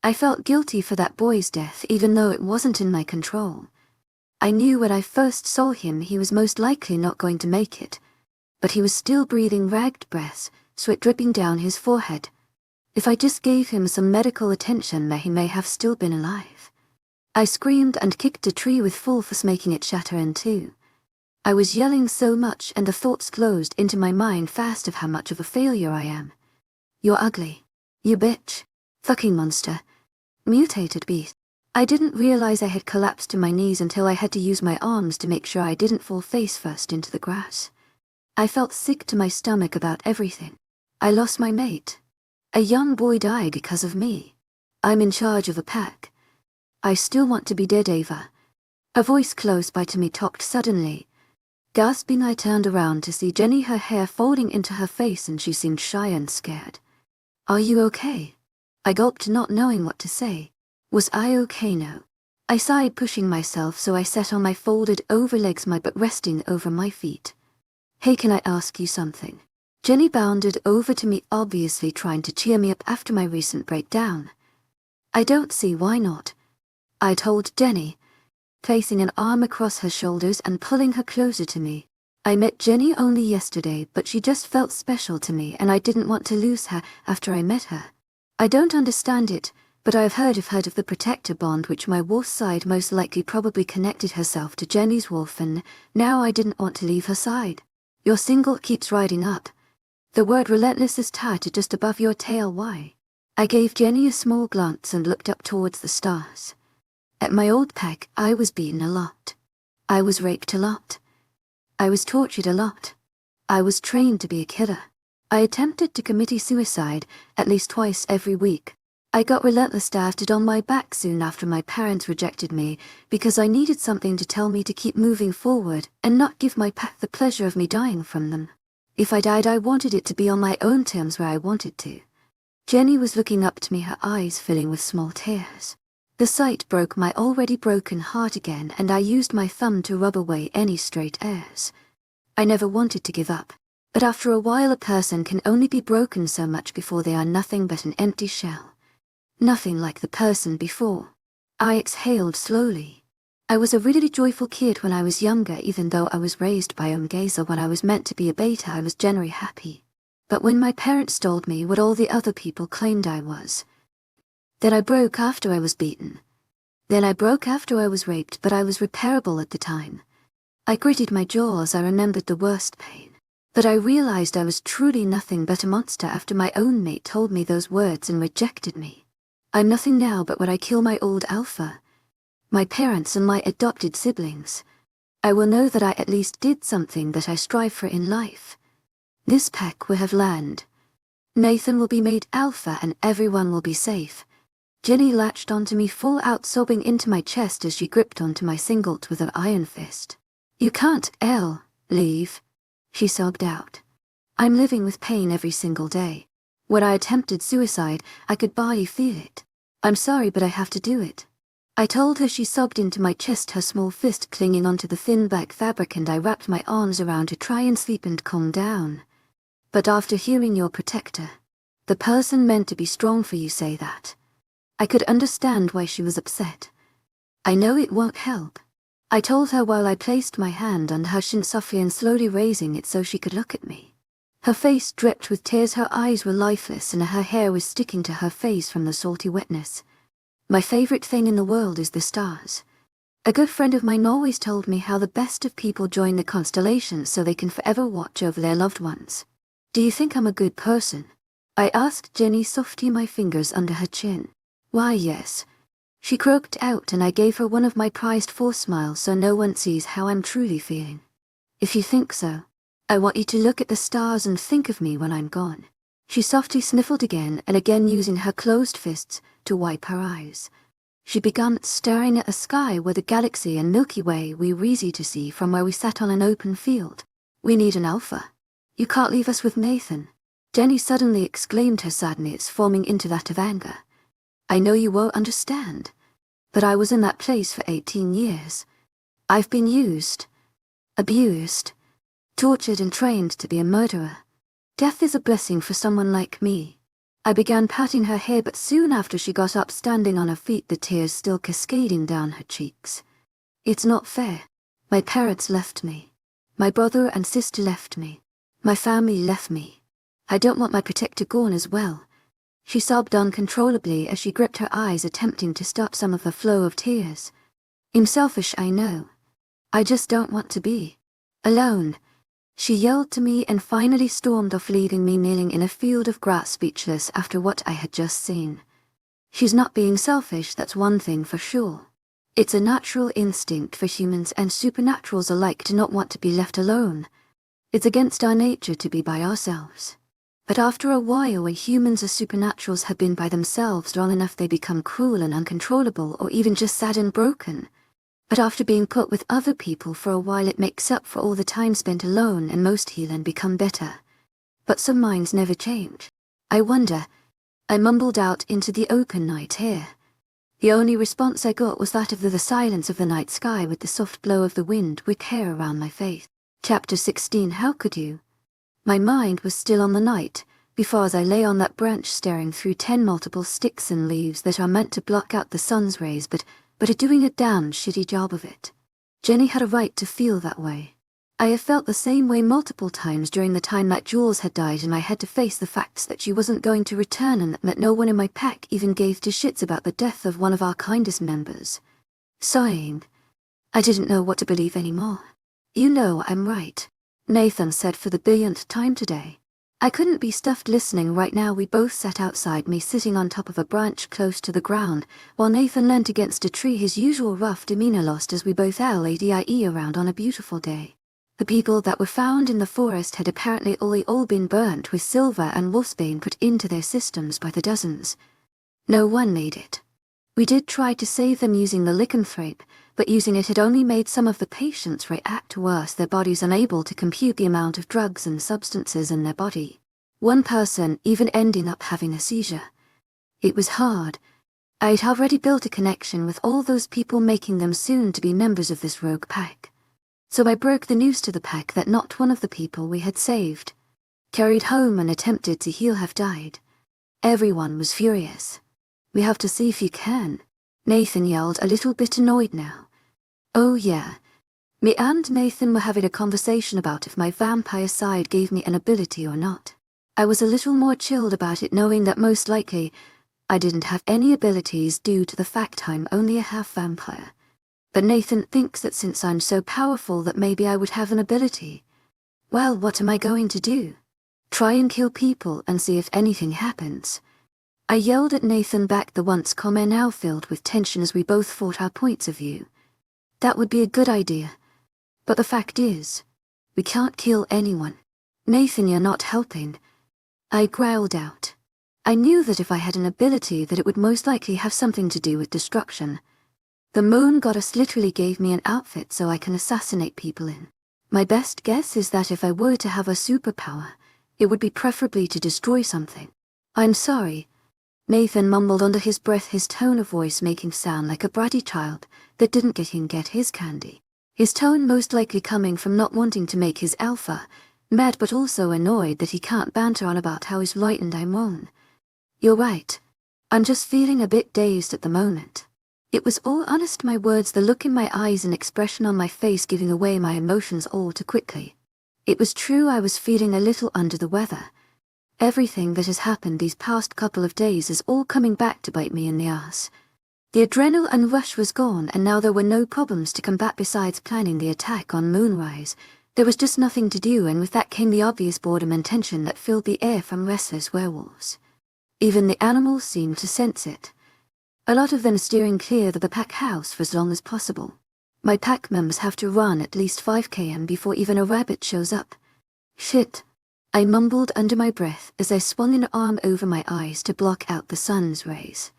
I felt guilty for that boy's death, even though it wasn't in my control. I knew when I first saw him he was most likely not going to make it, but he was still breathing ragged breaths, sweat dripping down his forehead. If I just gave him some medical attention, he may have still been alive. I screamed and kicked a tree with full force, making it shatter in two. I was yelling so much, and the thoughts closed into my mind fast of how much of a failure I am. You're ugly. You bitch. Fucking monster. Mutated beast. I didn't realize I had collapsed to my knees until I had to use my arms to make sure I didn't fall face first into the grass. I felt sick to my stomach about everything. I lost my mate. A young boy died because of me. I'm in charge of a pack. I still want to be dead, Ava. A voice close by to me talked suddenly. Gasping, I turned around to see Jenny, her hair folding into her face, and she seemed shy and scared. "Are you okay?" I gulped, not knowing what to say. Was I okay now? I sighed, pushing myself, so I sat on my folded over legs, my butt resting over my feet. "Hey, can I ask you something?" Jenny bounded over to me, obviously trying to cheer me up after my recent breakdown. "I don't see why not," I told Jenny, placing an arm across her shoulders and pulling her closer to me. I met Jenny only yesterday, but she just felt special to me, and I didn't want to lose her after I met her. I don't understand it, but I've heard of the protector bond which my wolf side most likely probably connected herself to Jenny's wolf, and now I didn't want to leave her side. Your single keeps riding up. The word relentless is tattooed just above your tail. Why? I gave Jenny a small glance and looked up towards the stars. At my old pack, I was beaten a lot. I was raped a lot. I was tortured a lot. I was trained to be a killer. I attempted to commit suicide at least twice every week. I got relentless tattooed on my back soon after my parents rejected me because I needed something to tell me to keep moving forward and not give my pack the pleasure of me dying from them. If I died, I wanted it to be on my own terms, where I wanted to. Jenny was looking up to me, her eyes filling with small tears. The sight broke my already broken heart again, and I used my thumb to rub away any straight airs. I never wanted to give up, but after a while a person can only be broken so much before they are nothing but an empty shell. Nothing like the person before. I exhaled slowly. I was a really joyful kid when I was younger, even though I was raised by a gazer. When I was meant to be a beta, I was generally happy. But when my parents told me what all the other people claimed I was, that I broke after I was beaten. Then I broke after I was raped, but I was repairable at the time. I gritted my jaws, I remembered the worst pain. But I realized I was truly nothing but a monster after my own mate told me those words and rejected me. I'm nothing now but what I kill my old alpha, my parents and my adopted siblings. I will know that I at least did something that I strive for in life. This pack will have learned. Nathan will be made alpha and everyone will be safe. Jenny latched onto me, full out sobbing into my chest as she gripped onto my singlet with her iron fist. "You can't, leave," she sobbed out. "I'm living with pain every single day. When I attempted suicide, I could barely feel it. I'm sorry, but I have to do it." I told her. She sobbed into my chest, her small fist clinging onto the thin black fabric, and I wrapped my arms around to try and sleep and calm down. "But after hearing your protector, the person meant to be strong for you, say that," I could understand why she was upset. "I know it won't help," I told her while I placed my hand on her shin softly and slowly raising it so she could look at me. Her face dripped with tears, her eyes were lifeless, and her hair was sticking to her face from the salty wetness. "My favorite thing in the world is the stars. A good friend of mine always told me how the best of people join the constellations so they can forever watch over their loved ones. Do you think I'm a good person?" I asked Jenny, softly, my fingers under her chin. "Why, yes," she croaked out, and I gave her one of my prized forced smiles so no one sees how I'm truly feeling. "If you think so, I want you to look at the stars and think of me when I'm gone." She softly sniffled again and again, using her closed fists to wipe her eyes. She began staring at the sky where the galaxy and Milky Way were easy to see from where we sat on an open field. "We need an alpha. You can't leave us with Nathan," Jenny suddenly exclaimed, her sadness forming into that of anger. "I know you won't understand, but I was in that place for 18 years. I've been used, abused, tortured and trained to be a murderer. Death is a blessing for someone like me." I began patting her hair, but soon after she got up, standing on her feet, the tears still cascading down her cheeks. "It's not fair. My parents left me. My brother and sister left me. My family left me. I don't want my protector gone as well." She sobbed uncontrollably as she gripped her eyes, attempting to stop some of the flow of tears. "I'm selfish, I know. I just don't want to be alone," she yelled to me, and finally stormed off, leaving me kneeling in a field of grass, speechless after what I had just seen. She's not being selfish, that's one thing for sure. It's a natural instinct for humans and supernaturals alike to not want to be left alone. It's against our nature to be by ourselves. But after a while, when humans or supernaturals have been by themselves long enough, they become cruel and uncontrollable, or even just sad and broken. But after being put with other people for a while, it makes up for all the time spent alone, and most heal and become better. But some minds never change. I wonder. I mumbled out into the open night here. The only response I got was that of the silence of the night sky with the soft blow of the wind with hair around my face. Chapter 16. How could you? My mind was still on the night, before as I lay on that branch staring through 10 multiple sticks and leaves that are meant to block out the sun's rays but are doing a damn shitty job of it. Jenny had a right to feel that way. I have felt the same way multiple times during the time that Jules had died, and I had to face the facts that she wasn't going to return and that no one in my pack even gave 2 shits about the death of one of our kindest members. Sighing, I didn't know what to believe anymore. You know I'm right, Nathan said for the billionth time today. I couldn't be stuffed listening right now. We both sat outside, me sitting on top of a branch close to the ground, while Nathan leant against a tree, his usual rough demeanor lost as we both ladie around on a beautiful day. The people that were found in the forest had apparently all been burnt with silver and wolfsbane put into their systems by the dozens. No one made it. We did try to save them using the lycanthrape, but using it had only made some of the patients react worse, their bodies unable to compute the amount of drugs and substances in their body. One person even ending up having a seizure. It was hard. I'd already built a connection with all those people, making them soon to be members of this rogue pack. So I broke the news to the pack that not one of the people we had saved, carried home and attempted to heal, have died. Everyone was furious. We have to see if you can. Nathan yelled, a little bit annoyed now. Oh yeah. Me and Nathan were having a conversation about if my vampire side gave me an ability or not. I was a little more chilled about it, knowing that most likely I didn't have any abilities due to the fact I'm only a half vampire. But Nathan thinks that since I'm so powerful that maybe I would have an ability. Well, what am I going to do? Try and kill people and see if anything happens? I yelled at Nathan back, the once calm air now filled with tension as we both fought our points of view. That would be a good idea. But the fact is, we can't kill anyone. Nathan, you're not helping. I growled out. I knew that if I had an ability that it would most likely have something to do with destruction. The moon goddess literally gave me an outfit so I can assassinate people in. My best guess is that if I were to have a superpower, it would be preferably to destroy something. I'm sorry, Nathan mumbled under his breath, his tone of voice making sound like a bratty child that didn't get his candy. His tone most likely coming from not wanting to make his alpha mad, but also annoyed that he can't banter on about how he's right and I'm wrong. You're right. I'm just feeling a bit dazed at the moment. It was all honest, my words, the look in my eyes and expression on my face giving away my emotions all too quickly. It was true, I was feeling a little under the weather. Everything that has happened these past couple of days is all coming back to bite me in the ass. The adrenaline rush was gone, and now there were no problems to combat besides planning the attack on Moonrise. There was just nothing to do, and with that came the obvious boredom and tension that filled the air from restless werewolves. Even the animals seemed to sense it. A lot of them steering clear of the pack house for as long as possible. My pack members have to run at least 5 km before even a rabbit shows up. Shit. I mumbled under my breath as I swung an arm over my eyes to block out the sun's rays.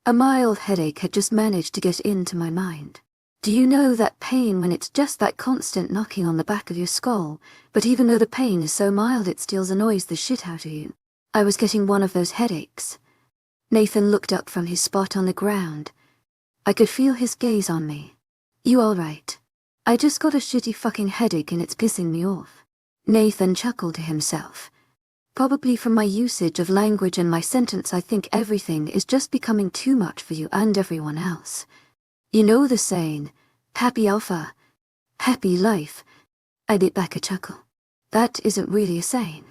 A mild headache had just managed to get into my mind. Do you know that pain when it's just that constant knocking on the back of your skull, but even though the pain is so mild it still annoys the shit out of you? I was getting one of those headaches. Nathan looked up from his spot on the ground. I could feel his gaze on me. You alright? I just got a shitty fucking headache and it's pissing me off. Nathan chuckled to himself. Probably from my usage of language and my sentence, I think everything is just becoming too much for you and everyone else. You know the saying, happy alpha, happy life. I bit back a chuckle. That isn't really a saying.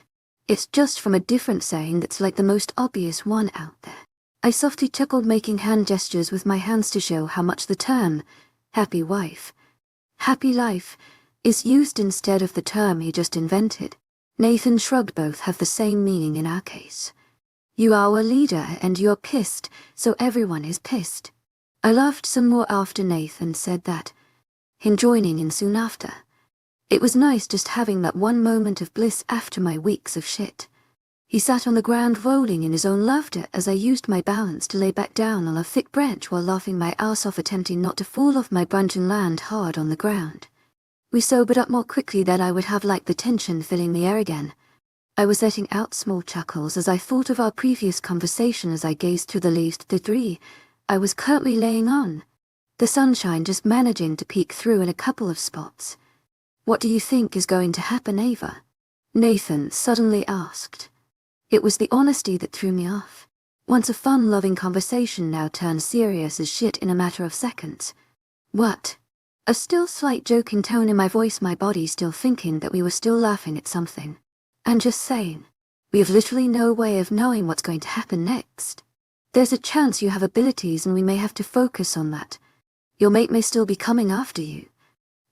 It's just from a different saying that's like the most obvious one out there. I softly chuckled, making hand gestures with my hands to show how much the term, happy wife, happy life, is used instead of the term he just invented. Nathan shrugged. Both have the same meaning in our case. You are a leader and you're pissed, so everyone is pissed. I laughed some more after Nathan said that, him joining in soon after. It was nice just having that one moment of bliss after my weeks of shit. He sat on the ground rolling in his own laughter as I used my balance to lay back down on a thick branch while laughing my ass off, attempting not to fall off my branch and land hard on the ground. We sobered up more quickly than I would have liked, the tension filling the air again. I was letting out small chuckles as I thought of our previous conversation as I gazed through the leaves to the tree I was currently laying on, the sunshine just managing to peek through in a couple of spots. "What do you think is going to happen, Ava?" Nathan suddenly asked. It was the honesty that threw me off. Once a fun-loving conversation now turned serious as shit in a matter of seconds. "What?" A still slight joking tone in my voice, my body still thinking that we were still laughing at something. "I'm just saying. We have literally no way of knowing what's going to happen next. There's a chance you have abilities and we may have to focus on that. Your mate may still be coming after you.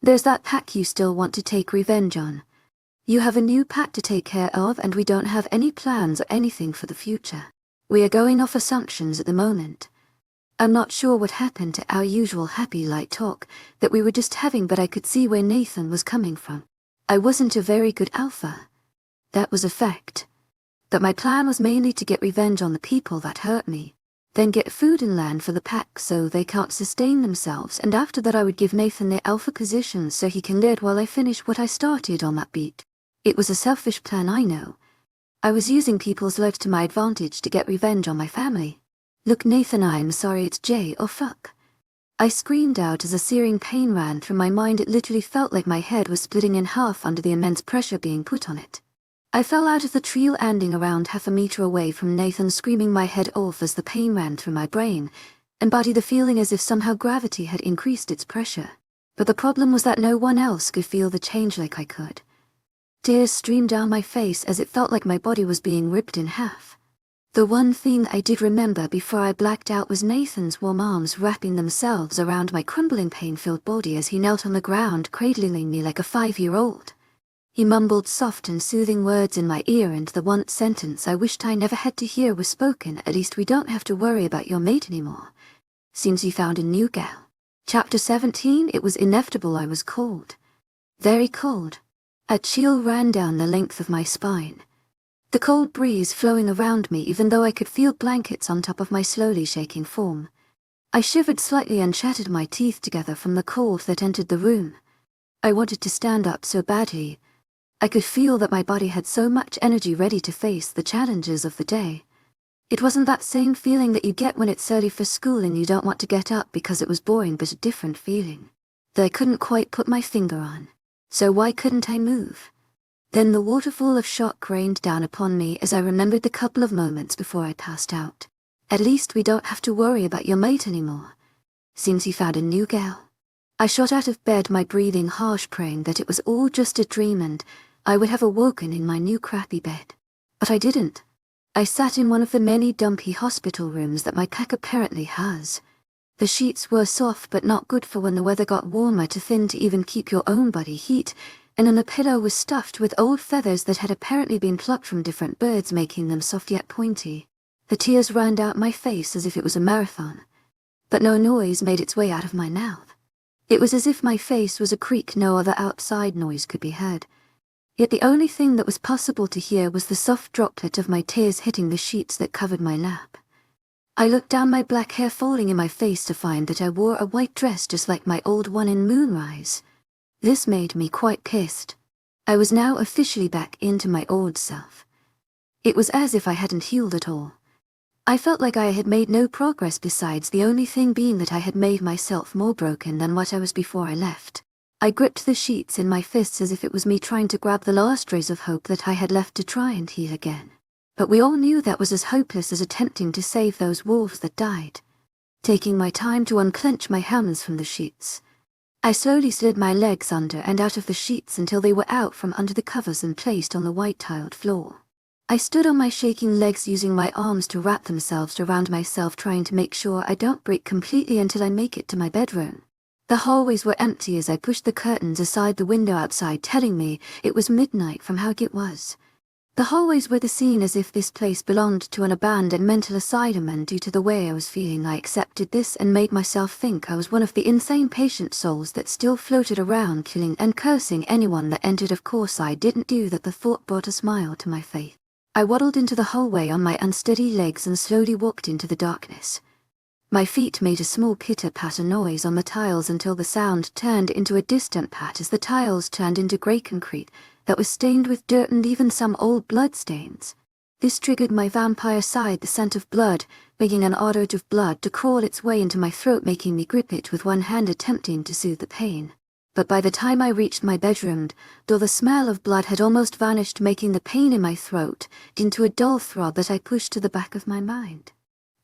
There's that pack you still want to take revenge on. You have a new pack to take care of and we don't have any plans or anything for the future. We are going off assumptions at the moment. I'm not sure what happened to our usual happy light talk that we were just having, but I could see where Nathan was coming from. I wasn't a very good alpha. That was a fact. But my plan was mainly to get revenge on the people that hurt me, then get food and land for the pack so they can't sustain themselves, and after that I would give Nathan their alpha position so he can lead while I finish what I started on that beat. It was a selfish plan, I know. I was using people's lives to my advantage to get revenge on my family. "Look, Nathan, I'm sorry, it's J or fuck." I screamed out as a searing pain ran through my mind. It literally felt like my head was splitting in half under the immense pressure being put on it. I fell out of the tree, landing around half a meter away from Nathan, screaming my head off as the pain ran through my brain, and body the feeling as if somehow gravity had increased its pressure. But the problem was that no one else could feel the change like I could. Tears streamed down my face as it felt like my body was being ripped in half. The one thing I did remember before I blacked out was Nathan's warm arms wrapping themselves around my crumbling pain-filled body as he knelt on the ground, cradling me like a 5-year-old. He mumbled soft and soothing words in my ear, and the one sentence I wished I never had to hear was spoken: "At least we don't have to worry about your mate anymore. Seems you found a new gal." Chapter 17. It was inevitable. I was cold. Very cold. A chill ran down the length of my spine. The cold breeze flowing around me even though I could feel blankets on top of my slowly shaking form. I shivered slightly and chattered my teeth together from the cold that entered the room. I wanted to stand up so badly. I could feel that my body had so much energy ready to face the challenges of the day. It wasn't that same feeling that you get when it's early for school and you don't want to get up because it was boring, but a different feeling that I couldn't quite put my finger on. So why couldn't I move? Then the waterfall of shock rained down upon me as I remembered the couple of moments before I passed out. "At least we don't have to worry about your mate anymore. Seems he found a new gal." I shot out of bed, my breathing harsh, praying that it was all just a dream and I would have awoken in my new crappy bed. But I didn't. I sat in one of the many dumpy hospital rooms that my pack apparently has. The sheets were soft but not good for when the weather got warmer, too thin to even keep your own body heat, and then the pillow was stuffed with old feathers that had apparently been plucked from different birds, making them soft yet pointy. The tears ran down my face as if it was a marathon, but no noise made its way out of my mouth. It was as if my face was a creek no other outside noise could be heard. Yet the only thing that was possible to hear was the soft droplet of my tears hitting the sheets that covered my lap. I looked down, my black hair falling in my face, to find that I wore a white dress just like my old one in Moonrise. This made me quite pissed. I was now officially back into my old self. It was as if I hadn't healed at all. I felt like I had made no progress, besides the only thing being that I had made myself more broken than what I was before I left. I gripped the sheets in my fists as if it was me trying to grab the last rays of hope that I had left to try and heal again. But we all knew that was as hopeless as attempting to save those wolves that died. Taking my time to unclench my hands from the sheets, I slowly slid my legs under and out of the sheets until they were out from under the covers and placed on the white-tiled floor. I stood on my shaking legs, using my arms to wrap themselves around myself, trying to make sure I don't break completely until I make it to my bedroom. The hallways were empty as I pushed the curtains aside, the window outside telling me it was midnight from how it was. The hallways were the scene as if this place belonged to an abandoned mental asylum, and due to the way I was feeling, I accepted this and made myself think I was one of the insane patient souls that still floated around, killing and cursing anyone that entered. Of course I didn't do that. The thought brought a smile to my face. I waddled into the hallway on my unsteady legs and slowly walked into the darkness. My feet made a small pitter-patter noise on the tiles until the sound turned into a distant pat as the tiles turned into grey concrete that was stained with dirt and even some old blood stains. This triggered my vampire side, the scent of blood, making an odd urge of blood to crawl its way into my throat, making me grip it with one hand, attempting to soothe the pain. But by the time I reached my bedroom door, the smell of blood had almost vanished, making the pain in my throat into a dull throb that I pushed to the back of my mind.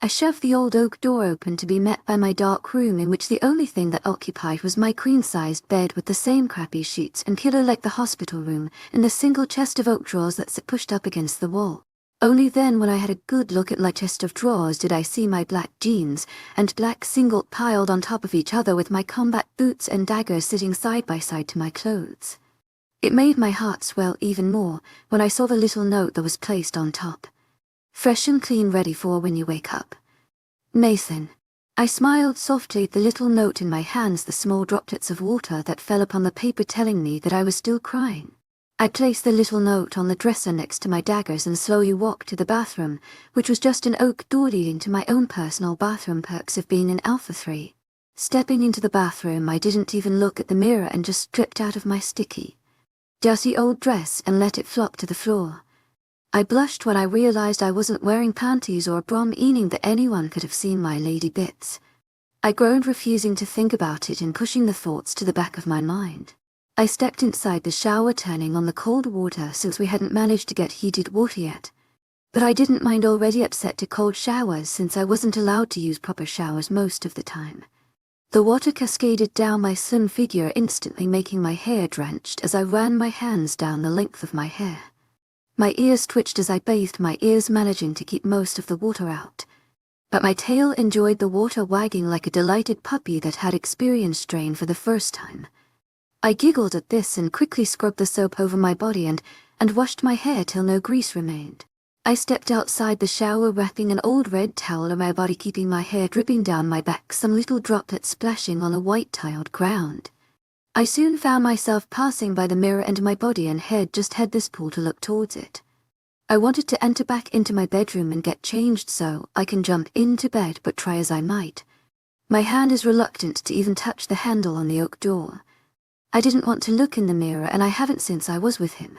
I shoved the old oak door open to be met by my dark room, in which the only thing that occupied was my queen-sized bed with the same crappy sheets and pillow like the hospital room, and the single chest of oak drawers that sit pushed up against the wall. Only then, when I had a good look at my chest of drawers, did I see my black jeans and black singlet piled on top of each other, with my combat boots and daggers sitting side by side to my clothes. It made my heart swell even more when I saw the little note that was placed on top. Fresh and clean, ready for when you wake up. Nathan. I smiled softly at the little note in my hands, the small droplets of water that fell upon the paper telling me that I was still crying. I placed the little note on the dresser next to my daggers and slowly walked to the bathroom, which was just an oak door leading to my own personal bathroom, perks of being in Alpha 3. Stepping into the bathroom, I didn't even look at the mirror and just stripped out of my sticky, dirty old dress and let it flop to the floor. I blushed when I realized I wasn't wearing panties or a bra, meaning that anyone could have seen my lady bits. I groaned, refusing to think about it and pushing the thoughts to the back of my mind. I stepped inside the shower, turning on the cold water since we hadn't managed to get heated water yet. But I didn't mind, already upset to cold showers since I wasn't allowed to use proper showers most of the time. The water cascaded down my slim figure, instantly making my hair drenched as I ran my hands down the length of my hair. My ears twitched as I bathed my ears, managing to keep most of the water out. But my tail enjoyed the water, wagging like a delighted puppy that had experienced rain for the first time. I giggled at this and quickly scrubbed the soap over my body and washed my hair till no grease remained. I stepped outside the shower, wrapping an old red towel around my body, keeping my hair dripping down my back, some little droplets splashing on a white-tiled ground. I soon found myself passing by the mirror, and my body and head just had this pull to look towards it. I wanted to enter back into my bedroom and get changed so I can jump into bed, but try as I might, my hand is reluctant to even touch the handle on the oak door. I didn't want to look in the mirror, and I haven't since I was with him.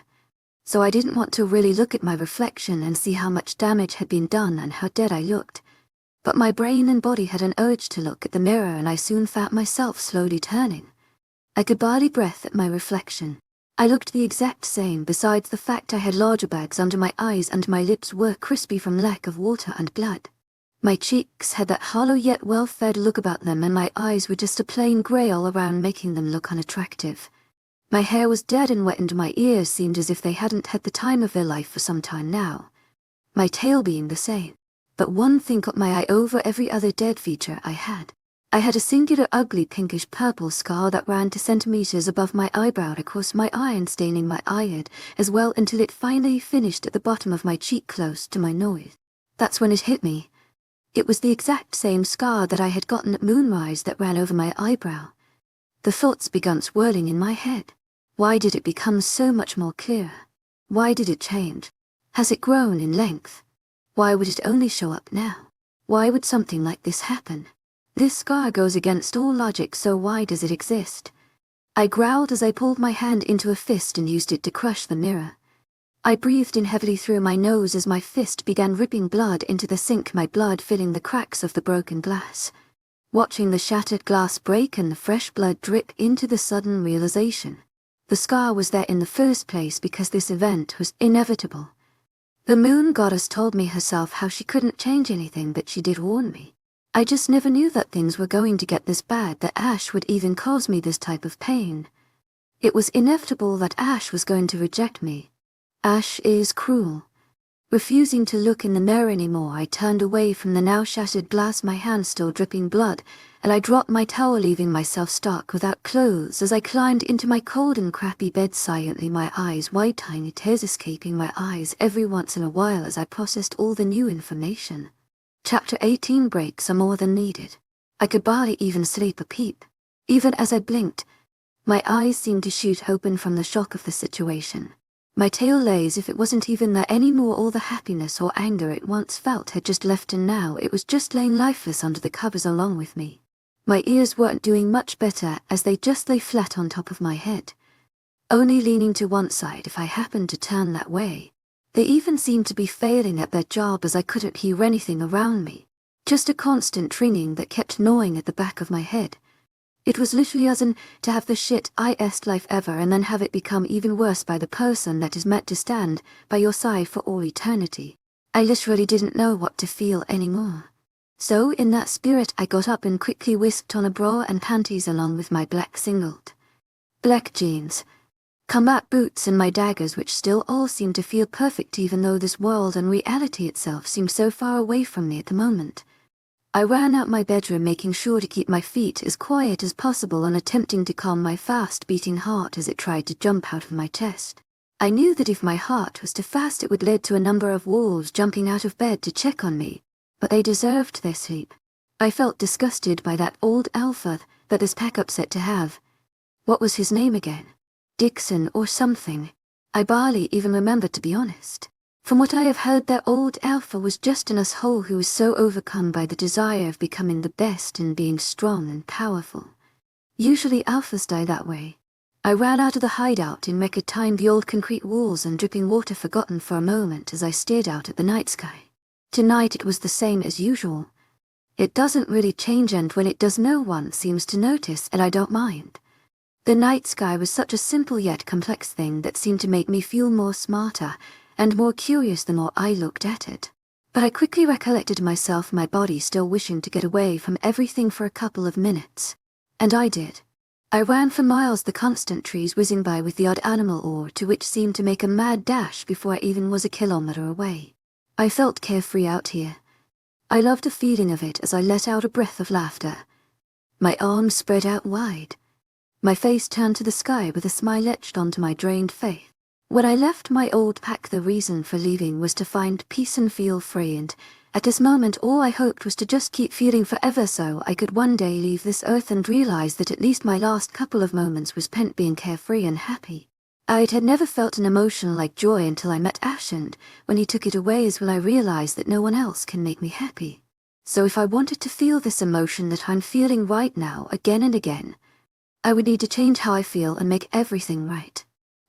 So I didn't want to really look at my reflection and see how much damage had been done and how dead I looked. But my brain and body had an urge to look at the mirror, and I soon found myself slowly turning. I could barely breath at my reflection. I looked the exact same, besides the fact I had larger bags under my eyes and my lips were crispy from lack of water and blood. My cheeks had that hollow yet well-fed look about them, and my eyes were just a plain grey all around, making them look unattractive. My hair was dead and wet, and my ears seemed as if they hadn't had the time of their life for some time now. My tail being the same. But one thing caught my eye over every other dead feature I had. I had a singular ugly pinkish-purple scar that ran 2 centimeters above my eyebrow across my eye and staining my eyelid as well, until it finally finished at the bottom of my cheek close to my nose. That's when it hit me. It was the exact same scar that I had gotten at moonrise that ran over my eyebrow. The thoughts began swirling in my head. Why did it become so much more clear? Why did it change? Has it grown in length? Why would it only show up now? Why would something like this happen? This scar goes against all logic, so why does it exist? I growled as I pulled my hand into a fist and used it to crush the mirror. I breathed in heavily through my nose as my fist began ripping blood into the sink, my blood filling the cracks of the broken glass. Watching the shattered glass break and the fresh blood drip into the sudden realization. The scar was there in the first place because this event was inevitable. The moon goddess told me herself how she couldn't change anything, but she did warn me. I just never knew that things were going to get this bad, that Ash would even cause me this type of pain. It was inevitable that Ash was going to reject me. Ash is cruel. Refusing to look in the mirror anymore, I turned away from the now shattered glass, my hand still dripping blood, and I dropped my towel, leaving myself stark without clothes as I climbed into my cold and crappy bed silently, my eyes wide, tiny tears escaping my eyes every once in a while as I processed all the new information. Chapter 18. Breaks are more than needed. I could barely even sleep a peep. Even as I blinked, my eyes seemed to shoot open from the shock of the situation. My tail lay as if it wasn't even there anymore. All the happiness or anger it once felt had just left, and now it was just laying lifeless under the covers along with me. My ears weren't doing much better, as they just lay flat on top of my head, only leaning to one side if I happened to turn that way. They even seemed to be failing at their job, as I couldn't hear anything around me, just a constant ringing that kept gnawing at the back of my head. It was literally as in to have the shittiest life ever and then have it become even worse by the person that is meant to stand by your side for all eternity. I literally didn't know what to feel anymore. So in that spirit I got up and quickly whisked on a bra and panties along with my black singlet, black jeans, combat boots and my daggers, which still all seemed to feel perfect even though this world and reality itself seemed so far away from me at the moment. I ran out my bedroom, making sure to keep my feet as quiet as possible and attempting to calm my fast-beating heart as it tried to jump out of my chest. I knew that if my heart was too fast it would lead to a number of wolves jumping out of bed to check on me, but they deserved their sleep. I felt disgusted by that old alpha that this pack-up said to have. What was his name again? Dixon or something. I barely even remembered, to be honest. From what I have heard, that old alpha was just an asshole who was so overcome by the desire of becoming the best and being strong and powerful. Usually alphas die that way. I ran out of the hideout in record time, the old concrete walls and dripping water forgotten for a moment as I stared out at the night sky. Tonight it was the same as usual. It doesn't really change, and when it does no one seems to notice, and I don't mind. The night sky was such a simple yet complex thing that seemed to make me feel more smarter and more curious the more I looked at it. But I quickly recollected myself, my body still wishing to get away from everything for a couple of minutes. And I did. I ran for miles, the constant trees whizzing by with the odd animal or two which seemed to make a mad dash before I even was a kilometer away. I felt carefree out here. I loved the feeling of it as I let out a breath of laughter. My arms spread out wide. My face turned to the sky with a smile etched onto my drained face. When I left my old pack, the reason for leaving was to find peace and feel free, and at this moment all I hoped was to just keep feeling forever so I could one day leave this earth and realize that at least my last couple of moments was spent being carefree and happy. I had never felt an emotion like joy until I met Ash, and when he took it away is when I realized that no one else can make me happy. So if I wanted to feel this emotion that I'm feeling right now again and again, I would need to change how I feel and make everything right.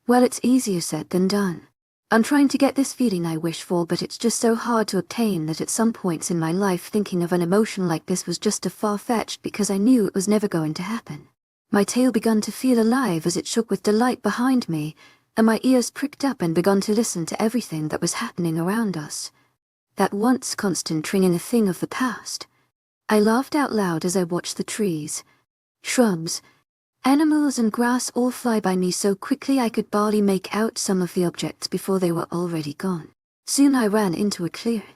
Well, it's easier said than done. I'm trying to get this feeling I wish for, but it's just so hard to obtain that at some points in my life thinking of an emotion like this was just too far-fetched because I knew it was never going to happen. My tail began to feel alive as it shook with delight behind me, and my ears pricked up and began to listen to everything that was happening around us. That once constant ringing, a thing of the past. I laughed out loud as I watched the trees, shrubs, animals and grass all fly by me so quickly I could barely make out some of the objects before they were already gone. Soon I ran into a clearing.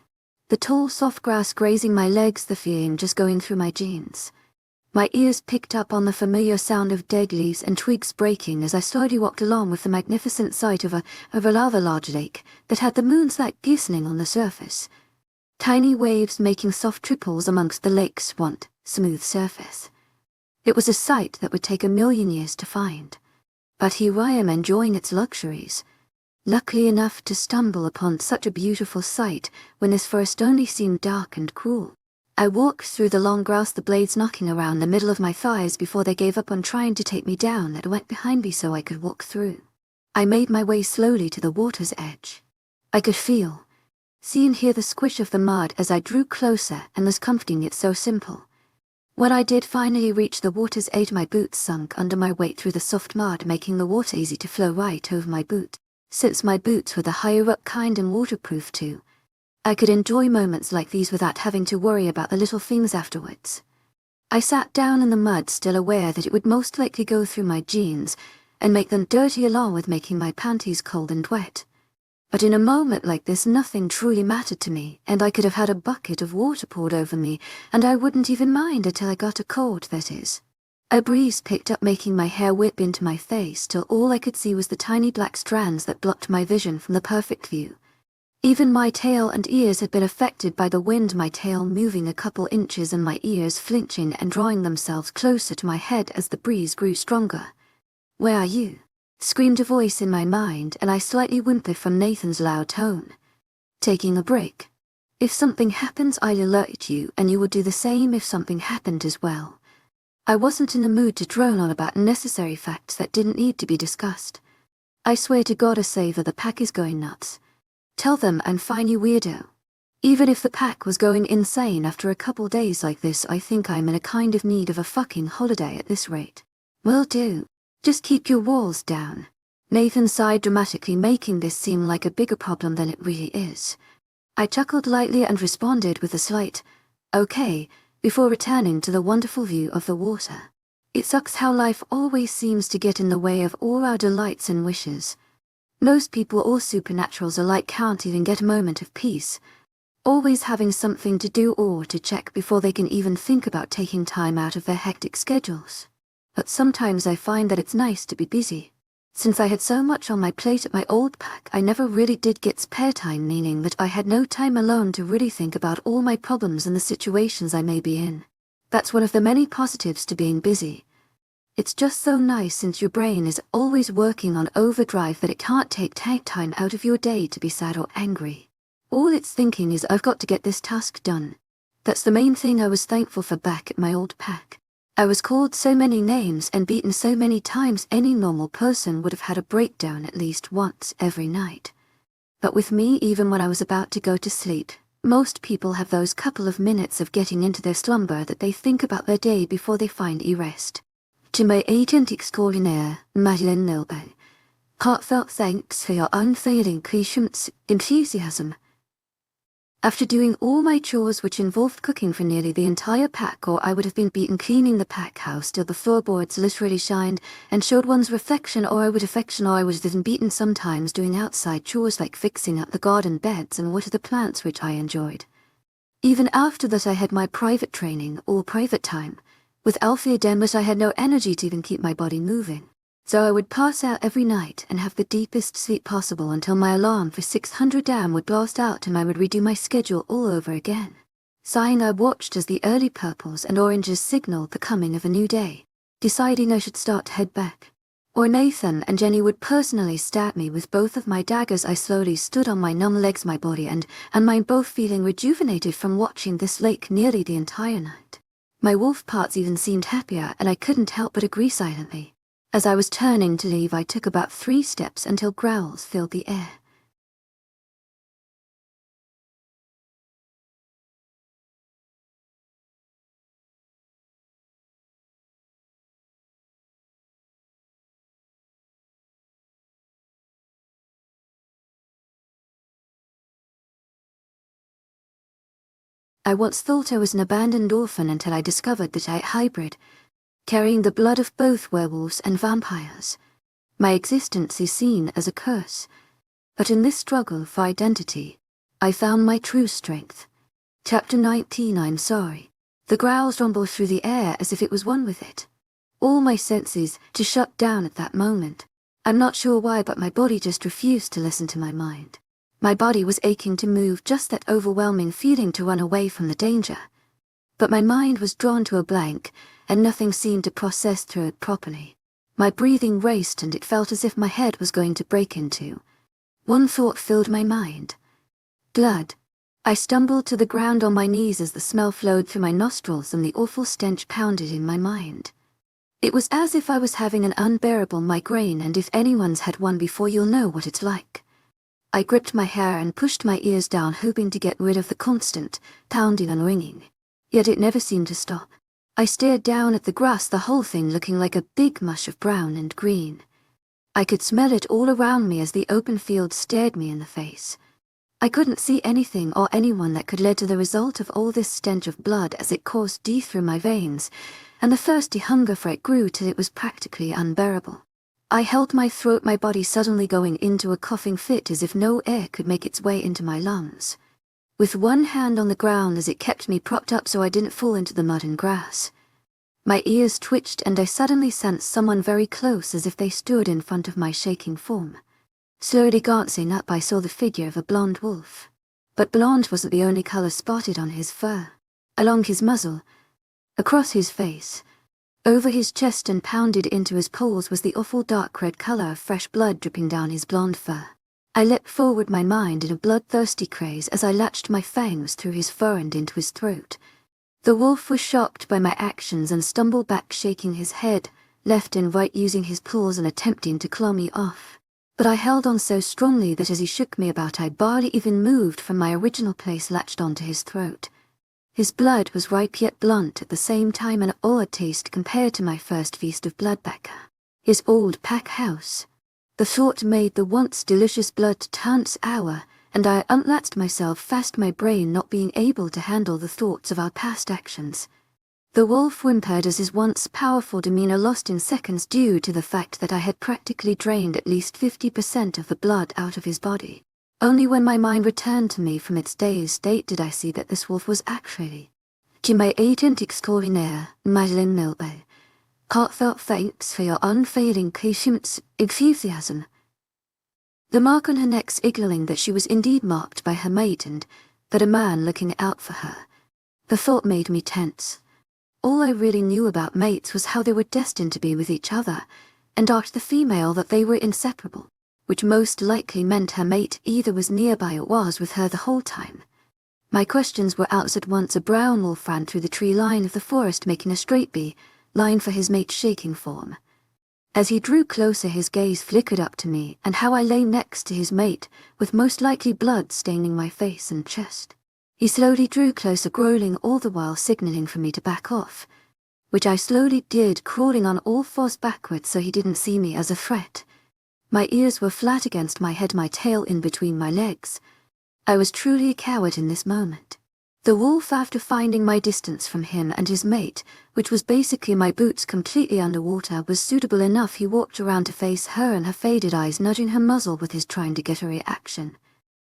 The tall soft grass grazing my legs, the feeling just going through my jeans. My ears picked up on the familiar sound of dead leaves and twigs breaking as I slowly walked along with the magnificent sight of a rather large lake that had the moon's light glistening on the surface. Tiny waves making soft ripples amongst the lake's smooth surface. It was a sight that would take 1,000,000 years to find. But here I am enjoying its luxuries. Luckily enough to stumble upon such a beautiful sight when this forest only seemed dark and cruel. I walked through the long grass, the blades knocking around the middle of my thighs before they gave up on trying to take me down and went behind me so I could walk through. I made my way slowly to the water's edge. I could feel, see and hear the squish of the mud as I drew closer and was comforting it so simple. When I did finally reach the water's edge, my boots sunk under my weight through the soft mud, making the water easy to flow right over my boot. Since my boots were the higher-up kind and waterproof too, I could enjoy moments like these without having to worry about the little things afterwards. I sat down in the mud, still aware that it would most likely go through my jeans and make them dirty along with making my panties cold and wet. But in a moment like this, nothing truly mattered to me, and I could have had a bucket of water poured over me, and I wouldn't even mind until I got a cold, that is. A breeze picked up, making my hair whip into my face till all I could see was the tiny black strands that blocked my vision from the perfect view. Even my tail and ears had been affected by the wind, my tail moving a couple inches and my ears flinching and drawing themselves closer to my head as the breeze grew stronger. "Where are you?" screamed a voice in my mind, and I slightly whimpered from Nathan's loud tone. Taking a break. If something happens, I'll alert you, and you would do the same if something happened as well. I wasn't in the mood to drone on about necessary facts that didn't need to be discussed. I swear to God, a saver, the pack is going nuts. Tell them and fine you, weirdo. Even if the pack was going insane after a couple days like this, I think I'm in a kind of need of a fucking holiday at this rate. Will do. Just keep your walls down. Nathan sighed dramatically, making this seem like a bigger problem than it really is. I chuckled lightly and responded with a slight, okay, before returning to the wonderful view of the water. It sucks how life always seems to get in the way of all our delights and wishes. Most people or supernaturals alike can't even get a moment of peace, always having something to do or to check before they can even think about taking time out of their hectic schedules. But sometimes I find that it's nice to be busy. Since I had so much on my plate at my old pack, I never really did get spare time, meaning that I had no time alone to really think about all my problems and the situations I may be in. That's one of the many positives to being busy. It's just so nice since your brain is always working on overdrive that it can't take time out of your day to be sad or angry. All it's thinking is, I've got to get this task done. That's the main thing I was thankful for back at my old pack. I was called so many names and beaten so many times, any normal person would have had a breakdown at least once every night. But with me, even when I was about to go to sleep, most people have those couple of minutes of getting into their slumber that they think about their day before they find rest. To my agent extraordinaire, Madeleine Nilbe, heartfelt thanks for your unfailing patience, enthusiasm. After doing all my chores, which involved cooking for nearly the entire pack, or I would have been beaten cleaning the pack house till the floorboards literally shined and showed one's reflection, or I would have been beaten sometimes doing outside chores like fixing up the garden beds and water the plants, which I enjoyed. Even after that, I had my private training, or private time. With Alfie Dennis, I had no energy to even keep my body moving. So I would pass out every night and have the deepest sleep possible until my alarm for 600 AM would blast out and I would redo my schedule all over again. Sighing, I watched as the early purples and oranges signaled the coming of a new day, deciding I should start to head back. Or Nathan and Jenny would personally stab me with both of my daggers. I slowly stood on my numb legs, my body and mind both feeling rejuvenated from watching this lake nearly the entire night. My wolf parts even seemed happier, and I couldn't help but agree silently. As I was turning to leave, I took about 3 steps until growls filled the air. I once thought I was an abandoned orphan until I discovered that I hybrid, carrying the blood of both werewolves and vampires. My existence is seen as a curse, but in this struggle for identity, I found my true strength. Chapter 19, I'm sorry. The growls rumbled through the air as if it was one with it. All my senses to shut down at that moment. I'm not sure why, but my body just refused to listen to my mind. My body was aching to move, just that overwhelming feeling to run away from the danger. But my mind was drawn to a blank, and nothing seemed to process through it properly. My breathing raced and it felt as if my head was going to break in two. One thought filled my mind. Blood. I stumbled to the ground on my knees as the smell flowed through my nostrils and the awful stench pounded in my mind. It was as if I was having an unbearable migraine, and if anyone's had one before, you'll know what it's like. I gripped my hair and pushed my ears down, hoping to get rid of the constant pounding and ringing. Yet it never seemed to stop. I stared down at the grass, the whole thing looking like a big mush of brown and green. I could smell it all around me as the open field stared me in the face. I couldn't see anything or anyone that could lead to the result of all this stench of blood as it coursed deep through my veins, and the thirsty hunger for it grew till it was practically unbearable. I held my throat, my body suddenly going into a coughing fit as if no air could make its way into my lungs. With one hand on the ground as it kept me propped up so I didn't fall into the mud and grass. My ears twitched and I suddenly sensed someone very close, as if they stood in front of my shaking form. Slowly glancing up, I saw the figure of a blonde wolf. But blonde wasn't the only color spotted on his fur. Along his muzzle, across his face, Over his chest and pounded into his poles was the awful dark red color of fresh blood dripping down his blonde fur. I leapt forward, my mind in a bloodthirsty craze, as I latched my fangs through his fur and into his throat. The wolf was shocked by my actions and stumbled back, shaking his head, left and right, using his claws and attempting to claw me off. But I held on so strongly that as he shook me about, I barely even moved from my original place, latched onto his throat. His blood was ripe yet blunt at the same time, an odd taste compared to my first feast of bloodbacker. His old pack house. The thought made the once delicious blood turn sour, and I unlatched myself fast, my brain not being able to handle the thoughts of our past actions. The wolf whimpered as his once powerful demeanor lost in seconds due to the fact that I had practically drained at least 50% of the blood out of his body. Only when my mind returned to me from its dazed state did I see that this wolf was actually my agent extraordinaire, Madeleine Milby. Heartfelt thanks for your unfailing patience, enthusiasm. The mark on her neck signaling that she was indeed marked by her mate and that a man looking out for her. The thought made me tense. All I really knew about mates was how they were destined to be with each other, and asked the female that they were inseparable, which most likely meant her mate either was nearby or was with her the whole time. My questions were answered once a brown wolf ran through the tree line of the forest, making a straight line for his mate's shaking form. As he drew closer, his gaze flickered up to me and how I lay next to his mate, with most likely blood staining my face and chest. He slowly drew closer, growling, all the while signaling for me to back off, which I slowly did, crawling on all fours backwards so he didn't see me as a threat. My ears were flat against my head, my tail in between my legs. I was truly a coward in this moment. The wolf, after finding my distance from him and his mate, which was basically my boots completely underwater, was suitable enough, he walked around to face her and her faded eyes, nudging her muzzle with his, trying to get a reaction.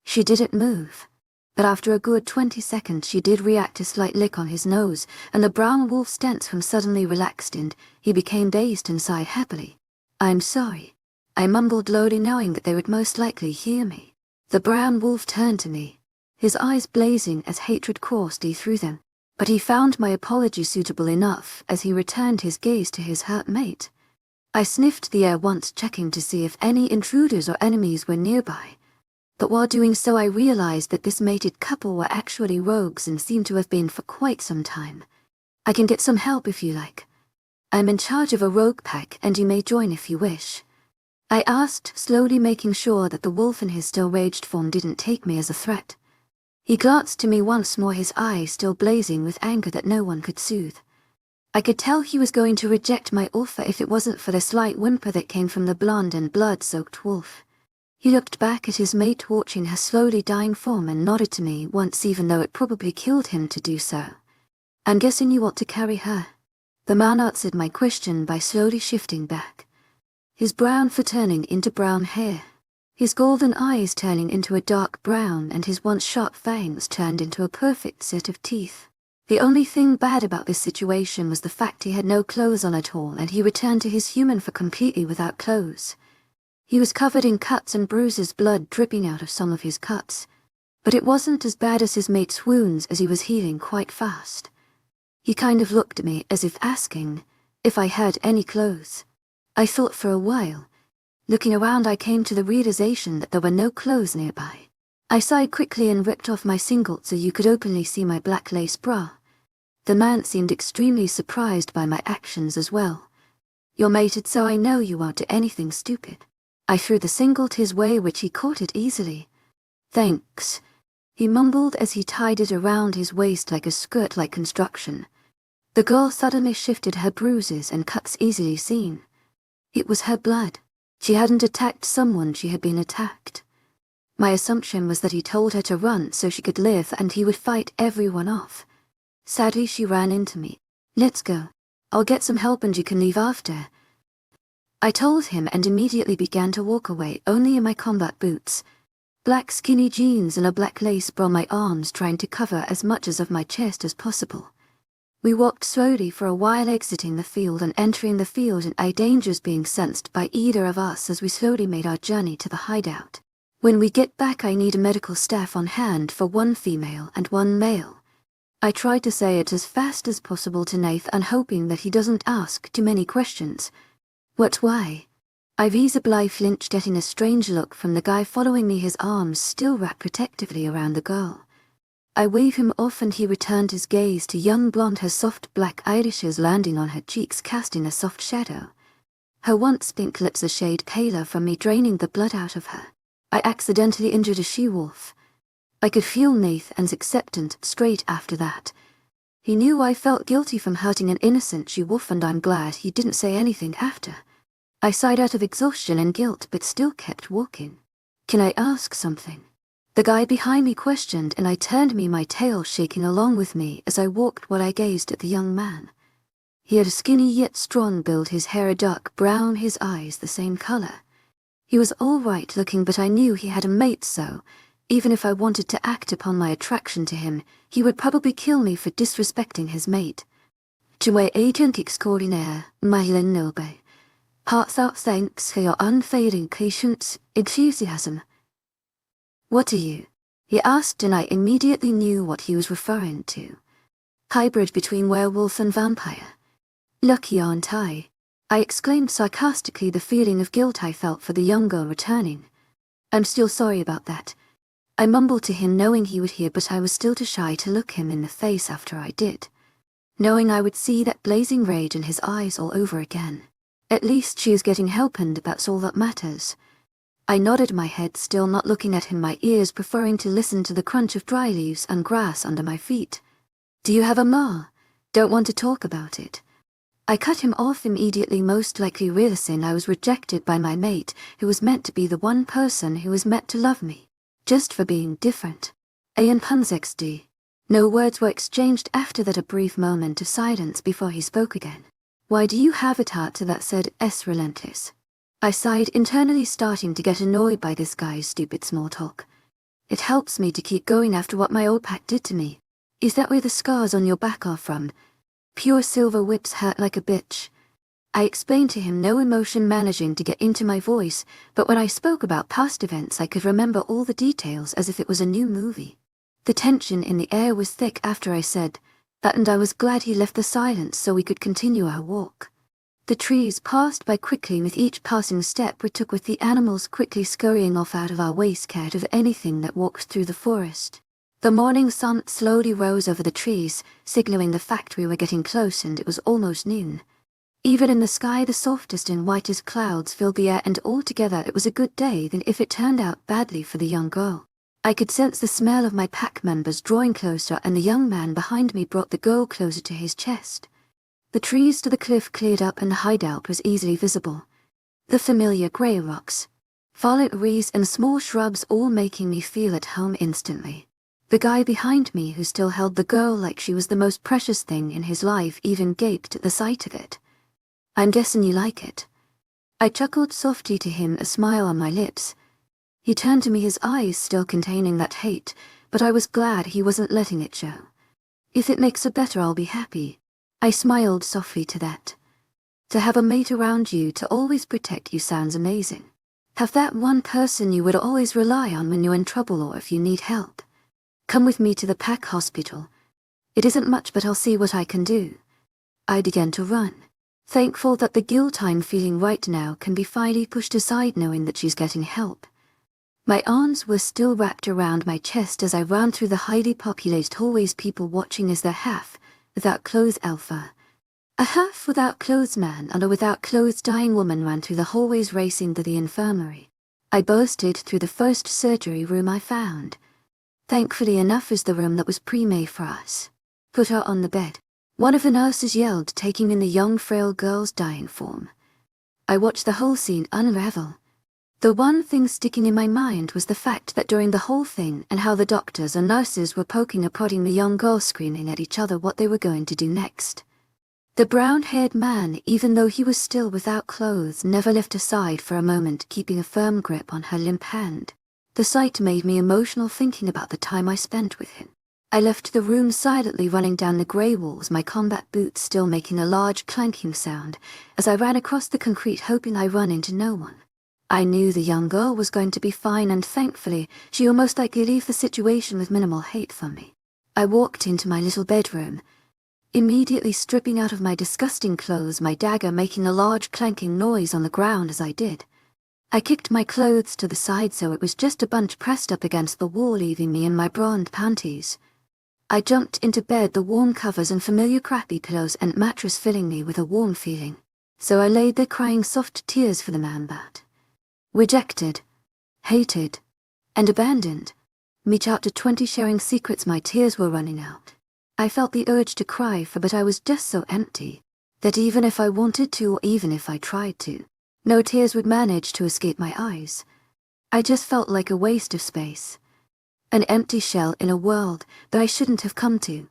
She didn't move. But after a good 20 seconds she did react, a slight lick on his nose, and the brown wolf's tense from suddenly relaxed and he became dazed and sighed happily. "I'm sorry," I mumbled lowly, knowing that they would most likely hear me. The brown wolf turned to me, his eyes blazing as hatred coursed through them, but he found my apology suitable enough as he returned his gaze to his hurt mate. I sniffed the air once, checking to see if any intruders or enemies were nearby. But while doing so I realized that this mated couple were actually rogues and seemed to have been for quite some time. "I can get some help if you like. I'm in charge of a rogue pack and you may join if you wish," I asked, slowly making sure that the wolf in his still raged form didn't take me as a threat. He glanced to me once more, his eyes still blazing with anger that no one could soothe. I could tell he was going to reject my offer if it wasn't for the slight whimper that came from the blonde and blood-soaked wolf. He looked back at his mate, watching her slowly dying form, and nodded to me once, even though it probably killed him to do so. "I'm guessing you want to carry her?" The man answered my question by slowly shifting back, his brown fur turning into brown hair, his golden eyes turning into a dark brown, and his once sharp fangs turned into a perfect set of teeth. The only thing bad about this situation was the fact he had no clothes on at all, and he returned to his human form completely without clothes. He was covered in cuts and bruises, blood dripping out of some of his cuts, but it wasn't as bad as his mate's wounds, as he was healing quite fast. He kind of looked at me as if asking if I had any clothes. I thought for a while. Looking around, I came to the realization that there were no clothes nearby. I sighed quickly and ripped off my singlet so you could openly see my black lace bra. The man seemed extremely surprised by my actions as well. "You're mated, so I know you won't do anything stupid." I threw the singlet his way, which he caught it easily. "Thanks," he mumbled as he tied it around his waist like a skirt-like construction. The girl suddenly shifted, her bruises and cuts easily seen. It was her blood. She hadn't attacked someone, she had been attacked. My assumption was that he told her to run so she could live and he would fight everyone off. Sadly, she ran into me. "Let's go. I'll get some help and you can leave after," I told him, and immediately began to walk away, only in my combat boots, black skinny jeans and a black lace bra, my arms trying to cover as much of my chest as possible. We walked slowly for a while, exiting the field and entering the field, and any dangers being sensed by either of us as we slowly made our journey to the hideout. "When we get back, I need a medical staff on hand for one female and one male," I try to say it as fast as possible to Nathan, hoping that he doesn't ask too many questions. What, why? I visibly flinched, getting a strange look from the guy following me, his arms still wrapped protectively around the girl. I wave him off and he returned his gaze to young blonde, her soft black eyelashes landing on her cheeks, casting a soft shadow. Her once pink lips a shade paler from me draining the blood out of her. I accidentally injured a she-wolf. I could feel Nathan's acceptance straight after that. He knew I felt guilty from hurting an innocent she-wolf, and I'm glad he didn't say anything after. I sighed out of exhaustion and guilt but still kept walking. Can I ask something? The guy behind me questioned, and I turned me, my tail shaking along with me as I walked while I gazed at the young man. He had a skinny yet strong build, his hair a dark brown, his eyes the same color. He was all right looking, but I knew he had a mate, so even if I wanted to act upon my attraction to him, he would probably kill me for disrespecting his mate. To my agent extraordinaire, Marilyn Noble, heartfelt thanks for your unfailing patience, enthusiasm. What are you? He asked, and I immediately knew what he was referring to. Hybrid between werewolf and vampire. Lucky, aren't I? I exclaimed sarcastically, the feeling of guilt I felt for the young girl returning. I'm still sorry about that. I mumbled to him, knowing he would hear, but I was still too shy to look him in the face after I did, knowing I would see that blazing rage in his eyes all over again. At least she is getting help, and that's all that matters. I nodded my head, still not looking at him, my ears preferring to listen to the crunch of dry leaves and grass under my feet. Do you have a ma? Don't want to talk about it. I cut him off immediately, most likely realizing I was rejected by my mate, who was meant to be the one person who was meant to love me, just for being different. Ayan Punzexd. No words were exchanged after that, a brief moment of silence before he spoke again. Why do you have it hard to that, said S relentless. I sighed, internally starting to get annoyed by this guy's stupid small talk. It helps me to keep going after what my old pack did to me. Is that where the scars on your back are from? Pure silver whips hurt like a bitch. I explained to him, no emotion managing to get into my voice, but when I spoke about past events I could remember all the details as if it was a new movie. The tension in the air was thick after I said that, and I was glad he left the silence so we could continue our walk. The trees passed by quickly with each passing step we took, with the animals quickly scurrying off out of our way, scared of anything that walked through the forest. The morning sun slowly rose over the trees, signaling the fact we were getting close, and it was almost noon. Even in the sky, the softest and whitest clouds filled the air, and altogether it was a good day, than if it turned out badly for the young girl. I could sense the smell of my pack members drawing closer, and the young man behind me brought the girl closer to his chest. The trees to the cliff cleared up and the hideout was easily visible. The familiar grey rocks, fallen trees and small shrubs, all making me feel at home instantly. The guy behind me, who still held the girl like she was the most precious thing in his life, even gaped at the sight of it. I'm guessing you like it. I chuckled softly to him, a smile on my lips. He turned to me, his eyes still containing that hate, but I was glad he wasn't letting it show. If it makes it better, I'll be happy. I smiled softly to that. To have a mate around you to always protect you sounds amazing. Have that one person you would always rely on when you're in trouble or if you need help. Come with me to the pack hospital. It isn't much, but I'll see what I can do. I began to run, thankful that the guilt I'm feeling right now can be finally pushed aside, knowing that she's getting help. My arms were still wrapped around my chest as I ran through the highly populated hallways, people watching as their half without clothes alpha, a half without clothes man, and a without clothes dying woman ran through the hallways, racing to the infirmary. I bursted through the first surgery room I found. Thankfully enough is the room that was pre-made for us. Put her on the bed, one of the nurses yelled, taking in the young frail girl's dying form. I watched the whole scene unravel. The one thing sticking in my mind was the fact that during the whole thing, and how the doctors and nurses were poking and prodding the young girl, screaming at each other what they were going to do next. The brown-haired man, even though he was still without clothes, never left her side for a moment, keeping a firm grip on her limp hand. The sight made me emotional, thinking about the time I spent with him. I left the room silently, running down the grey walls, my combat boots still making a large clanking sound as I ran across the concrete, hoping I run into no one. I knew the young girl was going to be fine, and thankfully she will most likely leave the situation with minimal hate from me. I walked into my little bedroom, immediately stripping out of my disgusting clothes, my dagger making a large clanking noise on the ground as I did. I kicked my clothes to the side so it was just a bunch pressed up against the wall, leaving me in my bra and panties. I jumped into bed, the warm covers and familiar crappy pillows and mattress filling me with a warm feeling. So I laid there crying soft tears for the man that rejected, hated, and abandoned me. Chapter 20. Sharing secrets. My tears were running out. I felt the urge to cry but I was just so empty that even if I wanted to or even if I tried to, no tears would manage to escape my eyes. I just felt like a waste of space. An empty shell in a world that I shouldn't have come to.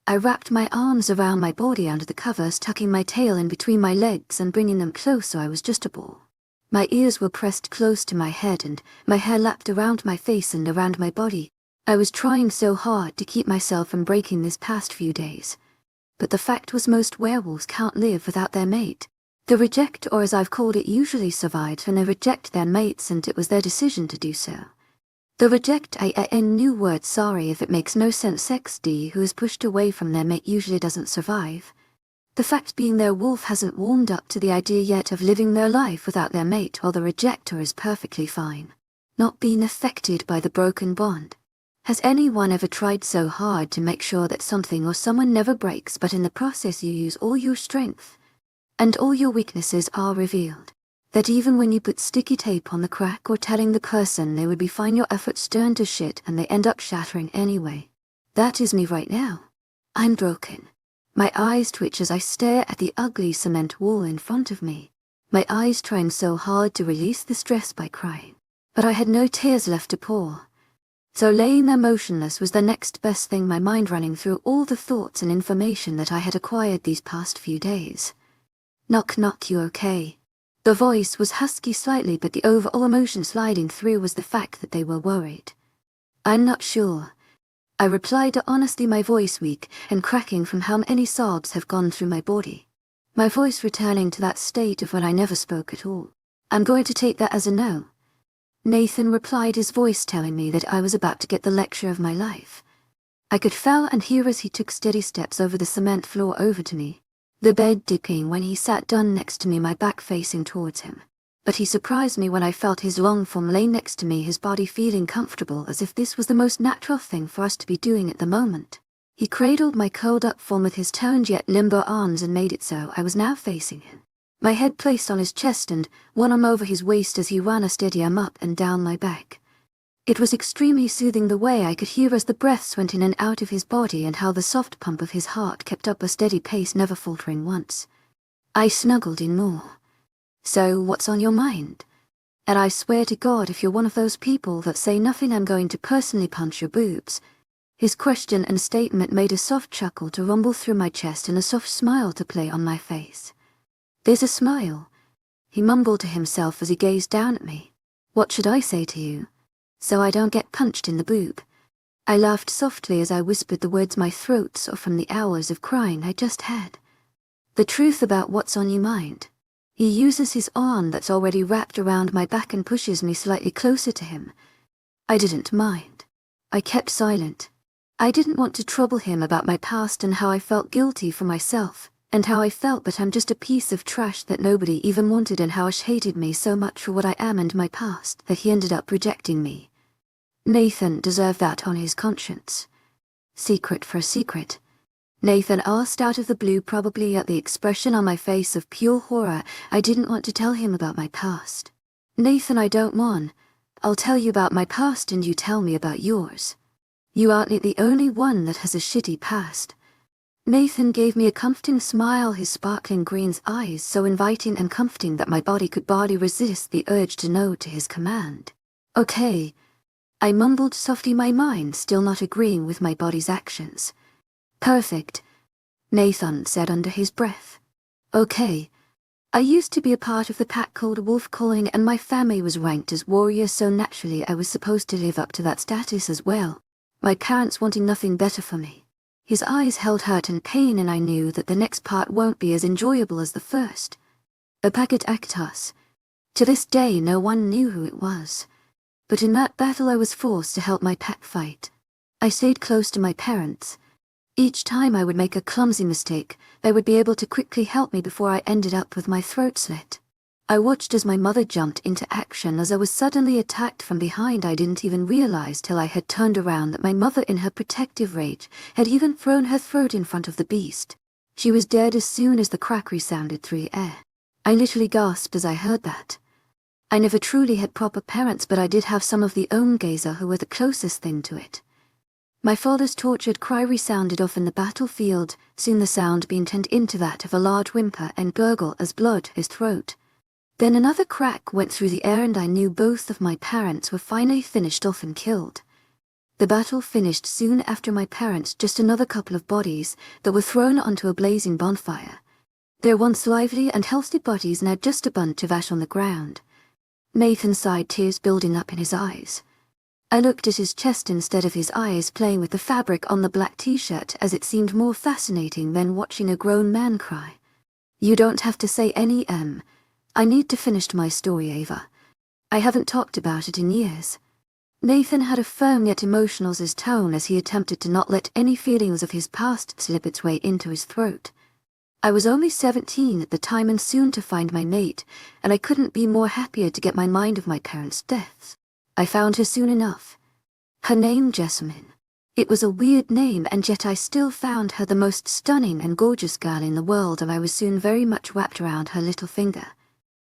I wrapped my arms around my body under the covers, tucking my tail in between my legs and bringing them close so I was just a ball. My ears were pressed close to my head and my hair lapped around my face and around my body. I was trying so hard to keep myself from breaking this past few days. But the fact was, most werewolves can't live without their mate. The reject, or as I've called it, usually survived when they reject their mates, and it was their decision to do so. The reject, a new word, sorry if it makes no sense. XD, who is pushed away from their mate usually doesn't survive. The fact being, their wolf hasn't warmed up to the idea yet of living their life without their mate, while the rejecter is perfectly fine, not being affected by the broken bond. Has anyone ever tried so hard to make sure that something or someone never breaks, but in the process you use all your strength, and all your weaknesses are revealed? That even when you put sticky tape on the crack or telling the person they would be fine, your efforts turn to shit and they end up shattering anyway. That is me right now. I'm broken. My eyes twitch as I stare at the ugly cement wall in front of me, my eyes trying so hard to release the stress by crying. But I had no tears left to pour. So laying there motionless was the next best thing, my mind running through all the thoughts and information that I had acquired these past few days. Knock knock, you okay? The voice was husky slightly, but the overall emotion sliding through was the fact that they were worried. I'm not sure, I replied honestly, my voice weak and cracking from how many sobs have gone through my body. My voice returning to that state of when I never spoke at all. I'm going to take that as a no, Nathan replied, his voice telling me that I was about to get the lecture of my life. I could feel and hear as he took steady steps over the cement floor over to me, the bed dipping when he sat down next to me, my back facing towards him. But he surprised me when I felt his long form lay next to me, his body feeling comfortable as if this was the most natural thing for us to be doing at the moment. He cradled my curled up form with his toned yet limber arms and made it so I was now facing him, my head placed on his chest and one arm over his waist as he ran a steady arm up and down my back. It was extremely soothing the way I could hear as the breaths went in and out of his body and how the soft pump of his heart kept up a steady pace, never faltering once. I snuggled in more. So what's on your mind? And I swear to God, if you're one of those people that say nothing, I'm going to personally punch your boobs. His question and statement made a soft chuckle to rumble through my chest and a soft smile to play on my face. There's a smile, he mumbled to himself as he gazed down at me. What should I say to you, so I don't get punched in the boob? I laughed softly as I whispered the words my throat sore from the hours of crying I just had. The truth about what's on your mind. He uses his arm that's already wrapped around my back and pushes me slightly closer to him. I didn't mind. I kept silent. I didn't want to trouble him about my past and how I felt guilty for myself, and how I felt but I'm just a piece of trash that nobody even wanted, and how Ash hated me so much for what I am and my past that he ended up rejecting me. Nathan deserved that on his conscience. Secret for a secret? Nathan asked out of the blue, probably at the expression on my face of pure horror. I didn't want to tell him about my past. Nathan, I don't want. I'll tell you about my past and you tell me about yours. You aren't the only one that has a shitty past. Nathan gave me a comforting smile, his sparkling green eyes so inviting and comforting that my body could barely resist the urge to nod to his command. Okay, I mumbled softly, my mind still not agreeing with my body's actions. Perfect, Nathan said under his breath. Okay. I used to be a part of the pack called Wolf Calling, and my family was ranked as warriors, so naturally I was supposed to live up to that status as well, my parents wanting nothing better for me. His eyes held hurt and pain, and I knew that the next part won't be as enjoyable as the first. A packet actus. To this day no one knew who it was. But in that battle I was forced to help my pack fight. I stayed close to my parents. Each time I would make a clumsy mistake, they would be able to quickly help me before I ended up with my throat slit. I watched as my mother jumped into action as I was suddenly attacked from behind. I didn't even realize till I had turned around that my mother, in her protective rage, had even thrown her throat in front of the beast. She was dead as soon as the crack resounded through the air. I literally gasped as I heard that. I never truly had proper parents, but I did have some of the own gazer who were the closest thing to it. My father's tortured cry resounded off in the battlefield, soon the sound being turned into that of a large whimper and gurgle as blood his throat. Then another crack went through the air and I knew both of my parents were finally finished off and killed. The battle finished soon after my parents, just another couple of bodies that were thrown onto a blazing bonfire. Their once lively and healthy bodies now just a bunch of ash on the ground. Nathan sighed, tears building up in his eyes. I looked at his chest instead of his eyes, playing with the fabric on the black t-shirt, as it seemed more fascinating than watching a grown man cry. You don't have to say any I need to finish my story, Ava. I haven't talked about it in years. Nathan had a firm yet emotional tone as he attempted to not let any feelings of his past slip its way into his throat. I was only 17 at the time and soon to find my mate, and I couldn't be more happier to get my mind of my parents' deaths. I found her soon enough. Her name, Jessamine. It was a weird name, and yet I still found her the most stunning and gorgeous girl in the world, and I was soon very much wrapped around her little finger.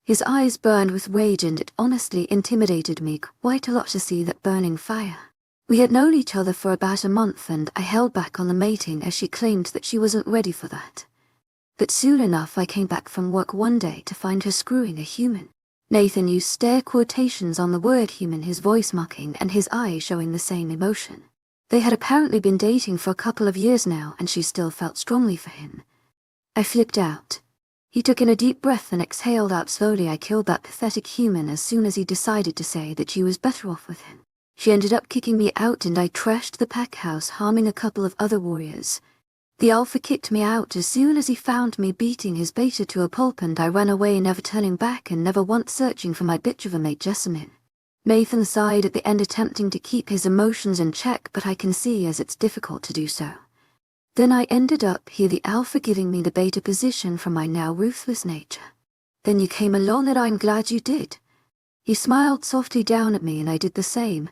His eyes burned with rage, and it honestly intimidated me quite a lot to see that burning fire. We had known each other for about a month, and I held back on the mating as she claimed that she wasn't ready for that. But soon enough I came back from work one day to find her screwing a human. Nathan used stare quotations on the word human, his voice mocking and his eyes showing the same emotion. They had apparently been dating for a couple of years now, and she still felt strongly for him. I flipped out. He took in a deep breath and exhaled out slowly. I killed that pathetic human as soon as he decided to say that she was better off with him. She ended up kicking me out, and I trashed the pack house, harming a couple of other warriors. The alpha kicked me out as soon as he found me beating his beta to a pulp, and I ran away, never turning back and never once searching for my bitch of a mate Jessamine. Nathan sighed at the end, attempting to keep his emotions in check, but I can see as it's difficult to do so. Then I ended up here, the alpha giving me the beta position from my now ruthless nature. Then you came along, and I'm glad you did. He smiled softly down at me, and I did the same.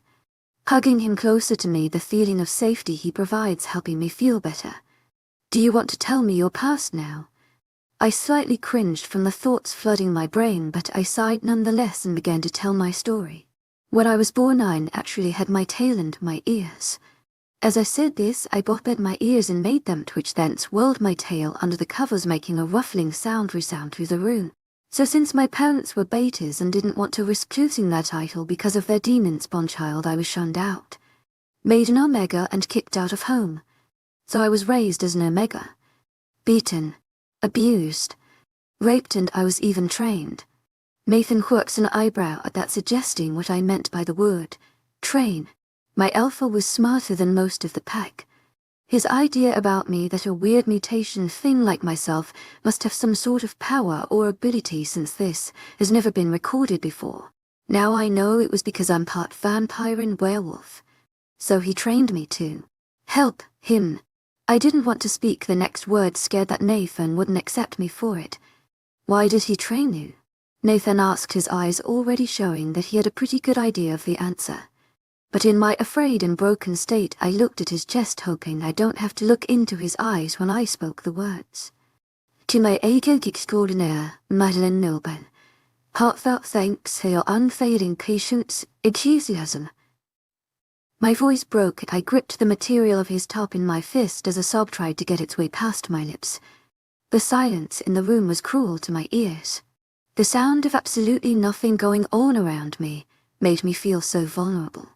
Hugging him closer to me, the feeling of safety he provides helping me feel better. Do you want to tell me your past now? I slightly cringed from the thoughts flooding my brain, but I sighed nonetheless and began to tell my story. When I was born, I actually had my tail and my ears. As I said this, I bobbed my ears and made them twitch, thence whirled my tail under the covers, making a ruffling sound resound through the room. So since my parents were betas and didn't want to risk losing their title because of their demon spawn child, I was shunned out, made an omega, and kicked out of home. So I was raised as an omega. Beaten, abused, raped, and I was even trained. Nathan quirked an eyebrow at that, suggesting what I meant by the word train. My alpha was smarter than most of the pack. His idea about me that a weird mutation thing like myself must have some sort of power or ability, since this has never been recorded before. Now I know it was because I'm part vampire and werewolf. So he trained me to help him. I didn't want to speak the next word, scared that Nathan wouldn't accept me for it. Why did he train you? Nathan asked, his eyes already showing that he had a pretty good idea of the answer. But in my afraid and broken state, I looked at his chest, hoping I don't have to look into his eyes when I spoke the words. To my aged extraordinaire, Madeline Nilben, heartfelt thanks for your unfailing patience, enthusiasm. My voice broke. I gripped the material of his top in my fist as a sob tried to get its way past my lips. The silence in the room was cruel to my ears. The sound of absolutely nothing going on around me made me feel so vulnerable.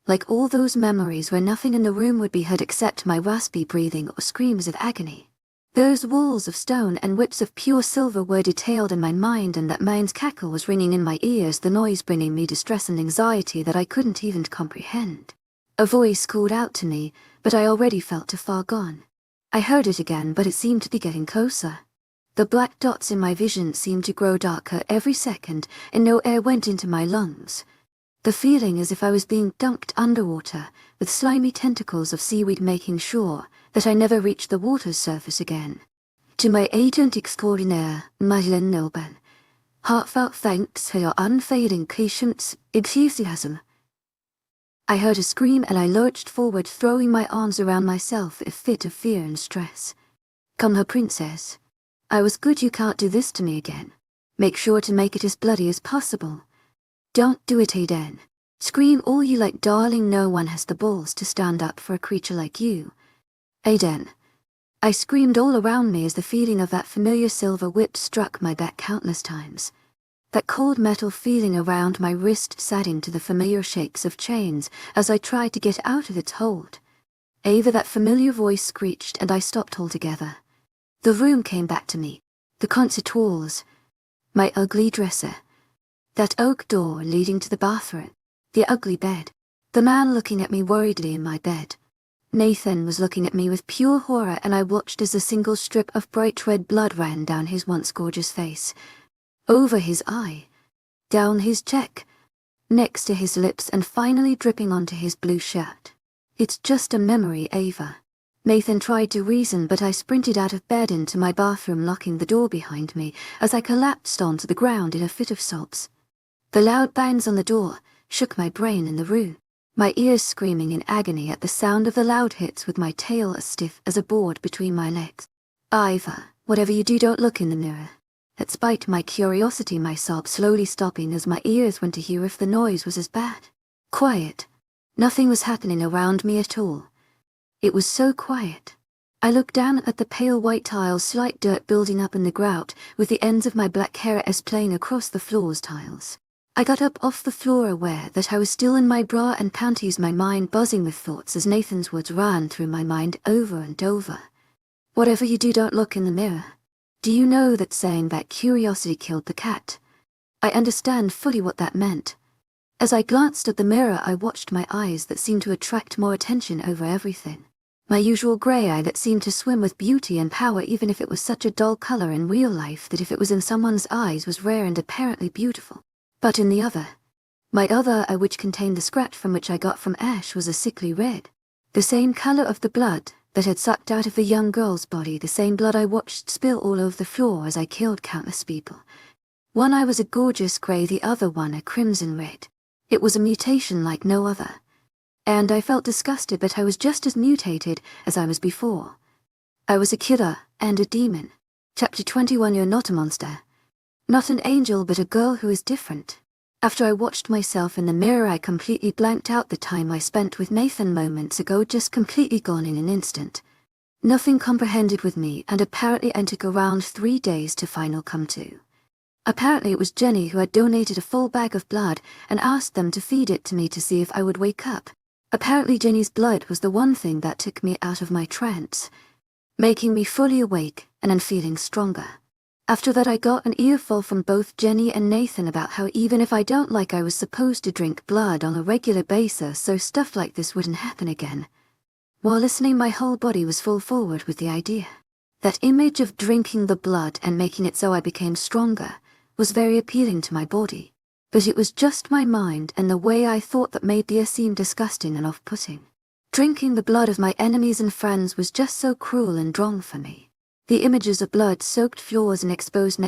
Like all those memories where nothing in the room would be heard except my raspy breathing or screams of agony. Those walls of stone and whips of pure silver were detailed in my mind, and that man's cackle was ringing in my ears, the noise bringing me distress and anxiety that I couldn't even comprehend. A voice called out to me, but I already felt too far gone. I heard it again, but it seemed to be getting closer. The black dots in my vision seemed to grow darker every second, and no air went into my lungs. The feeling as if I was being dunked underwater, with slimy tentacles of seaweed making sure that I never reached the water's surface again. To my agent extraordinaire, Madeleine Nilben, heartfelt thanks for your unfailing patience, enthusiasm. I heard a scream and I lurched forward, throwing my arms around myself in a fit of fear and stress. Come her princess. I was good, you can't do this to me again. Make sure to make it as bloody as possible. Don't do it, Aiden. Scream all you like, darling, no one has the balls to stand up for a creature like you. Aiden. I screamed all around me as the feeling of that familiar silver whip struck my back countless times. That cold metal feeling around my wrist sat into the familiar shakes of chains as I tried to get out of its hold. Ava, that familiar voice screeched and I stopped altogether. The room came back to me. The concert halls. My ugly dresser. That oak door leading to the bathroom. The ugly bed. The man looking at me worriedly in my bed. Nathan was looking at me with pure horror, and I watched as a single strip of bright red blood ran down his once gorgeous face. Over his eye. Down his cheek. Next to his lips and finally dripping onto his blue shirt. It's just a memory, Ava. Nathan tried to reason, but I sprinted out of bed into my bathroom, locking the door behind me as I collapsed onto the ground in a fit of sobs. The loud bangs on the door shook my brain in the room, my ears screaming in agony at the sound of the loud hits with my tail as stiff as a board between my legs. Ava, whatever you do, don't look in the mirror. Despite my curiosity, my sobs slowly stopping as my ears went to hear if the noise was as bad. Quiet. Nothing was happening around me at all. It was so quiet. I looked down at the pale white tiles, slight dirt building up in the grout, with the ends of my black hair as playing across the floor's tiles. I got up off the floor, aware that I was still in my bra and panties, my mind buzzing with thoughts as Nathan's words ran through my mind over and over. Whatever you do, don't look in the mirror. Do you know that saying that curiosity killed the cat? I understand fully what that meant. As I glanced at the mirror, I watched my eyes that seemed to attract more attention over everything. My usual grey eye that seemed to swim with beauty and power, even if it was such a dull colour in real life that if it was in someone's eyes was rare and apparently beautiful. But in the other, my other eye, which contained the scratch from which I got from Ash, was a sickly red. The same colour of the blood that had sucked out of the young girl's body, the same blood I watched spill all over the floor as I killed countless people. One eye was a gorgeous grey, the other one a crimson red. It was a mutation like no other. And I felt disgusted, but I was just as mutated as I was before. I was a killer and a demon. Chapter 21. You're not a monster. Not an angel, but a girl who is different. After I watched myself in the mirror, I completely blanked out the time I spent with Nathan moments ago, just completely gone in an instant. Nothing comprehended with me, and apparently it took around 3 days to final come to. Apparently it was Jenny who had donated a full bag of blood and asked them to feed it to me to see if I would wake up. Apparently Jenny's blood was the one thing that took me out of my trance, making me fully awake and then feeling stronger. After that I got an earful from both Jenny and Nathan about how even if I don't like, I was supposed to drink blood on a regular basis so stuff like this wouldn't happen again. While listening, my whole body was full forward with the idea. That image of drinking the blood and making it so I became stronger was very appealing to my body. But it was just my mind and the way I thought that made the seem disgusting and off-putting. Drinking the blood of my enemies and friends was just so cruel and wrong for me. The images of blood-soaked floors and exposed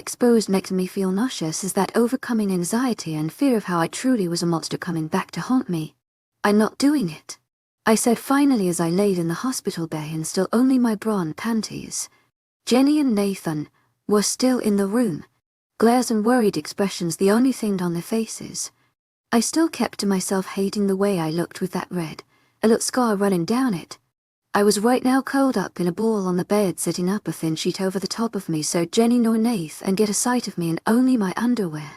making me feel nauseous, as that overcoming anxiety and fear of how I truly was a monster coming back to haunt me. I'm not doing it, I said finally as I laid in the hospital bay in still only my bra and panties. Jenny and Nathan were still in the room, glares and worried expressions the only thing on their faces. I still kept to myself, hating the way I looked with that red, a little scar running down it. I was right now curled up in a ball on the bed, sitting up a thin sheet over the top of me so Jenny nor Nath and get a sight of me in only my underwear.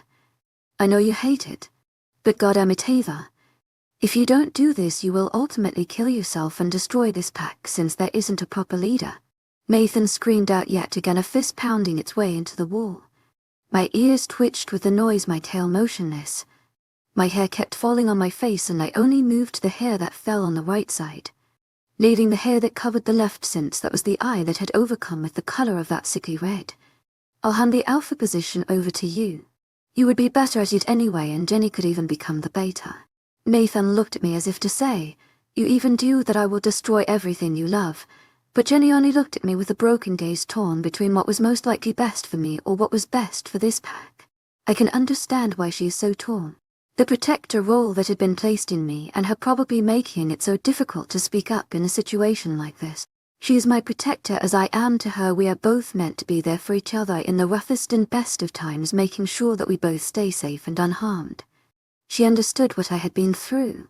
I know you hate it, but goddamn it, Ava. If you don't do this, you will ultimately kill yourself and destroy this pack, since there isn't a proper leader. Nathan screamed out yet again, a fist pounding its way into the wall. My ears twitched with the noise, my tail motionless. My hair kept falling on my face and I only moved the hair that fell on the right side, leaving the hair that covered the left, since that was the eye that had overcome with the color of that sickly red. I'll hand the alpha position over to you. You would be better at it anyway, and Jenny could even become the beta. Nathan looked at me as if to say, "You even do that, I will destroy everything you love." But Jenny only looked at me with a broken gaze, torn between what was most likely best for me or what was best for this pack. I can understand why she is so torn. The protector role that had been placed in me and her probably making it so difficult to speak up in a situation like this. She is my protector as I am to her. We are both meant to be there for each other in the roughest and best of times, making sure that we both stay safe and unharmed. She understood what I had been through.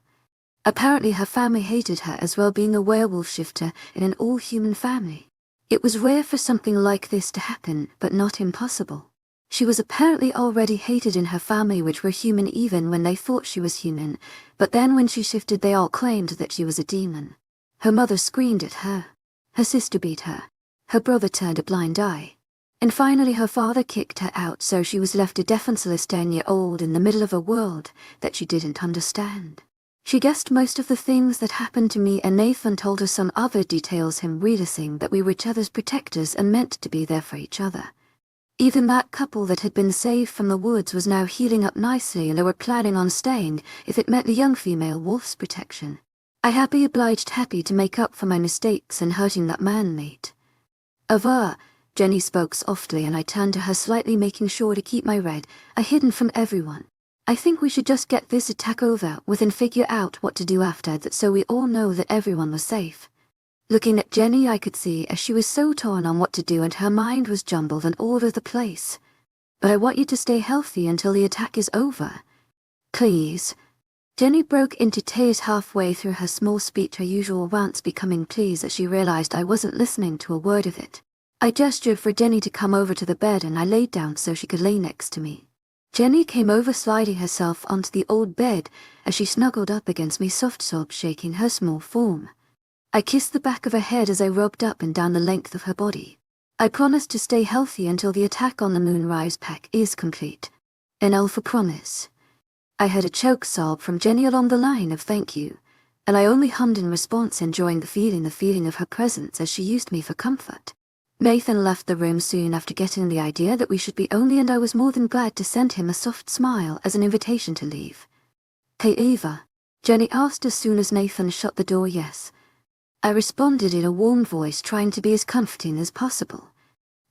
Apparently her family hated her as well, being a werewolf shifter in an all-human family. It was rare for something like this to happen, but not impossible. She was apparently already hated in her family, which were human even when they thought she was human, but then when she shifted they all claimed that she was a demon. Her mother screamed at her. Her sister beat her. Her brother turned a blind eye. And finally her father kicked her out, so she was left a defenseless 10-year-old in the middle of a world that she didn't understand. She guessed most of the things that happened to me, and Nathan told her some other details, him realizing that we were each other's protectors and meant to be there for each other. Even that couple that had been saved from the woods was now healing up nicely, and they were planning on staying if it meant the young female wolf's protection. I happy to make up for my mistakes and hurting that man-mate. Ava, Jenny spoke softly, and I turned to her slightly, making sure to keep my red hidden from everyone. I think we should just get this attack over with and figure out what to do after that, so we all know that everyone was safe. Looking at Jenny, I could see as she was so torn on what to do and her mind was jumbled and all over the place. But I want you to stay healthy until the attack is over. Please. Jenny broke into tears halfway through her small speech, her usual rants becoming pleas as she realized I wasn't listening to a word of it. I gestured for Jenny to come over to the bed and I laid down so she could lay next to me. Jenny came over, sliding herself onto the old bed as she snuggled up against me, soft sobs shaking her small form. I kissed the back of her head as I rubbed up and down the length of her body. I promised to stay healthy until the attack on the Moonrise pack is complete. An alpha promise. I heard a choke sob from Jenny along the line of thank you, and I only hummed in response, enjoying the feeling of her presence as she used me for comfort. Nathan left the room soon after getting the idea that we should be only, and I was more than glad to send him a soft smile as an invitation to leave. "Hey Eva," Jenny asked as soon as Nathan shut the door. "Yes." I responded in a warm voice, trying to be as comforting as possible.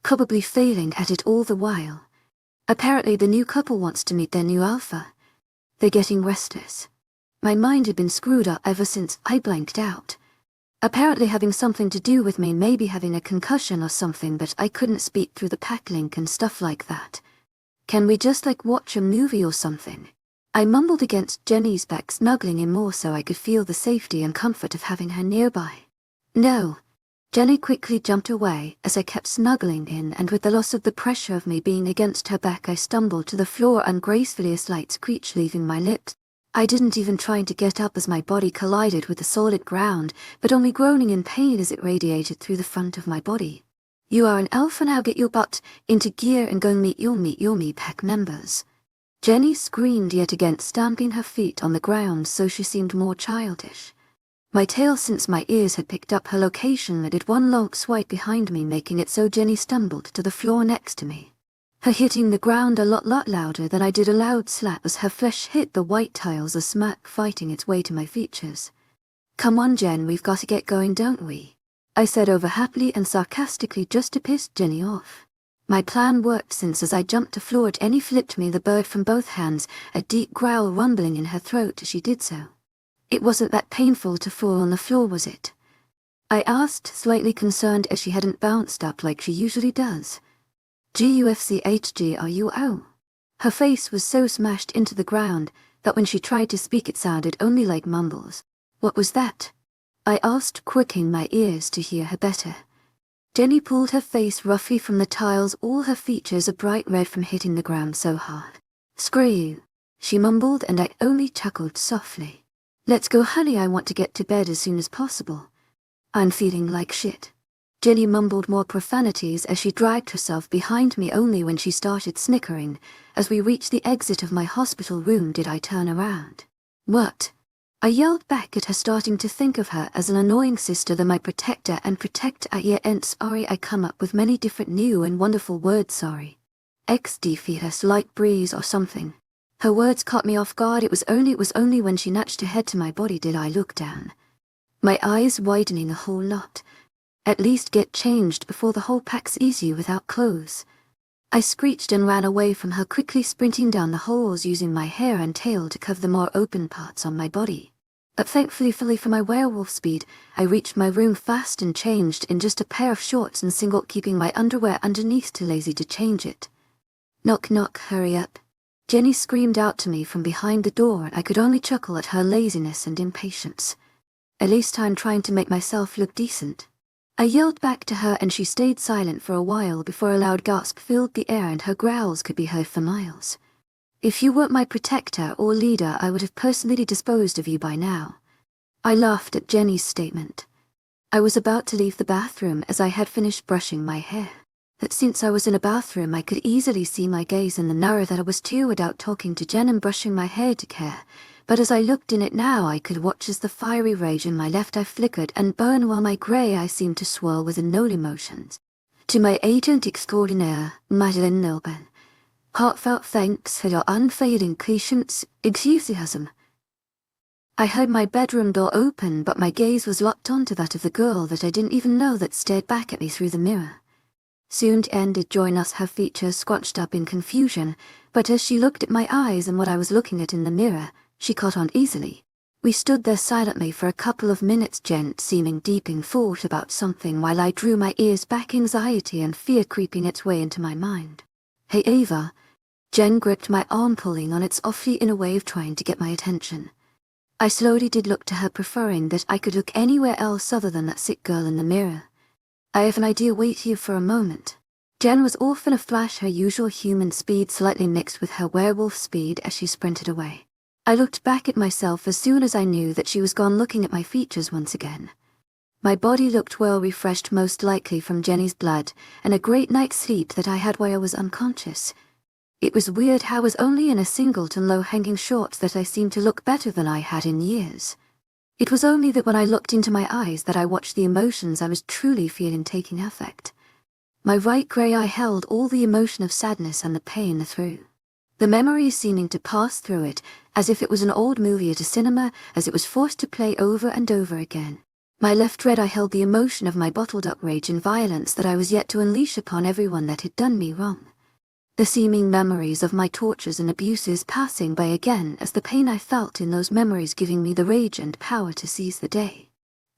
Probably failing at it all the while. Apparently the new couple wants to meet their new alpha. They're getting restless. My mind had been screwed up ever since I blanked out. Apparently having something to do with me, maybe having a concussion or something, but I couldn't speak through the pack link and stuff like that. "Can we just watch a movie or something?" I mumbled against Jenny's back, snuggling in more so I could feel the safety and comfort of having her nearby. "No." Jenny quickly jumped away as I kept snuggling in, and with the loss of the pressure of me being against her back, I stumbled to the floor ungracefully, a slight screech leaving my lips. I didn't even try to get up as my body collided with the solid ground, but only groaning in pain as it radiated through the front of my body. "You are an alpha now, get your butt into gear and go meet your me pack members." Jenny screamed yet again, stamping her feet on the ground so she seemed more childish. My tail, since my ears had picked up her location, did one long swipe behind me, making it so Jenny stumbled to the floor next to me. Her hitting the ground a lot louder than I did, a loud slap as her flesh hit the white tiles, a smack fighting its way to my features. "Come on, Jen, we've got to get going, don't we?" I said over happily and sarcastically, just to piss Jenny off. My plan worked, since as I jumped to floor, Jenny flipped me the bird from both hands, a deep growl rumbling in her throat as she did so. "It wasn't that painful to fall on the floor, was it?" I asked, slightly concerned as she hadn't bounced up like she usually does. "GUFCHGRUO. Her face was so smashed into the ground that when she tried to speak it sounded only like mumbles. "What was that?" I asked, quirking my ears to hear her better. Jenny pulled her face roughly from the tiles, all her features a bright red from hitting the ground so hard. "Screw," she mumbled, and I only chuckled softly. "Let's go, honey, I want to get to bed as soon as possible. I'm feeling like shit." Jenny mumbled more profanities as she dragged herself behind me. Only when she started snickering as we reached the exit of my hospital room did I turn around. "What?" I yelled back at her, starting to think of her as an annoying sister than my protector and protect at year end. Sorry, I come up with many different new and wonderful words. Sorry. XD feed us light breeze or something. Her words caught me off guard. It was only when she nudged her head to my body did I look down. My eyes widening a whole lot. At least get changed before the whole pack's easy without clothes. I screeched and ran away from her, quickly sprinting down the halls using my hair and tail to cover the more open parts on my body. But thankfully for my werewolf speed, I reached my room fast and changed in just a pair of shorts and single, keeping my underwear underneath, too lazy to change it. Knock knock, hurry up. Jenny screamed out to me from behind the door, and I could only chuckle at her laziness and impatience. At least I'm trying to make myself look decent. I yelled back to her and she stayed silent for a while before a loud gasp filled the air and her growls could be heard for miles. If you weren't my protector or leader, I would have personally disposed of you by now. I laughed at Jenny's statement. I was about to leave the bathroom as I had finished brushing my hair. That since I was in a bathroom I could easily see my gaze in the mirror, that I was too without talking to Jen and brushing my hair to care. But as I looked in it now, I could watch as the fiery rage in my left eye flickered and burned while my grey eye seemed to swirl with no emotions. To my agent extraordinaire, Madeleine Nilben, heartfelt thanks for your unfailing patience, enthusiasm. I heard my bedroom door open, but my gaze was locked onto that of the girl that I didn't even know that stared back at me through the mirror. Soon Jen did join us, her features scrunched up in confusion, but as she looked at my eyes and what I was looking at in the mirror, she caught on easily. We stood there silently for a couple of minutes, Jen seeming deep in thought about something while I drew my ears back, anxiety and fear creeping its way into my mind. Hey Ava. Jen gripped my arm, pulling on its awfully in a way of trying to get my attention. I slowly did look to her, preferring that I could look anywhere else other than that sick girl in the mirror. I have an idea, wait here for a moment. Jen was off in a flash, her usual human speed slightly mixed with her werewolf speed as she sprinted away. I looked back at myself as soon as I knew that she was gone, looking at my features once again. My body looked well refreshed, most likely from Jenny's blood and a great night's sleep that I had while I was unconscious. It was weird how I was only in a singleton low-hanging shorts that I seemed to look better than I had in years. It was only that when I looked into my eyes that I watched the emotions I was truly feeling taking effect. My right grey eye held all the emotion of sadness and the pain through. The memories seeming to pass through it, as if it was an old movie at a cinema, as it was forced to play over and over again. My left red eye held the emotion of my bottled-up rage and violence that I was yet to unleash upon everyone that had done me wrong. The seeming memories of my tortures and abuses passing by again as the pain I felt in those memories giving me the rage and power to seize the day.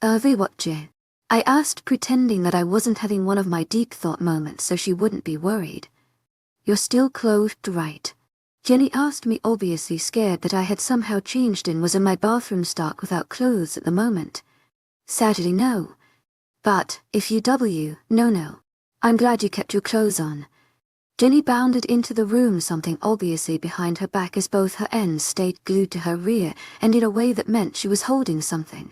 What, Jen? I asked, pretending that I wasn't having one of my deep thought moments so she wouldn't be worried. You're still clothed, right? Jenny asked me, obviously scared that I had somehow changed and was in my bathroom stark without clothes at the moment. Sadly, no. But, if you no. I'm glad you kept your clothes on. Jenny bounded into the room, something obviously behind her back as both her ends stayed glued to her rear, and in a way that meant she was holding something.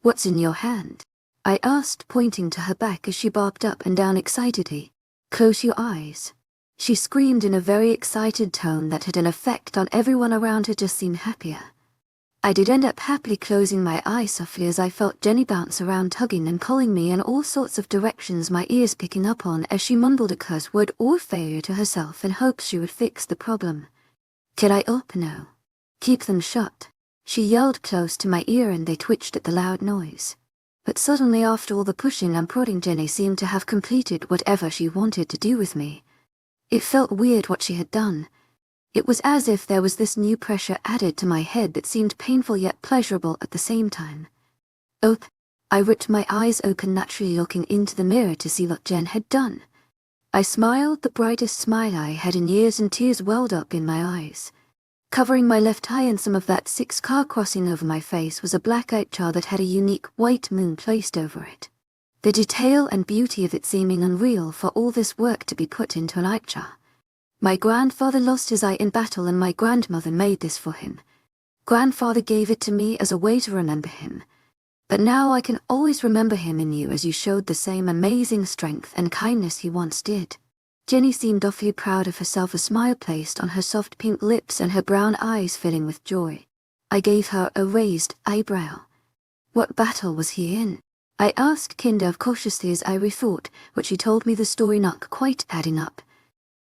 What's in your hand? I asked, pointing to her back as she bobbed up and down excitedly. Close your eyes. She screamed in a very excited tone that had an effect on everyone around her, just seemed happier. I did end up happily closing my eyes softly as I felt Jenny bounce around, tugging and pulling me in all sorts of directions, my ears picking up on as she mumbled a curse word or failure to herself in hopes she would fix the problem. Can I open? No. Keep them shut. She yelled close to my ear and they twitched at the loud noise. But suddenly, after all the pushing and prodding, Jenny seemed to have completed whatever she wanted to do with me. It felt weird what she had done. It was as if there was this new pressure added to my head that seemed painful yet pleasurable at the same time. I ripped my eyes open, naturally looking into the mirror to see what Jen had done. I smiled the brightest smile I had in years, and tears welled up in my eyes. Covering my left eye and some of that 6-car crossing over my face was a black eye chart that had a unique white moon placed over it. The detail and beauty of it seeming unreal for all this work to be put into an eye chart. My grandfather lost his eye in battle and my grandmother made this for him. Grandfather gave it to me as a way to remember him. But now I can always remember him in you, as you showed the same amazing strength and kindness he once did. Jenny seemed awfully proud of herself, a smile placed on her soft pink lips and her brown eyes filling with joy. I gave her a raised eyebrow. What battle was he in? I asked, kind of cautiously, as I rethought what she told me, the story not quite adding up.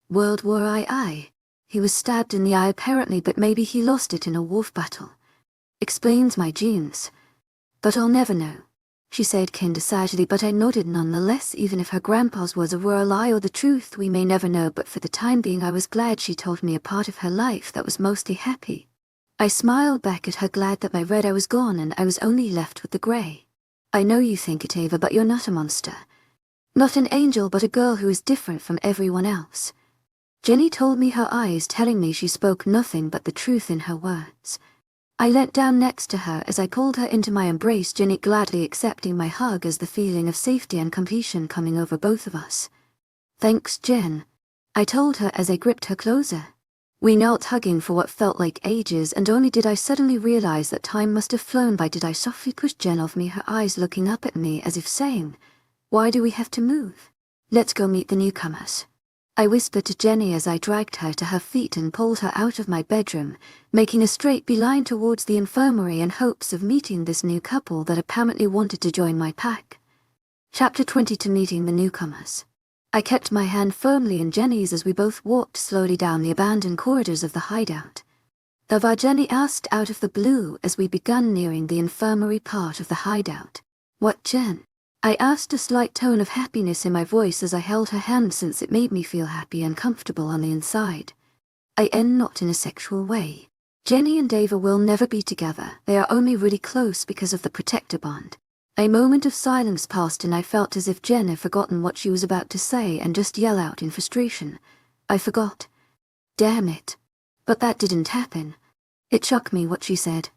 World War II. He was stabbed in the eye apparently, but maybe he lost it in a wolf battle. Explains my genes. But I'll never know, she said decidedly, but I nodded nonetheless. Even if her grandpa's words were a lie or the truth, we may never know, but for the time being I was glad she told me a part of her life that was mostly happy. I smiled back at her, glad that my red eye was gone and I was only left with the grey. I know you think it, Ava, but you're not a monster. Not an angel, but a girl who is different from everyone else. Jenny told me, her eyes telling me she spoke nothing but the truth in her words. I leant down next to her as I pulled her into my embrace, Jenny gladly accepting my hug as the feeling of safety and completion coming over both of us. Thanks, Jen, I told her as I gripped her closer. We knelt hugging for what felt like ages, and only did I suddenly realize that time must have flown by did I softly push Jen off me, her eyes looking up at me as if saying, "Why do we have to move? Let's go meet the newcomers." I whispered to Jenny as I dragged her to her feet and pulled her out of my bedroom, making a straight beeline towards the infirmary in hopes of meeting this new couple that apparently wanted to join my pack. Chapter 22, Meeting the Newcomers. I kept my hand firmly in Jenny's as we both walked slowly down the abandoned corridors of the hideout. "Ava," Jenny asked out of the blue as we began nearing the infirmary part of the hideout. "What, Jen?" I asked, a slight tone of happiness in my voice as I held her hand, since it made me feel happy and comfortable on the inside. I am not in a sexual way. Jenny and Ava will never be together. They are only really close because of the protector bond. A moment of silence passed and I felt as if Jen had forgotten what she was about to say and just yell out in frustration, "I forgot. Damn it." But that didn't happen. It shocked me what she said.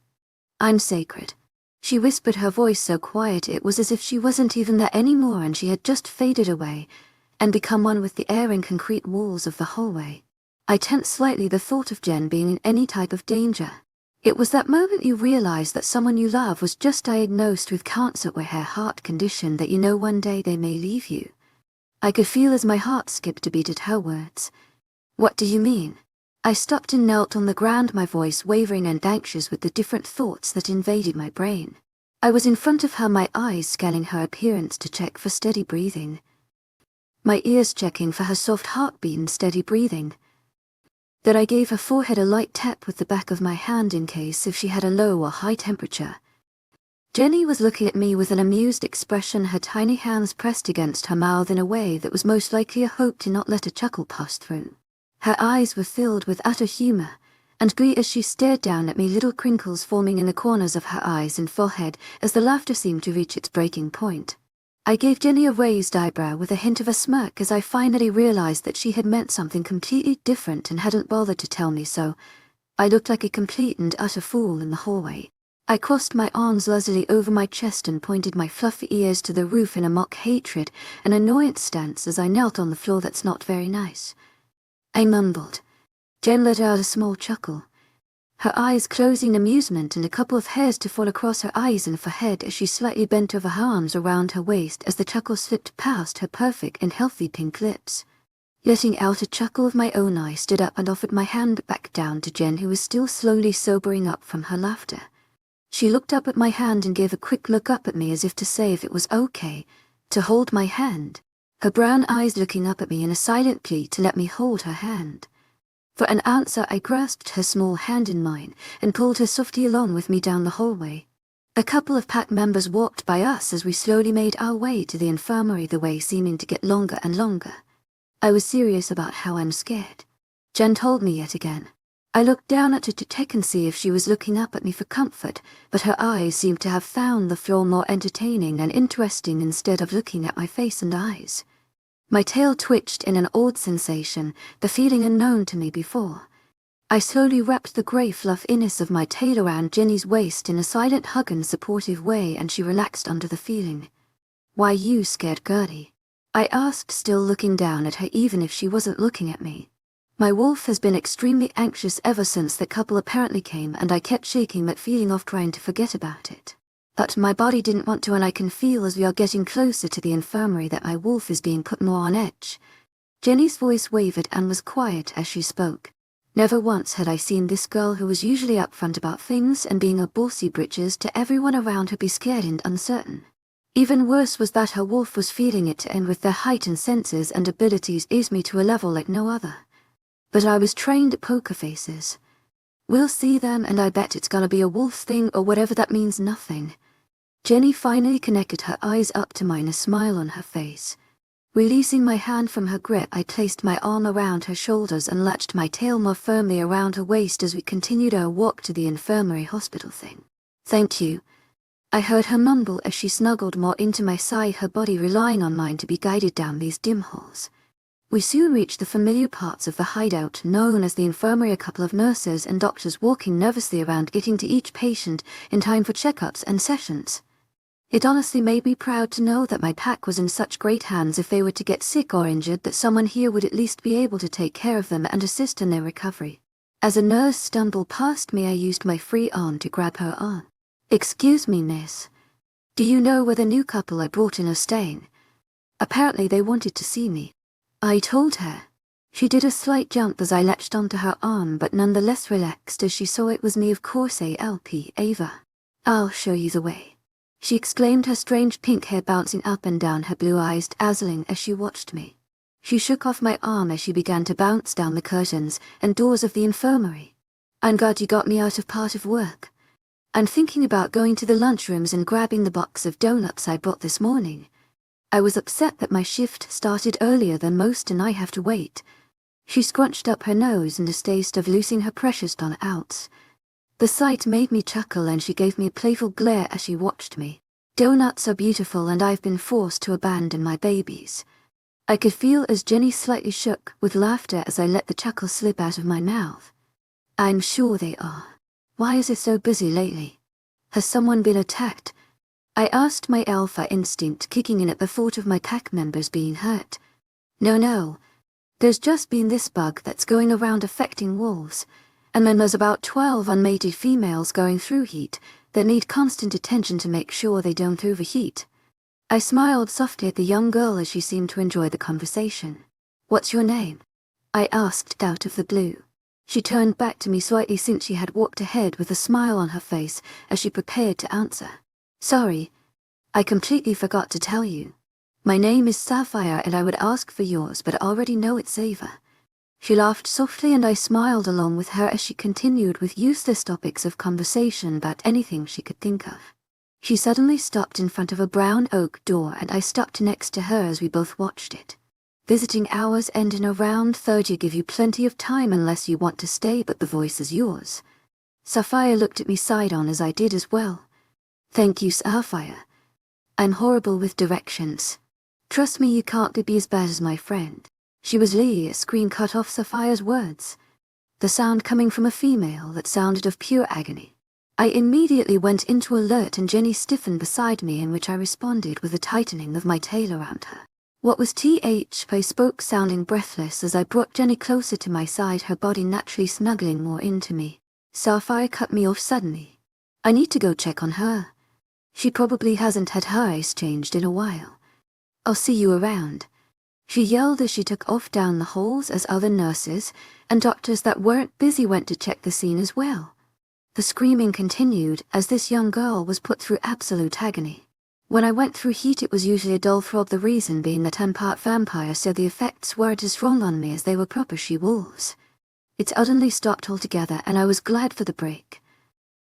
"I'm sacred." She whispered, her voice so quiet it was as if she wasn't even there anymore and she had just faded away and become one with the air and concrete walls of the hallway. I tensed slightly, the thought of Jen being in any type of danger. It was that moment you realize that someone you love was just diagnosed with cancer or her heart condition that you know one day they may leave you. I could feel as my heart skipped a beat at her words. "What do you mean?" I stopped and knelt on the ground, my voice wavering and anxious with the different thoughts that invaded my brain. I was in front of her, my eyes scanning her appearance to check for steady breathing. My ears checking for her soft heartbeat and steady breathing. That I gave her forehead a light tap with the back of my hand in case if she had a low or high temperature. Jenny was looking at me with an amused expression, her tiny hands pressed against her mouth in a way that was most likely a hope to not let a chuckle pass through. Her eyes were filled with utter humor and glee as she stared down at me, little crinkles forming in the corners of her eyes and forehead as the laughter seemed to reach its breaking point. I gave Jenny a raised eyebrow with a hint of a smirk as I finally realized that she had meant something completely different and hadn't bothered to tell me so. I looked like a complete and utter fool in the hallway. I crossed my arms lazily over my chest and pointed my fluffy ears to the roof in a mock hatred and annoyance stance as I knelt on the floor. "That's not very nice," I mumbled. Jen let out a small chuckle, her eyes closing in amusement and a couple of hairs to fall across her eyes and forehead as she slightly bent over her arms around her waist as the chuckle slipped past her perfect and healthy pink lips. Letting out a chuckle of my own, I stood up and offered my hand back down to Jen, who was still slowly sobering up from her laughter. She looked up at my hand and gave a quick look up at me as if to say if it was okay to hold my hand, her brown eyes looking up at me in a silent plea to let me hold her hand. For an answer, I grasped her small hand in mine and pulled her softly along with me down the hallway. A couple of pack members walked by us as we slowly made our way to the infirmary, the way seeming to get longer and longer. I was serious about how I'm scared, Jen told me yet again. I looked down at her to check and see if she was looking up at me for comfort, but her eyes seemed to have found the floor more entertaining and interesting instead of looking at my face and eyes. My tail twitched in an odd sensation, the feeling unknown to me before. I slowly wrapped the grey fluff inness of my tail around Jenny's waist in a silent hug and supportive way, and she relaxed under the feeling. "Why you scared, girlie?" I asked, still looking down at her even if she wasn't looking at me. My wolf has been extremely anxious ever since the couple apparently came, and I kept shaking but feeling off trying to forget about it. But my body didn't want to, and I can feel as we are getting closer to the infirmary that my wolf is being put more on edge. Jenny's voice wavered and was quiet as she spoke. Never once had I seen this girl, who was usually upfront about things and being a bossy britches to everyone around her, be scared and uncertain. Even worse was that her wolf was feeling it, and with their heightened senses and abilities eased me to a level like no other. But I was trained at poker faces. We'll see then, and I bet it's gonna be a wolf thing or whatever that means nothing. Jenny finally connected her eyes up to mine, a smile on her face. Releasing my hand from her grip, I placed my arm around her shoulders and latched my tail more firmly around her waist as we continued our walk to the infirmary hospital thing. Thank you, I heard her mumble as she snuggled more into my side, her body relying on mine to be guided down these dim halls. We soon reached the familiar parts of the hideout known as the infirmary, a couple of nurses and doctors walking nervously around getting to each patient in time for checkups and sessions. It honestly made me proud to know that my pack was in such great hands. If they were to get sick or injured, that someone here would at least be able to take care of them and assist in their recovery. As a nurse stumbled past me, I used my free arm to grab her arm. Excuse me, miss. Do you know where the new couple I brought in are staying? Apparently they wanted to see me. I told her. She did a slight jump as I latched onto her arm, but nonetheless relaxed as she saw it was me, of course. Ava. I'll show you the way, she exclaimed, her strange pink hair bouncing up and down her blue eyes, dazzling as she watched me. She shook off my arm as she began to bounce down the curtains and doors of the infirmary. I'm glad you got me out of part of work. I'm thinking about going to the lunchrooms and grabbing the box of donuts I bought this morning. I was upset that my shift started earlier than most and I have to wait. She scrunched up her nose in distaste of losing her precious donut. The sight made me chuckle and she gave me a playful glare as she watched me. Donuts are beautiful and I've been forced to abandon my babies. I could feel as Jenny slightly shook with laughter as I let the chuckle slip out of my mouth. I'm sure they are. Why is it so busy lately? Has someone been attacked? I asked, my alpha instinct kicking in at the thought of my pack members being hurt. No. There's just been this bug that's going around affecting wolves, and then there's about 12 unmated females going through heat that need constant attention to make sure they don't overheat. I smiled softly at the young girl as she seemed to enjoy the conversation. What's your name? I asked out of the blue. She turned back to me slightly since she had walked ahead with a smile on her face as she prepared to answer. Sorry, I completely forgot to tell you. My name is Sapphire and I would ask for yours, but I already know it's Ava. She laughed softly and I smiled along with her as she continued with useless topics of conversation about anything she could think of. She suddenly stopped in front of a brown oak door and I stopped next to her as we both watched it. Visiting hours end in around 30. Give you plenty of time unless you want to stay, but the voice is yours. Sapphire looked at me side on as I did as well. Thank you, Sapphire. I'm horrible with directions. Trust me, you can't be as bad as my friend. She was Lee. A scream cut off Sapphire's words. The sound coming from a female that sounded of pure agony. I immediately went into alert and Jenny stiffened beside me, in which I responded with a tightening of my tail around her. What was th? I spoke, sounding breathless as I brought Jenny closer to my side, her body naturally snuggling more into me. Sapphire cut me off suddenly. I need to go check on her. She probably hasn't had her eyes changed in a while. I'll see you around, she yelled as she took off down the halls as other nurses and doctors that weren't busy went to check the scene as well. The screaming continued as this young girl was put through absolute agony. When I went through heat it was usually a dull throb, the reason being that I'm part vampire, so the effects weren't as strong on me as they were proper she-wolves. It suddenly stopped altogether and I was glad for the break.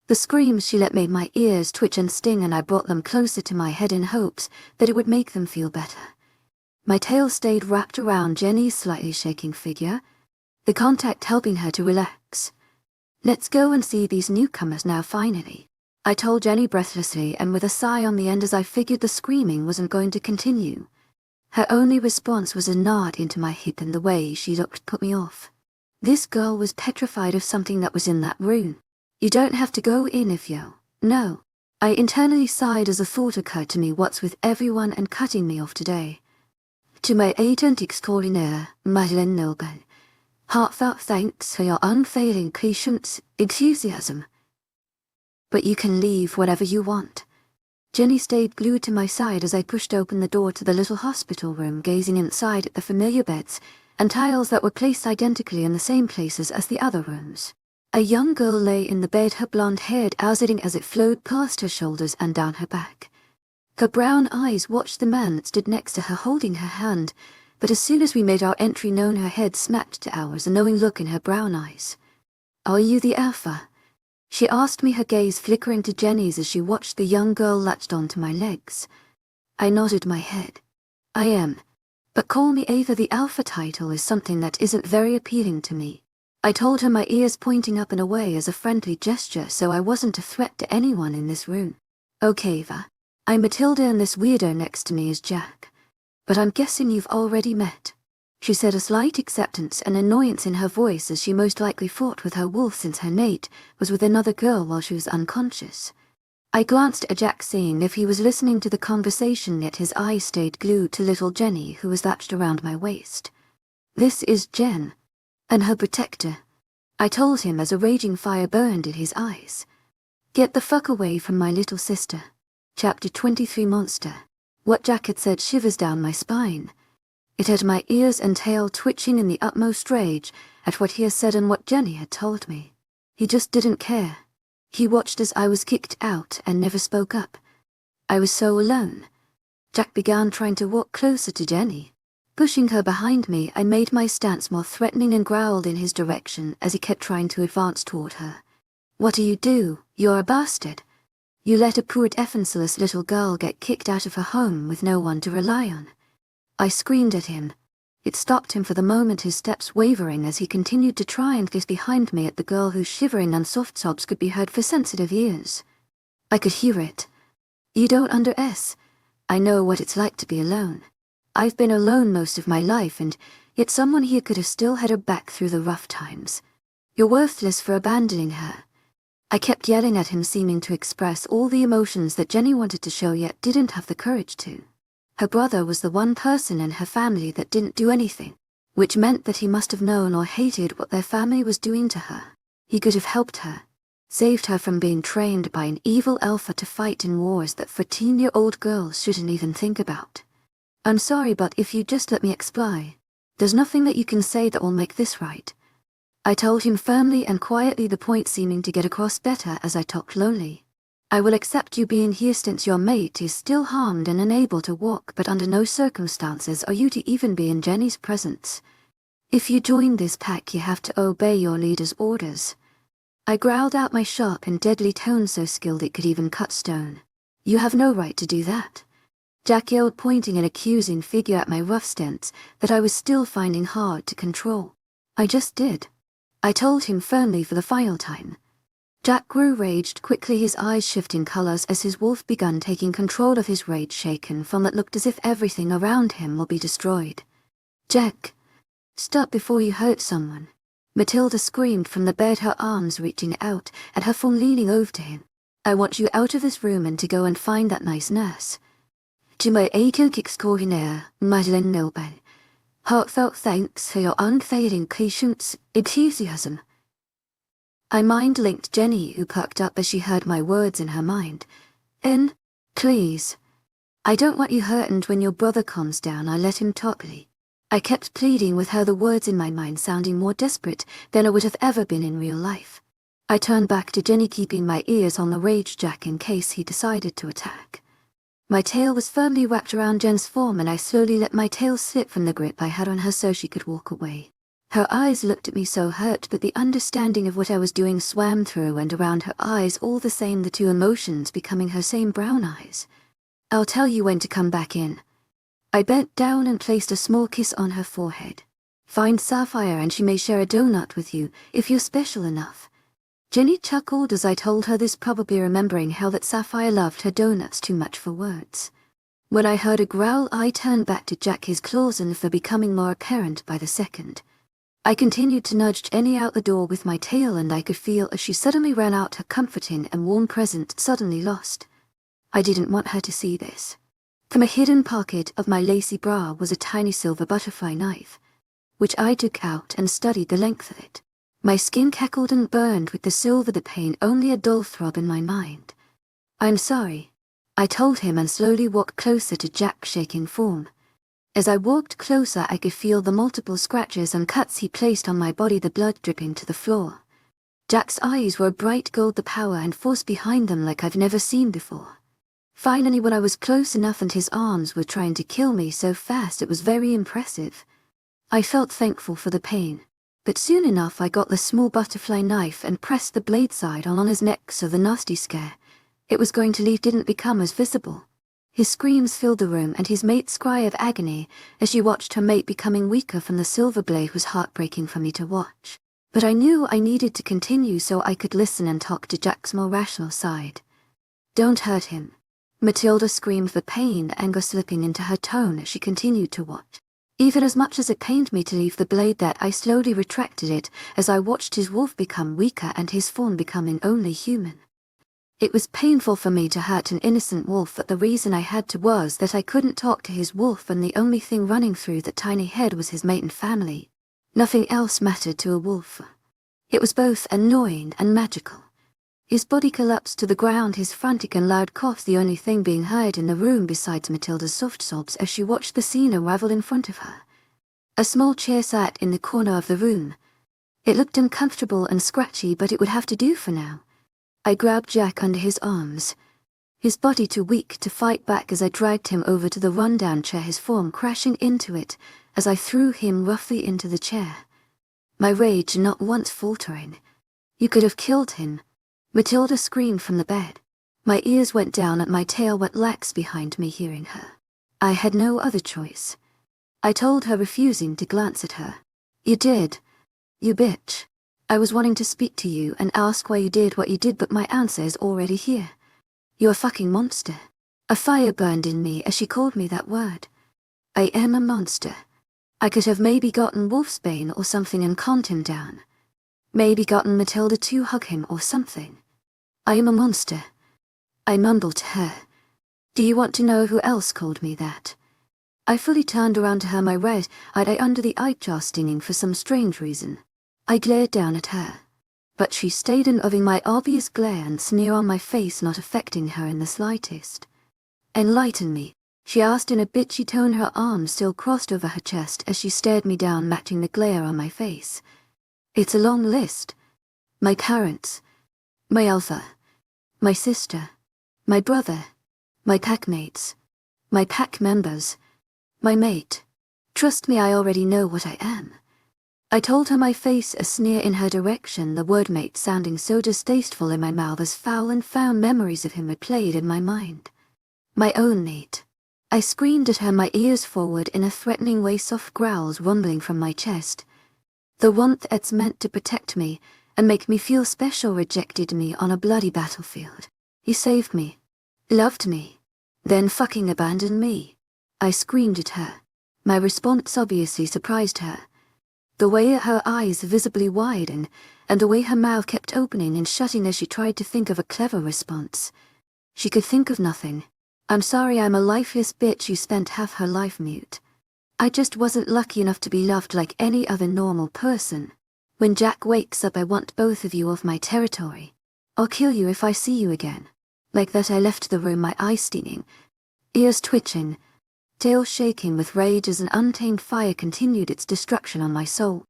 The screams she let made my ears twitch and sting, and I brought them closer to my head in hopes that it would make them feel better. My tail stayed wrapped around Jenny's slightly shaking figure, the contact helping her to relax. Let's go and see these newcomers now finally, I told Jenny breathlessly and with a sigh on the end as I figured the screaming wasn't going to continue. Her only response was a nod into my hip, and the way she looked put me off. This girl was petrified of something that was in that room. You don't have to go in if you... No. I internally sighed as a thought occurred to me, what's with everyone and cutting me off today? To my agent extraordinaire, Madeleine Noble, heartfelt thanks for your unfailing patience, enthusiasm. But you can leave whenever you want. Jenny stayed glued to my side as I pushed open the door to the little hospital room, gazing inside at the familiar beds and tiles that were placed identically in the same places as the other rooms. A young girl lay in the bed, her blonde hair dazzling as it flowed past her shoulders and down her back. Her brown eyes watched the man that stood next to her, holding her hand, but as soon as we made our entry known, her head snapped to ours, a knowing look in her brown eyes. "Are you the alpha?" she asked me, her gaze flickering to Jenny's as she watched the young girl latched onto my legs. I nodded my head. "I am. But call me Ava. The alpha title is something that isn't very appealing to me." I told her, my ears pointing up and away as a friendly gesture, so I wasn't a threat to anyone in this room. "Okay, Ava. I'm Matilda and this weirdo next to me is Jack. But I'm guessing you've already met," she said, a slight acceptance and annoyance in her voice, as she most likely fought with her wolf since her mate was with another girl while she was unconscious. I glanced at Jack, seeing if he was listening to the conversation, yet his eyes stayed glued to little Jenny, who was latched around my waist. "This is Jen, and her protector," I told him as a raging fire burned in his eyes. "Get the fuck away from my little sister." Chapter 23 Monster. What Jack had said shivers down my spine. It had my ears and tail twitching in the utmost rage at what he had said and what Jenny had told me. He just didn't care. He watched as I was kicked out and never spoke up. I was so alone. Jack began trying to walk closer to Jenny. Pushing her behind me, I made my stance more threatening and growled in his direction as he kept trying to advance toward her. "What do? You're a bastard. You let a poor defenseless little girl get kicked out of her home with no one to rely on." I screamed at him. It stopped him for the moment, his steps wavering as he continued to try and get behind me at the girl whose shivering and soft sobs could be heard for sensitive ears. I could hear it. "You don't I know what it's like to be alone. I've been alone most of my life, and yet someone here could have still had her back through the rough times. You're worthless for abandoning her." I kept yelling at him, seeming to express all the emotions that Jenny wanted to show yet didn't have the courage to. Her brother was the one person in her family that didn't do anything, which meant that he must have known or hated what their family was doing to her. He could have helped her, saved her from being trained by an evil alpha to fight in wars that 14-year-old girls shouldn't even think about. "I'm sorry, but if you just let me explain, there's nothing that you can say that will make this right," I told him firmly and quietly, the point seeming to get across better as I talked lonely. "I will accept you being here since your mate is still harmed and unable to walk, but under no circumstances are you to even be in Jenny's presence. If you join this pack, you have to obey your leader's orders." I growled out, my sharp and deadly tone so skilled it could even cut stone. "You have no right to do that," Jack yelled, pointing an accusing figure at my rough stance that I was still finding hard to control. "I just did," I told him firmly for the final time. Jack grew raged quickly, his eyes shifting colors as his wolf began taking control of his rage, shaken from that looked as if everything around him will be destroyed. "Jack, stop before you hurt someone," Matilda screamed from the bed, her arms reaching out and her form leaning over to him. "I want you out of this room and to go and find that nice nurse." To my aching extraordinaire, Madeline Nilben. Heartfelt thanks for your unfailing patience, enthusiasm. I mind-linked Jenny, who perked up as she heard my words in her mind. Please. I don't want you hurt, and when your brother calms down, I'll let him talk." I kept pleading with her, the words in my mind sounding more desperate than I would have ever been in real life. I turned back to Jenny, keeping my ears on the rage Jack in case he decided to attack. My tail was firmly wrapped around Jen's form, and I slowly let my tail slip from the grip I had on her so she could walk away. Her eyes looked at me so hurt, but the understanding of what I was doing swam through and around her eyes, all the same, the two emotions becoming her same brown eyes. "I'll tell you when to come back in." I bent down and placed a small kiss on her forehead. "Find Sapphire and she may share a donut with you, if you're special enough." Jenny chuckled as I told her this, probably remembering how that Sapphire loved her donuts too much for words. When I heard a growl, I turned back to Jack, his claws and fur becoming more apparent by the second. I continued to nudge Jenny out the door with my tail, and I could feel as she suddenly ran out, her comforting and warm presence suddenly lost. I didn't want her to see this. From a hidden pocket of my lacy bra was a tiny silver butterfly knife, which I took out and studied the length of it. My skin cackled and burned with the silver, the pain only a dull throb in my mind. "I'm sorry," I told him, and slowly walked closer to Jack's shaking form. As I walked closer, I could feel the multiple scratches and cuts he placed on my body, the blood dripping to the floor. Jack's eyes were bright gold, the power and force behind them like I've never seen before. Finally, when I was close enough and his arms were trying to kill me so fast it was very impressive. I felt thankful for the pain. But soon enough I got the small butterfly knife and pressed the blade side on his neck so the nasty scare it was going to leave didn't become as visible. His screams filled the room and his mate's cry of agony as she watched her mate becoming weaker from the silver blade was heartbreaking for me to watch. But I knew I needed to continue so I could listen and talk to Jack's more rational side. "Don't hurt him." Matilda screamed, the pain and anger slipping into her tone as she continued to watch. Even as much as it pained me to leave the blade that I slowly retracted it as I watched his wolf become weaker and his fawn becoming only human. It was painful for me to hurt an innocent wolf, but the reason I had to was that I couldn't talk to his wolf and the only thing running through that tiny head was his mate and family. Nothing else mattered to a wolf. It was both annoying and magical. His body collapsed to the ground, his frantic and loud cough the only thing being heard in the room besides Matilda's soft sobs as she watched the scene unravel in front of her. A small chair sat in the corner of the room. It looked uncomfortable and scratchy, but it would have to do for now. I grabbed Jack under his arms, his body too weak to fight back as I dragged him over to the rundown chair, his form crashing into it as I threw him roughly into the chair. My rage not once faltering. "You could have killed him." Matilda screamed from the bed. My ears went down and my tail went lax behind me hearing her. I had no other choice. I told her, refusing to glance at her. "You did. You bitch. I was wanting to speak to you and ask why you did what you did, but my answer is already here. You're a fucking monster." A fire burned in me as she called me that word. I am a monster. I could have maybe gotten Wolfsbane or something and calmed him down. Maybe gotten Matilda to hug him or something. "I am a monster." I mumbled to her. "Do you want to know who else called me that?" I fully turned around to her, my red eye under the eye jar stinging for some strange reason. I glared down at her, but she stayed unmoving, my obvious glare and sneer on my face not affecting her in the slightest. "Enlighten me," she asked in a bitchy tone, her arms still crossed over her chest as she stared me down, matching the glare on my face. "It's a long list. My parents, my alpha, my sister, my brother, my packmates, my pack members, my mate. Trust me, I already know what I am." I told her, my face a sneer in her direction, the word mate sounding so distasteful in my mouth as foul and found memories of him replayed in my mind. "My own mate." I screamed at her, my ears forward in a threatening way, soft growls rumbling from my chest. "The one that's meant to protect me and make me feel special rejected me on a bloody battlefield. He saved me, loved me, then fucking abandoned me." I screamed at her. My response obviously surprised her. The way her eyes visibly widened, and the way her mouth kept opening and shutting as she tried to think of a clever response. She could think of nothing. "I'm sorry, I'm a lifeless bitch who spent half her life mute. I just wasn't lucky enough to be loved like any other normal person. When Jack wakes up, I want both of you off my territory. I'll kill you if I see you again." Like that I left the room, my eyes stinging, ears twitching, tail shaking with rage as an untamed fire continued its destruction on my soul.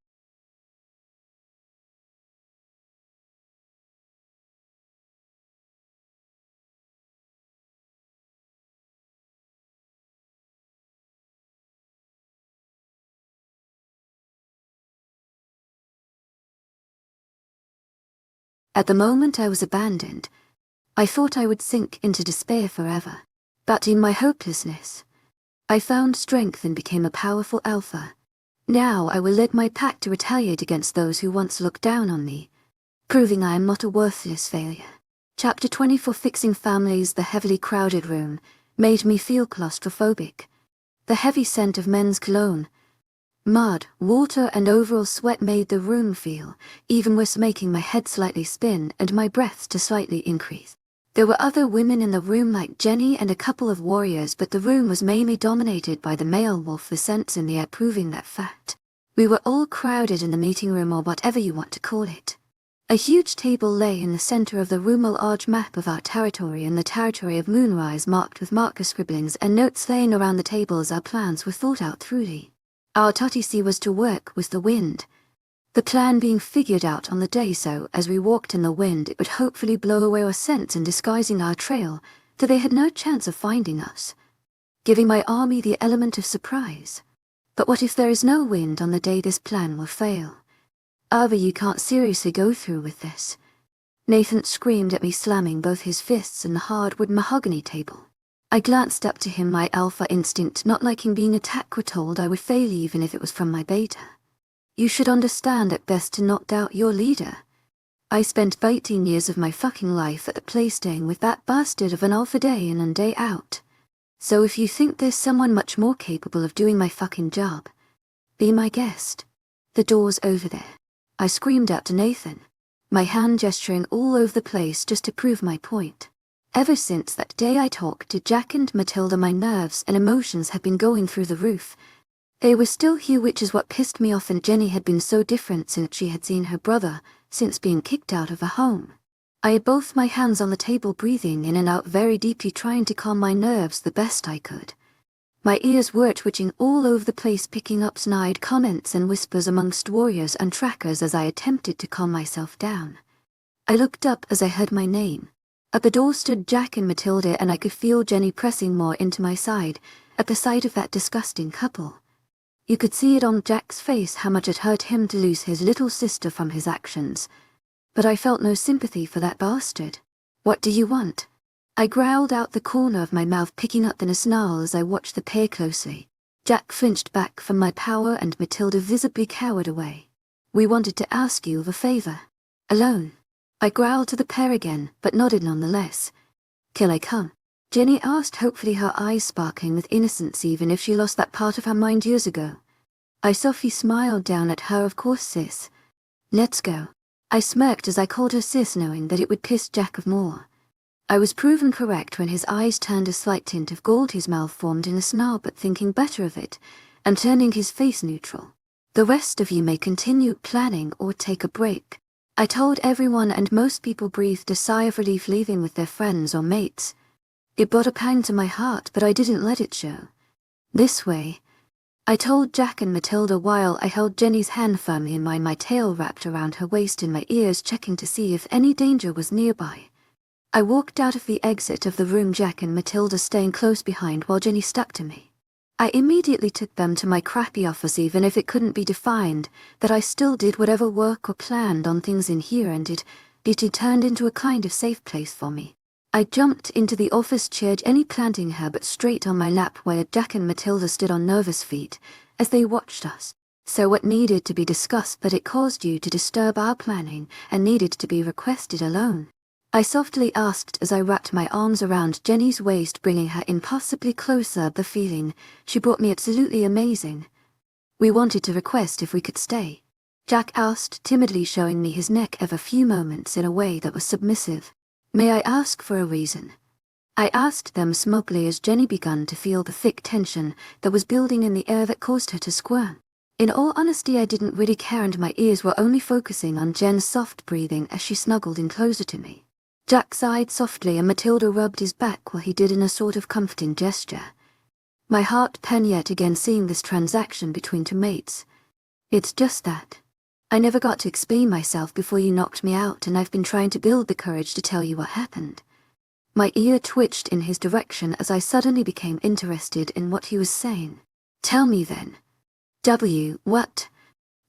At the moment I was abandoned. I thought I would sink into despair forever. But in my hopelessness, I found strength and became a powerful alpha. Now I will lead my pack to retaliate against those who once looked down on me, proving I am not a worthless failure. Chapter 24. Fixing families. The heavily crowded room made me feel claustrophobic. The heavy scent of men's cologne, mud, water and overall sweat made the room feel even worse, making my head slightly spin and my breaths to slightly increase. There were other women in the room like Jenny and a couple of warriors, but the room was mainly dominated by the male wolf, the scents in the air proving that fact. We were all crowded in the meeting room, or whatever you want to call it. A huge table lay in the center of the room, a large map of our territory and the territory of Moonrise marked with marker scribblings and notes laying around the table as our plans were thought out thoroughly. Our TTC was to work with the wind, the plan being figured out on the day so as we walked in the wind it would hopefully blow away our scents and disguising our trail so they had no chance of finding us, giving my army the element of surprise. But what if there is no wind on the day this plan will fail? Ava, you can't seriously go through with this. Nathan screamed at me, slamming both his fists on the hardwood mahogany table. I glanced up to him, my alpha instinct not liking being attacked, were told I would fail even if it was from my beta. You should understand at best to not doubt your leader. I spent 18 years of my fucking life at the place staying with that bastard of an alpha day in and day out. So if you think there's someone much more capable of doing my fucking job, be my guest. The door's over there. I screamed out to Nathan, my hand gesturing all over the place just to prove my point. Ever since that day I talked to Jack and Matilda, my nerves and emotions had been going through the roof. They were still here, which is what pissed me off, and Jenny had been so different since she had seen her brother, since being kicked out of her home. I had both my hands on the table, breathing in and out very deeply, trying to calm my nerves the best I could. My ears were twitching all over the place, picking up snide comments and whispers amongst warriors and trackers as I attempted to calm myself down. I looked up as I heard my name. At the door stood Jack and Matilda, and I could feel Jenny pressing more into my side at the sight of that disgusting couple. You could see it on Jack's face how much it hurt him to lose his little sister from his actions. But I felt no sympathy for that bastard. What do you want? I growled out the corner of my mouth, picking up in a snarl as I watched the pair closely. Jack flinched back from my power and Matilda visibly cowered away. We wanted to ask you of a favor. Alone. I growled to the pair again, but nodded nonetheless. Can I come? Jenny asked, hopefully her eyes sparkling with innocence even if she lost that part of her mind years ago. I softly smiled down at her. Of course, sis. Let's go. I smirked as I called her sis, knowing that it would piss Jack off more. I was proven correct when his eyes turned a slight tint of gold, his mouth formed in a snarl, but thinking better of it, and turning his face neutral. The rest of you may continue planning or take a break. I told everyone, and most people breathed a sigh of relief leaving with their friends or mates. It brought a pang to my heart, but I didn't let it show. This way. I told Jack and Matilda while I held Jenny's hand firmly in mine, my tail wrapped around her waist and my ears checking to see if any danger was nearby. I walked out of the exit of the room, Jack and Matilda staying close behind while Jenny stuck to me. I immediately took them to my crappy office, even if it couldn't be defined that I still did whatever work or planned on things in here, and it turned into a kind of safe place for me. I jumped into the office chair, Jenny planting her butt straight on my lap, where Jack and Matilda stood on nervous feet as they watched us. So what needed to be discussed, but it caused you to disturb our planning and needed to be requested alone? I softly asked as I wrapped my arms around Jenny's waist, bringing her impossibly closer. The feeling she brought me absolutely amazing. We wanted to request if we could stay. Jack asked timidly, showing me his neck every few moments in a way that was submissive. May I ask for a reason? I asked them smugly as Jenny began to feel the thick tension that was building in the air that caused her to squirm. In all honesty, I didn't really care, and my ears were only focusing on Jen's soft breathing as she snuggled in closer to me. Jack sighed softly and Matilda rubbed his back while he did in a sort of comforting gesture. My heart pang yet again seeing this transaction between two mates. It's just that. I never got to explain myself before you knocked me out, and I've been trying to build the courage to tell you what happened. My ear twitched in his direction as I suddenly became interested in what he was saying. Tell me then. What?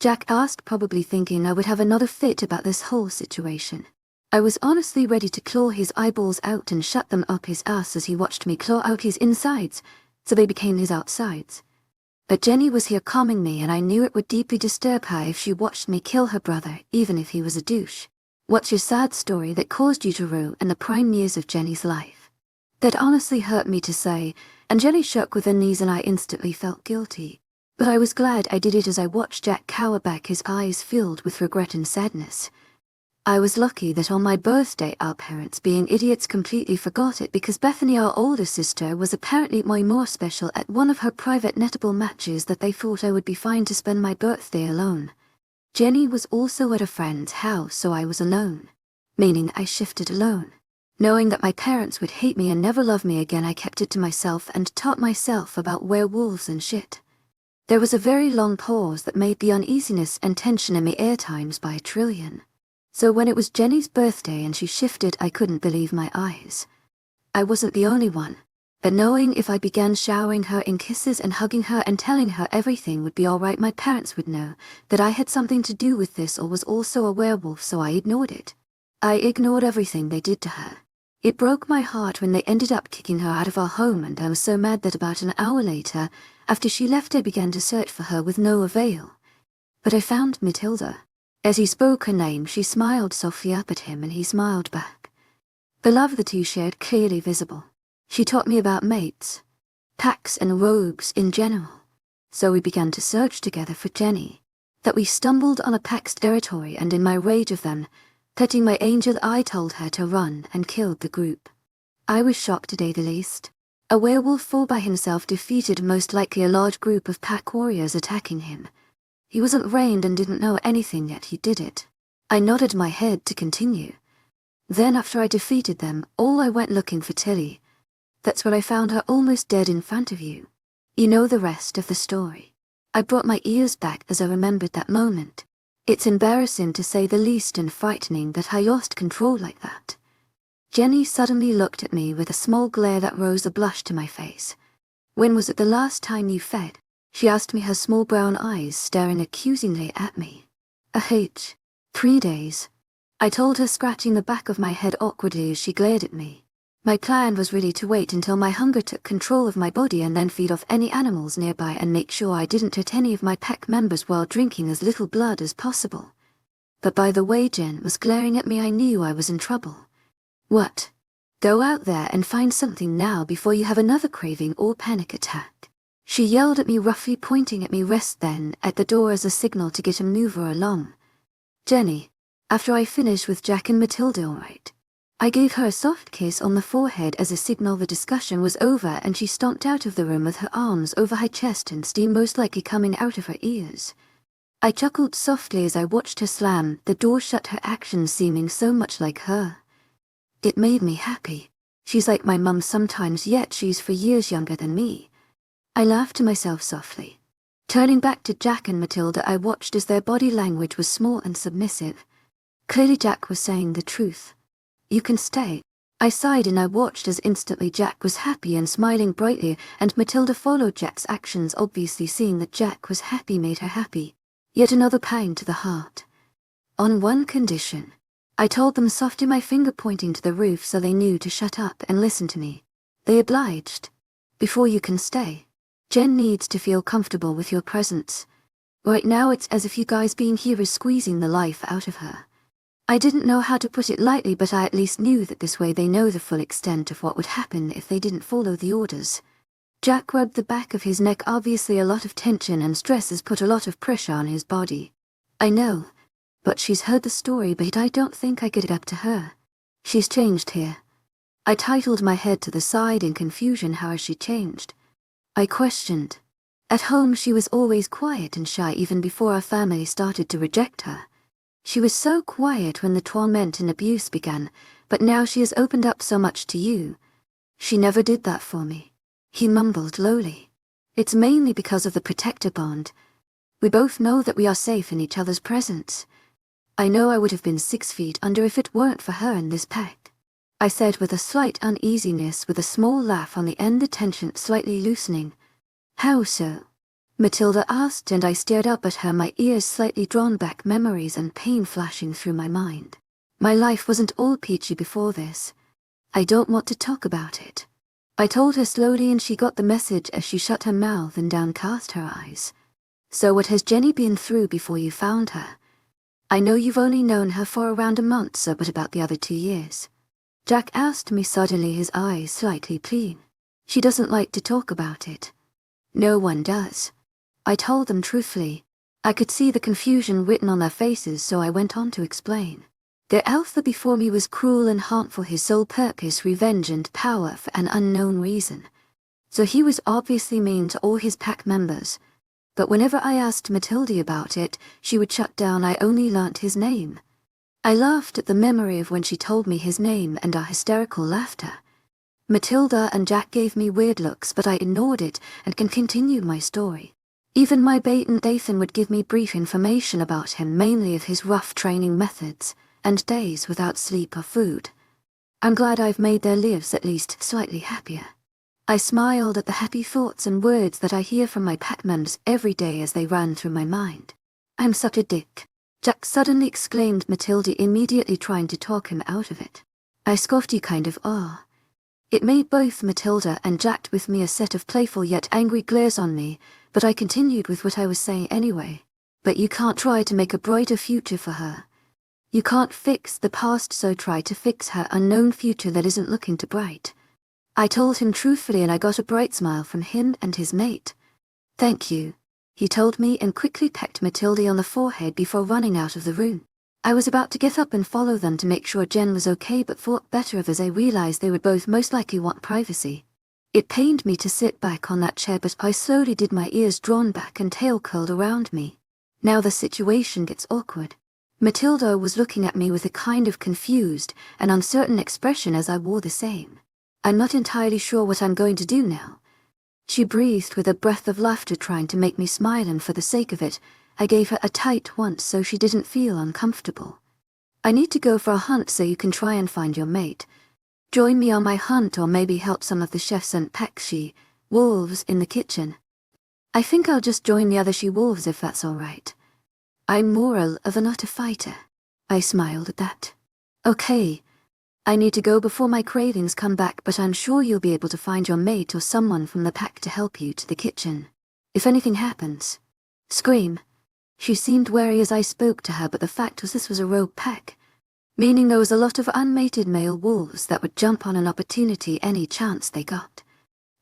Jack asked, probably thinking I would have another fit about this whole situation. I was honestly ready to claw his eyeballs out and shut them up his ass as he watched me claw out his insides, so they became his outsides. But Jenny was here calming me, and I knew it would deeply disturb her if she watched me kill her brother, even if he was a douche. What's your sad story that caused you to ruin the prime years of Jenny's life? That honestly hurt me to say, and Jenny shook with her knees and I instantly felt guilty. But I was glad I did it as I watched Jack cower back, his eyes filled with regret and sadness. I was lucky that on my birthday our parents, being idiots, completely forgot it, because Bethany, our older sister, was apparently more special at one of her private netball matches that they thought I would be fine to spend my birthday alone. Jenny was also at a friend's house, so I was alone, meaning I shifted alone. Knowing that my parents would hate me and never love me again, I kept it to myself and taught myself about werewolves and shit. There was a very long pause that made the uneasiness and tension in the air times by 1,000,000,000. So when it was Jenny's birthday and she shifted, I couldn't believe my eyes. I wasn't the only one. But knowing if I began showering her in kisses and hugging her and telling her everything would be alright, my parents would know that I had something to do with this or was also a werewolf, so I ignored it. I ignored everything they did to her. It broke my heart when they ended up kicking her out of our home, and I was so mad that about an hour later, after she left, I began to search for her with no avail. But I found Matilda. As he spoke her name, she smiled softly up at him and he smiled back. The love the two shared clearly visible. She taught me about mates, packs and rogues in general. So we began to search together for Jenny. That we stumbled on a pack's territory, and in my rage of them, petting my angel, I told her to run and killed the group. I was shocked to say the least. A werewolf all by himself defeated most likely a large group of pack warriors attacking him. He wasn't trained and didn't know anything, yet he did it. I nodded my head to continue. Then after I defeated them all, I went looking for Tilly. That's where I found her almost dead in front of you. You know the rest of the story. I brought my ears back as I remembered that moment. It's embarrassing to say the least and frightening that I lost control like that. Jenny suddenly looked at me with a small glare that rose a blush to my face. When was it the last time you fed? She asked me, her small brown eyes staring accusingly at me. 3 days. I told her, scratching the back of my head awkwardly as she glared at me. My plan was really to wait until my hunger took control of my body and then feed off any animals nearby and make sure I didn't hurt any of my pack members while drinking as little blood as possible. But by the way Jen was glaring at me, I knew I was in trouble. What? Go out there and find something now before you have another craving or panic attack. She yelled at me roughly, pointing at me rest then at the door as a signal to get a mover along. Jenny, after I finished with Jack and Matilda, all right. I gave her a soft kiss on the forehead as a signal the discussion was over, and she stomped out of the room with her arms over her chest and steam most likely coming out of her ears. I chuckled softly as I watched her slam the door shut, her actions seeming so much like her. It made me happy. She's like my mum sometimes, yet she's for years younger than me. I laughed to myself softly. Turning back to Jack and Matilda, I watched as their body language was small and submissive. Clearly Jack was saying the truth. You can stay. I sighed and I watched as instantly Jack was happy and smiling brightly, and Matilda followed Jack's actions, obviously seeing that Jack was happy made her happy. Yet another pang to the heart. On one condition. I told them softly, my finger pointing to the roof so they knew to shut up and listen to me. They obliged. Before you can stay, Jen needs to feel comfortable with your presence. Right now it's as if you guys being here is squeezing the life out of her. I didn't know how to put it lightly, but I at least knew that this way they know the full extent of what would happen if they didn't follow the orders. Jack rubbed the back of his neck. Obviously a lot of tension and stress has put a lot of pressure on his body. I know, but she's heard the story, but I don't think I get it up to her. She's changed here. I titled my head to the side in confusion. How has she changed? I questioned. At home she was always quiet and shy, even before our family started to reject her. She was so quiet when the torment and abuse began, but now she has opened up so much to you. She never did that for me. He mumbled lowly. It's mainly because of the protector bond. We both know that we are safe in each other's presence. I know I would have been 6 feet under if it weren't for her in this pact, I said with a slight uneasiness, with a small laugh on the end, the tension slightly loosening. How so? Matilda asked, and I stared up at her, my ears slightly drawn back, memories and pain flashing through my mind. My life wasn't all peachy before this. I don't want to talk about it. I told her slowly, and she got the message as she shut her mouth and downcast her eyes. So what has Jenny been through before you found her? I know you've only known her for around a month, so but about the other 2 years? Jack asked me suddenly, his eyes slightly pleading. She doesn't like to talk about it. No one does. I told them truthfully. I could see the confusion written on their faces, so I went on to explain. The alpha before me was cruel and harmful, his sole purpose revenge and power for an unknown reason. So he was obviously mean to all his pack members. But whenever I asked Matilda about it, she would shut down. I only learnt his name. I laughed at the memory of when she told me his name and our hysterical laughter. Matilda and Jack gave me weird looks, but I ignored it and continued my story. Even my bait and Dathan would give me brief information about him, mainly of his rough training methods and days without sleep or food. I'm glad I've made their lives at least slightly happier. I smiled at the happy thoughts and words that I hear from my pack members every day as they ran through my mind. I'm such a dick, Jack suddenly exclaimed, Matilda immediately trying to talk him out of it. I scoffed, "You kind of are." It made both Matilda and Jack with me a set of playful yet angry glares on me, but I continued with what I was saying anyway. "But you can't try to make a brighter future for her. You can't fix the past, so try to fix her unknown future that isn't looking too bright." I told him truthfully, and I got a bright smile from him and his mate. "Thank you," he told me, and quickly pecked Matilda on the forehead before running out of the room. I was about to get up and follow them to make sure Jen was okay, but thought better of as I realized they would both most likely want privacy. It pained me to sit back on that chair, but I slowly did, my ears drawn back and tail curled around me. Now the situation gets awkward. Matilda was looking at me with a kind of confused and uncertain expression as I wore the same. "I'm not entirely sure what I'm going to do now." She breathed with a breath of laughter, trying to make me smile, and for the sake of it, I gave her a tight once so she didn't feel uncomfortable. "I need to go for a hunt, so you can try and find your mate. Join me on my hunt, or maybe help some of the chefs and wolves in the kitchen." "I think I'll just join the other wolves if that's all right. I'm more of an utter fighter." I smiled at that. "Okay. I need to go before my cravings come back, but I'm sure you'll be able to find your mate or someone from the pack to help you to the kitchen. If anything happens, scream." She seemed wary as I spoke to her, but the fact was this was a rogue pack, meaning there was a lot of unmated male wolves that would jump on an opportunity any chance they got.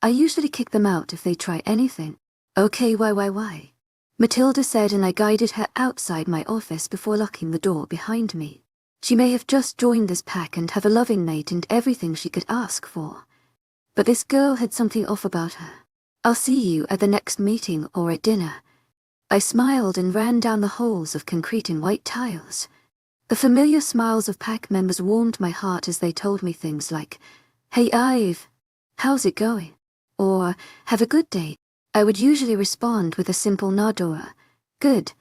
I usually kick them out if they try anything. "Okay, why?" Matilda said, and I guided her outside my office before locking the door behind me. She may have just joined this pack and have a loving mate and everything she could ask for. But this girl had something off about her. "I'll see you at the next meeting or at dinner." I smiled and ran down the halls of concrete and white tiles. The familiar smiles of pack members warmed my heart as they told me things like, "Hey Ive, how's it going?" or "Have a good day." I would usually respond with a simple nod or a "good"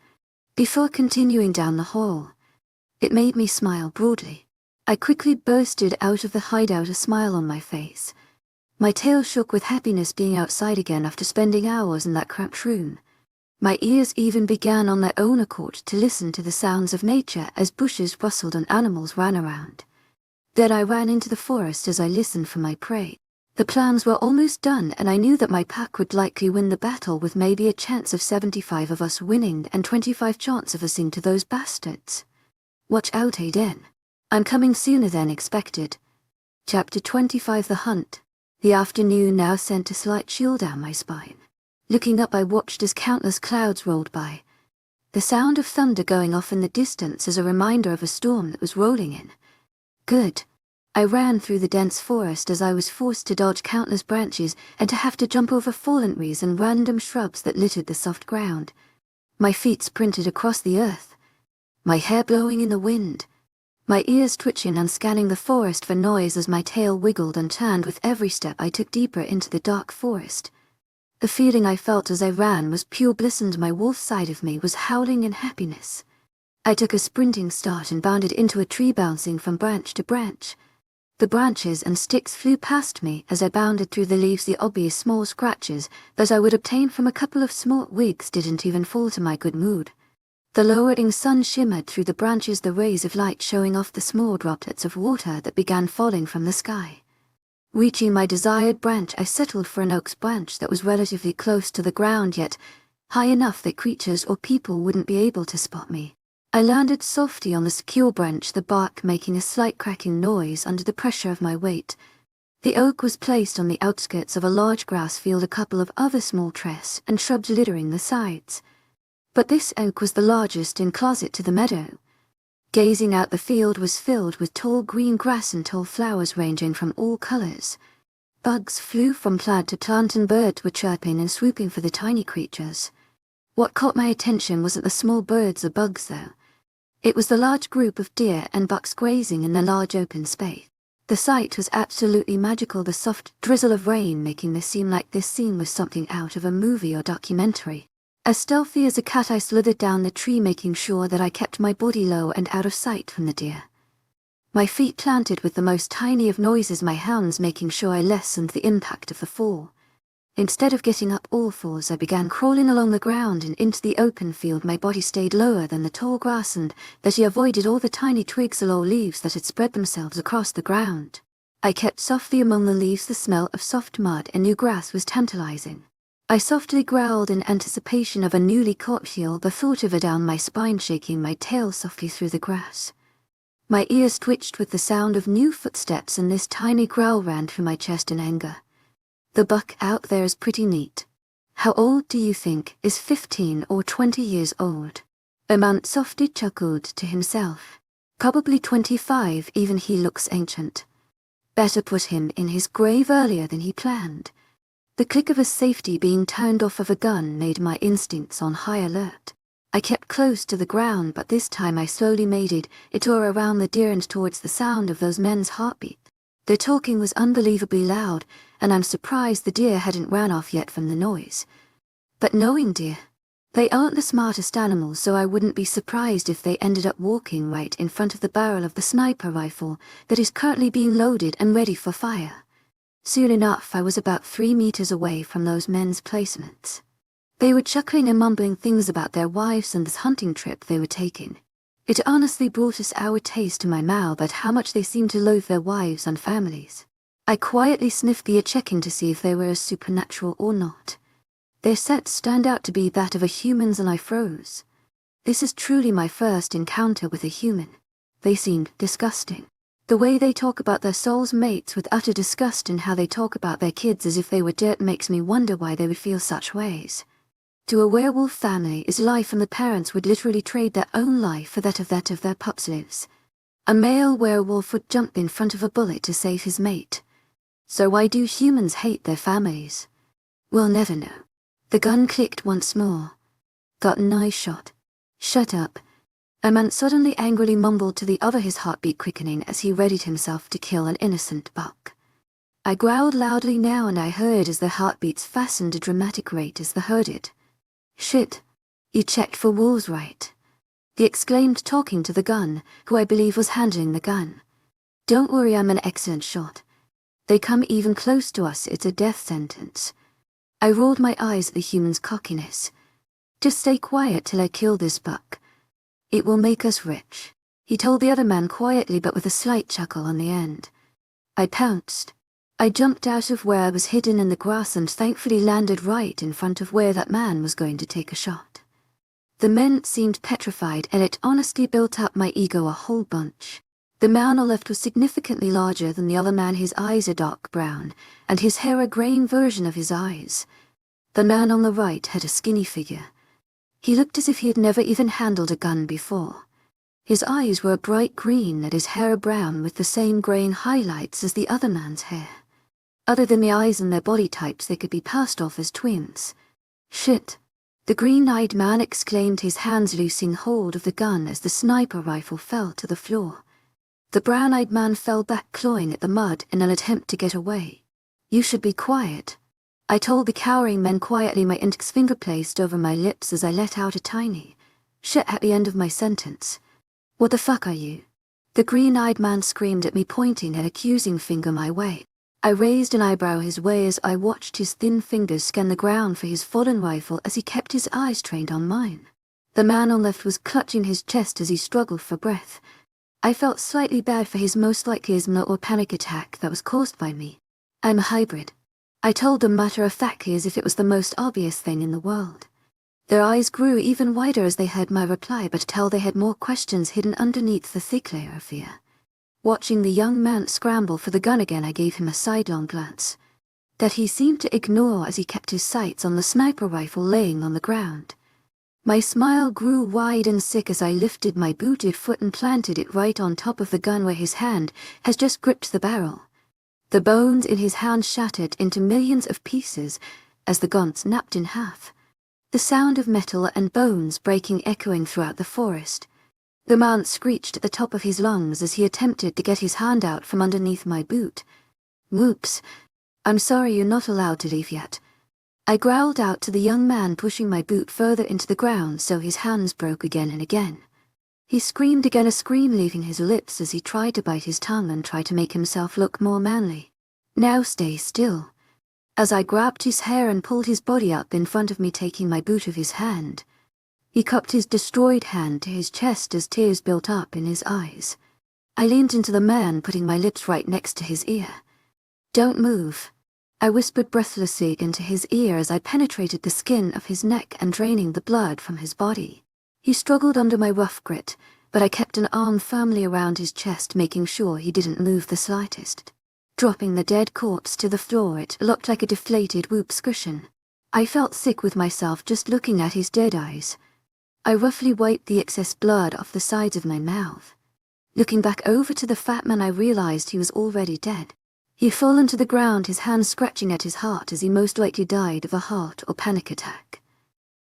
before continuing down the hall. It made me smile broadly. I quickly bursted out of the hideout, a smile on my face. My tail shook with happiness being outside again after spending hours in that cramped room. My ears even began on their own accord to listen to the sounds of nature as bushes rustled and animals ran around. Then I ran into the forest as I listened for my prey. The plans were almost done, and I knew that my pack would likely win the battle, with maybe a chance of 75 of us winning and 25 chance of us into those bastards. Watch out, Aiden. I'm coming sooner than expected. Chapter 25, The Hunt. The afternoon now sent a slight chill down my spine. Looking up, I watched as countless clouds rolled by. The sound of thunder going off in the distance is a reminder of a storm that was rolling in. Good. I ran through the dense forest as I was forced to dodge countless branches and to have to jump over fallen trees and random shrubs that littered the soft ground. My feet sprinted across the earth, my hair blowing in the wind, my ears twitching and scanning the forest for noise as my tail wiggled and turned with every step I took deeper into the dark forest. The feeling I felt as I ran was pure bliss, and my wolf side of me was howling in happiness. I took a sprinting start and bounded into a tree, bouncing from branch to branch. The branches and sticks flew past me as I bounded through the leaves. The obvious small scratches that I would obtain from a couple of small twigs didn't even fall to my good mood. The lowering sun shimmered through the branches, the rays of light showing off the small droplets of water that began falling from the sky. Reaching my desired branch, I settled for an oak branch that was relatively close to the ground, yet high enough that creatures or people wouldn't be able to spot me. I landed softly on the secure branch, the bark making a slight cracking noise under the pressure of my weight. The oak was placed on the outskirts of a large grass field, a couple of other small trees and shrubs littering the sides. But this oak was the largest and closet to the meadow. Gazing out, the field was filled with tall green grass and tall flowers ranging from all colors. Bugs flew from plant to plant, and birds were chirping and swooping for the tiny creatures. What caught my attention wasn't the small birds or bugs, though. It was the large group of deer and bucks grazing in the large open space. The sight was absolutely magical, the soft drizzle of rain making this seem like this scene was something out of a movie or documentary. As stealthy as a cat, I slithered down the tree, making sure that I kept my body low and out of sight from the deer. My feet planted with the most tiny of noises, my hands making sure I lessened the impact of the fall. Instead of getting up all fours, I began crawling along the ground and into the open field. My body stayed lower than the tall grass and that I avoided all the tiny twigs or leaves that had spread themselves across the ground. I kept softly among the leaves. The smell of soft mud and new grass was tantalizing. I softly growled in anticipation of a newly caught heel, the thought of it down my spine, shaking my tail softly through the grass. My ears twitched with the sound of new footsteps, and this tiny growl ran through my chest in anger. The buck out there is pretty neat. How old do you think? Is 15 or 20 years old? A man softly chuckled to himself. Probably 25, even he looks ancient. Better put him in his grave earlier than he planned. The click of a safety being turned off of a gun made my instincts on high alert. I kept close to the ground, but this time I slowly made it tore around the deer and towards the sound of those men's heartbeat. Their talking was unbelievably loud, and I'm surprised the deer hadn't ran off yet from the noise. But knowing deer, they aren't the smartest animals, so I wouldn't be surprised if they ended up walking right in front of the barrel of the sniper rifle that is currently being loaded and ready for fire. Soon enough, I was about 3 meters away from those men's placements. They were chuckling and mumbling things about their wives and this hunting trip they were taking. It honestly brought a sour taste to my mouth at how much they seemed to loathe their wives and families. I quietly sniffed the air, checking to see if they were as supernatural or not. Their scents turned out to be that of a human's, and I froze. This is truly my first encounter with a human. They seemed disgusting. The way they talk about their soul's mates with utter disgust, and how they talk about their kids as if they were dirt, makes me wonder why they would feel such ways. To a werewolf family is life, and the parents would literally trade their own life for that of their pups' lives. A male werewolf would jump in front of a bullet to save his mate. So why do humans hate their families? We'll never know. The gun clicked once more. Got an eye shot. Shut up. A man suddenly angrily mumbled to the other, his heartbeat quickening as he readied himself to kill an innocent buck. I growled loudly now, and I heard as their heartbeats fastened a dramatic rate as they heard it. Shit. You checked for wolves, right? He exclaimed, talking to the gun, who I believe was handling the gun. Don't worry, I'm an excellent shot. They come even close to us, it's a death sentence. I rolled my eyes at the human's cockiness. Just stay quiet till I kill this buck. It will make us rich, he told the other man quietly but with a slight chuckle on the end. I pounced. I jumped out of where I was hidden in the grass and thankfully landed right in front of where that man was going to take a shot. The men seemed petrified, and it honestly built up my ego a whole bunch. The man on the left was significantly larger than the other man. His eyes are dark brown, and his hair a graying version of his eyes. The man on the right had a skinny figure. He looked as if he had never even handled a gun before. His eyes were a bright green and his hair brown with the same graying highlights as the other man's hair. Other than the eyes and their body types, they could be passed off as twins. Shit. The green-eyed man exclaimed, his hands loosing hold of the gun as the sniper rifle fell to the floor. The brown-eyed man fell back, clawing at the mud in an attempt to get away. You should be quiet, I told the cowering men quietly, my index finger placed over my lips as I let out a tiny shit at the end of my sentence. What the fuck are you? The green-eyed man screamed at me, pointing an accusing finger my way. I raised an eyebrow his way as I watched his thin fingers scan the ground for his fallen rifle as he kept his eyes trained on mine. The man on left was clutching his chest as he struggled for breath. I felt slightly bad for his most likely asthma or panic attack that was caused by me. I'm a hybrid, I told them matter-of-factly as if it was the most obvious thing in the world. Their eyes grew even wider as they heard my reply, but tell they had more questions hidden underneath the thick layer of fear. Watching the young man scramble for the gun again, I gave him a sidelong glance that he seemed to ignore as he kept his sights on the sniper rifle laying on the ground. My smile grew wide and sick as I lifted my booted foot and planted it right on top of the gun where his hand has just gripped the barrel. The bones in his hand shattered into millions of pieces as the gun snapped in half. The sound of metal and bones breaking echoing throughout the forest. The man screeched at the top of his lungs as he attempted to get his hand out from underneath my boot. Whoops. I'm sorry, you're not allowed to leave yet. I growled out to the young man, pushing my boot further into the ground so his hands broke again and again. He screamed again, a scream leaving his lips as he tried to bite his tongue and try to make himself look more manly. "Now stay still." As I grabbed his hair and pulled his body up in front of me, taking my boot of his hand. He cupped his destroyed hand to his chest as tears built up in his eyes. I leaned into the man, putting my lips right next to his ear. "Don't move," I whispered breathlessly into his ear as I penetrated the skin of his neck and draining the blood from his body. He struggled under my rough grit, but I kept an arm firmly around his chest, making sure he didn't move the slightest. Dropping the dead corpse to the floor, it looked like a deflated whoop's cushion. I felt sick with myself just looking at his dead eyes. I roughly wiped the excess blood off the sides of my mouth. Looking back over to the fat man, I realized he was already dead. He had fallen to the ground, his hands scratching at his heart as he most likely died of a heart or panic attack.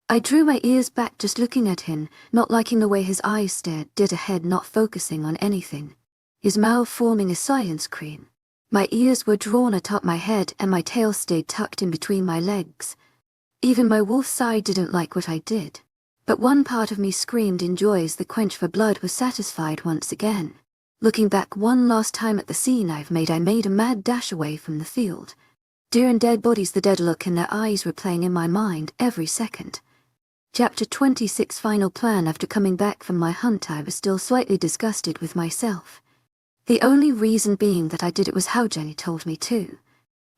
I drew my ears back just looking at him, not liking the way his eyes stared dead ahead, not focusing on anything. His mouth forming a silent scream. My ears were drawn atop my head and my tail stayed tucked in between my legs. Even my wolf side didn't like what I did. But one part of me screamed in joy as the quench for blood was satisfied once again. Looking back one last time at the scene I made a mad dash away from the field. Deer and dead bodies, the dead look in their eyes replaying in my mind every second. Chapter 26, Final plan. After coming back from my hunt, I was still slightly disgusted with myself. The only reason being that I did it was how Jenny told me to.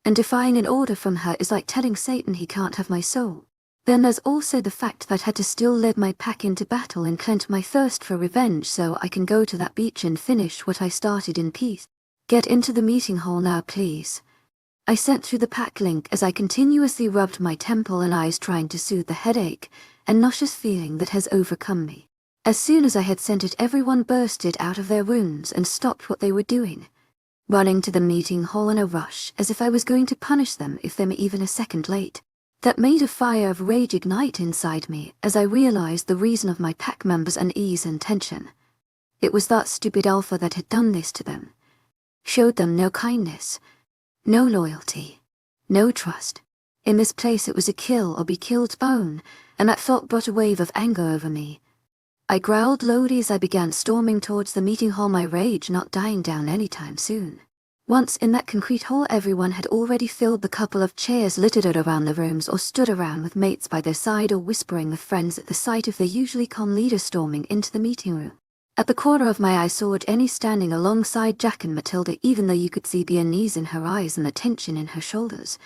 And defying an order from her is like telling Satan he can't have my soul. Then there's also the fact that I had to still lead my pack into battle and clench my thirst for revenge so I can go to that beach and finish what I started in peace. "Get into the meeting hall now, please." I sent through the pack link as I continuously rubbed my temple and eyes, trying to soothe the headache and nauseous feeling that has overcome me. As soon as I had sent it, everyone bursted out of their rooms and stopped what they were doing, running to the meeting hall in a rush as if I was going to punish them if they were even a second late. That made a fire of rage ignite inside me as I realized the reason of my pack members' unease and tension. It was that stupid alpha that had done this to them. Showed them no kindness, no loyalty, no trust. In this place it was a kill or be killed bone, and that thought brought a wave of anger over me. I growled loudly as I began storming towards the meeting hall, my rage not dying down anytime soon. Once in that concrete hall, everyone had already filled the couple of chairs littered around the rooms or stood around with mates by their side or whispering with friends at the sight of the usually calm leader storming into the meeting room. At the corner of my eye saw Jenny standing alongside Jack and Matilda, even though you could see the unease in her eyes and the tension in her shoulders.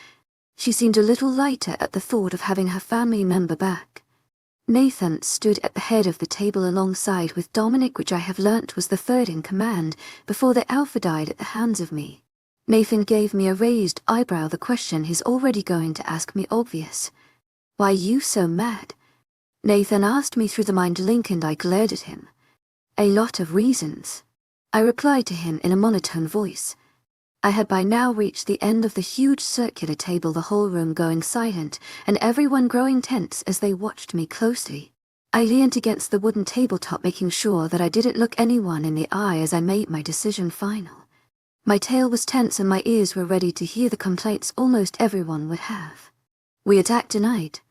She seemed a little lighter at the thought of having her family member back. Nathan stood at the head of the table alongside with Dominic, which I have learnt was the third in command before the alpha died at the hands of me. Nathan gave me a raised eyebrow. The question he's already going to ask me obvious. "Why you so mad?" Nathan asked me through the mind link and I glared at him. "A lot of reasons," I replied to him in a monotone voice. I had by now reached the end of the huge circular table, the whole room going silent and everyone growing tense as they watched me closely. I leaned against the wooden tabletop, making sure that I didn't look anyone in the eye as I made my decision final. My tail was tense and my ears were ready to hear the complaints almost everyone would have. "We attack tonight."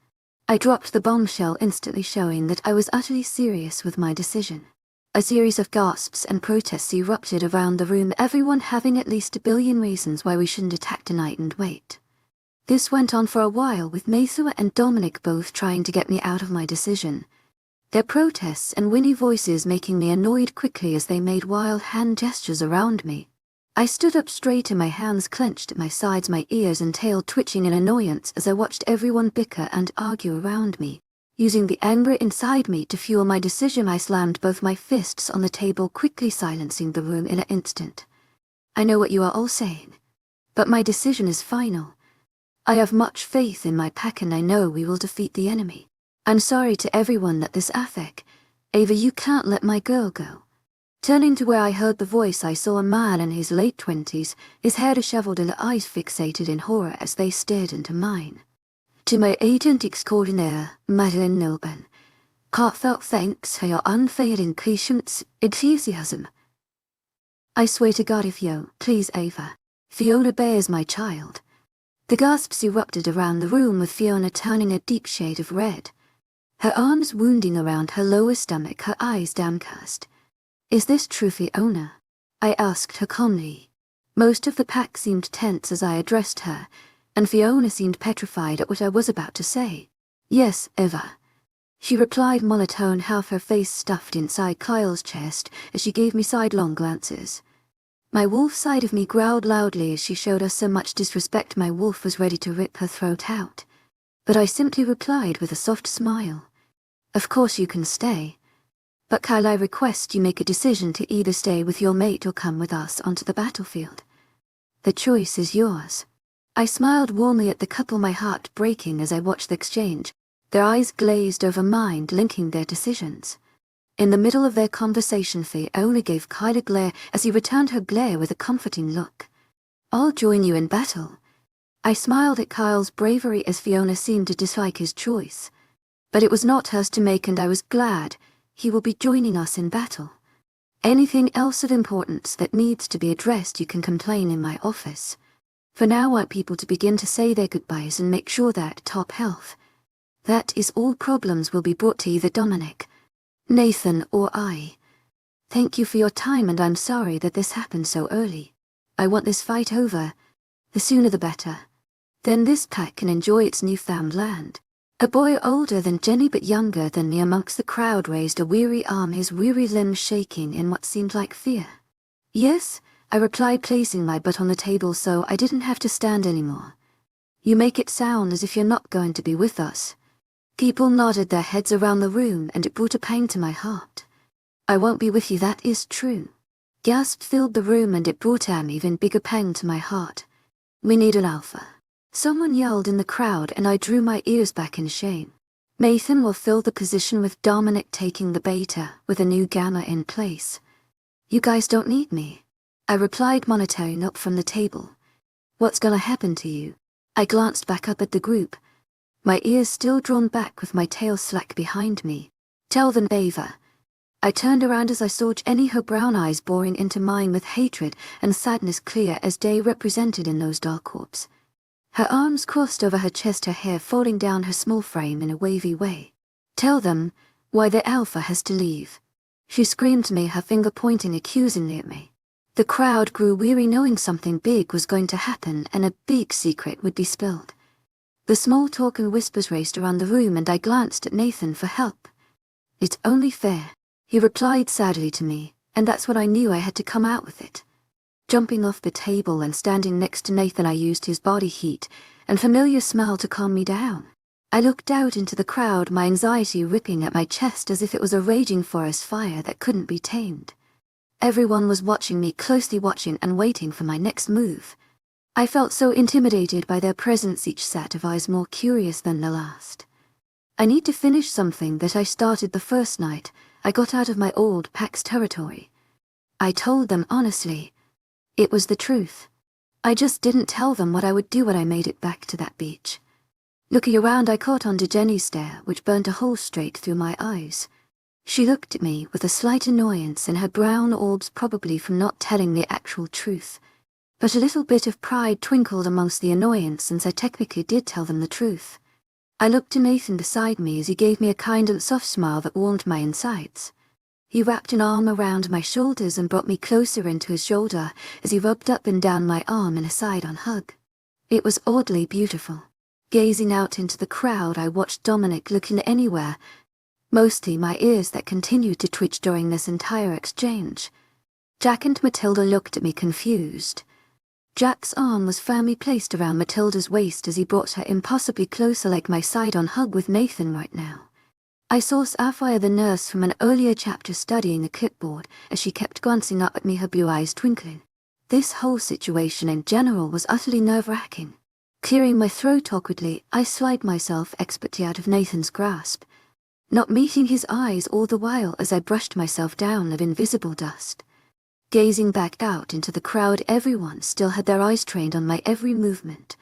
I dropped the bombshell, instantly showing that I was utterly serious with my decision. A series of gasps and protests erupted around the room, everyone having at least a billion reasons why we shouldn't attack tonight and wait. This went on for a while, with Methua and Dominic both trying to get me out of my decision. Their protests and whinny voices making me annoyed quickly as they made wild hand gestures around me. I stood up straight and my hands clenched at my sides, my ears and tail twitching in annoyance as I watched everyone bicker and argue around me. Using the anger inside me to fuel my decision, I slammed both my fists on the table, quickly silencing the room in an instant. "I know what you are all saying, but my decision is final. I have much faith in my pack and I know we will defeat the enemy. I'm sorry to everyone that this affect. Ava, you can't let my girl go." Turning to where I heard the voice, I saw a man in his late 20s, his hair disheveled and eyes fixated in horror as they stared into mine. "To my agent extraordinaire, Madeline Nilben, heartfelt thanks for your unfailing patience, enthusiasm. I swear to God, if you, please Ava, Fiona bears my child." The gasps erupted around the room, with Fiona turning a deep shade of red. her arms wounding around her lower stomach, her eyes downcast. "Is this true, Fiona?" I asked her calmly. Most of the pack seemed tense as I addressed her, and Fiona seemed petrified at what I was about to say. "Yes, Eva," she replied monotone, half her face stuffed inside Kyle's chest as she gave me sidelong glances. My wolf side of me growled loudly as she showed us so much disrespect my wolf was ready to rip her throat out. But I simply replied with a soft smile. "Of course you can stay. But Kyle, I request you make a decision to either stay with your mate or come with us onto the battlefield. The choice is yours." I smiled warmly at the couple, my heart breaking as I watched the exchange, their eyes glazed over mine, linking their decisions. In the middle of their conversation, Fiona gave Kyle a glare as he returned her glare with a comforting look. "I'll join you in battle." I smiled at Kyle's bravery as Fiona seemed to dislike his choice. But it was not hers to make, and I was glad. He will be joining us in battle. Anything else of importance that needs to be addressed, you can complain in my office. For now, I want people to begin to say their goodbyes and make sure that top health. That is all. Problems will be brought to either Dominic, Nathan, or I. Thank you for your time, and I'm sorry that this happened so early. I want this fight over. The sooner the better. Then this pack can enjoy its newfound land. A boy older than Jenny but younger than me amongst the crowd raised a weary arm, his weary limbs shaking in what seemed like fear. "Yes," I replied, placing my butt on the table so I didn't have to stand anymore. "You make it sound as if you're not going to be with us." People nodded their heads around the room, and it brought a pain to my heart. "I won't be with you, that is true." Gasps filled the room, and it brought an even bigger pang to my heart. "We need an alpha." Someone yelled in the crowd, and I drew my ears back in shame. "Nathan will fill the position with Dominic taking the beta, with a new gamma in place." "You guys don't need me," I replied monotone up from the table. "What's gonna happen to you?" I glanced back up at the group, my ears still drawn back with my tail slack behind me. "Tell them, Ava." I turned around as I saw Jenny, her brown eyes boring into mine with hatred and sadness clear as day represented in those dark orbs. Her arms crossed over her chest, her hair falling down her small frame in a wavy way. "Tell them why the alpha has to leave," she screamed to me, her finger pointing accusingly at me. The crowd grew weary, knowing something big was going to happen and a big secret would be spilled. The small talk and whispers raced around the room, and I glanced at Nathan for help. "It's only fair," he replied sadly to me, and that's when I knew I had to come out with it. Jumping off the table and standing next to Nathan, I used his body heat and familiar smell to calm me down. I looked out into the crowd, my anxiety ripping at my chest as if it was a raging forest fire that couldn't be tamed. Everyone was watching me, closely watching and waiting for my next move. I felt so intimidated by their presence, each set of eyes more curious than the last. I need to finish something that I started the first night I got out of my old pack's territory. I told them honestly. It was the truth. I just didn't tell them what I would do when I made it back to that beach. Looking around, I caught on to Jenny's stare, which burnt a hole straight through my eyes. She looked at me with a slight annoyance in her brown orbs, probably from not telling the actual truth. But a little bit of pride twinkled amongst the annoyance, since I technically did tell them the truth. I looked to Nathan beside me as he gave me a kind and soft smile that warmed my insides. He wrapped an arm around my shoulders and brought me closer into his shoulder as he rubbed up and down my arm in a side-on hug. It was oddly beautiful. Gazing out into the crowd, I watched Dominic looking anywhere, mostly my ears that continued to twitch during this entire exchange. Jack and Matilda looked at me confused. Jack's arm was firmly placed around Matilda's waist as he brought her impossibly closer, like my side-on hug with Nathan right now. I saw Sapphire, the nurse from an earlier chapter, studying a clipboard as she kept glancing up at me, her blue eyes twinkling. This whole situation in general was utterly nerve-wracking. Clearing my throat awkwardly, I slid myself expertly out of Nathan's grasp, not meeting his eyes all the while as I brushed myself down of invisible dust. Gazing back out into the crowd, everyone still had their eyes trained on my every movement,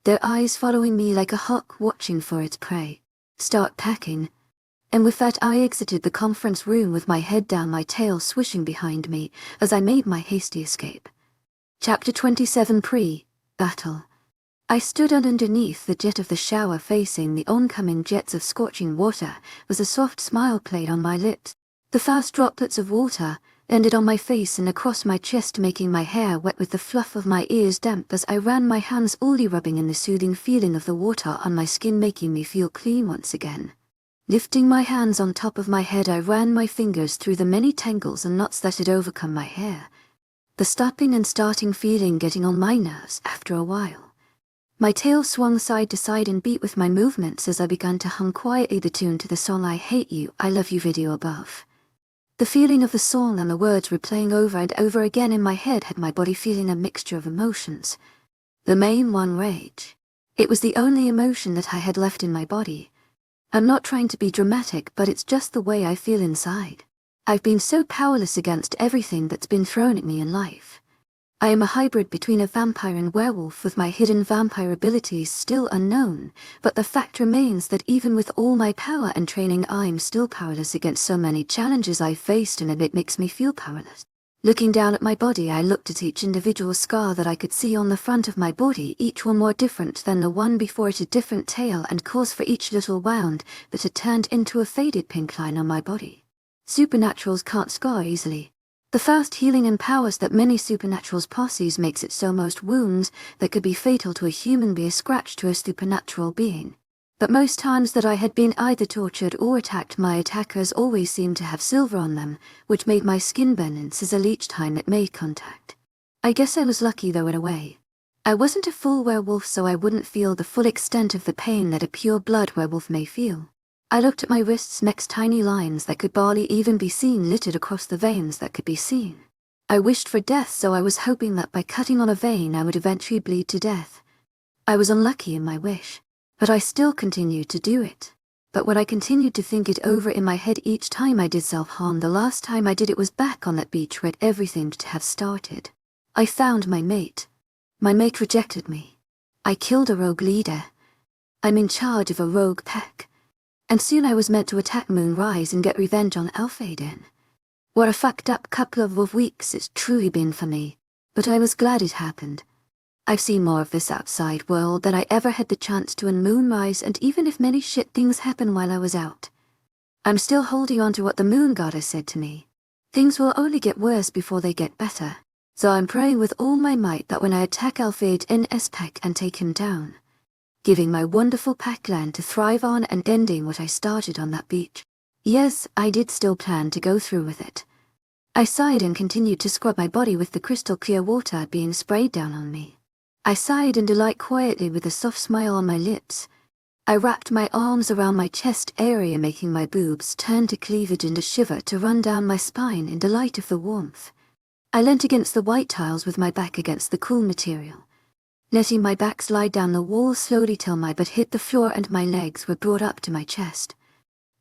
their eyes following me like a hawk watching for its prey. Start packing. And with that, I exited the conference room with my head down, my tail swishing behind me as I made my hasty escape. Chapter 27, Pre-Battle. I stood underneath the jet of the shower facing the oncoming jets of scorching water, with a soft smile played on my lips. The fast droplets of water ended on my face and across my chest, making my hair wet with the fluff of my ears damp as I ran my hands, only rubbing in the soothing feeling of the water on my skin, making me feel clean once again. Lifting my hands on top of my head, I ran my fingers through the many tangles and knots that had overcome my hair. The stopping and starting feeling getting on my nerves after a while. My tail swung side to side and beat with my movements as I began to hum quietly the tune to the song I Hate You, I Love You video above. The feeling of the song and the words replaying over and over again in my head had my body feeling a mixture of emotions. The main one, rage. It was the only emotion that I had left in my body. I'm not trying to be dramatic, but it's just the way I feel inside. I've been so powerless against everything that's been thrown at me in life. I am a hybrid between a vampire and werewolf, with my hidden vampire abilities still unknown, but the fact remains that even with all my power and training, I'm still powerless against so many challenges I've faced, and it makes me feel powerless. Looking down at my body, I looked at each individual scar that I could see on the front of my body, each one more different than the one before it, a different tale and cause for each little wound that had turned into a faded pink line on my body. Supernaturals can't scar easily. The fast healing and powers that many supernaturals possess makes it so most wounds that could be fatal to a human be a scratch to a supernatural being. But most times that I had been either tortured or attacked, my attackers always seemed to have silver on them, which made my skin burn and sizzle each time it made contact. I guess I was lucky though in a way. I wasn't a full werewolf, so I wouldn't feel the full extent of the pain that a pure-blood werewolf may feel. I looked at my wrists next, tiny lines that could barely even be seen littered across the veins that could be seen. I wished for death, so I was hoping that by cutting on a vein I would eventually bleed to death. I was unlucky in my wish, but I still continued to do it. But when I continued to think it over in my head each time I did self-harm, the last time I did it was back on that beach where everything to have started. I found my mate. My mate rejected me. I killed a rogue leader. I'm in charge of a rogue pack. And soon I was meant to attack Moonrise and get revenge on Alphaden. What a fucked up couple of weeks it's truly been for me, but I was glad it happened. I've seen more of this outside world than I ever had the chance to in Moonrise, and even if many shit things happened while I was out, I'm still holding on to what the Moon Goddess said to me. Things will only get worse before they get better, so I'm praying with all my might that when I attack Alphaden's pack and take him down, giving my wonderful packland to thrive on and ending what I started on that beach. Yes, I did still plan to go through with it. I sighed and continued to scrub my body with the crystal clear water being sprayed down on me. I sighed in delight quietly with a soft smile on my lips. I wrapped my arms around my chest area, making my boobs turn to cleavage and a shiver to run down my spine in delight of the warmth. I leant against the white tiles with my back against the cool material, letting my back slide down the wall slowly till my butt hit the floor and my legs were brought up to my chest.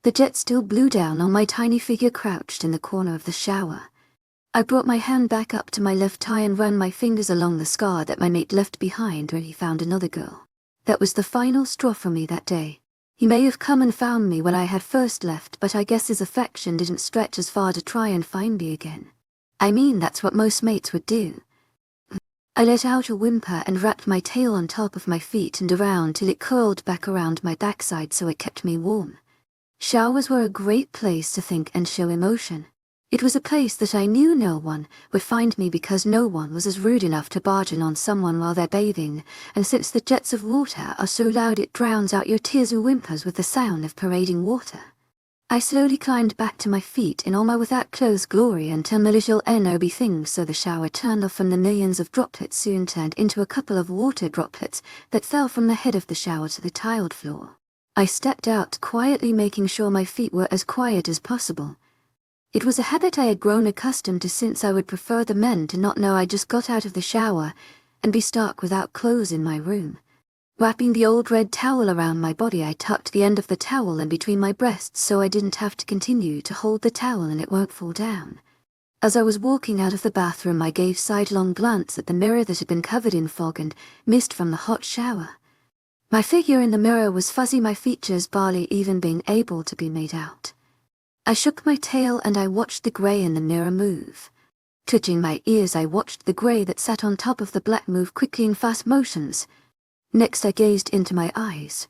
The jet still blew down on my tiny figure crouched in the corner of the shower. I brought my hand back up to my left thigh and ran my fingers along the scar that my mate left behind when he found another girl. That was the final straw for me that day. He may have come and found me when I had first left, but I guess his affection didn't stretch as far to try and find me again. I mean, that's what most mates would do. I let out a whimper and wrapped my tail on top of my feet and around till it curled back around my backside so it kept me warm. Showers were a great place to think and show emotion. It was a place that I knew no one would find me because no one was as rude enough to barge in on someone while they're bathing, and since the jets of water are so loud it drowns out your tears or whimpers with the sound of parading water. I slowly climbed back to my feet in all my without clothes glory until my little NOB thing, so the shower turned off from the millions of droplets soon turned into a couple of water droplets that fell from the head of the shower to the tiled floor. I stepped out quietly, making sure my feet were as quiet as possible. It was a habit I had grown accustomed to, since I would prefer the men to not know I just got out of the shower and be stark without clothes in my room. Wrapping the old red towel around my body, I tucked the end of the towel in between my breasts so I didn't have to continue to hold the towel and it won't fall down. As I was walking out of the bathroom, I gave sidelong glance at the mirror that had been covered in fog and mist from the hot shower. My figure in the mirror was fuzzy, my features barely even being able to be made out. I shook my tail and I watched the grey in the mirror move. Twitching my ears, I watched the grey that sat on top of the black move quickly in fast motions. Next I gazed into my eyes.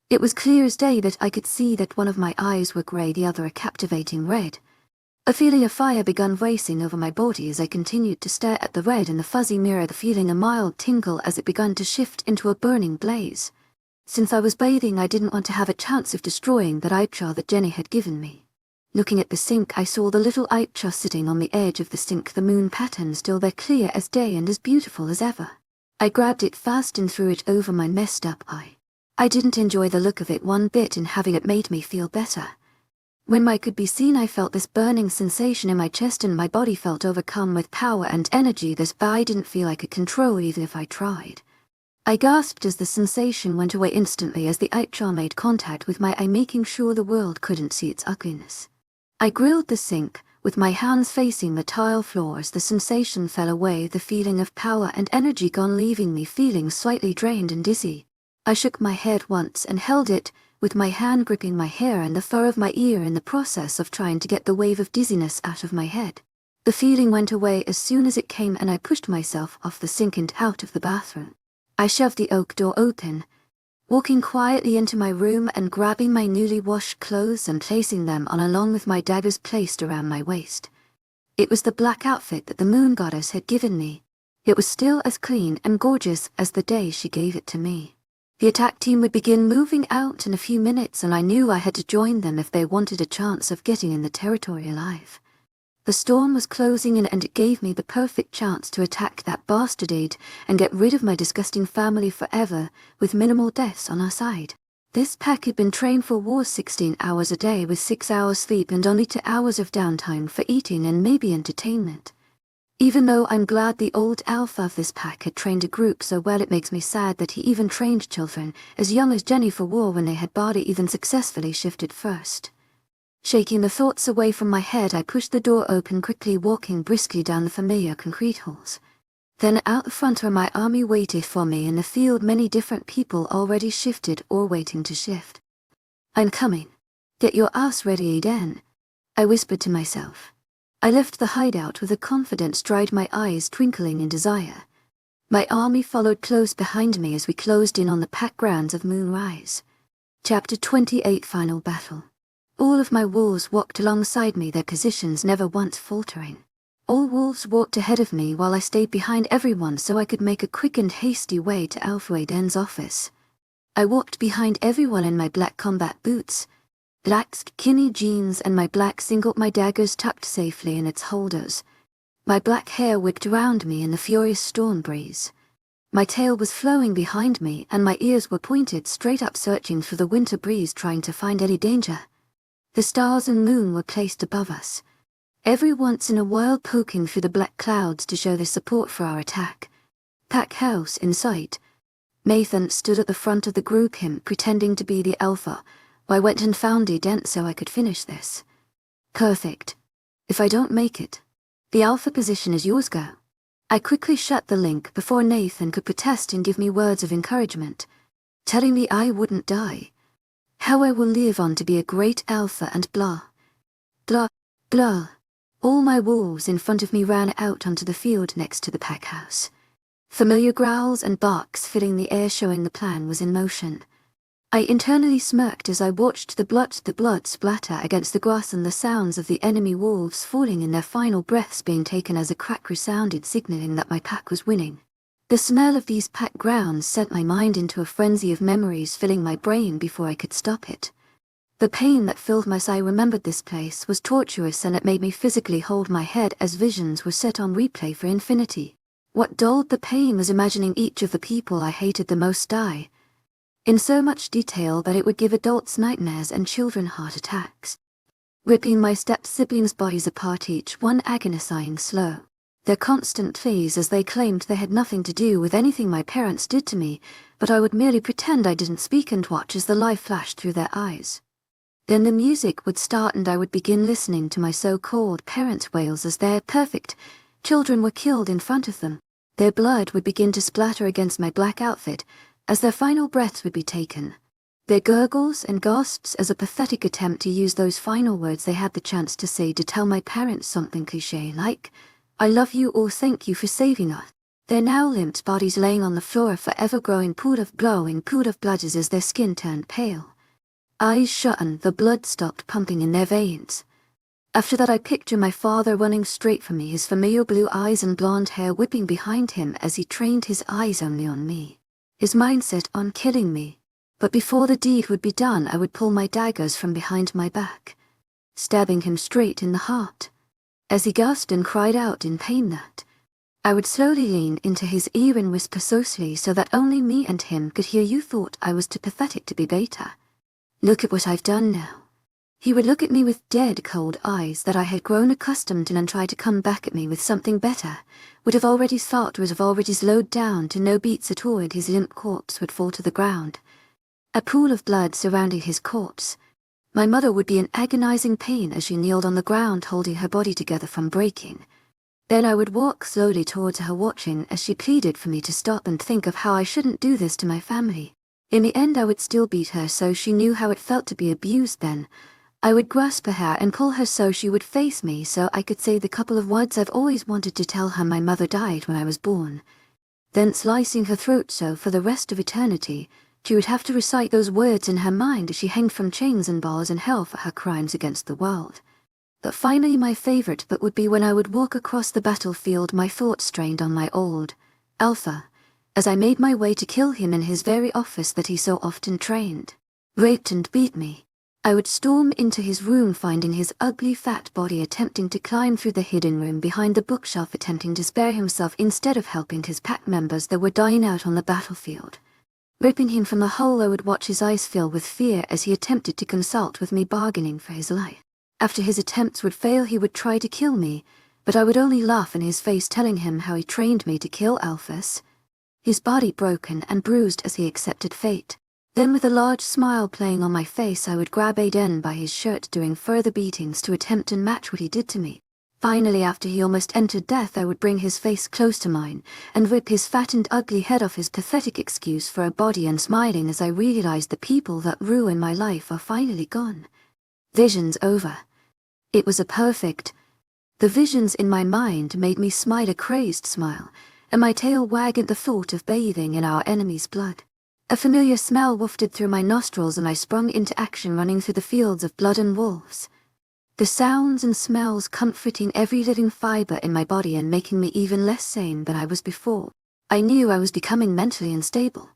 It was clear as day that I could see that one of my eyes were grey, the other a captivating red. A feeling of fire began racing over my body as I continued to stare at the red in the fuzzy mirror, the feeling a mild tingle as it began to shift into a burning blaze. Since I was bathing, I didn't want to have a chance of destroying that eye-jar that Jenny had given me. Looking at the sink, I saw the little eye-jar sitting on the edge of the sink, the moon pattern still there, clear as day and as beautiful as ever. I grabbed it fast and threw it over my messed up eye. I didn't enjoy the look of it one bit, and having it made me feel better. When I could be seen, I felt this burning sensation in my chest and my body felt overcome with power and energy that I didn't feel I could control even if I tried. I gasped as the sensation went away instantly as the eye-jar made contact with my eye, making sure the world couldn't see its ugliness. I grilled the sink, with my hands facing the tile floor. As the sensation fell away, the feeling of power and energy gone, leaving me feeling slightly drained and dizzy. I shook my head once and held it, with my hand gripping my hair and the fur of my ear in the process of trying to get the wave of dizziness out of my head. The feeling went away as soon as it came and I pushed myself off the sink and out of the bathroom. I shoved the oak door open, walking quietly into my room and grabbing my newly washed clothes and placing them on along with my daggers placed around my waist. It was the black outfit that the moon goddess had given me. It was still as clean and gorgeous as the day she gave it to me. The attack team would begin moving out in a few minutes, and I knew I had to join them if they wanted a chance of getting in the territory alive. The storm was closing in and it gave me the perfect chance to attack that bastardade and get rid of my disgusting family forever, with minimal deaths on our side. This pack had been trained for war 16 hours a day with 6 hours sleep and only 2 hours of downtime for eating and maybe entertainment. Even though I'm glad the old alpha of this pack had trained a group so well, it makes me sad that he even trained children as young as Jenny for war when they had barely even successfully shifted first. Shaking the thoughts away from my head, I pushed the door open quickly, walking briskly down the familiar concrete halls. Then out the front where my army waited for me, in the field many different people already shifted or waiting to shift. "I'm coming. Get your ass ready, Aiden," I whispered to myself. I left the hideout with a confident stride, my eyes twinkling in desire. My army followed close behind me as we closed in on the pack grounds of Moonrise. Chapter 28, Final Battle. All of my wolves walked alongside me, their positions never once faltering. All wolves walked ahead of me while I stayed behind everyone so I could make a quick and hasty way to Alpha Aiden's office. I walked behind everyone in my black combat boots, black skinny jeans and my black singlet, my daggers tucked safely in its holders. My black hair whipped around me in the furious storm breeze. My tail was flowing behind me and my ears were pointed straight up, searching through the winter breeze, trying to find any danger. The stars and moon were placed above us, every once in a while poking through the black clouds to show their support for our attack. Pack house in sight. Nathan stood at the front of the group, him pretending to be the alpha. I went and found Dent so I could finish this. Perfect. If I don't make it, the alpha position is yours, go. I quickly shut the link before Nathan could protest and give me words of encouragement, telling me I wouldn't die. How I will live on to be a great alpha and blah. Blah, blah. All my wolves in front of me ran out onto the field next to the pack house. Familiar growls and barks filling the air, showing the plan was in motion. I internally smirked as I watched the blood splatter against the grass and the sounds of the enemy wolves falling in their final breaths being taken as a crack resounded, signaling that my pack was winning. The smell of these packed grounds sent my mind into a frenzy of memories, filling my brain before I could stop it. The pain that filled my sight, remembered this place was torturous, and it made me physically hold my head as visions were set on replay for infinity. What dulled the pain was imagining each of the people I hated the most die, in so much detail that it would give adults nightmares and children heart attacks. Ripping my step-siblings' bodies apart, each one agonizing slow. Their constant pleas as they claimed they had nothing to do with anything my parents did to me, but I would merely pretend I didn't speak and watch as the light flashed through their eyes. Then the music would start and I would begin listening to my so-called parents' wails as their perfect children were killed in front of them. Their blood would begin to splatter against my black outfit as their final breaths would be taken. Their gurgles and gasps as a pathetic attempt to use those final words they had the chance to say to tell my parents something cliché like, "I love you" or "thank you for saving us." their now limp bodies laying on the floor, a forever growing pool of blood as their skin turned pale. Eyes shut and the blood stopped pumping in their veins. After that I picture my father running straight for me, his familiar blue eyes and blonde hair whipping behind him as he trained his eyes only on me, his mindset on killing me. But before the deed would be done, I would pull my daggers from behind my back, stabbing him straight in the heart. As he gasped and cried out in pain, that I would slowly lean into his ear and whisper softly so that only me and him could hear, "You thought I was too pathetic to be beta. Look at what I've done now." He would look at me with dead, cold eyes that I had grown accustomed to and try to come back at me with something better, would have already slowed down to no beats at all, and his limp corpse would fall to the ground. A pool of blood surrounding his corpse. My mother would be in agonizing pain as she kneeled on the ground holding her body together from breaking. Then I would walk slowly towards her, watching as she pleaded for me to stop and think of how I shouldn't do this to my family. In the end I would still beat her, so she knew how it felt to be abused. Then I would grasp her hair and pull her so she would face me so I could say the couple of words I've always wanted to tell her: "My mother died when I was born." Then slicing her throat so for the rest of eternity she would have to recite those words in her mind as she hung from chains and bars in hell for her crimes against the world. But finally my favorite bit would be when I would walk across the battlefield, my thoughts strained on my old Alpha, as I made my way to kill him in his very office that he so often trained, raped and beat me. I would storm into his room, finding his ugly fat body attempting to climb through the hidden room behind the bookshelf, attempting to spare himself instead of helping his pack members that were dying out on the battlefield. Ripping him from the hole, I would watch his eyes fill with fear as he attempted to consult with me, bargaining for his life. After his attempts would fail, he would try to kill me, but I would only laugh in his face, telling him how he trained me to kill Alphas. His body broken and bruised as he accepted fate. Then with a large smile playing on my face, I would grab Aiden by his shirt, doing further beatings to attempt and match what he did to me. Finally, after he almost entered death, I would bring his face close to mine and rip his fat and ugly head off his pathetic excuse for a body, and smiling as I realized the people that ruin my life are finally gone. Visions over. It was a perfect. The visions in my mind made me smile a crazed smile, and my tail wag at the thought of bathing in our enemy's blood. A familiar smell wafted through my nostrils and I sprung into action, running through the fields of blood and wolves. The sounds and smells comforting every living fiber in my body and making me even less sane than I was before. I knew I was becoming mentally unstable.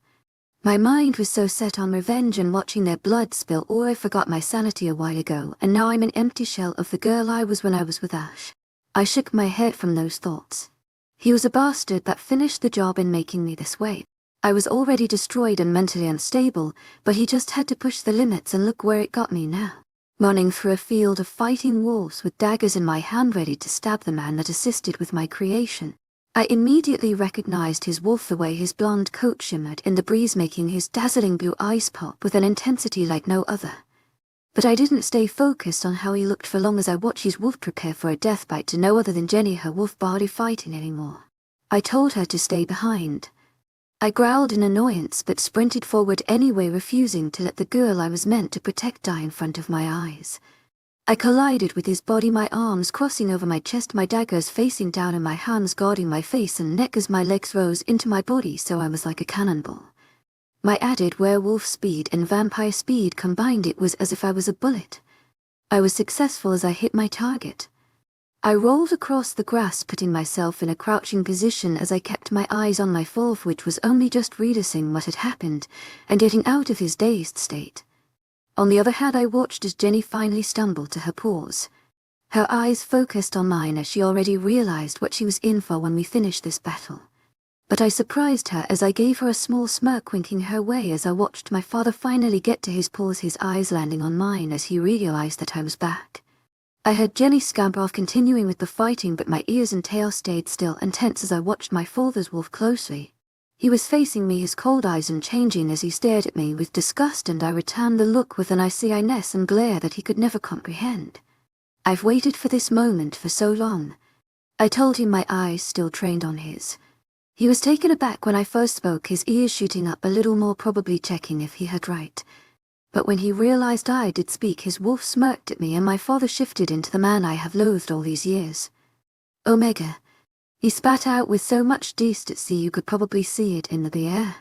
My mind was so set on revenge and watching their blood spill, or I forgot my sanity a while ago, and now I'm an empty shell of the girl I was when I was with Ash. I shook my head from those thoughts. He was a bastard that finished the job in making me this way. I was already destroyed and mentally unstable, but he just had to push the limits, and look where it got me now. Running through a field of fighting wolves with daggers in my hand, ready to stab the man that assisted with my creation. I immediately recognized his wolf, the way his blonde coat shimmered in the breeze, making his dazzling blue eyes pop with an intensity like no other. But I didn't stay focused on how he looked for long as I watched his wolf prepare for a death bite to no other than Jenny, her wolf body, fighting anymore. I told her to stay behind. I growled in annoyance but sprinted forward anyway, refusing to let the girl I was meant to protect die in front of my eyes. I collided with his body, my arms crossing over my chest, my daggers facing down and my hands guarding my face and neck as my legs rose into my body, so I was like a cannonball. My added werewolf speed and vampire speed combined, it was as if I was a bullet. I was successful as I hit my target. I rolled across the grass, putting myself in a crouching position as I kept my eyes on my wolf, which was only just realizing what had happened and getting out of his dazed state. On the other hand, I watched as Jenny finally stumbled to her paws. Her eyes focused on mine as she already realized what she was in for when we finished this battle. But I surprised her as I gave her a small smirk, winking her way as I watched my father finally get to his paws, his eyes landing on mine as he realized that I was back. I heard Jenny scamper off, continuing with the fighting, but my ears and tail stayed still and tense as I watched my father's wolf closely. He was facing me, his cold eyes unchanging as he stared at me with disgust, and I returned the look with an iciness and glare that he could never comprehend. "I've waited for this moment for so long," I told him, my eyes still trained on his. He was taken aback when I first spoke, his ears shooting up a little more, probably checking if he had right. But when he realized I did speak, his wolf smirked at me and my father shifted into the man I have loathed all these years. "Omega, He spat out with so much decency you could probably see it in the air.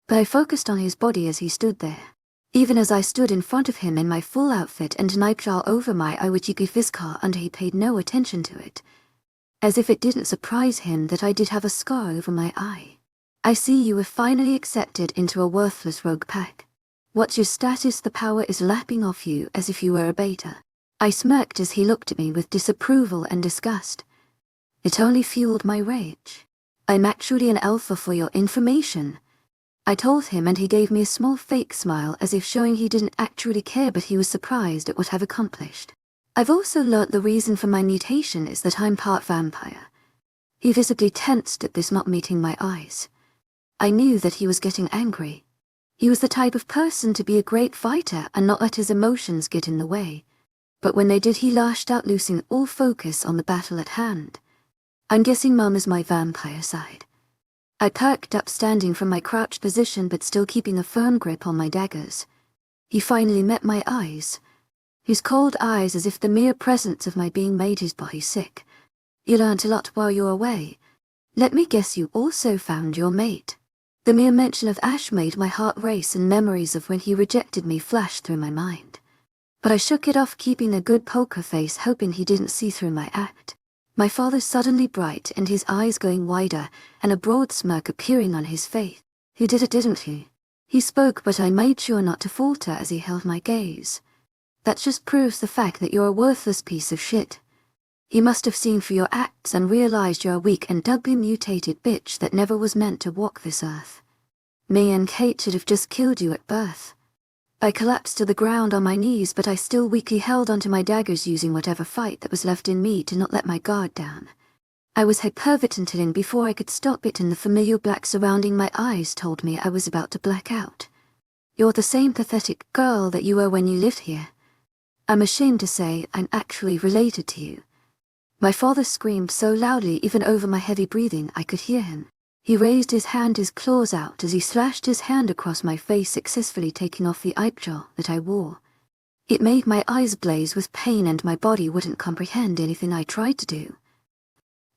But I focused on his body as he stood there. Even as I stood in front of him in my full outfit and knife all over my Iwachiki Fiskar, and he paid no attention to it. As if it didn't surprise him that I did have a scar over my eye. I see you were finally accepted into a worthless rogue pack. What's your status? The power is lapping off you as if you were a beta. I smirked as he looked at me with disapproval and disgust. It only fueled my rage. I'm actually an alpha for your information. I told him, and he gave me a small fake smile as if showing he didn't actually care, but he was surprised at what I've accomplished. I've also learnt the reason for my mutation is that I'm part vampire. He visibly tensed at this, not meeting my eyes. I knew that he was getting angry. He was the type of person to be a great fighter and not let his emotions get in the way. But when they did, he lashed out, losing all focus on the battle at hand. I'm guessing Mum is my vampire side. I perked up, standing from my crouched position but still keeping a firm grip on my daggers. He finally met my eyes. His cold eyes, as if the mere presence of my being made his body sick. You learnt a lot while you were away. Let me guess, you also found your mate. The mere mention of Ash made my heart race, and memories of when he rejected me flashed through my mind. But I shook it off, keeping a good poker face, hoping he didn't see through my act. My father suddenly bright and his eyes going wider, and a broad smirk appearing on his face. He did it, didn't he? He spoke, but I made sure not to falter as he held my gaze. That just proves the fact that you're a worthless piece of shit. You must have seen through your acts and realized you're a weak and doubly mutated bitch that never was meant to walk this earth. Me and Kate should have just killed you at birth. I collapsed to the ground on my knees, but I still weakly held onto my daggers, using whatever fight that was left in me to not let my guard down. I was hyperventilating before I could stop it, and the familiar black surrounding my eyes told me I was about to black out. You're the same pathetic girl that you were when you lived here. I'm ashamed to say I'm actually related to you. My father screamed so loudly, even over my heavy breathing, I could hear him. He raised his hand, his claws out, as he slashed his hand across my face, successfully taking off the eyejaw that I wore. It made my eyes blaze with pain, and my body wouldn't comprehend anything I tried to do.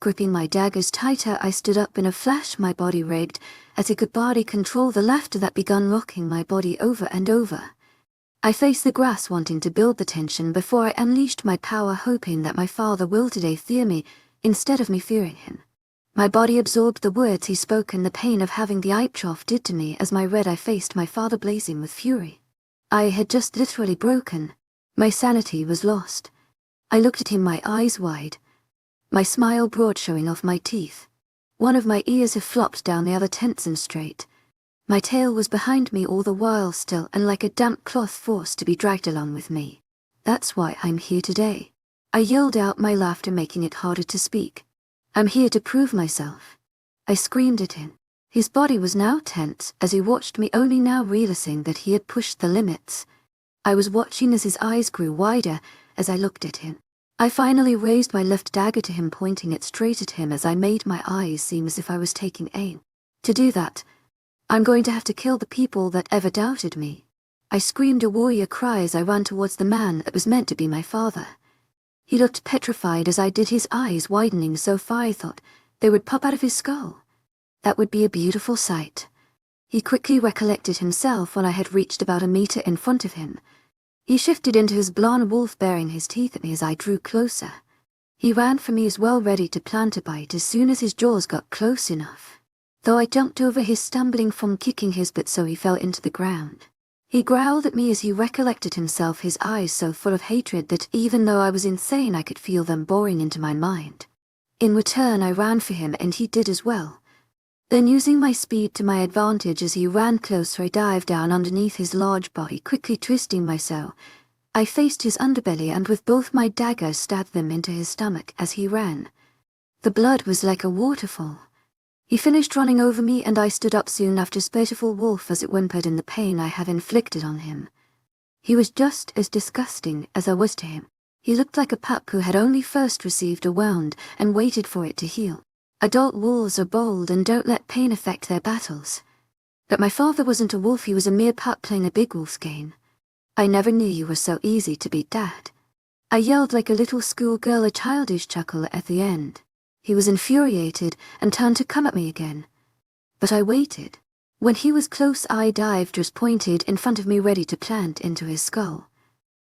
Gripping my daggers tighter, I stood up in a flash, my body rigged, as I could barely control the laughter that began rocking my body over and over. I faced the grass, wanting to build the tension before I unleashed my power, hoping that my father will today fear me instead of me fearing him. My body absorbed the words he spoke, and the pain of having the eyejaw did to me as my red eye faced my father, blazing with fury. I had just literally broken. My sanity was lost. I looked at him, my eyes wide, my smile broad, showing off my teeth. One of my ears had flopped down, the other tense and straight. My tail was behind me all the while still, and like a damp cloth forced to be dragged along with me. That's why I'm here today. I yelled out, my laughter making it harder to speak. I'm here to prove myself. I screamed at him. His body was now tense as he watched me, only now realizing that he had pushed the limits. I was watching as his eyes grew wider as I looked at him. I finally raised my left dagger to him, pointing it straight at him as I made my eyes seem as if I was taking aim. To do that, I'm going to have to kill the people that ever doubted me. I screamed a warrior cry as I ran towards the man that was meant to be my father. He looked petrified as I did, his eyes widening so far I thought they would pop out of his skull. That would be a beautiful sight. He quickly recollected himself when I had reached about a meter in front of him. He shifted into his blonde wolf, baring his teeth at me as I drew closer. He ran for me as well, ready to plant a bite as soon as his jaws got close enough. Though I jumped over his, stumbling from kicking his butt so he fell into the ground. He growled at me as he recollected himself, his eyes so full of hatred that even though I was insane I could feel them boring into my mind. In return I ran for him, and he did as well. Then, using my speed to my advantage as he ran closer, I dived down underneath his large body, quickly twisting myself. I faced his underbelly and with both my daggers stabbed them into his stomach as he ran. The blood was like a waterfall. He finished running over me, and I stood up soon after, spiteful wolf as it whimpered in the pain I have inflicted on him. He was just as disgusting as I was to him. He looked like a pup who had only first received a wound and waited for it to heal. Adult wolves are bold and don't let pain affect their battles. But my father wasn't a wolf, he was a mere pup playing a big wolf's game. I never knew you were so easy to beat, Dad. I yelled like a little schoolgirl, a childish chuckle at the end. He was infuriated and turned to come at me again. But I waited. When he was close, I dived, just pointed in front of me, ready to plant into his skull.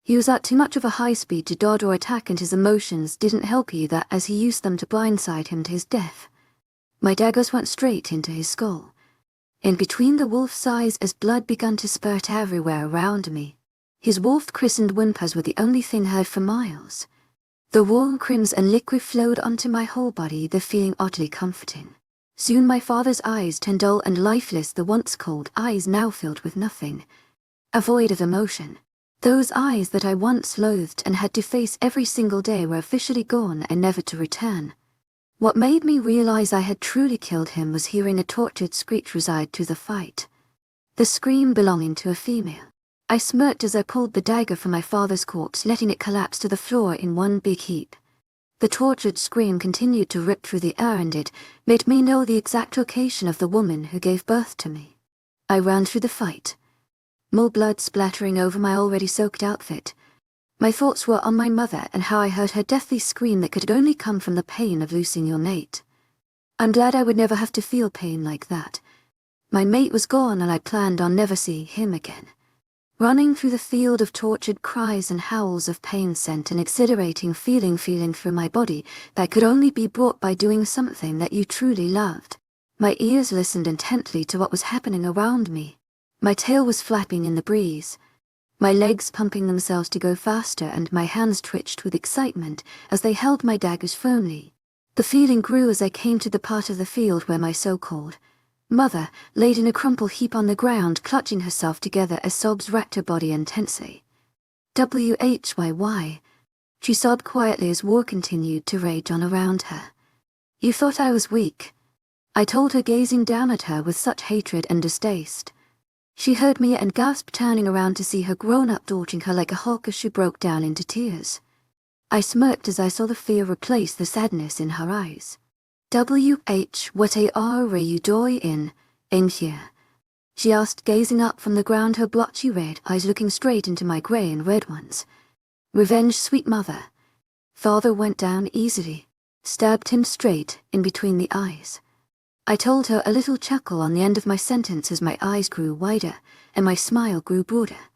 He was at too much of a high speed to dodge or attack, and his emotions didn't help either, as he used them to blindside him to his death. My daggers went straight into his skull, in between the wolf's eyes, as blood began to spurt everywhere around me. His wolf-christened whimpers were the only thing heard for miles. The warm crimson liquid flowed onto my whole body, the feeling oddly comforting. Soon my father's eyes turned dull and lifeless, the once cold eyes now filled with nothing. A void of emotion. Those eyes that I once loathed and had to face every single day were officially gone and never to return. What made me realize I had truly killed him was hearing a tortured screech reside to the fight. The scream belonging to a female. I smirked as I pulled the dagger from my father's corpse, letting it collapse to the floor in one big heap. The tortured scream continued to rip through the air, and it made me know the exact location of the woman who gave birth to me. I ran through the fight, more blood splattering over my already soaked outfit. My thoughts were on my mother and how I heard her deathly scream that could only come from the pain of losing your mate. I'm glad I would never have to feel pain like that. My mate was gone, and I planned on never seeing him again. Running through the field of tortured cries and howls of pain sent an exhilarating feeling through my body that could only be brought by doing something that you truly loved. My ears listened intently to what was happening around me. My tail was flapping in the breeze, my legs pumping themselves to go faster, and my hands twitched with excitement as they held my daggers firmly. The feeling grew as I came to the part of the field where my so-called mother laid in a crumpled heap on the ground, clutching herself together as sobs racked her body intensely. "Why?" She sobbed quietly as war continued to rage on around her. "You thought I was weak," I told her, gazing down at her with such hatred and distaste. She heard me and gasped, turning around to see her grown-up torturing her like a hawk as she broke down into tears. I smirked as I saw the fear replace the sadness in her eyes. "What are you doing in here?" she asked, gazing up from the ground, her blotchy red eyes looking straight into my grey and red ones. "Revenge, sweet mother." Father went down easily, stabbed him straight in between the eyes. I told her, a little chuckle on the end of my sentence as my eyes grew wider and my smile grew broader.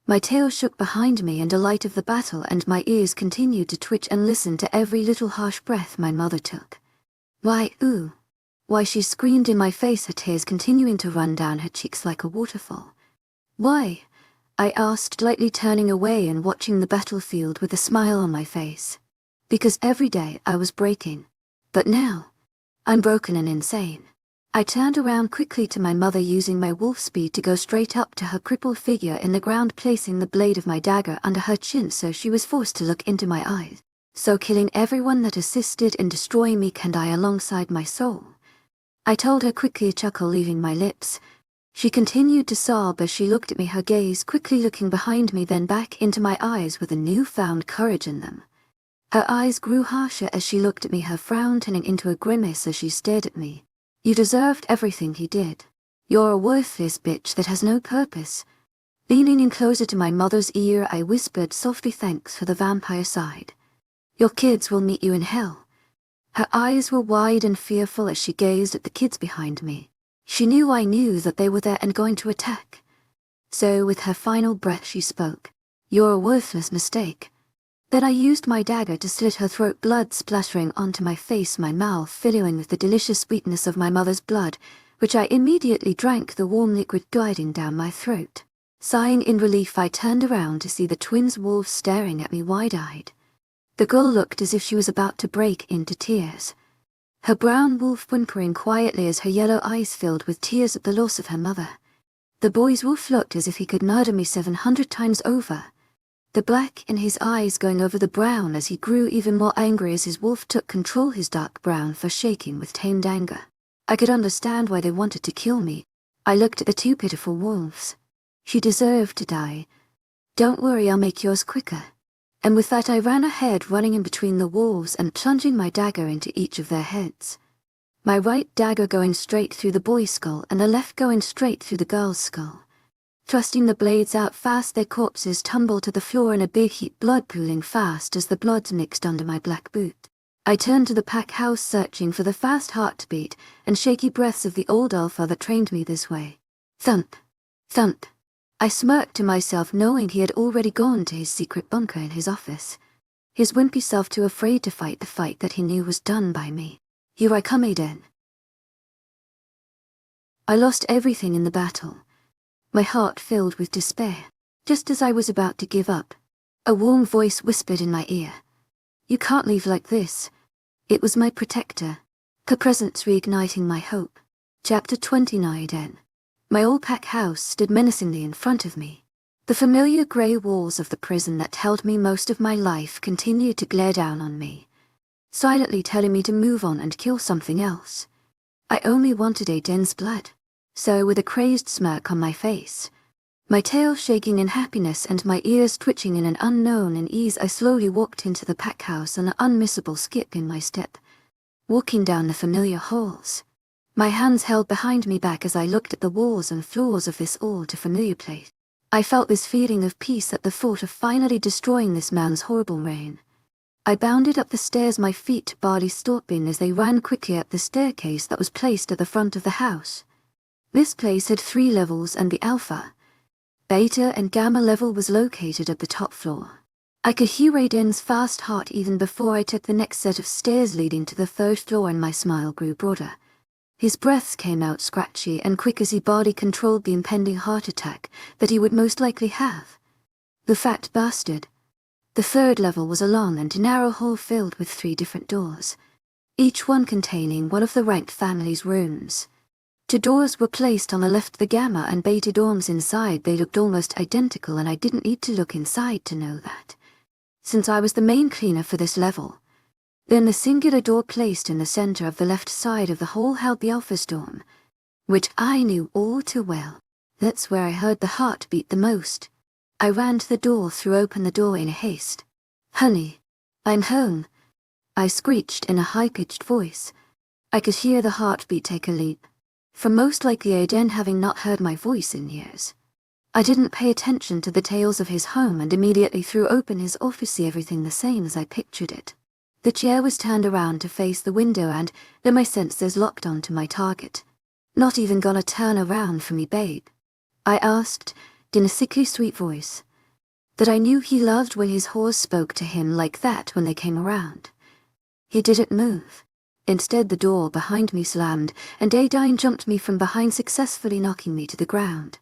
My tail shook behind me in delight of the battle, and my ears continued to twitch and listen to every little harsh breath my mother took. "Why, ooh." Why, she screamed in my face, her tears continuing to run down her cheeks like a waterfall. "Why?" I asked, lightly turning away and watching the battlefield with a smile on my face. "Because every day I was breaking. But now, I'm broken and insane." I turned around quickly to my mother, using my wolf speed to go straight up to her crippled figure in the ground, placing the blade of my dagger under her chin so she was forced to look into my eyes. "So killing everyone that assisted in destroying me can die alongside my soul," I told her, quickly, a chuckle leaving my lips. She continued to sob as she looked at me, her gaze quickly looking behind me, then back into my eyes with a newfound courage in them. Her eyes grew harsher as she looked at me, her frown turning into a grimace as she stared at me. "You deserved everything he did. You're a worthless bitch that has no purpose." Leaning in closer to my mother's ear, I whispered softly, "Thanks for the vampire side. Your kids will meet you in hell." Her eyes were wide and fearful as she gazed at the kids behind me. She knew I knew that they were there and going to attack. So with her final breath she spoke. "You're a worthless mistake." Then I used my dagger to slit her throat, blood splattering onto my face, my mouth filling with the delicious sweetness of my mother's blood, which I immediately drank, the warm liquid gliding down my throat. Sighing in relief, I turned around to see the twins' wolves staring at me wide-eyed. The girl looked as if she was about to break into tears, her brown wolf whimpering quietly as her yellow eyes filled with tears at the loss of her mother. The boy's wolf looked as if he could murder me 700 times over, the black in his eyes going over the brown as he grew even more angry as his wolf took control, his dark brown fur shaking with tamed anger. I could understand why they wanted to kill me. I looked at the two pitiful wolves. She deserved to die. "Don't worry, I'll make yours quicker." And with that I ran ahead, running in between the wolves and plunging my dagger into each of their heads. My right dagger going straight through the boy's skull and the left going straight through the girl's skull. Thrusting the blades out fast, their corpses tumbled to the floor in a big heap, blood pooling fast as the blood mixed under my black boot. I turned to the pack house, searching for the fast heartbeat and shaky breaths of the old alpha that trained me this way. Thump, thump. I smirked to myself, knowing he had already gone to his secret bunker in his office, his wimpy self too afraid to fight the fight that he knew was done by me. Here I come, Aiden. I lost everything in the battle, my heart filled with despair. Just as I was about to give up, a warm voice whispered in my ear. You can't leave like this. It was my protector, her presence reigniting my hope. Chapter 29. My old pack house stood menacingly in front of me. The familiar grey walls of the prison that held me most of my life continued to glare down on me, silently telling me to move on and kill something else. I only wanted Aiden's blood. So, with a crazed smirk on my face, my tail shaking in happiness and my ears twitching in an unknown unease, I slowly walked into the pack house, an unmissable skip in my step, walking down the familiar halls, my hands held behind me back as I looked at the walls and floors of this all-too-familiar place. I felt this feeling of peace at the thought of finally destroying this man's horrible reign. I bounded up the stairs, my feet barely stopping as they ran quickly up the staircase that was placed at the front of the house. This place had 3 levels, and the alpha, beta and gamma level was located at the top floor. I could hear Aiden's fast heart even before I took the next set of stairs leading to the 3rd floor, and my smile grew broader. His breaths came out scratchy and quick as he body controlled the impending heart attack that he would most likely have. The fat bastard. The 3rd level was a long and narrow hall filled with 3 different doors, each one containing one of the ranked family's rooms. 2 doors were placed on the left, the gamma and beta dorms inside. They looked almost identical, and I didn't need to look inside to know that, since I was the main cleaner for this level. Then the singular door placed in the center of the left side of the hall held the alpha's dorm, which I knew all too well. That's where I heard the heart beat the most. I ran to the door, threw open the door in haste. Honey, I'm home, I screeched in a high-pitched voice. I could hear the heartbeat take a leap, from most likely Aiden having not heard my voice in years. I didn't pay attention to the tales of his home and immediately threw open his office, everything the same as I pictured it. The chair was turned around to face the window, and then my sensors locked onto my target. Not even gonna turn around for me, babe? I asked, in a sickly sweet voice that I knew he loved when his whores spoke to him like that when they came around. He didn't move. Instead, the door behind me slammed, and Aiden jumped me from behind, successfully knocking me to the ground.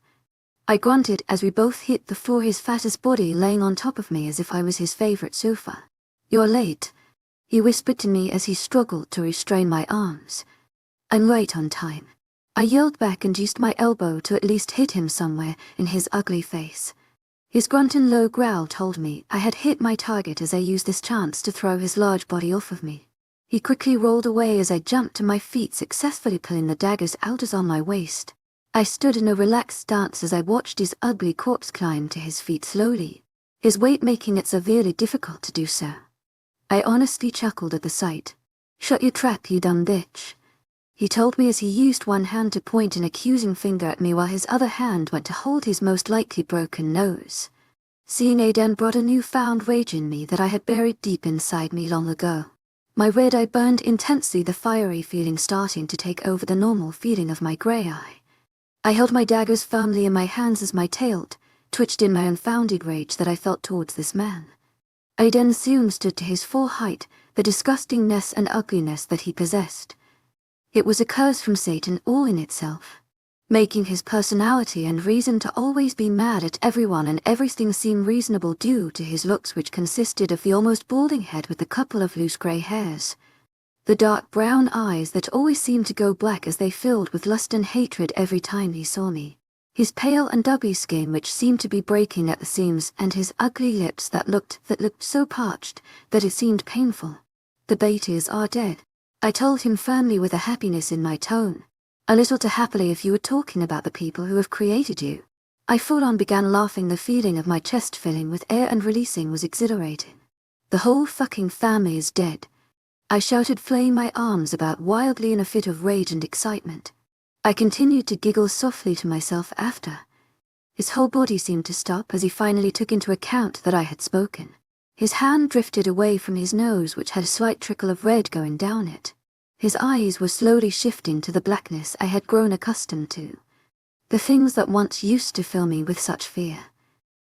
I grunted as we both hit the floor, his fattest body laying on top of me as if I was his favorite sofa. You're late, he whispered to me as he struggled to restrain my arms. I'm right on time, I yelled back and used my elbow to at least hit him somewhere in his ugly face. His grunt and low growl told me I had hit my target as I used this chance to throw his large body off of me. He quickly rolled away as I jumped to my feet, successfully pulling the daggers out as on my waist. I stood in a relaxed stance as I watched his ugly corpse climb to his feet slowly, his weight making it severely difficult to do so. I honestly chuckled at the sight. Shut your trap, you dumb bitch, he told me as he used one hand to point an accusing finger at me while his other hand went to hold his most likely broken nose. Seeing Aiden brought a newfound rage in me that I had buried deep inside me long ago. My red eye burned intensely, the fiery feeling starting to take over the normal feeling of my grey eye. I held my daggers firmly in my hands as my tail twitched in my unfounded rage that I felt towards this man. Aiden soon stood to his full height, the disgustingness and ugliness that he possessed. It was a curse from Satan all in itself, making his personality and reason to always be mad at everyone and everything seem reasonable due to his looks, which consisted of the almost balding head with a couple of loose grey hairs, the dark brown eyes that always seemed to go black as they filled with lust and hatred every time he saw me, his pale and ugly skin which seemed to be breaking at the seams, and his ugly lips that looked so parched that it seemed painful. The betas are dead, I told him firmly with a happiness in my tone. A little too happily if you were talking about the people who have created you. I full-on began laughing. The feeling of my chest filling with air and releasing was exhilarating. The whole fucking family is dead, I shouted, flailing my arms about wildly in a fit of rage and excitement. I continued to giggle softly to myself after. His whole body seemed to stop as he finally took into account that I had spoken. His hand drifted away from his nose, which had a slight trickle of red going down it. His eyes were slowly shifting to the blackness I had grown accustomed to. The things that once used to fill me with such fear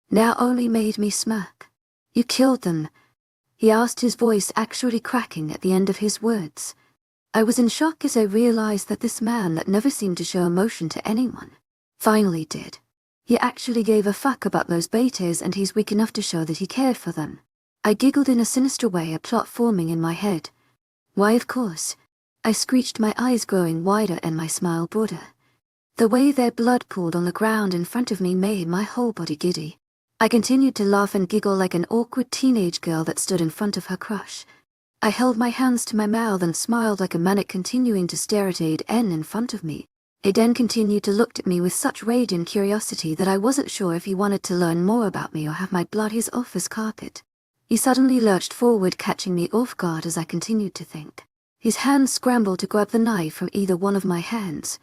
now only made me smirk. "You killed them?" he asked, his voice actually cracking at the end of his words. I was in shock as I realized that this man that never seemed to show emotion to anyone finally did. He actually gave a fuck about those betas, and he's weak enough to show that he cared for them. I giggled in a sinister way, a plot forming in my head. "Why, of course," I screeched, my eyes growing wider and my smile broader. The way their blood pooled on the ground in front of me made my whole body giddy. I continued to laugh and giggle like an awkward teenage girl that stood in front of her crush. I held my hands to my mouth and smiled like a maniac, continuing to stare at Aiden in front of me. Aiden continued to look at me with such rage and curiosity that I wasn't sure if he wanted to learn more about me or have my blood his off his carpet. He suddenly lurched forward, catching me off guard as I continued to think. His hands scrambled to grab the knife from either one of my hands,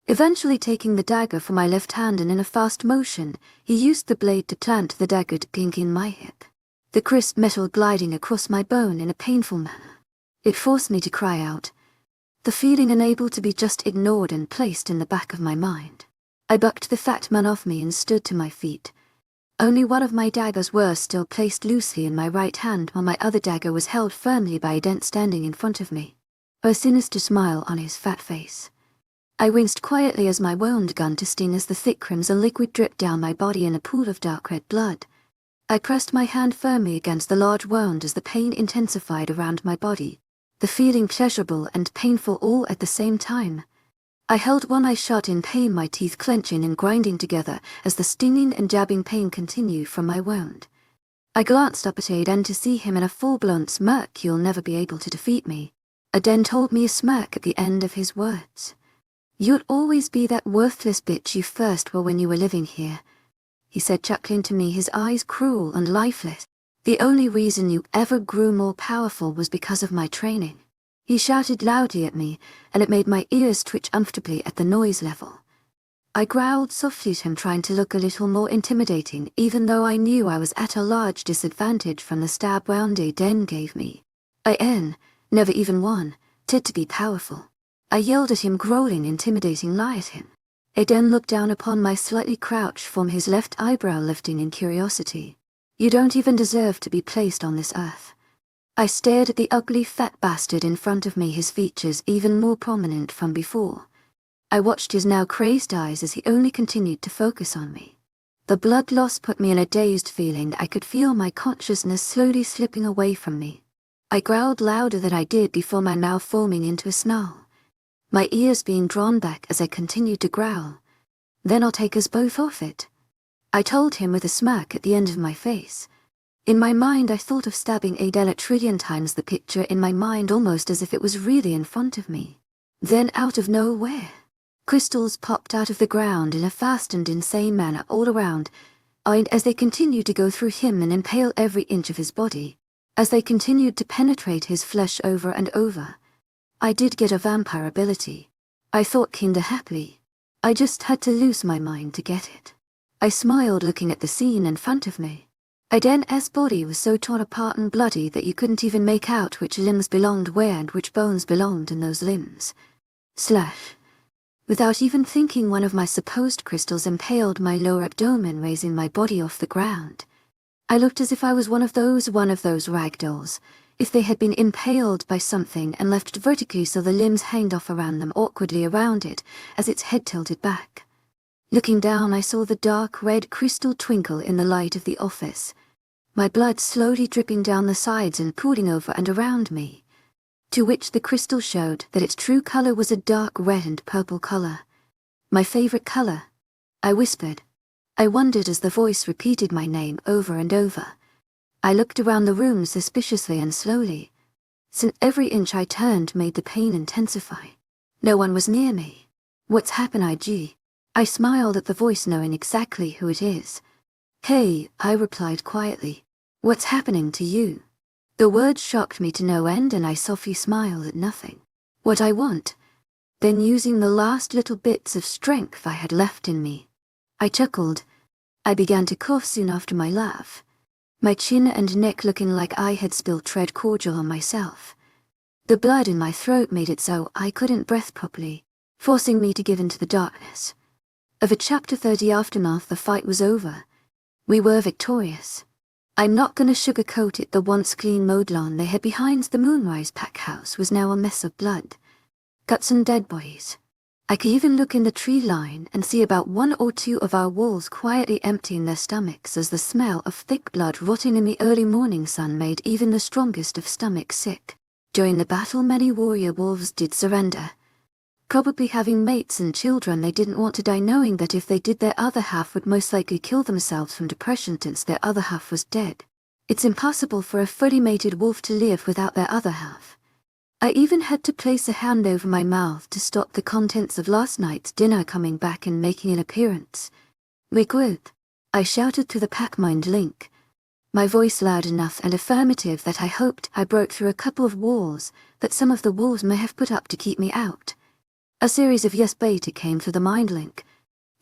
eventually taking the dagger from my left hand, and in a fast motion, he used the blade to plant the dagger kink in my hip, the crisp metal gliding across my bone in a painful manner. It forced me to cry out, the feeling unable to be just ignored and placed in the back of my mind. I bucked the fat man off me and stood to my feet. Only one of my daggers were still placed loosely in my right hand, while my other dagger was held firmly by a dent standing in front of me, a sinister smile on his fat face. I winced quietly as my wound began to sting as the thick crimson liquid dripped down my body in a pool of dark red blood. I pressed my hand firmly against the large wound as the pain intensified around my body, the feeling pleasurable and painful all at the same time. I held one eye shut in pain, my teeth clenching and grinding together as the stinging and jabbing pain continued from my wound. I glanced up at Aiden to see him in a full-blown smirk. "You'll never be able to defeat me," Aiden told me, a smirk at the end of his words. "You'd always be that worthless bitch you first were when you were living here," he said, chuckling to me, his eyes cruel and lifeless. "The only reason you ever grew more powerful was because of my training." He shouted loudly at me, and it made my ears twitch uncomfortably at the noise level. I growled softly at him, trying to look a little more intimidating, even though I knew I was at a large disadvantage from the stab wound Aiden gave me. I never even wanted to be powerful. I yelled at him, growling intimidating lie at him. Aiden looked down upon my slightly crouched form, his left eyebrow lifting in curiosity. "You don't even deserve to be placed on this earth." I stared at the ugly fat bastard in front of me, his features even more prominent from before. I watched his now crazed eyes as he only continued to focus on me. The blood loss put me in a dazed feeling. I could feel my consciousness slowly slipping away from me. I growled louder than I did before, my mouth forming into a snarl, my ears being drawn back as I continued to growl. "Then I'll take us both off it," I told him with a smirk at the end of my face. In my mind I thought of stabbing Aiden a trillion times, the picture in my mind almost as if it was really in front of me. Then out of nowhere, crystals popped out of the ground in a fast and insane manner all around, and as they continued to go through him and impale every inch of his body, as they continued to penetrate his flesh over and over. I did get a vampire ability, I thought kinda happily. I just had to lose my mind to get it. I smiled, looking at the scene in front of me. Aiden's body was so torn apart and bloody that you couldn't even make out which limbs belonged where and which bones belonged in those limbs. Without even thinking, one of my supposed crystals impaled my lower abdomen, raising my body off the ground. I looked as if I was one of those rag dolls, if they had been impaled by something and left vertically so the limbs hanged off around them, awkwardly around it, as its head tilted back. Looking down, I saw the dark red crystal twinkle in the light of the office, my blood slowly dripping down the sides and pooling over and around me, to which the crystal showed that its true color was a dark red and purple color. "My favorite color," I whispered. I wondered as the voice repeated my name over and over. I looked around the room suspiciously and slowly, since every inch I turned made the pain intensify. No one was near me. "What's happened, IG?" I smiled at the voice, knowing exactly who it is. "Hey," I replied quietly. "What's happening to you?" The words shocked me to no end, and I softly smiled at nothing. "What I want." Then, using the last little bits of strength I had left in me, I chuckled. I began to cough soon after my laugh. my chin and neck looking like I had spilled red cordial on myself. The blood in my throat made it so I couldn't breathe properly, forcing me to give in to the darkness. Of a chapter 30 aftermath, the fight was over. We were victorious. I'm not gonna sugarcoat it, the once clean mowed lawn they had behind the Moonrise pack house was now a mess of blood, guts and dead bodies. I could even look in the tree line and see about 1 or 2 of our wolves quietly emptying their stomachs as the smell of thick blood rotting in the early morning sun made even the strongest of stomachs sick. During the battle, many warrior wolves did surrender. Probably having mates and children, they didn't want to die knowing that if they did, their other half would most likely kill themselves from depression since their other half was dead. It's impossible for a fully mated wolf to live without their other half. I even had to place a hand over my mouth to stop the contents of last night's dinner coming back and making an appearance. "Resurfaces," I shouted through the pack-mind link, my voice loud enough and affirmative that I hoped I broke through a couple of walls that some of the wolves may have put up to keep me out. A series of yes beta came through the mind link,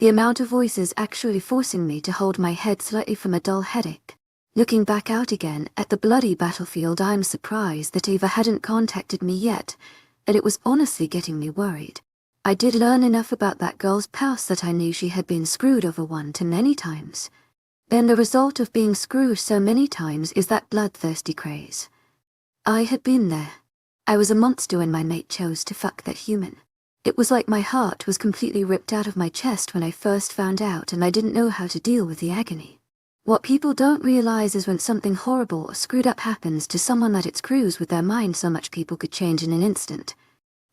the amount of voices actually forcing me to hold my head slightly from a dull headache. Looking back out again at the bloody battlefield, I'm surprised that Ava hadn't contacted me yet, and it was honestly getting me worried. I did learn enough about that girl's past that I knew she had been screwed over one too many times. Then the result of being screwed so many times is that bloodthirsty craze. I had been there. I was a monster when my mate chose to fuck that human. It was like my heart was completely ripped out of my chest when I first found out, and I didn't know how to deal with the agony. What people don't realize is when something horrible or screwed up happens to someone that it screws with their mind so much people could change in an instant.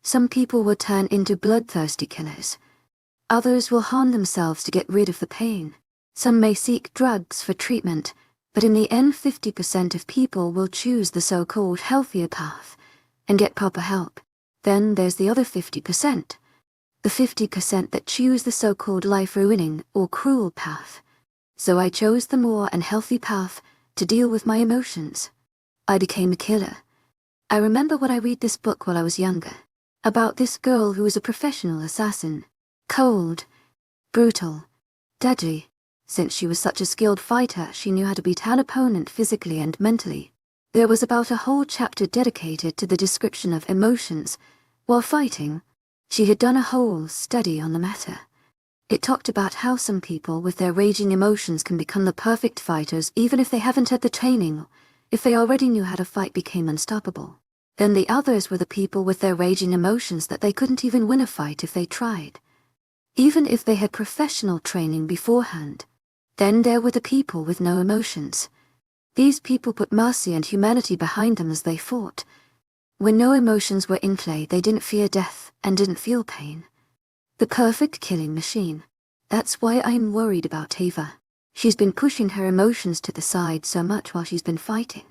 Some people will turn into bloodthirsty killers. Others will harm themselves to get rid of the pain. Some may seek drugs for treatment, but in the end 50% of people will choose the so-called healthier path and get proper help. Then there's the other 50%. The 50% that choose the so-called life-ruining or cruel path. So I chose the more unhealthy path to deal with my emotions. I became a killer. I remember when I read this book while I was younger, about this girl who was a professional assassin. Cold, brutal, deadly. Since she was such a skilled fighter, she knew how to beat an opponent physically and mentally. There was about a whole chapter dedicated to the description of emotions while fighting. She had done a whole study on the matter. It talked about how some people with their raging emotions can become the perfect fighters even if they haven't had the training. If they already knew how to fight, became unstoppable. Then the others were the people with their raging emotions that they couldn't even win a fight if they tried, even if they had professional training beforehand. Then there were the people with no emotions. These people put mercy and humanity behind them as they fought. When no emotions were in play, they didn't fear death and didn't feel pain. The perfect killing machine. That's why I'm worried about Ava. She's been pushing her emotions to the side so much while she's been fighting.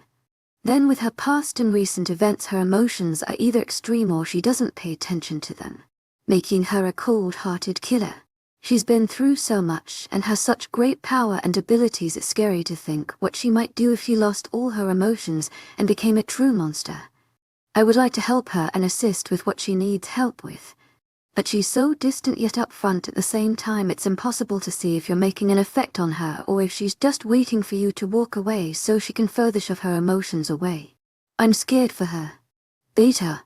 Then with her past and recent events, her emotions are either extreme or she doesn't pay attention to them, making her a cold-hearted killer. She's been through so much and has such great power and abilities, it's scary to think what she might do if she lost all her emotions and became a true monster. I would like to help her and assist with what she needs help with. But she's so distant yet upfront at the same time, it's impossible to see if you're making an effect on her or if she's just waiting for you to walk away so she can further shove her emotions away. I'm scared for her. Beta,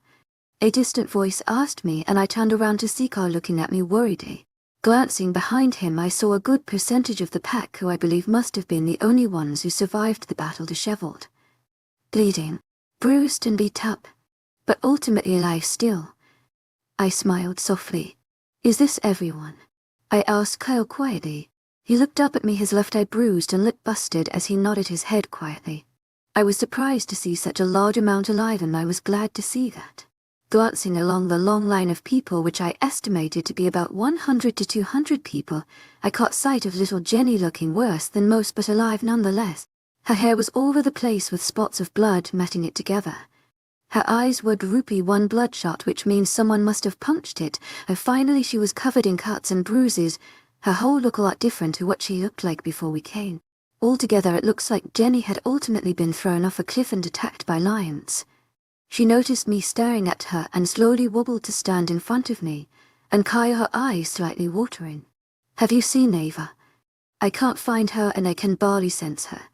a distant voice asked me, and I turned around to see Carl looking at me worriedly. Glancing behind him, I saw a good percentage of the pack who I believe must have been the only ones who survived the battle disheveled. Bleeding, bruised and beat up, but ultimately alive still. I smiled softly. "Is this everyone?" I asked Kyle quietly. He looked up at me, his left eye bruised and lip busted as he nodded his head quietly. I was surprised to see such a large amount alive, and I was glad to see that. Glancing along the long line of people, which I estimated to be about 100 to 200 people, I caught sight of little Jenny, looking worse than most but alive nonetheless. Her hair was all over the place with spots of blood matting it together. Her eyes were droopy, one bloodshot, which means someone must have punched it. Finally she was covered in cuts and bruises, her whole look a lot different to what she looked like before we came. Altogether it looks like Jenny had ultimately been thrown off a cliff and attacked by lions. She noticed me staring at her and slowly wobbled to stand in front of me, and Kaya, her eyes slightly watering. "Have you seen Ava? I can't find her and I can barely sense her."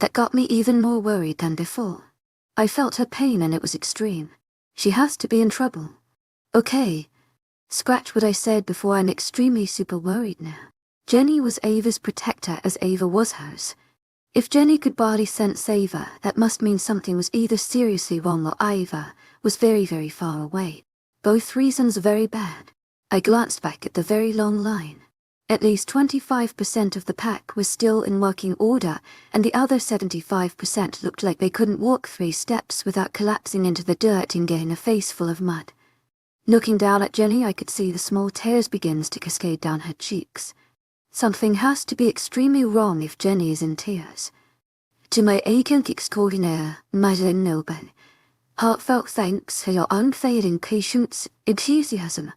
That got me even more worried than before. I felt her pain and it was extreme. She has to be in trouble. Okay. Scratch what I said before, I'm extremely super worried now. Jenny was Ava's protector as Ava was hers. If Jenny could barely sense Ava, that must mean something was either seriously wrong or Ava was very, very far away. Both reasons very bad. I glanced back at the very long line. At least 25% of the pack was still in working order, and the other 75% looked like they couldn't walk 3 steps without collapsing into the dirt and getting a face full of mud. Looking down at Jenny, I could see the small tears begins to cascade down her cheeks. Something has to be extremely wrong if Jenny is in tears. To my agent extraordinaire, Madeleine Noble, heartfelt thanks for your unfailing patience, enthusiasm.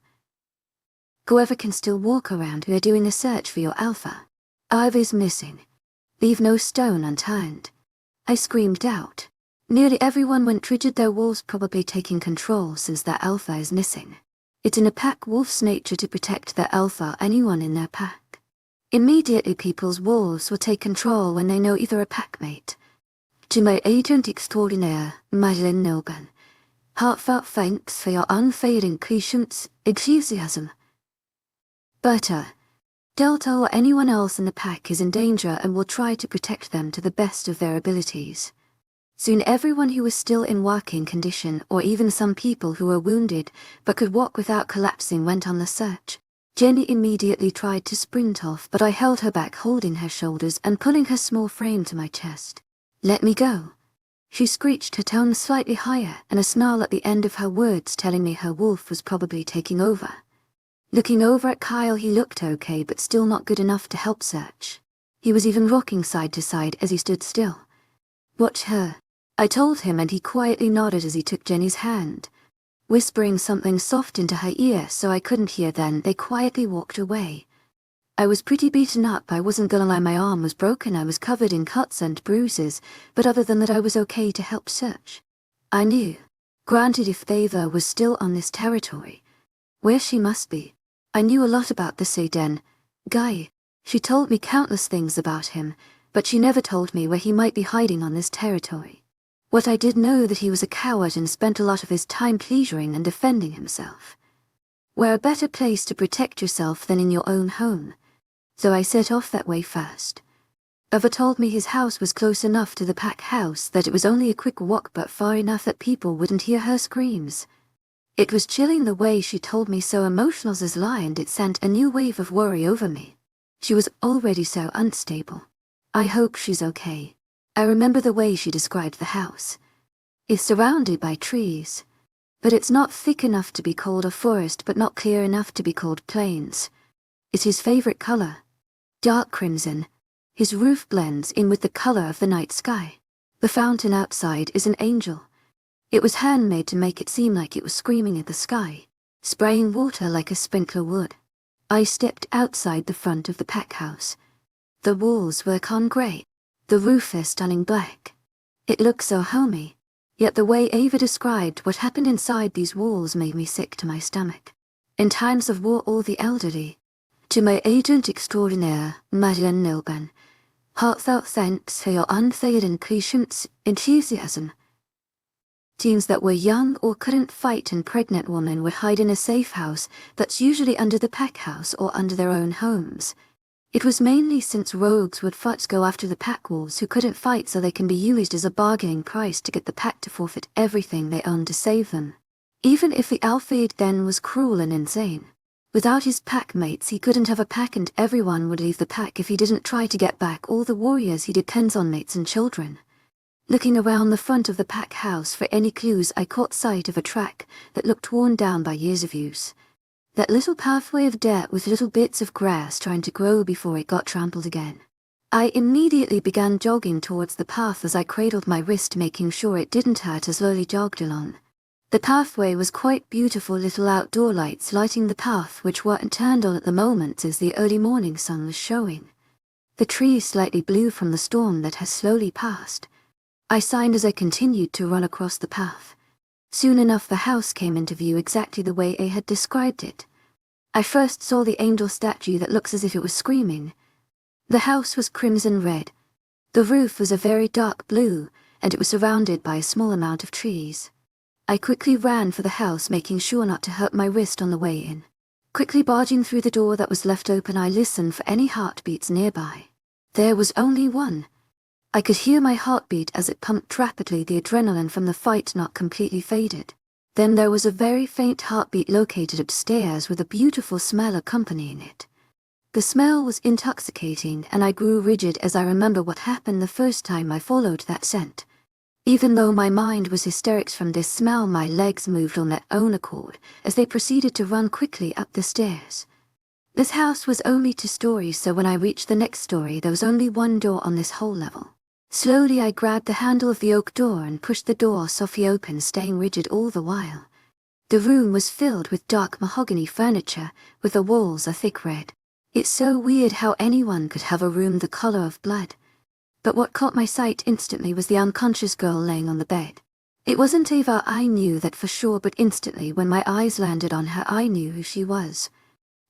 Whoever can still walk around, we are doing a search for your alpha. Ava is missing. Leave no stone unturned. I screamed out. Nearly everyone went rigid, their wolves probably taking control since their alpha is missing. It's in a pack wolf's nature to protect their alpha or anyone in their pack. Immediately people's wolves will take control when they know either a packmate. To my agent extraordinaire, Madeleine Noble, heartfelt thanks for your unfailing patience, enthusiasm. Berta, Delta or anyone else in the pack is in danger and will try to protect them to the best of their abilities. Soon everyone who was still in working condition, or even some people who were wounded but could walk without collapsing, went on the search. Jenny immediately tried to sprint off, but I held her back, holding her shoulders and pulling her small frame to my chest. Let me go. She screeched, her tone slightly higher, and a snarl at the end of her words telling me her wolf was probably taking over. Looking over at Kyle, he looked okay but still not good enough to help search. He was even rocking side to side as he stood still. Watch her, I told him, and he quietly nodded as he took Jenny's hand. Whispering something soft into her ear so I couldn't hear, then they quietly walked away. I was pretty beaten up, I wasn't gonna lie, my arm was broken, I was covered in cuts and bruises, but other than that I was okay to help search. I knew. Granted, if Ava was still on this territory, where she must be. I knew a lot about the Sedan guy. She told me countless things about him, but she never told me where he might be hiding on this territory. What I did know, that he was a coward and spent a lot of his time pleasuring and defending himself. Where a better place to protect yourself than in your own home? So I set off that way first. Ava told me his house was close enough to the pack house that it was only a quick walk, but far enough that people wouldn't hear her screams. It was chilling the way she told me, so emotional as lie, and it sent a new wave of worry over me. She was already so unstable. I hope she's okay. I remember the way she described the house. It's surrounded by trees, but it's not thick enough to be called a forest, but not clear enough to be called plains. It's his favorite color, dark crimson. His roof blends in with the color of the night sky. The fountain outside is an angel. It was handmade to make it seem like it was screaming at the sky, spraying water like a sprinkler would. I stepped outside the front of the pack house. The walls were con grey. The roof is stunning black. It looked so homey, yet the way Ava described what happened inside these walls made me sick to my stomach. In times of war, all the elderly. To my agent extraordinaire, Madeleine Noble, heartfelt thanks for your unfailing patience, enthusiasm. Teens that were young or couldn't fight and pregnant women would hide in a safe house that's usually under the pack house or under their own homes. It was mainly since rogues would first go after the pack wolves who couldn't fight, so they can be used as a bargaining price to get the pack to forfeit everything they owned to save them. Even if the alpha then was cruel and insane. Without his pack mates he couldn't have a pack, and everyone would leave the pack if he didn't try to get back all the warriors he depends on, mates and children. Looking around the front of the pack house for any clues, I caught sight of a track that looked worn down by years of use. That little pathway of dirt with little bits of grass trying to grow before it got trampled again. I immediately began jogging towards the path as I cradled my wrist, making sure it didn't hurt, as slowly jogged along. The pathway was quite beautiful, little outdoor lights lighting the path which weren't turned on at the moment as the early morning sun was showing. The trees slightly blue from the storm that has slowly passed. I signed as I continued to run across the path. Soon enough the house came into view exactly the way A had described it. I first saw the angel statue that looks as if it was screaming. The house was crimson red. The roof was a very dark blue, and it was surrounded by a small amount of trees. I quickly ran for the house, making sure not to hurt my wrist on the way in. Quickly barging through the door that was left open, I listened for any heartbeats nearby. There was only one. I could hear my heartbeat as it pumped rapidly, the adrenaline from the fight not completely faded. Then there was a very faint heartbeat located upstairs with a beautiful smell accompanying it. The smell was intoxicating, and I grew rigid as I remember what happened the first time I followed that scent. Even though my mind was hysterics from this smell, my legs moved on their own accord as they proceeded to run quickly up the stairs. This house was only 2 stories, so when I reached the next story there was only one door on this whole level. Slowly I grabbed the handle of the oak door and pushed the door softly open, staying rigid all the while. The room was filled with dark mahogany furniture, with the walls a thick red. It's so weird how anyone could have a room the color of blood. But what caught my sight instantly was the unconscious girl laying on the bed. It wasn't Ava, I knew that for sure, but instantly when my eyes landed on her I knew who she was.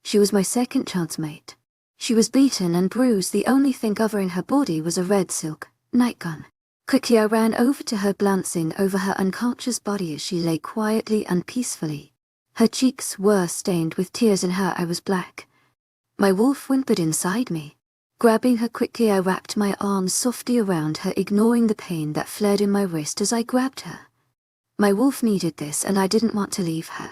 She was my second chance mate. She was beaten and bruised, the only thing covering her body was a red silk nightgown. Quickly I ran over to her, glancing over her unconscious body as she lay quietly and peacefully. Her cheeks were stained with tears and her eye was black. My wolf whimpered inside me. Grabbing her quickly, I wrapped my arms softly around her, ignoring the pain that flared in my wrist as I grabbed her. My wolf needed this, and I didn't want to leave her.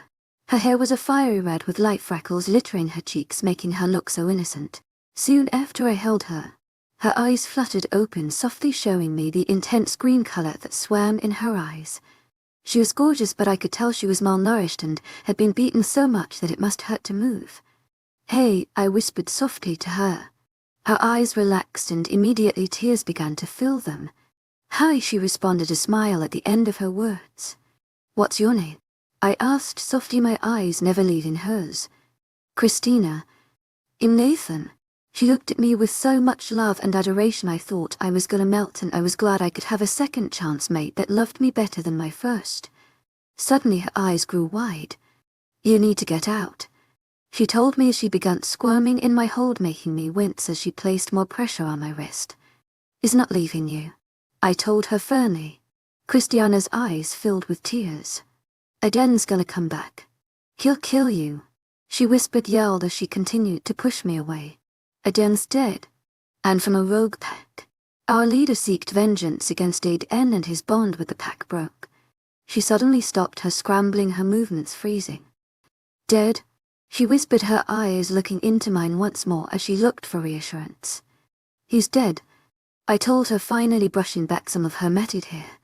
Her hair was a fiery red with light freckles littering her cheeks, making her look so innocent. Soon after I held her, her eyes fluttered open, softly showing me the intense green color that swam in her eyes. She was gorgeous, but I could tell she was malnourished and had been beaten so much that it must hurt to move. "Hey," I whispered softly to her. Her eyes relaxed and immediately tears began to fill them. "Hi," she responded, a smile at the end of her words. "What's your name?" I asked softly, my eyes never leaving hers. "Christina." "I'm Nathan." She looked at me with so much love and adoration I thought I was gonna melt, and I was glad I could have a second chance mate that loved me better than my first. Suddenly her eyes grew wide. "You need to get out," she told me as she began squirming in my hold, making me wince as she placed more pressure on my wrist. "He's not leaving you," I told her firmly. Christiana's eyes filled with tears. "Aden's gonna come back. He'll kill you," she whispered, yelled as she continued to push me away. "Aden's dead, and from a rogue pack. Our leader sought vengeance against Aden and his bond with the pack broke." She suddenly stopped, her scrambling, her movements freezing. "Dead?" she whispered, her eyes looking into mine once more as she looked for reassurance. "He's dead," I told her, finally brushing back some of her matted hair.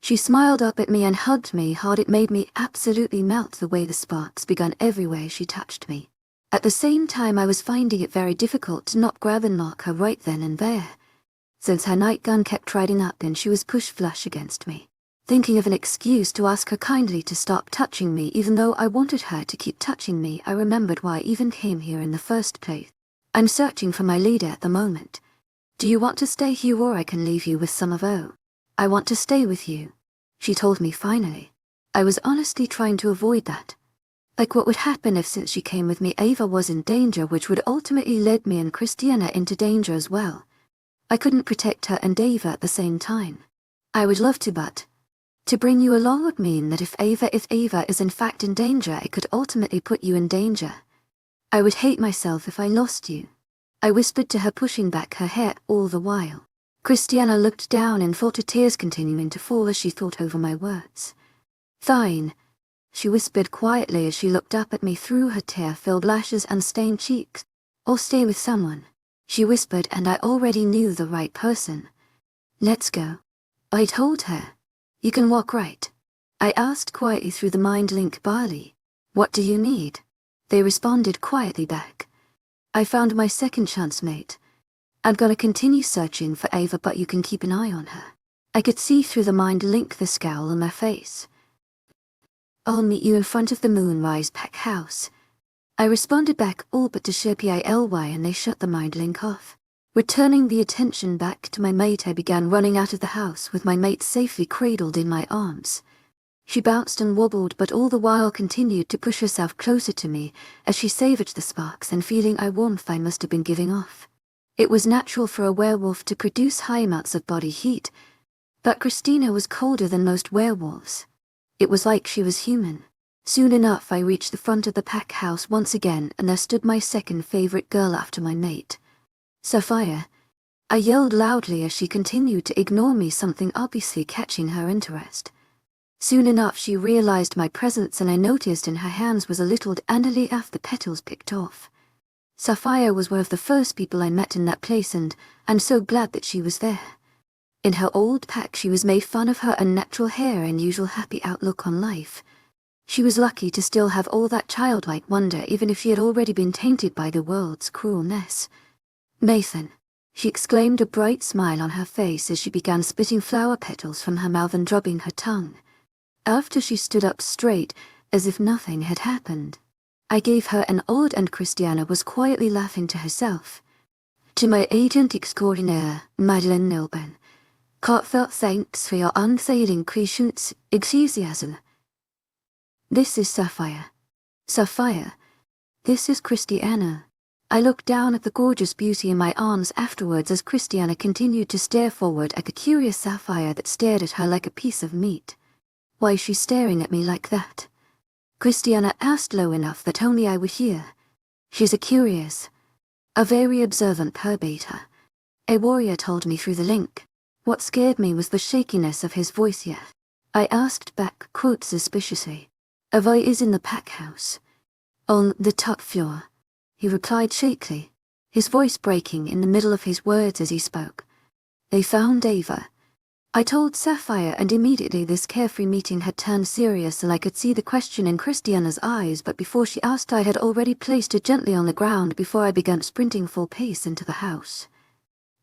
She smiled up at me and hugged me hard. It made me absolutely melt the way the sparks began everywhere she touched me. At the same time, I was finding it very difficult to not grab and knock her right then and there, since her nightgown kept riding up and she was pushed flush against me. Thinking of an excuse to ask her kindly to stop touching me, even though I wanted her to keep touching me, I remembered why I even came here in the first place. "I'm searching for my leader at the moment. Do you want to stay here, or I can leave you with some of O?" "I want to stay with you," she told me finally. I was honestly trying to avoid that. Like, what would happen if, since she came with me, Ava was in danger, which would ultimately lead me and Christiana into danger as well. I couldn't protect her and Ava at the same time. I would love to, but to bring you along would mean that if Ava is in fact in danger, it could ultimately put you in danger. I would hate myself if I lost you, I whispered to her, pushing back her hair all the while. Christiana looked down and felt her tears continuing to fall as she thought over my words. "Fine," she whispered quietly as she looked up at me through her tear-filled lashes and stained cheeks. "I'll stay with someone," she whispered, and I already knew the right person. "Let's go," I told her. "You can walk, right?" I asked quietly through the mind link barley. "What do you need?" They responded quietly back. "I found my second chance mate. I'm gonna continue searching for Ava, but you can keep an eye on her." I could see through the mind link the scowl on my face. "I'll meet you in front of the Moonrise Pack house," I responded back, all but to Shirpily, and they shut the mind link off. Returning the attention back to my mate, I began running out of the house with my mate safely cradled in my arms. She bounced and wobbled, but all the while continued to push herself closer to me as she savored the sparks and feeling I warmth I must have been giving off. It was natural for a werewolf to produce high amounts of body heat, but Christina was colder than most werewolves. It was like she was human. Soon enough I reached the front of the pack house once again, and there stood my second favorite girl after my mate. Sapphire. I yelled loudly as she continued to ignore me, something obviously catching her interest. Soon enough she realized my presence, and I noticed in her hands was a little dandelion of the petals picked off. Sapphire was one of the first people I met in that place, and I'm so glad that she was there. In her old pack she was made fun of her unnatural hair and usual happy outlook on life. She was lucky to still have all that childlike wonder, even if she had already been tainted by the world's cruelness. Nathan, she exclaimed, a bright smile on her face as she began spitting flower petals from her mouth and drubbing her tongue. After she stood up straight, as if nothing had happened, I gave her an ode, and Christiana was quietly laughing to herself. To my agent extraordinaire, Madeleine Nilben, heartfelt thanks for your unfailing patience, enthusiasm. This is Sapphire. Sapphire. This is Christiana. I looked down at the gorgeous beauty in my arms afterwards as Christiana continued to stare forward at the curious Sapphire that stared at her like a piece of meat. Why is she staring at me like that? Christiana asked low enough that only I would hear. She's a very observant perbater. A warrior told me through the link. What scared me was the shakiness of his voice. Yet I asked back, quote suspiciously, "Ava is in the pack house." "On the top floor," he replied shakily, his voice breaking in the middle of his words as he spoke. "They found Ava." I told Sapphire, and immediately this carefree meeting had turned serious, and I could see the question in Christiana's eyes, but before she asked I had already placed her gently on the ground before I began sprinting full pace into the house.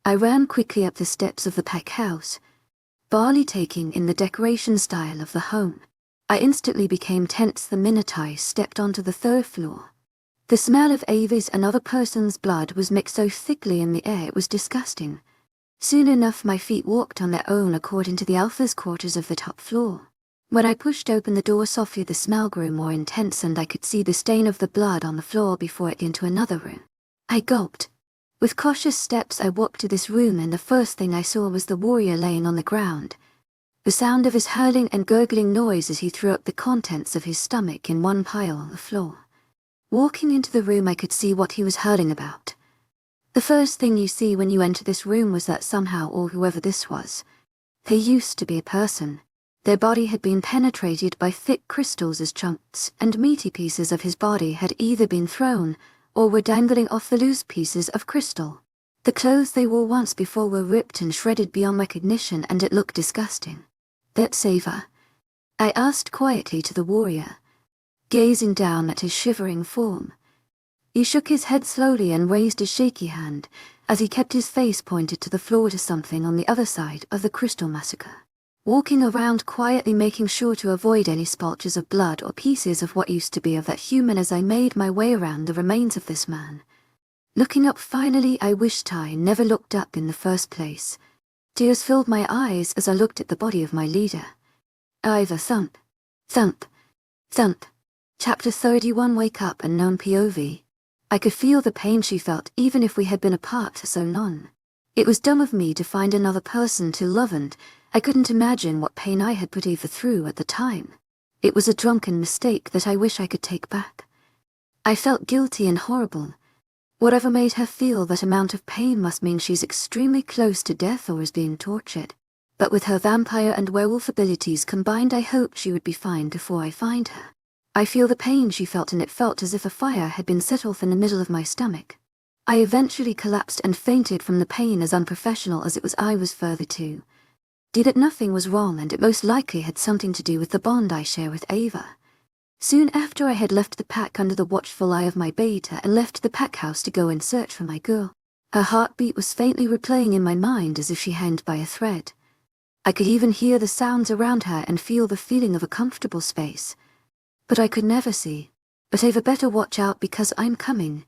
I ran quickly up the steps of the pack house, barely taking in the decoration style of the home. I instantly became tense the minute I stepped onto the third floor. The smell of Ava's and other person's blood was mixed so thickly in the air it was disgusting. Soon enough my feet walked on their own according to the alpha's quarters of the top floor. When I pushed open the door softly, the smell grew more intense, and I could see the stain of the blood on the floor before it into another room. I gulped. With cautious steps I walked to this room, and the first thing I saw was the warrior laying on the ground. The sound of his hurling and gurgling noise as he threw up the contents of his stomach in one pile on the floor. Walking into the room I could see what he was hurling about. The first thing you see when you enter this room was that somehow, or whoever this was, they used to be a person. Their body had been penetrated by thick crystals as chunks, and meaty pieces of his body had either been thrown or were dangling off the loose pieces of crystal. The clothes they wore once before were ripped and shredded beyond recognition, and it looked disgusting. "That's Ava?" I asked quietly to the warrior, gazing down at his shivering form. He shook his head slowly and raised a shaky hand as he kept his face pointed to the floor, to something on the other side of the crystal massacre. Walking around quietly, making sure to avoid any splotches of blood or pieces of what used to be of that human as I made my way around the remains of this man. Looking up finally, I wished I never looked up in the first place. Tears filled my eyes as I looked at the body of my leader. Ava thump, thump, thump. Chapter 31. Wake Up Unknown POV. I could feel the pain she felt even if we had been apart so long. It was dumb of me to find another person to love, and I couldn't imagine what pain I had put Ava through at the time. It was a drunken mistake that I wish I could take back. I felt guilty and horrible. Whatever made her feel that amount of pain must mean she's extremely close to death or is being tortured. But with her vampire and werewolf abilities combined, I hoped she would be fine before I find her. I feel the pain she felt, and it felt as if a fire had been set off in the middle of my stomach. I eventually collapsed and fainted from the pain, as unprofessional as it was. I was further to did that nothing was wrong, and it most likely had something to do with the bond I share with Ava. Soon after, I had left the pack under the watchful eye of my beta and left the pack house to go in search for my girl. Her heartbeat was faintly replaying in my mind as if she hanged by a thread. I could even hear the sounds around her and feel the feeling of a comfortable space. But I could never see. But Ava better watch out, because I'm coming.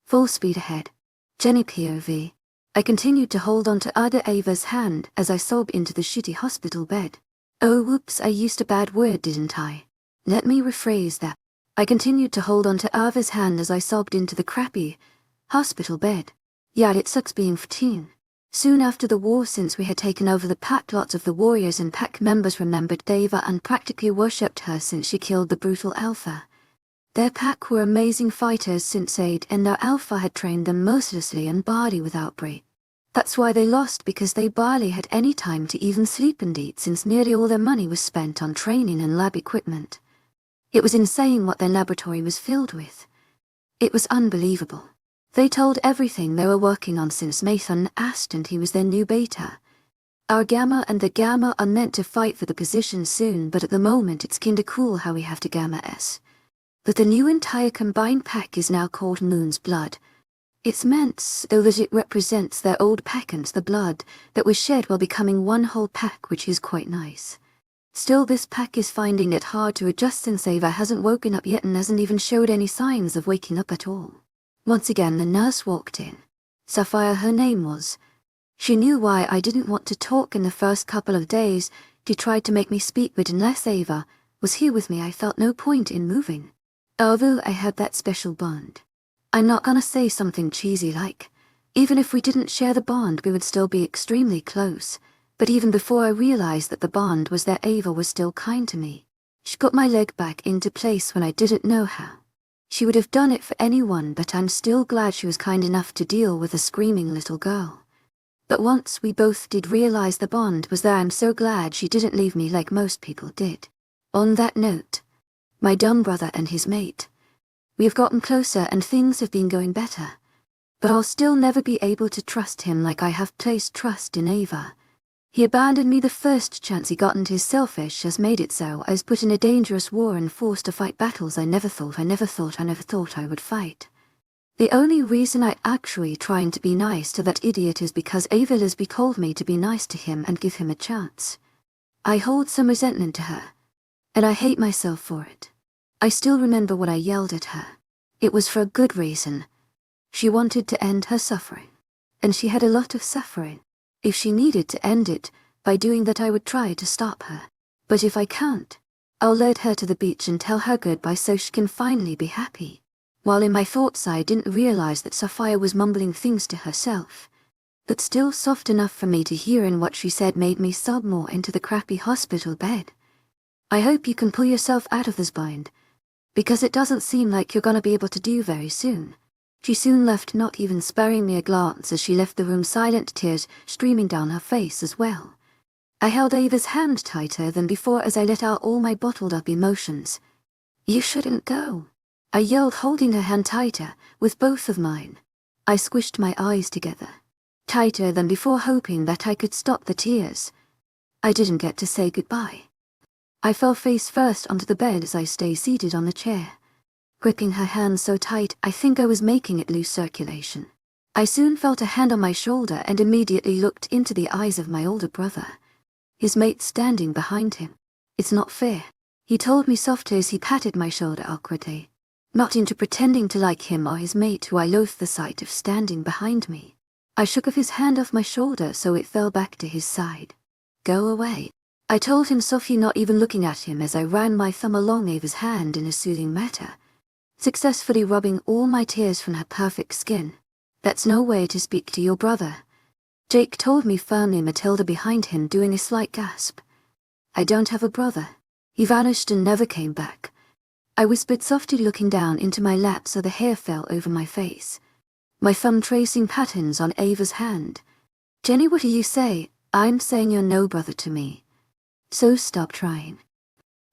Full speed ahead. Jenny POV. I continued to hold on to other Ava's hand as I sobbed into the shitty hospital bed. Oh whoops, I used a bad word, didn't I? Let me rephrase that. I continued to hold on to Ava's hand as I sobbed into the crappy hospital bed. Yeah, it sucks being 14. Soon after the war, since we had taken over the pack, lots of the warriors and pack members remembered Ava and practically worshipped her since she killed the brutal Alpha. Their pack were amazing fighters since Aid and their Alpha had trained them mercilessly and barely without break. That's why they lost, because they barely had any time to even sleep and eat, since nearly all their money was spent on training and lab equipment. It was insane what their laboratory was filled with. It was unbelievable. They told everything they were working on since Nathan asked, and he was their new beta. Our Gamma and the Gamma are meant to fight for the position soon, but at the moment it's kinda cool how we have to Gamma S. But the new entire combined pack is now called Moon's Blood. It's meant, though, that it represents their old pack and the blood that was shed while becoming one whole pack, which is quite nice. Still, this pack is finding it hard to adjust since Ava hasn't woken up yet and hasn't even showed any signs of waking up at all. Once again, the nurse walked in. Sapphire, her name was. She knew why I didn't want to talk in the first couple of days. She tried to make me speak, but unless Ava was here with me, I felt no point in moving. Although I had that special bond. I'm not gonna say something cheesy like, even if we didn't share the bond, we would still be extremely close. But even before I realized that the bond was there, Ava was still kind to me. She got my leg back into place when I didn't know how. She would have done it for anyone, but I'm still glad she was kind enough to deal with a screaming little girl. But once we both did realize the bond was there, I'm so glad she didn't leave me like most people did. On that note, my dumb brother and his mate. We have gotten closer and things have been going better. But I'll still never be able to trust him like I have placed trust in Ava. He abandoned me the first chance he got, and his selfish has made it so I was put in a dangerous war and forced to fight battles I never thought I would fight. The only reason I actually trying to be nice to that idiot is because Ava Lisby told me to be nice to him and give him a chance. I hold some resentment to her, and I hate myself for it. I still remember what I yelled at her. It was for a good reason. She wanted to end her suffering. And she had a lot of suffering. If she needed to end it, by doing that I would try to stop her. But if I can't, I'll lead her to the beach and tell her goodbye so she can finally be happy. While in my thoughts I didn't realize that Sapphire was mumbling things to herself. But still soft enough for me to hear, and what she said made me sob more into the crappy hospital bed. I hope you can pull yourself out of this bind, because it doesn't seem like you're gonna be able to do very soon. She soon left, not even sparing me a glance as she left the room, silent tears streaming down her face as well. I held Ava's hand tighter than before as I let out all my bottled up emotions. You shouldn't go, I yelled, holding her hand tighter with both of mine. I squished my eyes together, tighter than before, hoping that I could stop the tears. I didn't get to say goodbye. I fell face first onto the bed as I stayed seated on the chair, gripping her hand so tight I think I was making it lose circulation. I soon felt a hand on my shoulder and immediately looked into the eyes of my older brother, his mate standing behind him. It's not fair, he told me softly as he patted my shoulder awkwardly, not into pretending to like him or his mate, who I loathed the sight of standing behind me. I shook his hand off my shoulder so it fell back to his side. Go away, I told him softly, not even looking at him as I ran my thumb along Ava's hand in a soothing manner, successfully rubbing all my tears from her perfect skin. That's no way to speak to your brother, Jake told me firmly, Matilda behind him doing a slight gasp. I don't have a brother. He vanished and never came back. I whispered softly, looking down into my lap so the hair fell over my face, my thumb tracing patterns on Ava's hand. Jenny, what do you say? I'm saying you're no brother to me. So stop trying.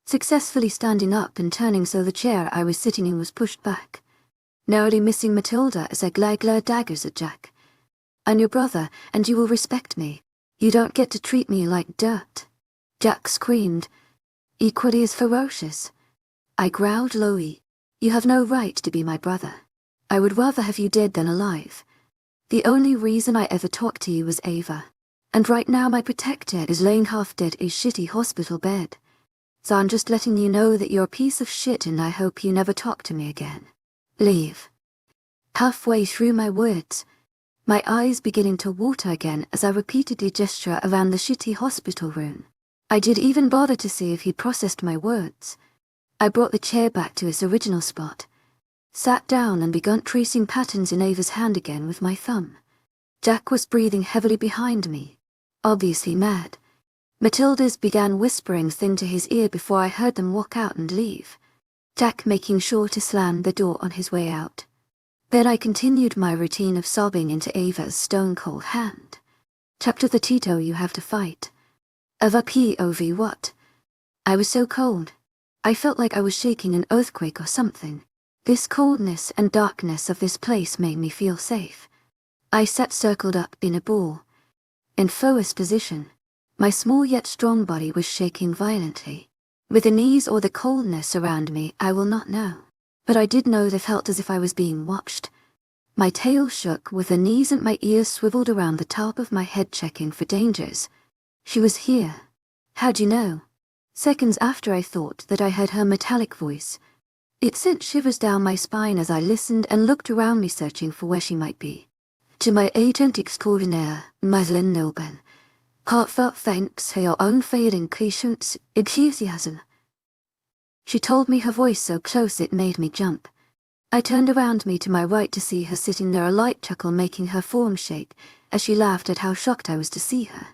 Successfully standing up and turning so the chair I was sitting in was pushed back, narrowly missing Matilda as I glared daggers at Jack. I'm your brother, and you will respect me. You don't get to treat me like dirt. Jack screamed, equally as ferocious. I growled lowly. You have no right to be my brother. I would rather have you dead than alive. The only reason I ever talked to you was Ava. And right now my protector is laying half dead in a shitty hospital bed. So I'm just letting you know that you're a piece of shit, and I hope you never talk to me again. Leave. Halfway through my words, my eyes beginning to water again as I repeatedly gesture around the shitty hospital room. I did even bother to see if he processed my words. I brought the chair back to its original spot, sat down and began tracing patterns in Ava's hand again with my thumb. Jack was breathing heavily behind me, obviously mad. Matilda's began whispering into his ear before I heard them walk out and leave, Jack making sure to slam the door on his way out. Then I continued my routine of sobbing into Ava's stone-cold hand. Chapter the Tito you have to fight. Ava POV what? I was so cold. I felt like I was shaking an earthquake or something. This coldness and darkness of this place made me feel safe. I sat circled up in a ball. In forest position. My small yet strong body was shaking violently. With the knees or the coldness around me, I will not know. But I did know they felt as if I was being watched. My tail shook with the knees and my ears swiveled around the top of my head checking for dangers. She was here. How'd you know? Seconds after I thought that I heard her metallic voice. It sent shivers down my spine as I listened and looked around me searching for where she might be. To my agent extraordinaire, Madeline Nilben. Heartfelt thanks for your unfailing patience, enthusiasm. She told me, her voice so close it made me jump. I turned around me to my right to see her sitting there, a light chuckle making her form shake as she laughed at how shocked I was to see her.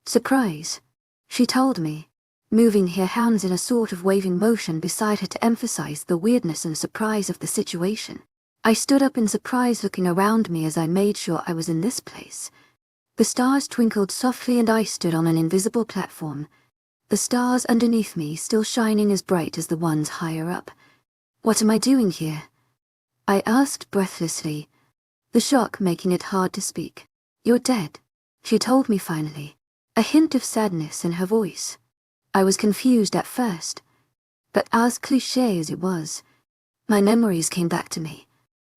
Surprise, she told me, moving her hands in a sort of waving motion beside her to emphasize the weirdness and surprise of the situation. I stood up in surprise, looking around me as I made sure I was in this place. The stars twinkled softly and I stood on an invisible platform, the stars underneath me still shining as bright as the ones higher up. What am I doing here? I asked breathlessly, the shock making it hard to speak. You're dead, she told me finally, a hint of sadness in her voice. I was confused at first, but as cliché as it was, my memories came back to me.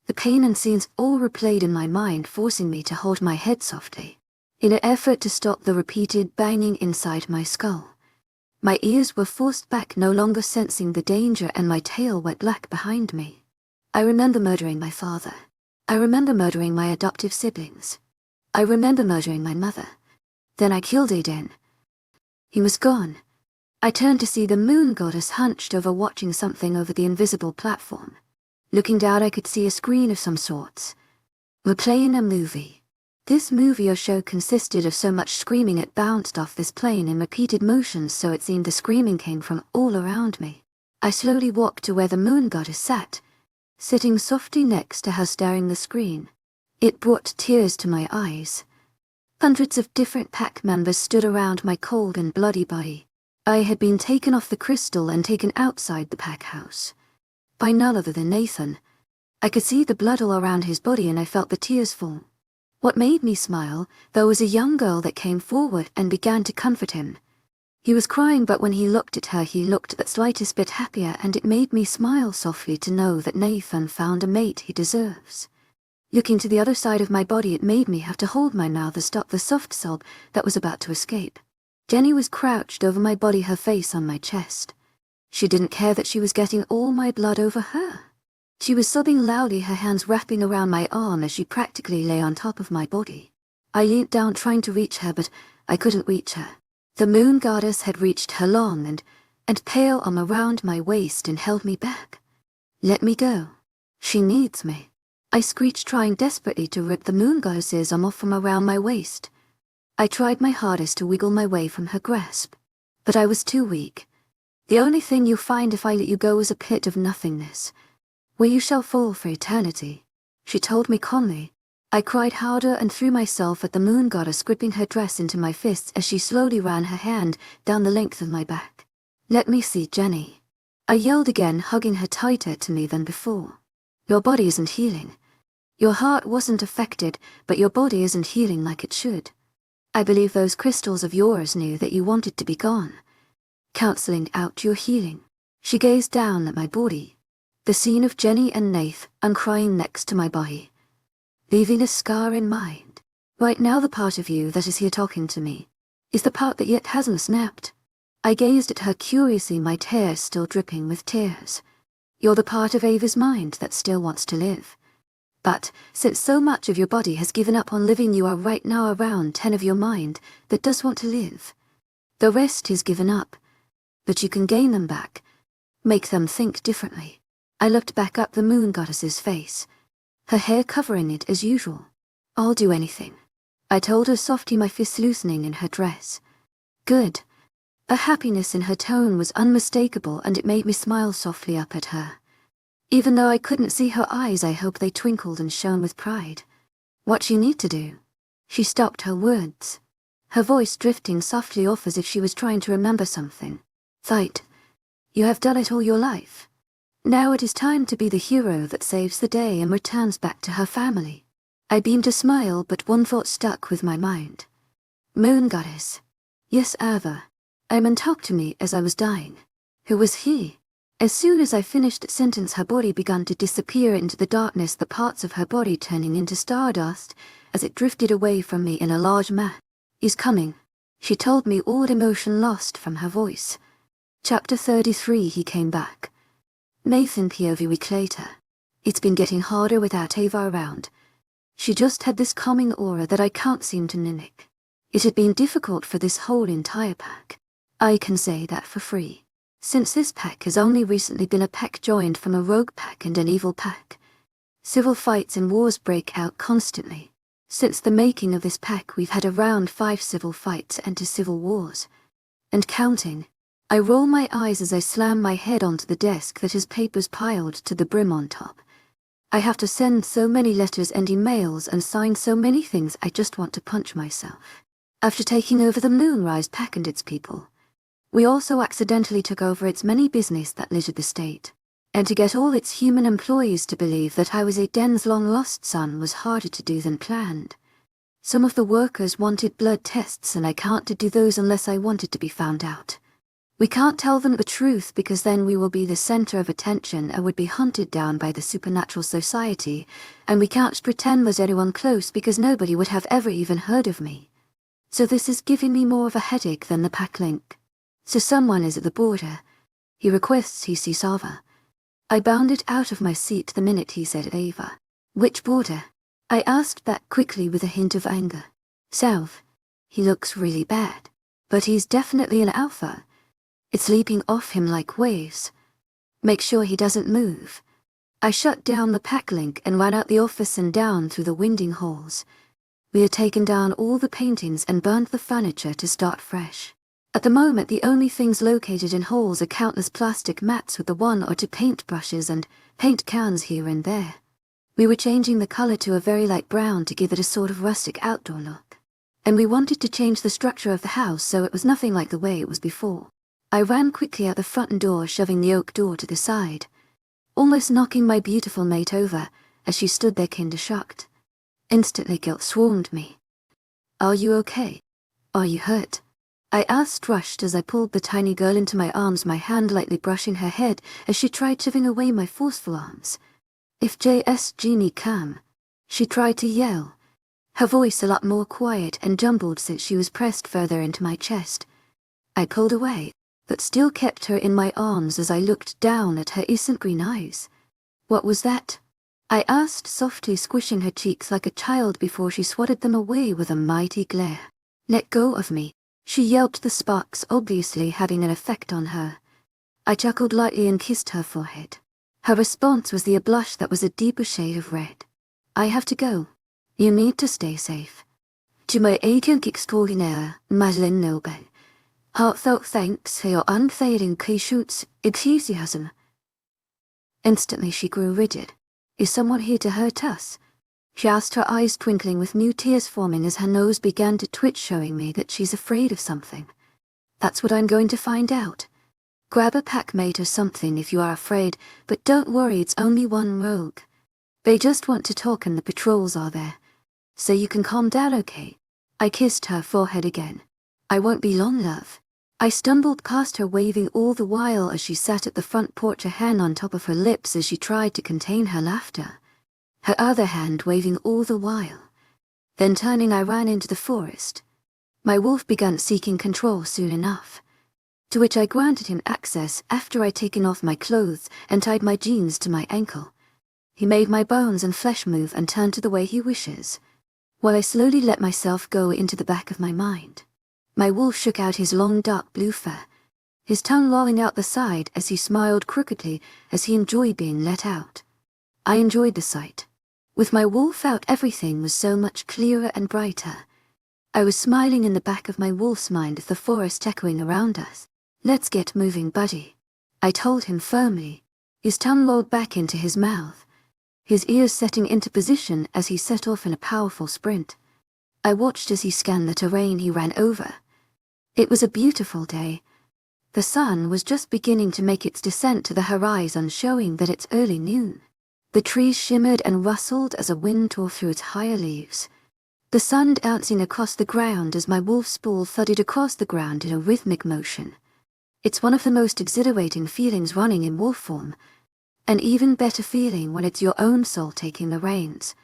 The pain and scenes all replayed in my mind, forcing me to hold my head softly, in an effort to stop the repeated banging inside my skull. My ears were forced back, no longer sensing the danger, and my tail went black behind me. I remember murdering my father. I remember murdering my adoptive siblings. I remember murdering my mother. Then I killed Aiden. He was gone. I turned to see the moon goddess hunched over, watching something over the invisible platform. Looking down, I could see a screen of some sorts. We're playing a movie. This movie or show consisted of so much screaming it bounced off this plane in repeated motions, so it seemed the screaming came from all around me. I slowly walked to where the moon goddess sat, sitting softly next to her, staring the screen. It brought tears to my eyes. Hundreds of different pack members stood around my cold and bloody body. I had been taken off the crystal and taken outside the pack house. By none other than Nathan. I could see the blood all around his body and I felt the tears fall. What made me smile, though, was a young girl that came forward and began to comfort him. He was crying, but when he looked at her, he looked the slightest bit happier, and it made me smile softly to know that Nathan found a mate he deserves. Looking to the other side of my body, it made me have to hold my mouth to stop the soft sob that was about to escape. Jenny was crouched over my body, her face on my chest. She didn't care that she was getting all my blood over her. She was sobbing loudly, her hands wrapping around my arm as she practically lay on top of my body. I leaned down trying to reach her, but I couldn't reach her. The moon goddess had reached her long and pale arm around my waist and held me back. Let me go. She needs me. I screeched, trying desperately to rip the moon goddess's arm off from around my waist. I tried my hardest to wiggle my way from her grasp, but I was too weak. The only thing you'll find if I let you go is a pit of nothingness, where you shall fall for eternity, she told me calmly. I cried harder and threw myself at the moon goddess, gripping her dress into my fists as she slowly ran her hand down the length of my back. Let me see, Jenny. I yelled again, hugging her tighter to me than before. Your body isn't healing. Your heart wasn't affected, but your body isn't healing like it should. I believe those crystals of yours knew that you wanted to be gone, counseling out your healing. She gazed down at my body. The scene of Jenny and Nath, crying next to my body, leaving a scar in mind. Right now, the part of you that is here talking to me is the part that yet hasn't snapped. I gazed at her curiously, my hair still dripping with tears. You're the part of Ava's mind that still wants to live. But since so much of your body has given up on living, you are right now around 10 of your mind that does want to live. The rest is given up, but you can gain them back, make them think differently. I looked back up the moon goddess's face, her hair covering it as usual. I'll do anything. I told her softly, my fist loosening in her dress. Good. A happiness in her tone was unmistakable, and it made me smile softly up at her. Even though I couldn't see her eyes, I hoped they twinkled and shone with pride. What you need to do? She stopped her words, her voice drifting softly off as if she was trying to remember something. Fight. You have done it all your life. Now it is time to be the hero that saves the day and returns back to her family. I beamed a smile, but one thought stuck with my mind. Moon goddess. Yes, Ava. Aemon talked to me as I was dying. Who was he? As soon as I finished the sentence, her body began to disappear into the darkness, the parts of her body turning into stardust as it drifted away from me in a large mass. He's coming. She told me, all emotion lost from her voice. Chapter 33. He came back. Nathan POV week later. It's been getting harder without Ava around. She just had this calming aura that I can't seem to mimic. It had been difficult for this whole entire pack. I can say that for free. Since this pack has only recently been a pack joined from a rogue pack and an evil pack. Civil fights and wars break out constantly. Since the making of this pack, we've had around 5 civil fights and 2 civil wars. And counting. I roll my eyes as I slam my head onto the desk that has papers piled to the brim on top. I have to send so many letters and emails and sign so many things, I just want to punch myself. After taking over the Moonrise pack and its people, we also accidentally took over its many business that littered the state. And to get all its human employees to believe that I was Aiden's long-lost son was harder to do than planned. Some of the workers wanted blood tests, and I can't do those unless I wanted to be found out. We can't tell them the truth because then we will be the center of attention and would be hunted down by the supernatural society, and we can't pretend there's anyone close because nobody would have ever even heard of me. So this is giving me more of a headache than the pack link. So someone is at the border. He requests he sees Ava. I bounded out of my seat the minute he said Ava. Which border? I asked back quickly with a hint of anger. South. He looks really bad. But he's definitely an alpha. It's leaping off him like waves. Make sure he doesn't move. I shut down the pack link and ran out the office and down through the winding halls. We had taken down all the paintings and burned the furniture to start fresh. At the moment, the only things located in halls are countless plastic mats with the 1 or 2 paintbrushes and paint cans here and there. We were changing the color to a very light brown to give it a sort of rustic outdoor look. And we wanted to change the structure of the house so it was nothing like the way it was before. I ran quickly out the front door, shoving the oak door to the side, almost knocking my beautiful mate over as she stood there kinda shocked. Instantly guilt swarmed me. Are you okay? Are you hurt? I asked, rushed as I pulled the tiny girl into my arms, my hand lightly brushing her head as she tried shoving away my forceful arms. If J.S. Genie come. She tried to yell, her voice a lot more quiet and jumbled since she was pressed further into my chest. I pulled away, but still kept her in my arms as I looked down at her innocent green eyes. What was that? I asked softly, squishing her cheeks like a child before she swatted them away with a mighty glare. Let go of me, she yelped, the sparks obviously having an effect on her. I chuckled lightly and kissed her forehead. Her response was a blush that was a deeper shade of red. I have to go. You need to stay safe. To my agent extraordinaire, Madeleine Noble. Heartfelt thanks for your unfailing patience, enthusiasm. Instantly she grew rigid. Is someone here to hurt us? She asked, her eyes twinkling with new tears forming as her nose began to twitch, showing me that she's afraid of something. That's what I'm going to find out. Grab a packmate or something if you are afraid, but don't worry, it's only one rogue. They just want to talk and the patrols are there. So you can calm down, okay? I kissed her forehead again. I won't be long, love. I stumbled past her, waving all the while as she sat at the front porch, a hand on top of her lips as she tried to contain her laughter, her other hand waving all the while. Then turning, I ran into the forest. My wolf began seeking control soon enough, to which I granted him access after I'd taken off my clothes and tied my jeans to my ankle. He made my bones and flesh move and turn to the way he wishes, while I slowly let myself go into the back of my mind. My wolf shook out his long dark blue fur, his tongue lolling out the side as he smiled crookedly as he enjoyed being let out. I enjoyed the sight. With my wolf out, everything was so much clearer and brighter. I was smiling in the back of my wolf's mind at the forest echoing around us. "Let's get moving, buddy," I told him firmly. His tongue rolled back into his mouth, his ears setting into position as he set off in a powerful sprint. I watched as he scanned the terrain he ran over. It was a beautiful day. The sun was just beginning to make its descent to the horizon, showing that it's early noon. The trees shimmered and rustled as a wind tore through its higher leaves, the sun dancing across the ground as my wolf's ball thudded across the ground in a rhythmic motion. It's one of the most exhilarating feelings running in wolf form, an even better feeling when it's your own soul taking the reins.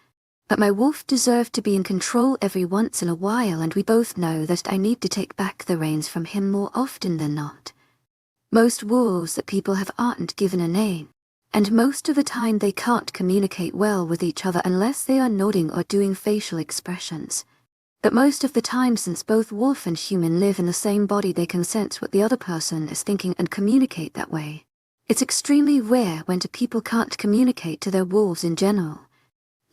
But my wolf deserved to be in control every once in a while, and we both know that I need to take back the reins from him more often than not. Most wolves that people have aren't given a name, and most of the time they can't communicate well with each other unless they are nodding or doing facial expressions. But most of the time, since both wolf and human live in the same body, they can sense what the other person is thinking and communicate that way. It's extremely rare when two people can't communicate to their wolves in general.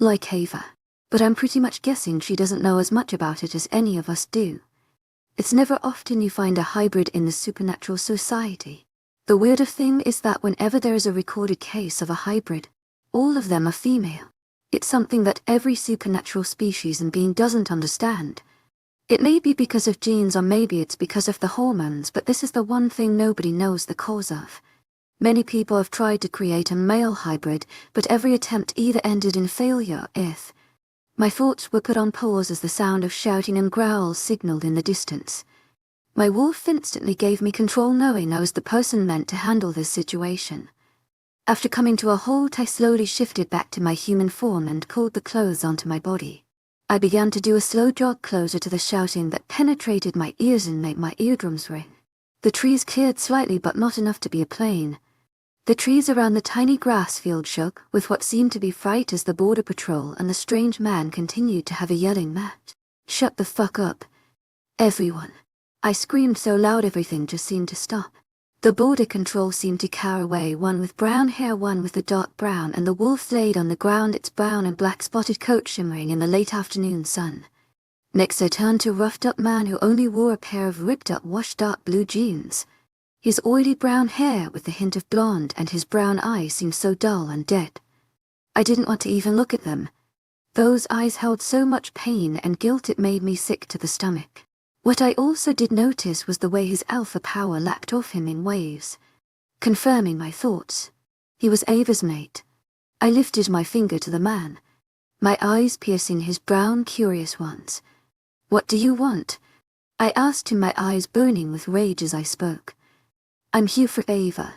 Like Ava. But I'm pretty much guessing she doesn't know as much about it as any of us do. It's never often you find a hybrid in the supernatural society. The weirder thing is that whenever there is a recorded case of a hybrid, all of them are female. It's something that every supernatural species and being doesn't understand. It may be because of genes, or maybe it's because of the hormones, but this is the one thing nobody knows the cause of. Many people have tried to create a male hybrid, but every attempt either ended in failure or death. My thoughts were put on pause as the sound of shouting and growls signaled in the distance. My wolf instantly gave me control, knowing I was the person meant to handle this situation. After coming to a halt, I slowly shifted back to my human form and pulled the clothes onto my body. I began to do a slow jog closer to the shouting that penetrated my ears and made my eardrums ring. The trees cleared slightly, but not enough to be a plain. The trees around the tiny grass field shook with what seemed to be fright as the border patrol and the strange man continued to have a yelling match. "Shut the fuck up, everyone." I screamed so loud everything just seemed to stop. The border control seemed to cower away, one with brown hair, one with the dark brown, and the wolf laid on the ground, its brown and black spotted coat shimmering in the late afternoon sun. Next I turned to a roughed-up man who only wore a pair of ripped-up washed dark blue jeans. His oily brown hair with a hint of blonde and his brown eyes seemed so dull and dead. I didn't want to even look at them. Those eyes held so much pain and guilt it made me sick to the stomach. What I also did notice was the way his alpha power lapped off him in waves. Confirming my thoughts. He was Ava's mate. I lifted my finger to the man, my eyes piercing his brown, curious ones. "What do you want?" I asked him, my eyes burning with rage as I spoke. "I'm here for Ava."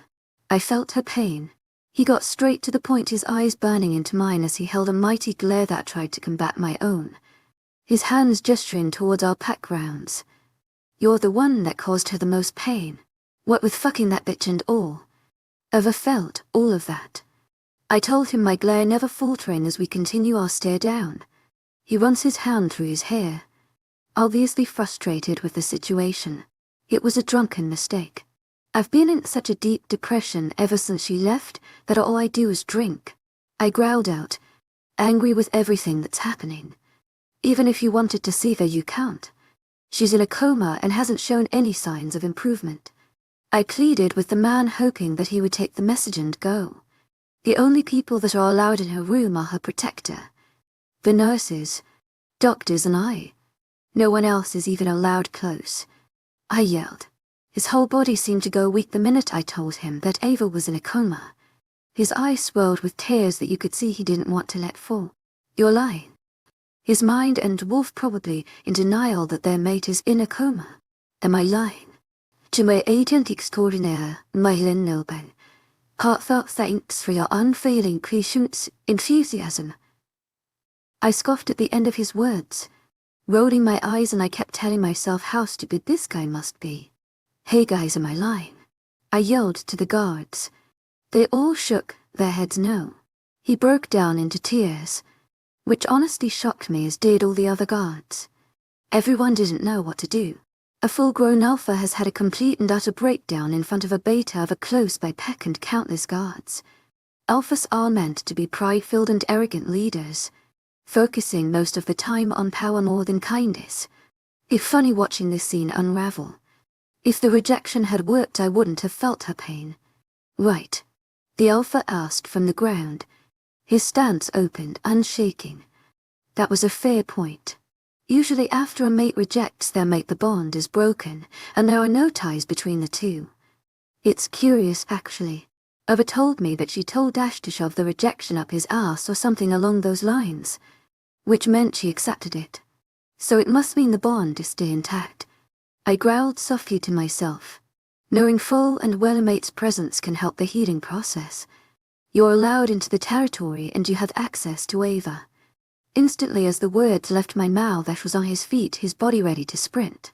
I felt her pain. He got straight to the point, his eyes burning into mine as he held a mighty glare that tried to combat my own. His hands gesturing towards our pack rounds. "You're the one that caused her the most pain. What with fucking that bitch and all." Ava felt all of that. I told him, my glare never faltering as we continue our stare down. He runs his hand through his hair, obviously frustrated with the situation. It was a drunken mistake. I've been in such a deep depression ever since she left that all I do is drink. I growled out, angry with everything that's happening. "Even if you wanted to see her, you can't. She's in a coma and hasn't shown any signs of improvement." I pleaded with the man, hoping that he would take the message and go. The only people that are allowed in her room are her protector, the nurses, doctors, and I. No one else is even allowed close. I yelled. His whole body seemed to go weak the minute I told him that Ava was in a coma. His eyes swelled with tears that you could see he didn't want to let fall. "You're lying." His mind and wolf probably in denial that their mate is in a coma. "Am I lying?" "To my agent extraordinaire, Myelin Nilben. Heartfelt thanks for your unfailing patience, enthusiasm." I scoffed at the end of his words, rolling my eyes, and I kept telling myself how stupid this guy must be. "Hey guys, am I lying?" I yelled to the guards. They all shook their heads no. He broke down into tears, which honestly shocked me, as did all the other guards. Everyone didn't know what to do. A full-grown alpha has had a complete and utter breakdown in front of a beta of a close by peck and countless guards. Alphas are meant to be pride-filled and arrogant leaders, focusing most of the time on power more than kindness. It's funny watching this scene unravel. If the rejection had worked, I wouldn't have felt her pain. Right? The alpha asked from the ground. His stance opened, unshaking. That was a fair point. Usually after a mate rejects their mate, the bond is broken, and there are no ties between the two. It's curious, actually. Ava told me that she told Dash to shove the rejection up his ass or something along those lines, which meant she accepted it. So it must mean the bond is still intact. I growled softly to myself. Knowing full and well a mate's presence can help the healing process. You're allowed into the territory and you have access to Ava. Instantly as the words left my mouth, Ash was on his feet, his body ready to sprint.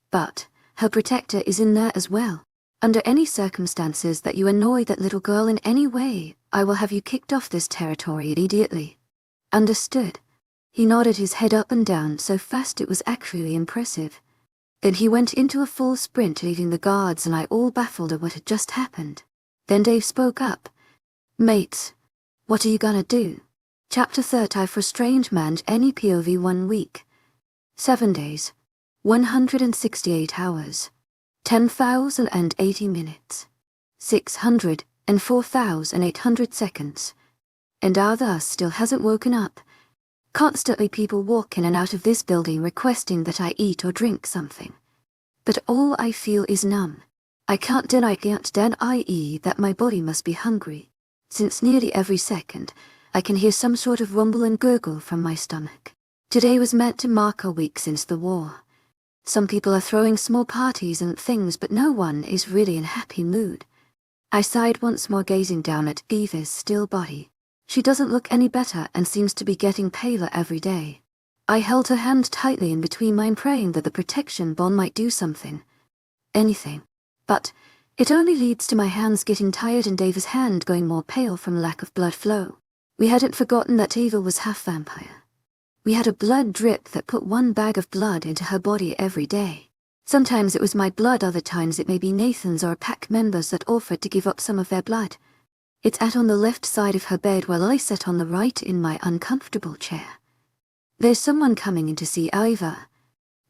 But her protector is in there as well. Under any circumstances that you annoy that little girl in any way, I will have you kicked off this territory immediately. Understood. He nodded his head up and down so fast it was actually impressive. Then he went into a full sprint, leaving the guards and I all baffled at what had just happened. Then Dave spoke up. Mates, what are you gonna do? Chapter 30 for Strange Man, any POV 1 week. 7 days. 168 hours. 10,080 minutes. 604,800 seconds. And others still hasn't woken up. Constantly people walk in and out of this building requesting that I eat or drink something. But all I feel is numb. I can't deny i.e. that my body must be hungry, since nearly every second I can hear some sort of rumble and gurgle from my stomach. Today was meant to mark a week since the war. Some people are throwing small parties and things, but no one is really in a happy mood. I sighed once more, gazing down at Eva's still body. She doesn't look any better and seems to be getting paler every day. I held her hand tightly in between mine, praying that the protection bond might do something. Anything. But it only leads to my hands getting tired and Eva's hand going more pale from lack of blood flow. We hadn't forgotten that Eva was half vampire. We had a blood drip that put 1 bag of blood into her body every day. Sometimes it was my blood, other times it may be Nathan's or pack members that offered to give up some of their blood. It sat on the left side of her bed while I sat on the right in my uncomfortable chair. There's someone coming in to see Eva.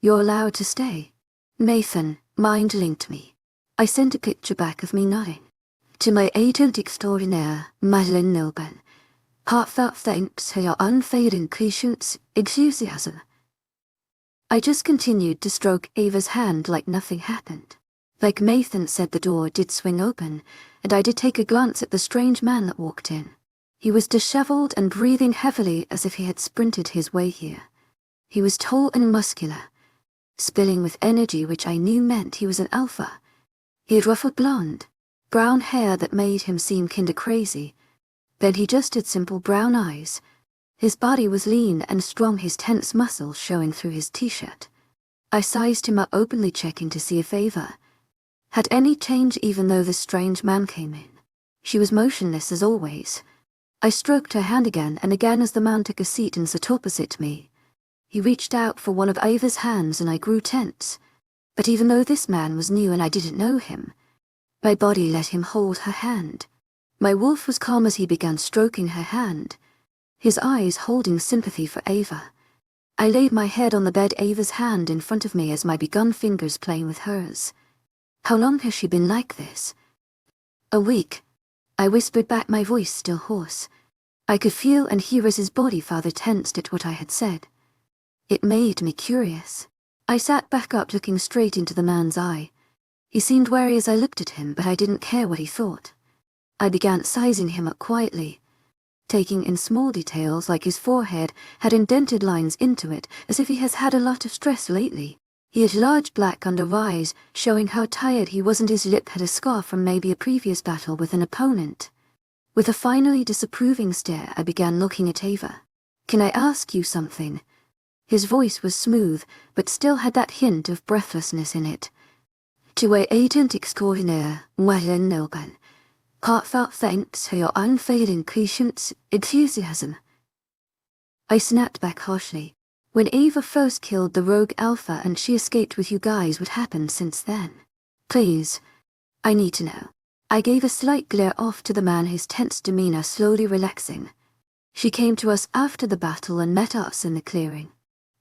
You're allowed to stay. Nathan, mind linked me. I sent a picture back of me nodding. To my agent extraordinaire, Madeline Nilben. Heartfelt thanks for your unfailing patience, enthusiasm. I just continued to stroke Ava's hand like nothing happened. Like Nathan said, the door did swing open, and I did take a glance at the strange man that walked in. He was disheveled and breathing heavily as if he had sprinted his way here. He was tall and muscular, spilling with energy, which I knew meant he was an alpha. He had ruffled blonde, brown hair that made him seem kinda crazy. Then he just had simple brown eyes. His body was lean and strong, his tense muscles showing through his t-shirt. I sized him up, openly checking to see if Ava had any change even though the strange man came in. She was motionless as always. I stroked her hand again and again as the man took a seat and sat opposite me. He reached out for one of Ava's hands and I grew tense. But even though this man was new and I didn't know him, my body let him hold her hand. My wolf was calm as he began stroking her hand, his eyes holding sympathy for Ava. I laid my head on the bed, Ava's hand in front of me as my begun fingers playing with hers. How long has she been like this? A week, I whispered back, my voice still hoarse. I could feel and hear as his body further tensed at what I had said. It made me curious. I sat back up, looking straight into the man's eye. He seemed wary as I looked at him, but I didn't care what he thought. I began sizing him up quietly, taking in small details like his forehead had indented lines into it, as if he has had a lot of stress lately. He had large black under eyes, showing how tired he was, and his lip had a scar from maybe a previous battle with an opponent. With a finally disapproving stare, I began looking at Ava. Can I ask you something? His voice was smooth, but still had that hint of breathlessness in it. To our agent extraordinaire, Madeline Nilben. Heartfelt thanks for your unfailing patience, enthusiasm. I snapped back harshly. When Ava first killed the rogue alpha and she escaped with you guys, what happened since then? Please, I need to know. I gave a slight glare off to the man, his tense demeanor slowly relaxing. She came to us after the battle and met us in the clearing.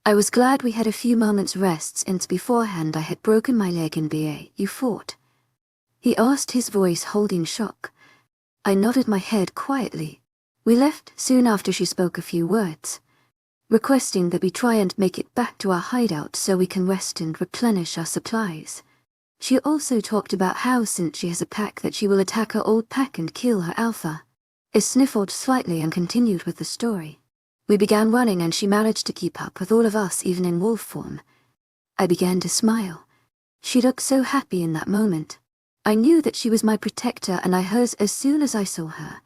I was glad we had a few moments' rest since beforehand I had broken my leg in BA. You fought? He asked, his voice holding shock. I nodded my head quietly. We left soon after she spoke a few words, requesting that we try and make it back to our hideout so we can rest and replenish our supplies. She also talked about how since she has a pack that she will attack her old pack and kill her alpha. I sniffled slightly and continued with the story. We began running and she managed to keep up with all of us even in wolf form. I began to smile. She looked so happy in that moment. I knew that she was my protector and I hers as soon as I saw her.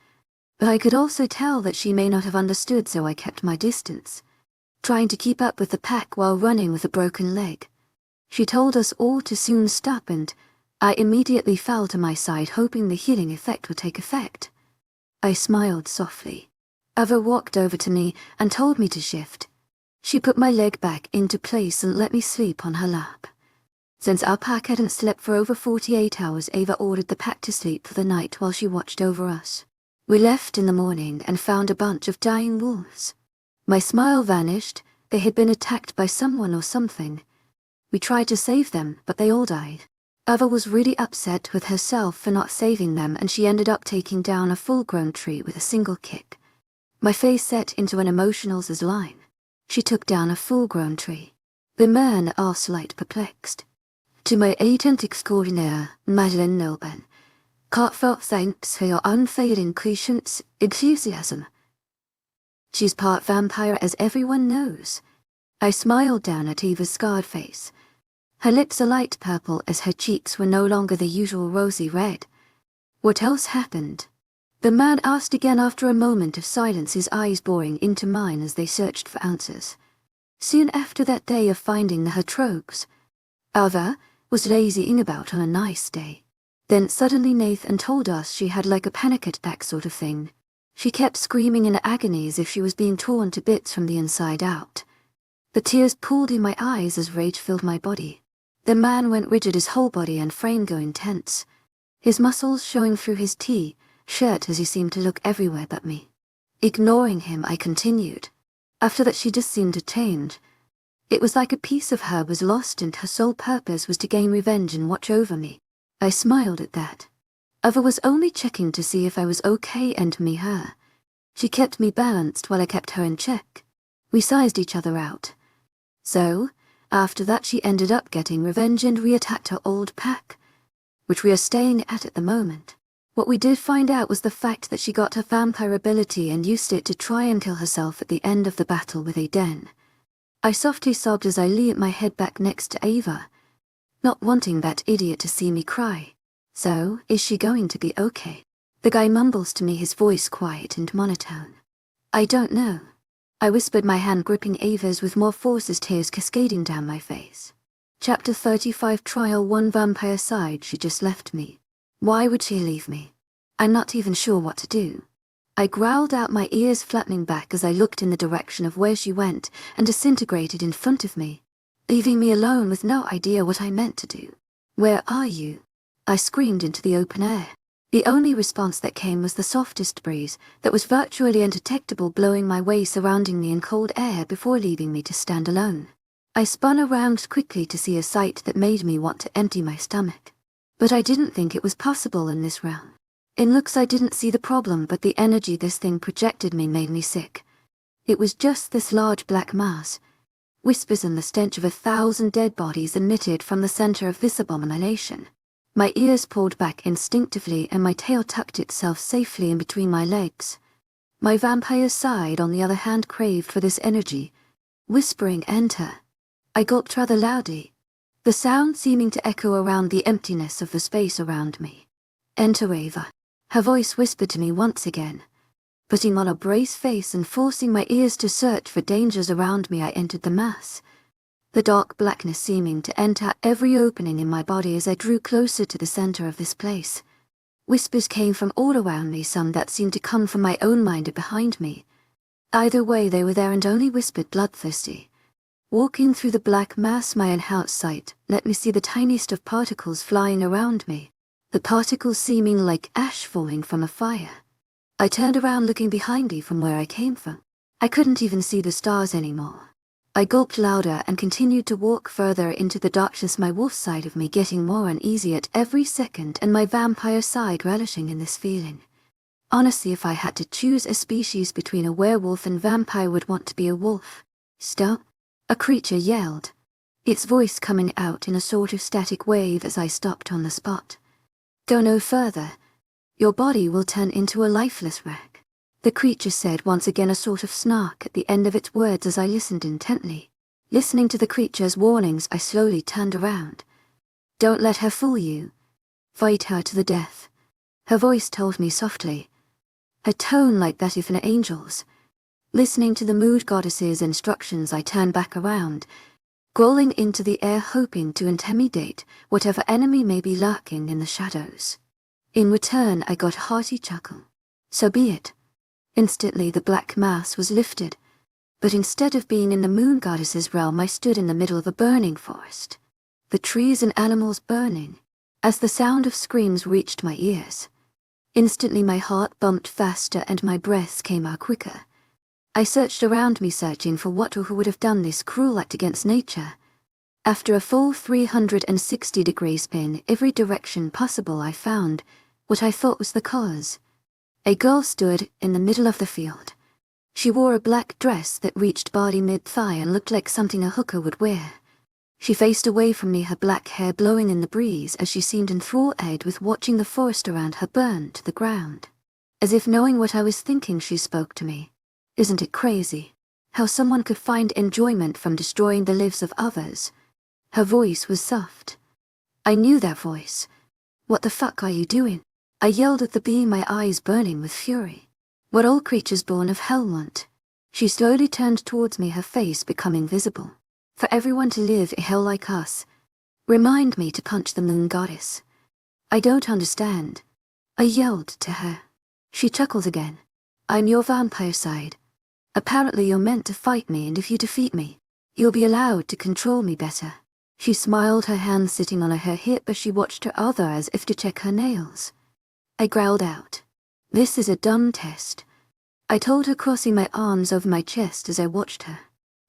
But I could also tell that she may not have understood, so I kept my distance, trying to keep up with the pack while running with a broken leg. She told us all to soon stop and I immediately fell to my side hoping the healing effect would take effect. I smiled softly. Ava walked over to me and told me to shift. She put my leg back into place and let me sleep on her lap. Since our pack hadn't slept for over 48 hours, Ava ordered the pack to sleep for the night while she watched over us. We left in the morning and found a bunch of dying wolves. My smile vanished. They had been attacked by someone or something. We tried to save them, but they all died. Ava was really upset with herself for not saving them, and she ended up taking down a full-grown tree with a single kick. My face set into an emotional line. She took down a full-grown tree. The man asked, slight perplexed. To my agent extraordinaire, Madeleine Nilben, heartfelt thanks for your unfailing patience, enthusiasm. She's part vampire, as everyone knows. I smiled down at Eva's scarred face. Her lips a light purple as her cheeks were no longer the usual rosy red. What else happened? The man asked again after a moment of silence, his eyes boring into mine as they searched for answers. Soon after that day of finding her troves, Ava was lazying about on a nice day. Then suddenly Nathan told us she had like a panic attack sort of thing. She kept screaming in agony as if she was being torn to bits from the inside out. The tears pooled in my eyes as rage filled my body. The man went rigid, his whole body and frame going tense, his muscles showing through his shirt as he seemed to look everywhere but me. Ignoring him, I continued. After that she just seemed to change. It was like a piece of her was lost and her sole purpose was to gain revenge and watch over me. I smiled at that. Ava was only checking to see if I was okay and me her. She kept me balanced while I kept her in check. We sized each other out. So, after that she ended up getting revenge and re-attacked her old pack, which we are staying at the moment. What we did find out was the fact that she got her vampire ability and used it to try and kill herself at the end of the battle with a den. I softly sobbed as I leaned my head back next to Ava, not wanting that idiot to see me cry. So, is she going to be okay? The guy mumbles to me, his voice quiet and monotone. I don't know. I whispered, my hand gripping Ava's with more force as tears cascading down my face. Chapter 35. Trial 1. Vampire side. She just left me. Why would she leave me? I'm not even sure what to do. I growled out, my ears flattening back as I looked in the direction of where she went and disintegrated in front of me, leaving me alone with no idea what I meant to do. Where are you? I screamed into the open air. The only response that came was the softest breeze that was virtually undetectable blowing my way, surrounding me in cold air before leaving me to stand alone. I spun around quickly to see a sight that made me want to empty my stomach. But I didn't think it was possible in this realm. In looks I didn't see the problem, but the energy this thing projected me made me sick. It was just this large black mass. Whispers and the stench of 1,000 dead bodies emitted from the center of this abomination. My ears pulled back instinctively and my tail tucked itself safely in between my legs. My vampire side, on the other hand, craved for this energy, whispering, "Enter." I gulped rather loudly, the sound seeming to echo around the emptiness of the space around me. "Enter, Ava." Her voice whispered to me once again. Putting on a brave face and forcing my ears to search for dangers around me, I entered the mass, the dark blackness seeming to enter every opening in my body as I drew closer to the center of this place. Whispers came from all around me, some that seemed to come from my own mind or behind me. Either way, they were there and only whispered bloodthirsty. Walking through the black mass, my enhanced sight let me see the tiniest of particles flying around me, the particles seeming like ash falling from a fire. I turned around, looking behind me from where I came from. I couldn't even see the stars anymore. I gulped louder and continued to walk further into the darkness, my wolf side of me getting more uneasy at every second and my vampire side relishing in this feeling. Honestly, if I had to choose a species between a werewolf and vampire, I would want to be a wolf. Stop! A creature yelled, its voice coming out in a sort of static wave as I stopped on the spot. Go no further. Your body will turn into a lifeless wreck, the creature said, once again a sort of snark at the end of its words as I listened intently. Listening to the creature's warnings, I slowly turned around. Don't let her fool you. Fight her to the death, her voice told me softly, her tone like that of an angel's. Listening to the mood goddess's instructions, I turned back around, growling into the air, hoping to intimidate whatever enemy may be lurking in the shadows. In return, I got a hearty chuckle. So be it. Instantly the black mass was lifted, but instead of being in the moon goddess's realm, I stood in the middle of a burning forest, the trees and animals burning, as the sound of screams reached my ears. Instantly my heart bumped faster and my breaths came out quicker. I searched around me, searching for what or who would have done this cruel act against nature. After a full 360-degree spin every direction possible, I found what I thought was the cause. A girl stood in the middle of the field. She wore a black dress that reached body mid-thigh and looked like something a hooker would wear. She faced away from me, her black hair blowing in the breeze as she seemed enthralled with watching the forest around her burn to the ground. As if knowing what I was thinking, she spoke to me. Isn't it crazy how someone could find enjoyment from destroying the lives of others? Her voice was soft. I knew that voice. What the fuck are you doing? I yelled at the being, my eyes burning with fury. What all creatures born of hell want. She slowly turned towards me, her face becoming visible. For everyone to live a hell like us. Remind me to punch the moon goddess. I don't understand. I yelled to her. She chuckled again. I'm your vampire side. Apparently you're meant to fight me, and if you defeat me, you'll be allowed to control me better. She smiled, her hand sitting on her hip as she watched her other as if to check her nails. I growled out, "This is a dumb test," I told her, crossing my arms over my chest as I watched her.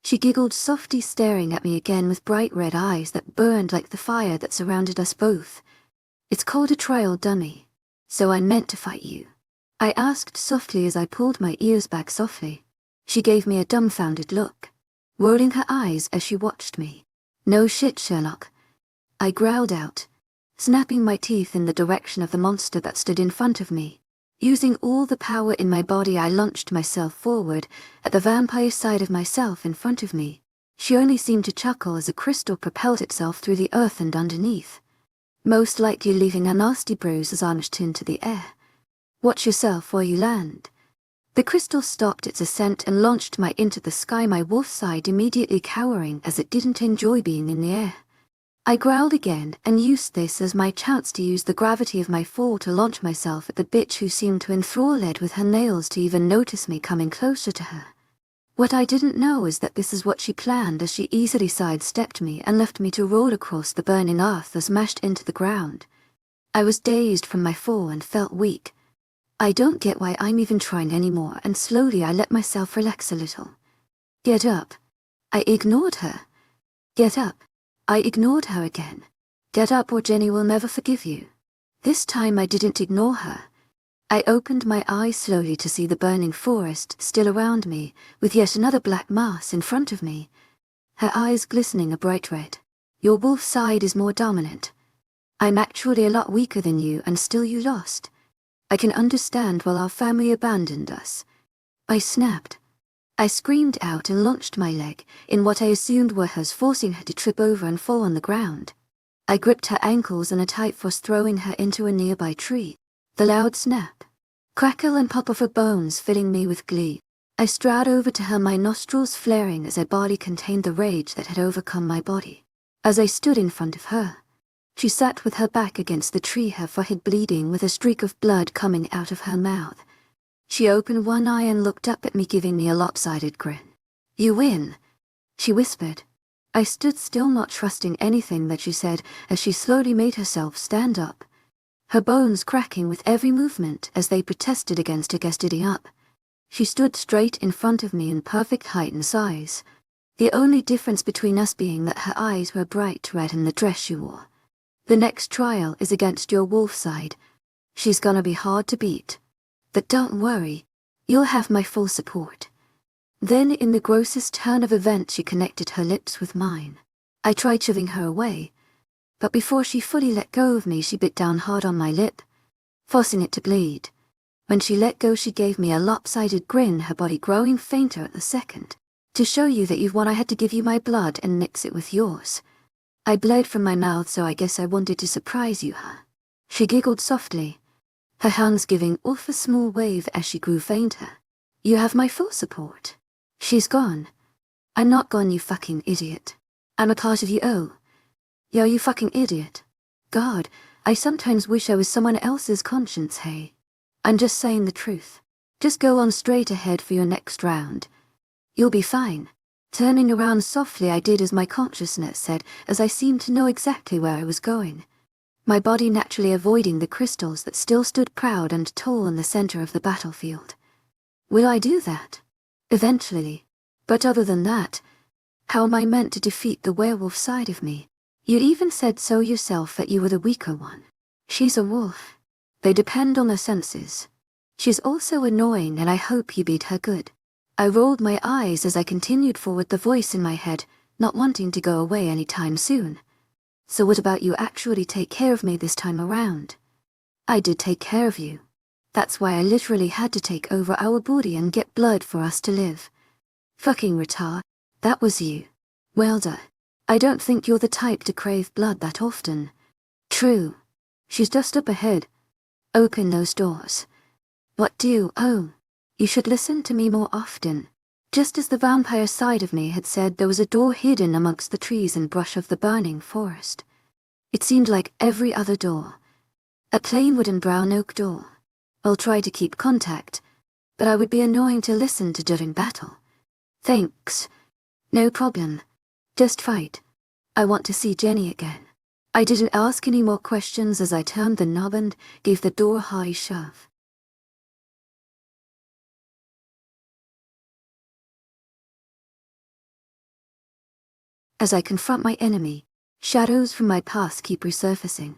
She giggled softly, staring at me again with bright red eyes that burned like the fire that surrounded us both. It's called a trial, dummy. So I meant to fight you? I asked softly as I pulled my ears back softly. She gave me a dumbfounded look, rolling her eyes as she watched me. No shit, Sherlock. I growled out, snapping my teeth in the direction of the monster that stood in front of me. Using all the power in my body, I launched myself forward at the vampire side of myself in front of me. She only seemed to chuckle as a crystal propelled itself through the earth and underneath, most likely leaving a nasty bruise as I launched into the air. Watch yourself while you land. The crystal stopped its ascent and launched me into the sky, my wolf side immediately cowering as it didn't enjoy being in the air. I growled again and used this as my chance to use the gravity of my fall to launch myself at the bitch who seemed to enthrall Ed with her nails to even notice me coming closer to her. What I didn't know is that this is what she planned, as she easily sidestepped me and left me to roll across the burning earth as mashed into the ground. I was dazed from my fall and felt weak. I don't get why I'm even trying anymore, and slowly I let myself relax a little. Get up. I ignored her. Get up. I ignored her again. Get up or Jenny will never forgive you. This time I didn't ignore her. I opened my eyes slowly to see the burning forest still around me, with yet another black mass in front of me, her eyes glistening a bright red. Your wolf side is more dominant. I'm actually a lot weaker than you, and still you lost. I can understand why our family abandoned us. I snapped. I screamed out and launched my leg in what I assumed were hers, forcing her to trip over and fall on the ground. I gripped her ankles in a tight force, throwing her into a nearby tree. The loud snap, crackle and pop of her bones filling me with glee. I strode over to her, my nostrils flaring as her body contained the rage that had overcome my body. As I stood in front of her, she sat with her back against the tree, her forehead bleeding with a streak of blood coming out of her mouth. She opened one eye and looked up at me, giving me a lopsided grin. "You win," she whispered. I stood still, not trusting anything that she said, as she slowly made herself stand up, her bones cracking with every movement as they protested against her getting up. She stood straight in front of me in perfect height and size, The only difference between us being that her eyes were bright red in the dress she wore. The next trial is against your wolf side. She's gonna be hard to beat. But don't worry, you'll have my full support. Then in the grossest turn of events she connected her lips with mine. I tried shoving her away, but before she fully let go of me she bit down hard on my lip, forcing it to bleed. When she let go she gave me a lopsided grin, her body growing fainter at the second. To show you that you've won I had to give you my blood and mix it with yours. I bled from my mouth, so I guess I wanted to surprise you, huh? She giggled softly, her hands giving off a small wave as she grew fainter. You have my full support. She's gone. I'm not gone, you fucking idiot. I'm a part of you, oh. Yo, you fucking idiot. God, I sometimes wish I was someone else's conscience, hey. I'm just saying the truth. Just go on straight ahead for your next round. You'll be fine. Turning around softly I did as my consciousness said, as I seemed to know exactly where I was going. My body naturally avoiding the crystals that still stood proud and tall in the center of the battlefield. Will I do that? Eventually. But other than that, how am I meant to defeat the werewolf side of me? You even said so yourself that you were the weaker one. She's a wolf. They depend on their senses. She's also annoying and I hope you beat her good. I rolled my eyes as I continued forward, the voice in my head, not wanting to go away anytime soon. So what about you actually take care of me this time around? I did take care of you. That's why I literally had to take over our body and get blood for us to live. Fucking retard, that was you. Well done. I don't think you're the type to crave blood that often. True. She's just up ahead. Open those doors. What do? Oh, you should listen to me more often. Just as the vampire side of me had said, there was a door hidden amongst the trees and brush of the burning forest. It seemed like every other door. A plain wooden brown oak door. I'll try to keep contact, but I would be annoying to listen to during battle. Thanks. No problem. Just fight. I want to see Jenny again. I didn't ask any more questions as I turned the knob and gave the door a high shove. As I confront my enemy, shadows from my past keep resurfacing.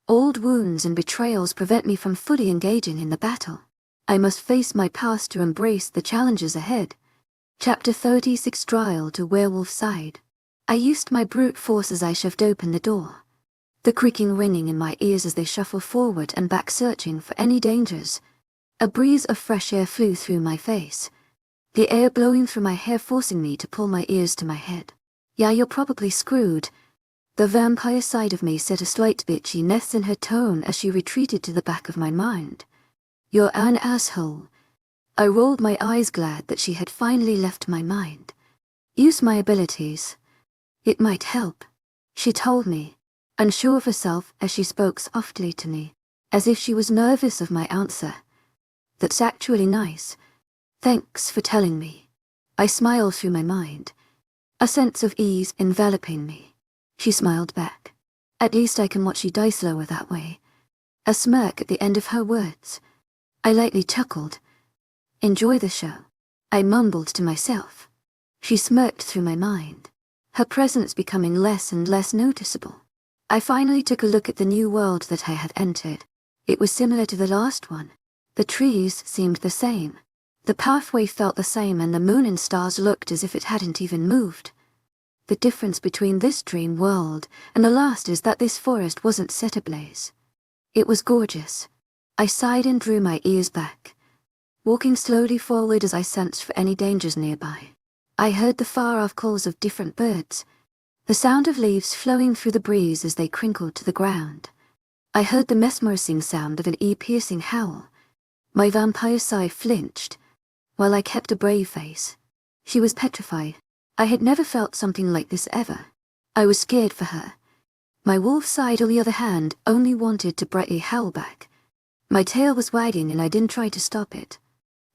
Old wounds and betrayals prevent me from fully engaging in the battle. I must face my past to embrace the challenges ahead. Chapter 36, Trial to Werewolf Side. I used my brute force as I shoved open the door. The creaking ringing in my ears as they shuffle forward and back, searching for any dangers. A breeze of fresh air flew through my face, the air blowing through my hair forcing me to pull my ears to my head. Yeah, you're probably screwed. The vampire side of me said, a slight bitchiness in her tone as she retreated to the back of my mind. You're an asshole. I rolled my eyes, glad that she had finally left my mind. Use my abilities. It might help, she told me, unsure of herself as she spoke softly to me, as if she was nervous of my answer. That's actually nice. Thanks for telling me. I smiled through my mind, a sense of ease enveloping me. She smiled back. At least I can watch you die slower that way. A smirk at the end of her words. I lightly chuckled. Enjoy the show, I mumbled to myself. She smirked through my mind, her presence becoming less and less noticeable. I finally took a look at the new world that I had entered. It was similar to the last one. The trees seemed the same. The pathway felt the same, and the moon and stars looked as if it hadn't even moved. The difference between this dream world and the last is that this forest wasn't set ablaze. It was gorgeous. I sighed and drew my ears back, walking slowly forward as I sensed for any dangers nearby. I heard the far-off calls of different birds, the sound of leaves flowing through the breeze as they crinkled to the ground. I heard the mesmerizing sound of an ear-piercing howl. My vampire side flinched, while I kept a brave face. She was petrified. I had never felt something like this ever. I was scared for her. My wolf side, on the other hand, only wanted to brightly howl back. My tail was wagging and I didn't try to stop it.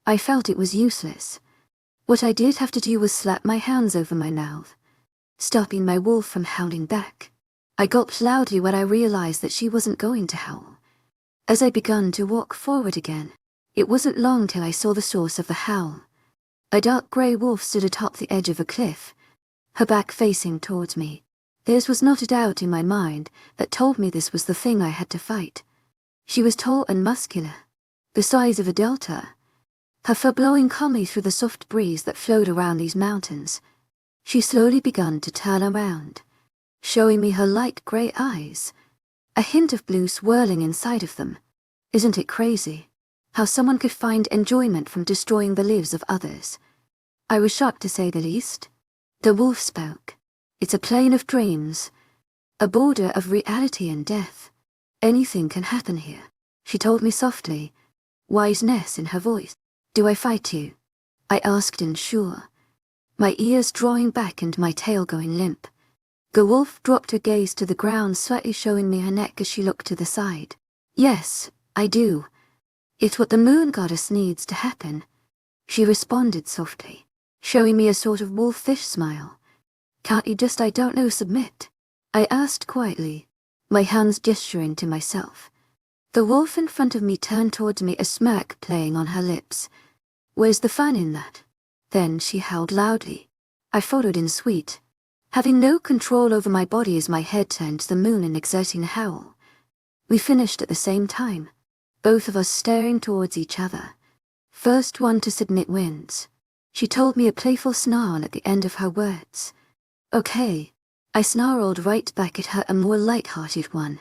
I felt it was useless. What I did have to do was slap my hands over my mouth, stopping my wolf from howling back. I gulped loudly when I realized that she wasn't going to howl. As I began to walk forward again, it wasn't long till I saw the source of the howl. A dark grey wolf stood atop the edge of a cliff, her back facing towards me. There was not a doubt in my mind that told me this was the thing I had to fight. She was tall and muscular, the size of a delta, her fur blowing calmly through the soft breeze that flowed around these mountains. She slowly began to turn around, showing me her light grey eyes, a hint of blue swirling inside of them. Isn't it crazy how someone could find enjoyment from destroying the lives of others? I was shocked, to say the least. The wolf spoke. It's a plane of dreams, a border of reality and death. Anything can happen here, she told me softly, wiseness in her voice. Do I fight you? I asked, unsure, my ears drawing back and my tail going limp. The wolf dropped her gaze to the ground, slightly showing me her neck as she looked to the side. Yes, I do. It's what the moon goddess needs to happen, she responded softly, showing me a sort of wolfish smile. Can't you just, I don't know, submit? I asked quietly, my hands gesturing to myself. The wolf in front of me turned towards me, a smirk playing on her lips. Where's the fun in that? Then she howled loudly. I followed in suite, having no control over my body as my head turned to the moon and exerting a howl. We finished at the same time, both of us staring towards each other. First one to submit wins, she told me, a playful snarl at the end of her words. Okay, I snarled right back at her, a more light-hearted one.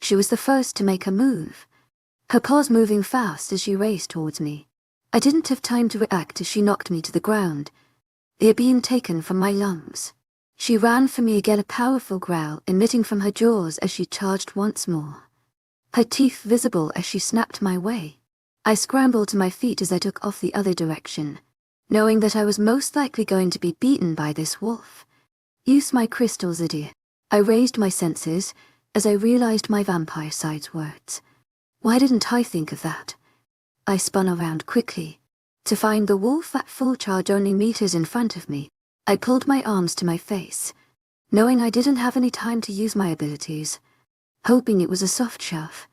She was the first to make a move, her paws moving fast as she raced towards me. I didn't have time to react as she knocked me to the ground, air being taken from my lungs. She ran for me again, a powerful growl emitting from her jaws as she charged once more, her teeth visible as she snapped my way. I scrambled to my feet as I took off the other direction, knowing that I was most likely going to be beaten by this wolf. Use my crystals, idiot. I raised my senses as I realized my vampire side's words. Why didn't I think of that? I spun around quickly, to find the wolf at full charge only meters in front of me. I pulled my arms to my face, knowing I didn't have any time to use my abilities, hoping it was a soft shove.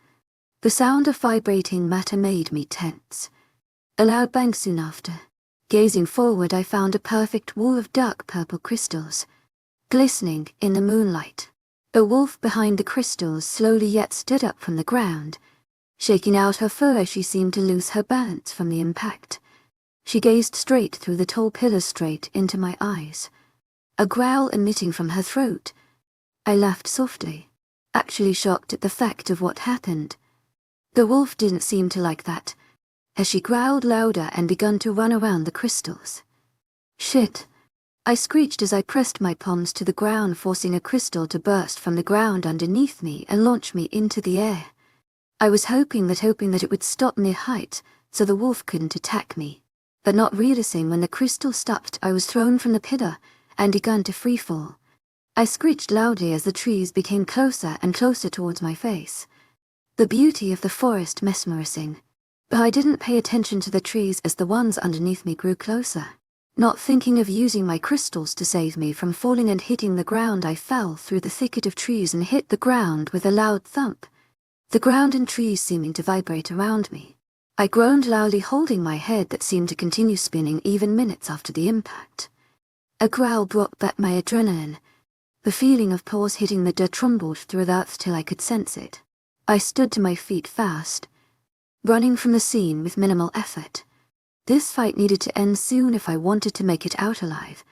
The sound of vibrating matter made me tense. A loud bang soon after. Gazing forward, I found a perfect wall of dark purple crystals, glistening in the moonlight. The wolf behind the crystals slowly yet stood up from the ground, shaking out her fur as she seemed to lose her balance from the impact. She gazed straight through the tall pillars, straight into my eyes, a growl emitting from her throat. I laughed softly, actually shocked at the fact of what happened. The wolf didn't seem to like that, as she growled louder and began to run around the crystals. Shit! I screeched as I pressed my palms to the ground, forcing a crystal to burst from the ground underneath me and launch me into the air. I was hoping that it would stop near height so the wolf couldn't attack me, but not realizing when the crystal stopped, I was thrown from the pillar and began to freefall. I screeched loudly as the trees became closer and closer towards my face, the beauty of the forest mesmerizing. But I didn't pay attention to the trees as the ones underneath me grew closer. Not thinking of using my crystals to save me from falling and hitting the ground, I fell through the thicket of trees and hit the ground with a loud thump, the ground and trees seeming to vibrate around me. I groaned loudly, holding my head that seemed to continue spinning even minutes after the impact. A growl brought back my adrenaline. The feeling of paws hitting the dirt trembled through the earth till I could sense it. I stood to my feet fast, running from the scene with minimal effort. This fight needed to end soon if I wanted to make it out alive.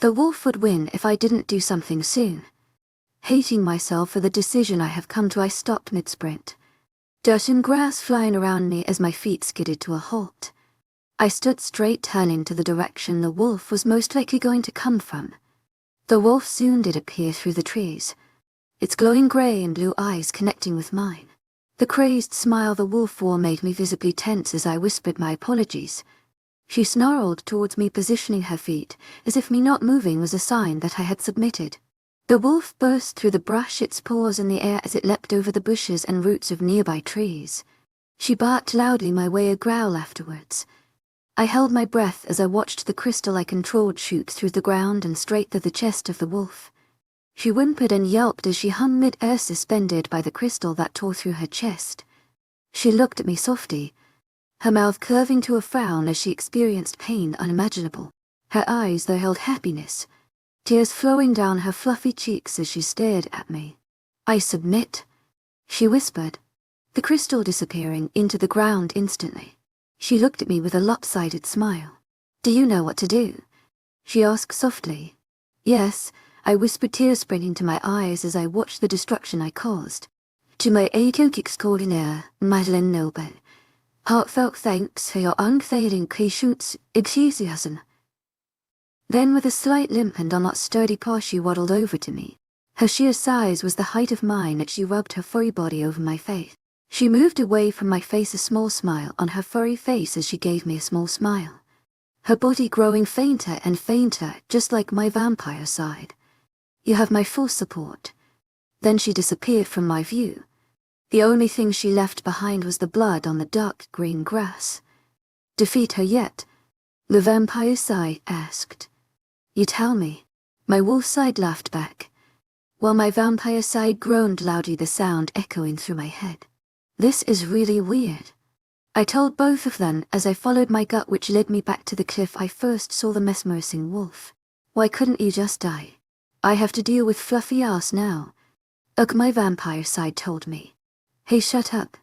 The wolf would win if I didn't do something soon. Hating myself for the decision I have come to, I stopped mid-sprint, dirt and grass flying around me as my feet skidded to a halt. I stood straight, turning to the direction the wolf was most likely going to come from. The wolf soon did appear through the trees, its glowing grey and blue eyes connecting with mine. The crazed smile the wolf wore made me visibly tense as I whispered my apologies. She snarled towards me, positioning her feet, as if me not moving was a sign that I had submitted. The wolf burst through the brush, its paws in the air as it leapt over the bushes and roots of nearby trees. She barked loudly my way, a growl afterwards. I held my breath as I watched the crystal I controlled shoot through the ground and straight through the chest of the wolf. She whimpered and yelped as she hung mid-air, suspended by the crystal that tore through her chest. She looked at me softly, her mouth curving to a frown as she experienced pain unimaginable. Her eyes, though, held happiness, tears flowing down her fluffy cheeks as she stared at me. "I submit," she whispered, the crystal disappearing into the ground instantly. She looked at me with a lopsided smile. "Do you know what to do?" she asked softly. "Yes," I whispered, tears springing to my eyes as I watched the destruction I caused. "To my agent extraordinaire, Madeleine Noble. Heartfelt thanks for your unfailing patience, enthusiasm." Then with a slight limp and on that sturdy paw she waddled over to me. Her sheer size was the height of mine as she rubbed her furry body over my face. She moved away from my face, a small smile on her furry face as she gave me a small smile. Her body growing fainter and fainter, just like my vampire side. "You have my full support." Then she disappeared from my view. The only thing she left behind was the blood on the dark green grass. "Defeat her yet?" the vampire side asked. "You tell me." My wolf side laughed back, while my vampire side groaned loudly, the sound echoing through my head. "This is really weird," I told both of them as I followed my gut, which led me back to the cliff I first saw the mesmerizing wolf. "Why couldn't you just die? I have to deal with fluffy ass now." Ugh, my vampire side told me. "Hey, shut up,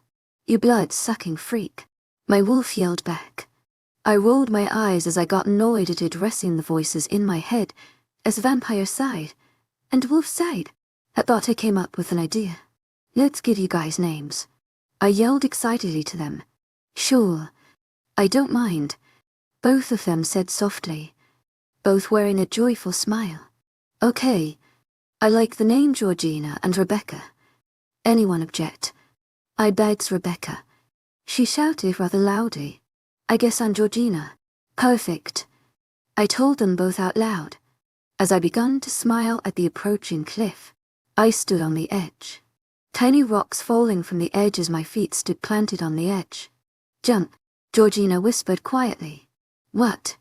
you blood-sucking freak," my wolf yelled back. I rolled my eyes as I got annoyed at addressing the voices in my head as vampire side and wolf side. I thought I came up with an idea. "Let's give you guys names," I yelled excitedly to them. "Sure, I don't mind," both of them said softly, both wearing a joyful smile. "Okay, I like the name Georgina and Rebecca. Anyone object?" I begged Rebecca. She shouted rather loudly. "I guess I'm Georgina." "Perfect," I told them both out loud. As I began to smile at the approaching cliff, I stood on the edge. Tiny rocks falling from the edge as my feet stood planted on the edge. "Jump," Georgina whispered quietly. "What?"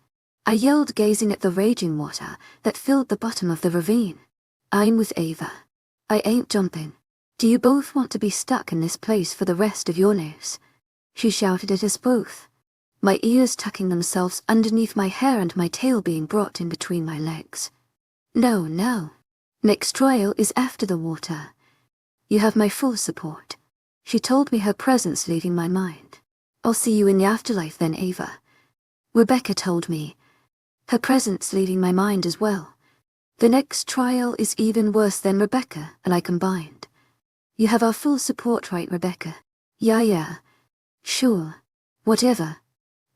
I yelled, gazing at the raging water that filled the bottom of the ravine. "I'm with Ava. I ain't jumping. Do you both want to be stuck in this place for the rest of your lives?" She shouted at us both, my ears tucking themselves underneath my hair and my tail being brought in between my legs. "No, no. Next trial is after the water. You have my full support." She told me, her presence leaving my mind. "I'll see you in the afterlife then, Ava." Rebecca told me, her presence leaving my mind as well. The next trial is even worse than Rebecca and I combined. "You have our full support, right, Rebecca?" Yeah. Sure. Whatever."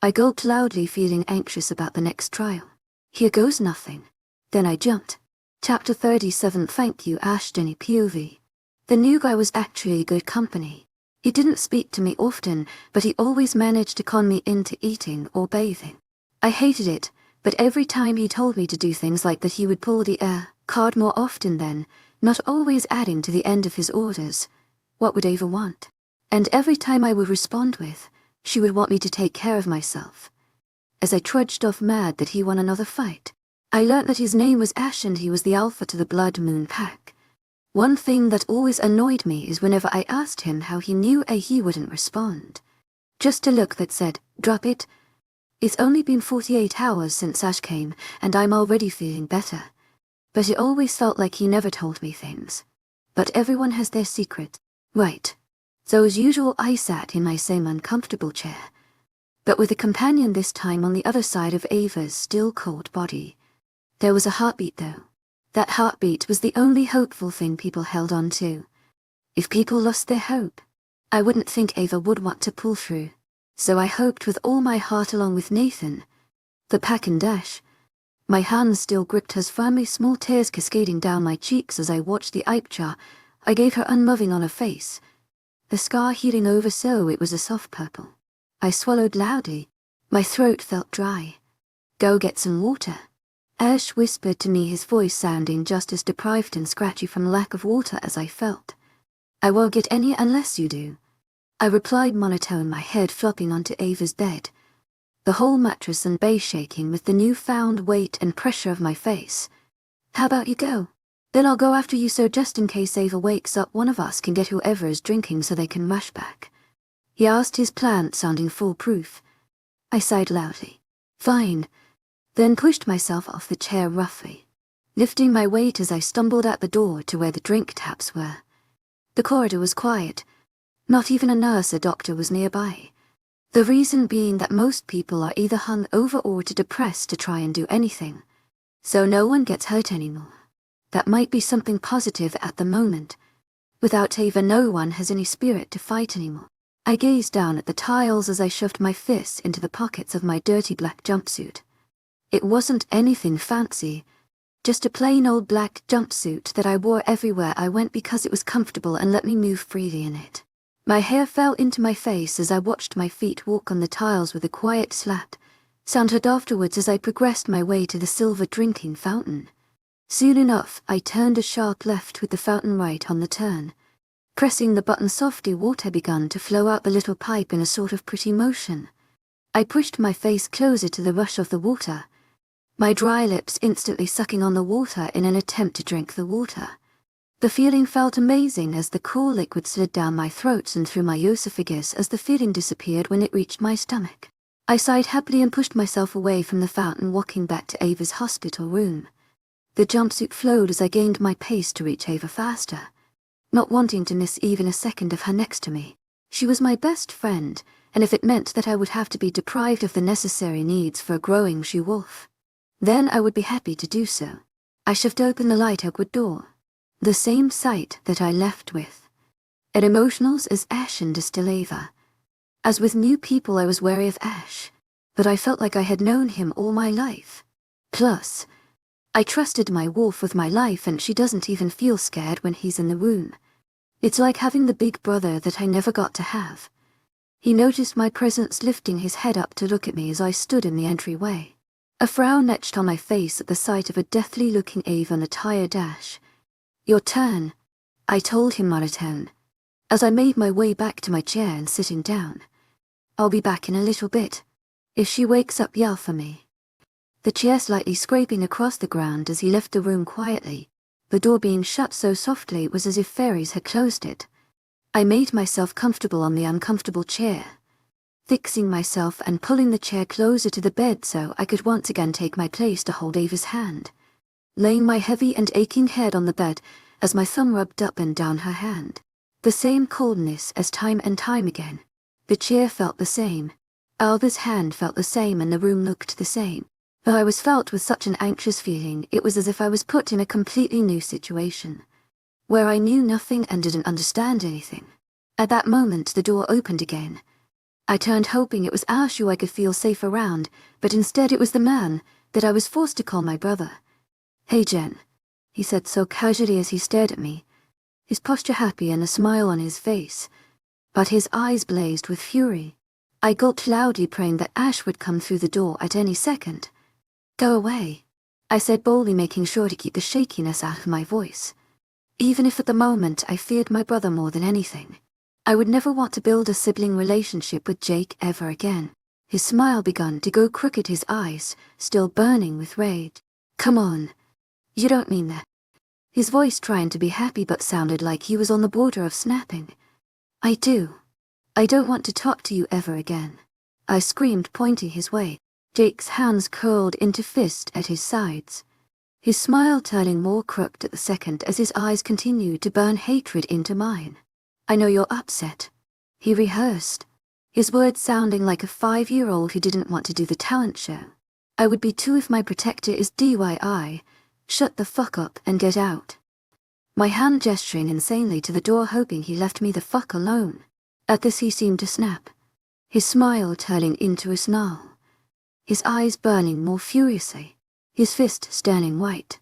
I gulped loudly, feeling anxious about the next trial. "Here goes nothing." Then I jumped. Chapter 37. Thank you, Ashtoni POV. The new guy was actually good company. He didn't speak to me often, but he always managed to con me into eating or bathing. I hated it, but every time he told me to do things like that, he would pull the card more often than, not always adding to the end of his orders, "What would Ava want?" And every time I would respond with, "She would want me to take care of myself." As I trudged off mad that he won another fight, I learnt that his name was Ash and he was the alpha to the Blood Moon Pack. One thing that always annoyed me is whenever I asked him how he knew he wouldn't respond. Just a look that said, "Drop it. It's only been 48 hours since Ash came, and I'm already feeling better." But it always felt like he never told me things. But everyone has their secret, right? So as usual, I sat in my same uncomfortable chair, but with a companion this time on the other side of Ava's still cold body. There was a heartbeat though. That heartbeat was the only hopeful thing people held on to. If people lost their hope, I wouldn't think Ava would want to pull through. So I hoped with all my heart along with Nathan, the pack and Dash. My hands still gripped hers firmly, small tears cascading down my cheeks as I watched the Ipcha I gave her unmoving on her face, the scar healing over so it was a soft purple. I swallowed loudly. My throat felt dry. "Go get some water," Ash whispered to me, his voice sounding just as deprived and scratchy from lack of water as I felt. "I won't get any unless you do," I replied, monotone, my head flopping onto Ava's bed, the whole mattress and base shaking with the newfound weight and pressure of my face. "How about you go? Then I'll go after you, so just in case Ava wakes up, one of us can get whoever is drinking so they can rush back." He asked, his plan sounding foolproof. I sighed loudly. "Fine," then pushed myself off the chair roughly. lifting my weight as I stumbled out the door to where the drink taps were. The corridor was quiet. Not even a nurse or doctor was nearby. The reason being that most people are either hung over or too depressed to try and do anything. So no one gets hurt anymore. That might be something positive at the moment. Without Ava, no one has any spirit to fight anymore. I gazed down at the tiles as I shoved my fists into the pockets of my dirty black jumpsuit. It wasn't anything fancy, just a plain old black jumpsuit that I wore everywhere I went because it was comfortable and let me move freely in it. My hair fell into my face as I watched my feet walk on the tiles with a quiet slat, sound heard afterwards as I progressed my way to the silver drinking fountain. Soon enough, I turned a sharp left with the fountain right on the turn. Pressing the button softly, water began to flow out the little pipe in a sort of pretty motion. I pushed my face closer to the rush of the water, my dry lips instantly sucking on the water in an attempt to drink the water. The feeling felt amazing as the cool liquid slid down my throat and through my esophagus as the feeling disappeared when it reached my stomach. I sighed happily and pushed myself away from the fountain, walking back to Ava's hospital room. The jumpsuit flowed as I gained my pace to reach Ava faster, not wanting to miss even a second of her next to me. She was my best friend, and if it meant that I would have to be deprived of the necessary needs for a growing she-wolf, then I would be happy to do so. I shoved open the light oakwood door, the same sight that I left with. At emotionals as Ash and still Ava. As with new people, I was wary of Ash, but I felt like I had known him all my life. Plus, I trusted my wolf with my life, and she doesn't even feel scared when he's in the room. It's like having the big brother that I never got to have. He noticed my presence, lifting his head up to look at me as I stood in the entryway. A frown etched on my face at the sight of a deathly-looking Ava and a tired Ash. "Your turn," I told him monotone, as I made my way back to my chair and sitting down. "I'll be back in a little bit. If she wakes up, yell for me." The chair slightly scraping across the ground as he left the room quietly, the door being shut so softly it was as if fairies had closed it. I made myself comfortable on the uncomfortable chair, fixing myself and pulling the chair closer to the bed so I could once again take my place to hold Ava's hand, laying my heavy and aching head on the bed as my thumb rubbed up and down her hand. The same coldness as time and time again. The chair felt the same. Alva's hand felt the same and the room looked the same. But I was felt with such an anxious feeling, it was as if I was put in a completely new situation, where I knew nothing and didn't understand anything. At that moment the door opened again. I turned, hoping it was Ash who I could feel safe around, but instead it was the man that I was forced to call my brother. "Hey Jen," he said so casually as he stared at me, his posture happy and a smile on his face, but his eyes blazed with fury. I gulped loudly, praying that Ash would come through the door at any second. "Go away," I said boldly, making sure to keep the shakiness out of my voice. Even if at the moment I feared my brother more than anything, I would never want to build a sibling relationship with Jake ever again. His smile began to go crooked, his eyes still burning with rage. "Come on. You don't mean that." His voice trying to be happy but sounded like he was on the border of snapping. "I do. I don't want to talk to you ever again," I screamed, pointing his way. Jake's hands curled into fist at his sides, his smile turning more crooked at the second as his eyes continued to burn hatred into mine. "I know you're upset," he rehearsed, his words sounding like a 5-year-old who didn't want to do the talent show. "I would be too if my protector is DYI. Shut the fuck up and get out." My hand gesturing insanely to the door, hoping he left me the fuck alone. At this he seemed to snap, his smile turning into a snarl, his eyes burning more furiously, his fist turning white.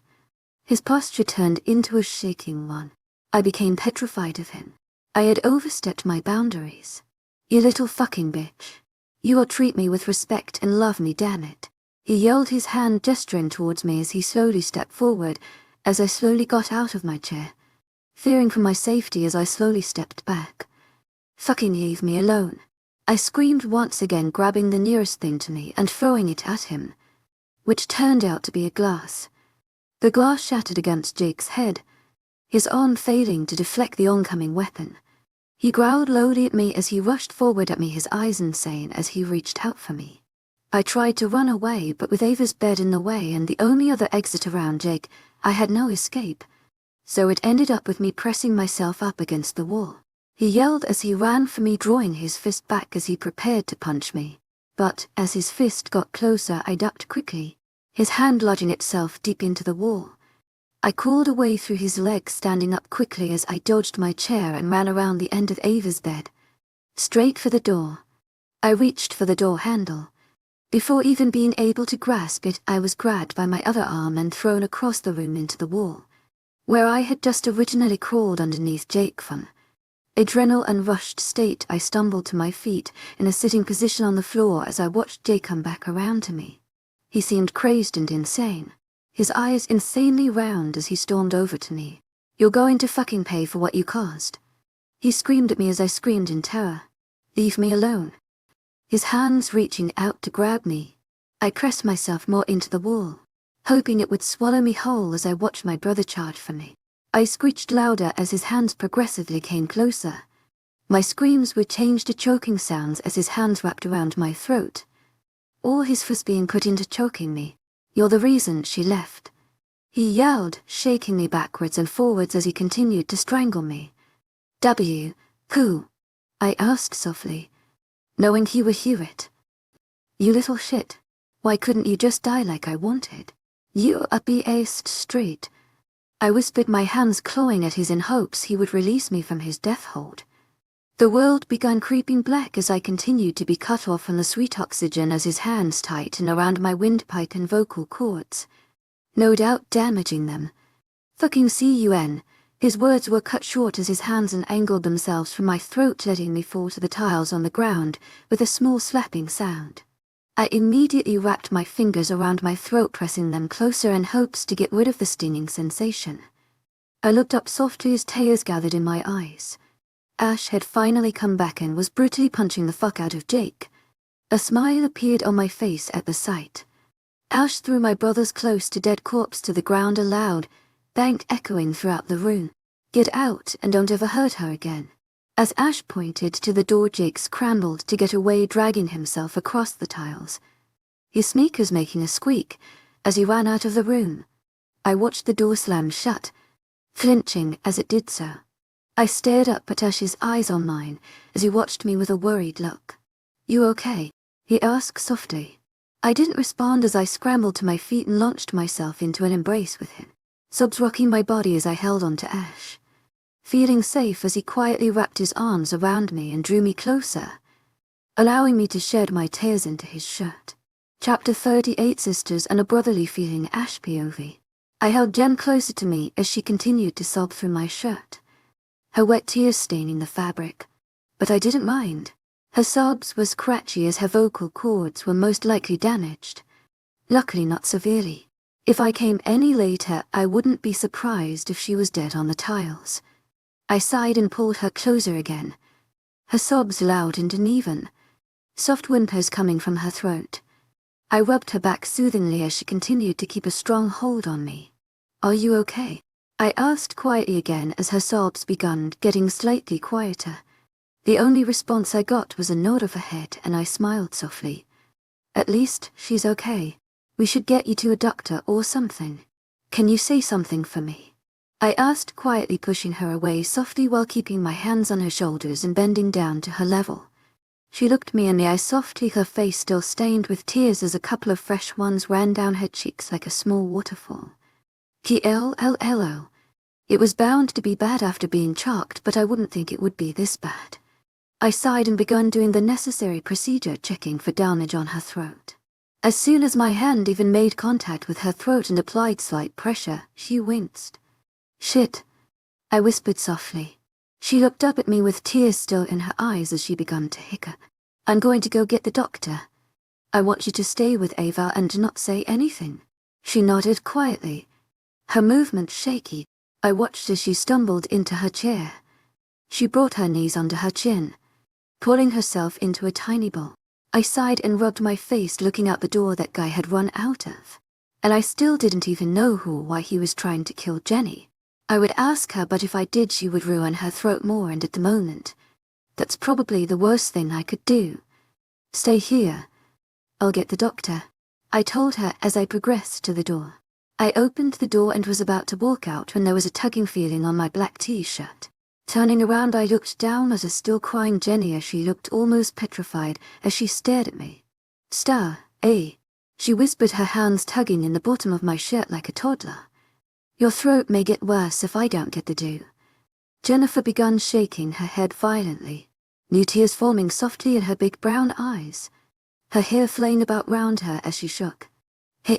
His posture turned into a shaking one. I became petrified of him. I had overstepped my boundaries. "You little fucking bitch. You will treat me with respect and love me, damn it," he yelled, his hand gesturing towards me as he slowly stepped forward, as I slowly got out of my chair, fearing for my safety as I slowly stepped back. "Fucking leave me alone," I screamed once again, grabbing the nearest thing to me and throwing it at him, which turned out to be a glass. The glass shattered against Jake's head, his arm failing to deflect the oncoming weapon. He growled lowly at me as he rushed forward at me, his eyes insane as he reached out for me. I tried to run away, but with Ava's bed in the way and the only other exit around Jake, I had no escape. So it ended up with me pressing myself up against the wall. He yelled as he ran for me, drawing his fist back as he prepared to punch me. But as his fist got closer, I ducked quickly, his hand lodging itself deep into the wall. I crawled away through his legs, standing up quickly as I dodged my chair and ran around the end of Ava's bed, straight for the door. I reached for the door handle. Before even being able to grasp it, I was grabbed by my other arm and thrown across the room into the wall, where I had just originally crawled underneath Jake from. Adrenal and rushed state, I stumbled to my feet in a sitting position on the floor as I watched Jake come back around to me. He seemed crazed and insane, his eyes insanely round as he stormed over to me. "You're going to fucking pay for what you caused." He screamed at me as I screamed in terror. "Leave me alone." His hands reaching out to grab me. I pressed myself more into the wall, hoping it would swallow me whole as I watched my brother charge for me. I screeched louder as his hands progressively came closer. My screams would change to choking sounds as his hands wrapped around my throat, all his force being put into choking me. "You're the reason she left," he yelled, shaking me backwards and forwards as he continued to strangle me. Who?" I asked softly, knowing he would hear it. "You little shit. Why couldn't you just die like I wanted? You are aced straight." I whispered, my hands clawing at his in hopes he would release me from his death hold. The world began creeping black as I continued to be cut off from the sweet oxygen as his hands tightened around my windpipe and vocal cords, no doubt damaging them. "Fucking CUN." His words were cut short as his hands entangled themselves from my throat, letting me fall to the tiles on the ground with a small slapping sound. I immediately wrapped my fingers around my throat, pressing them closer in hopes to get rid of the stinging sensation. I looked up softly as tears gathered in my eyes. Ash had finally come back and was brutally punching the fuck out of Jake. A smile appeared on my face at the sight. Ash threw my brother's close to dead corpse to the ground, a loud bang echoing throughout the room. "Get out and don't ever hurt her again." As Ash pointed to the door, Jake scrambled to get away, dragging himself across the tiles, his sneakers making a squeak as he ran out of the room. I watched the door slam shut, flinching as it did so. I stared up at Ash's eyes on mine as he watched me with a worried look. "You okay?" he asked softly. I didn't respond as I scrambled to my feet and launched myself into an embrace with him, sobs rocking my body as I held on to Ash, feeling safe as he quietly wrapped his arms around me and drew me closer, allowing me to shed my tears into his shirt. Chapter 38, Sisters and a Brotherly Feeling. Ash POV. I held Jen closer to me as she continued to sob through my shirt, her wet tears staining the fabric, but I didn't mind. Her sobs were scratchy as her vocal cords were most likely damaged, luckily not severely. If I came any later, I wouldn't be surprised if she was dead on the tiles. I sighed and pulled her closer again, her sobs loud and uneven, soft whimpers coming from her throat. I rubbed her back soothingly as she continued to keep a strong hold on me. "Are you okay?" I asked quietly again as her sobs began getting slightly quieter. The only response I got was a nod of her head, and I smiled softly. "At least she's okay. We should get you to a doctor or something. Can you say something for me?" I asked quietly, pushing her away softly while keeping my hands on her shoulders and bending down to her level. She looked me in the eye softly, her face still stained with tears as a couple of fresh ones ran down her cheeks like a small waterfall. "Hello. It was bound to be bad after being chalked, but I wouldn't think it would be this bad." I sighed and began doing the necessary procedure, checking for damage on her throat. As soon as my hand even made contact with her throat and applied slight pressure, she winced. "Shit," I whispered softly. She looked up at me with tears still in her eyes as she began to hiccup. "I'm going to go get the doctor. I want you to stay with Ava and not say anything." She nodded quietly, her movement shaky. I watched as she stumbled into her chair. She brought her knees under her chin, pulling herself into a tiny ball. I sighed and rubbed my face, looking out the door that guy had run out of. And I still didn't even know who or why he was trying to kill Jenny. I would ask her, but if I did, she would ruin her throat more, and at the moment, that's probably the worst thing I could do. "Stay here," I'll get the doctor, I told her as I progressed to the door. I opened the door and was about to walk out when there was a tugging feeling on my black t-shirt. Turning around, I looked down at a still crying Jenny as she looked almost petrified as she stared at me. She whispered, her hands tugging in the bottom of my shirt like a toddler. Your throat may get worse if I don't get the do. Jennifer began shaking her head violently, new tears forming softly in her big brown eyes. Her hair flaying about round her as she shook. Hey,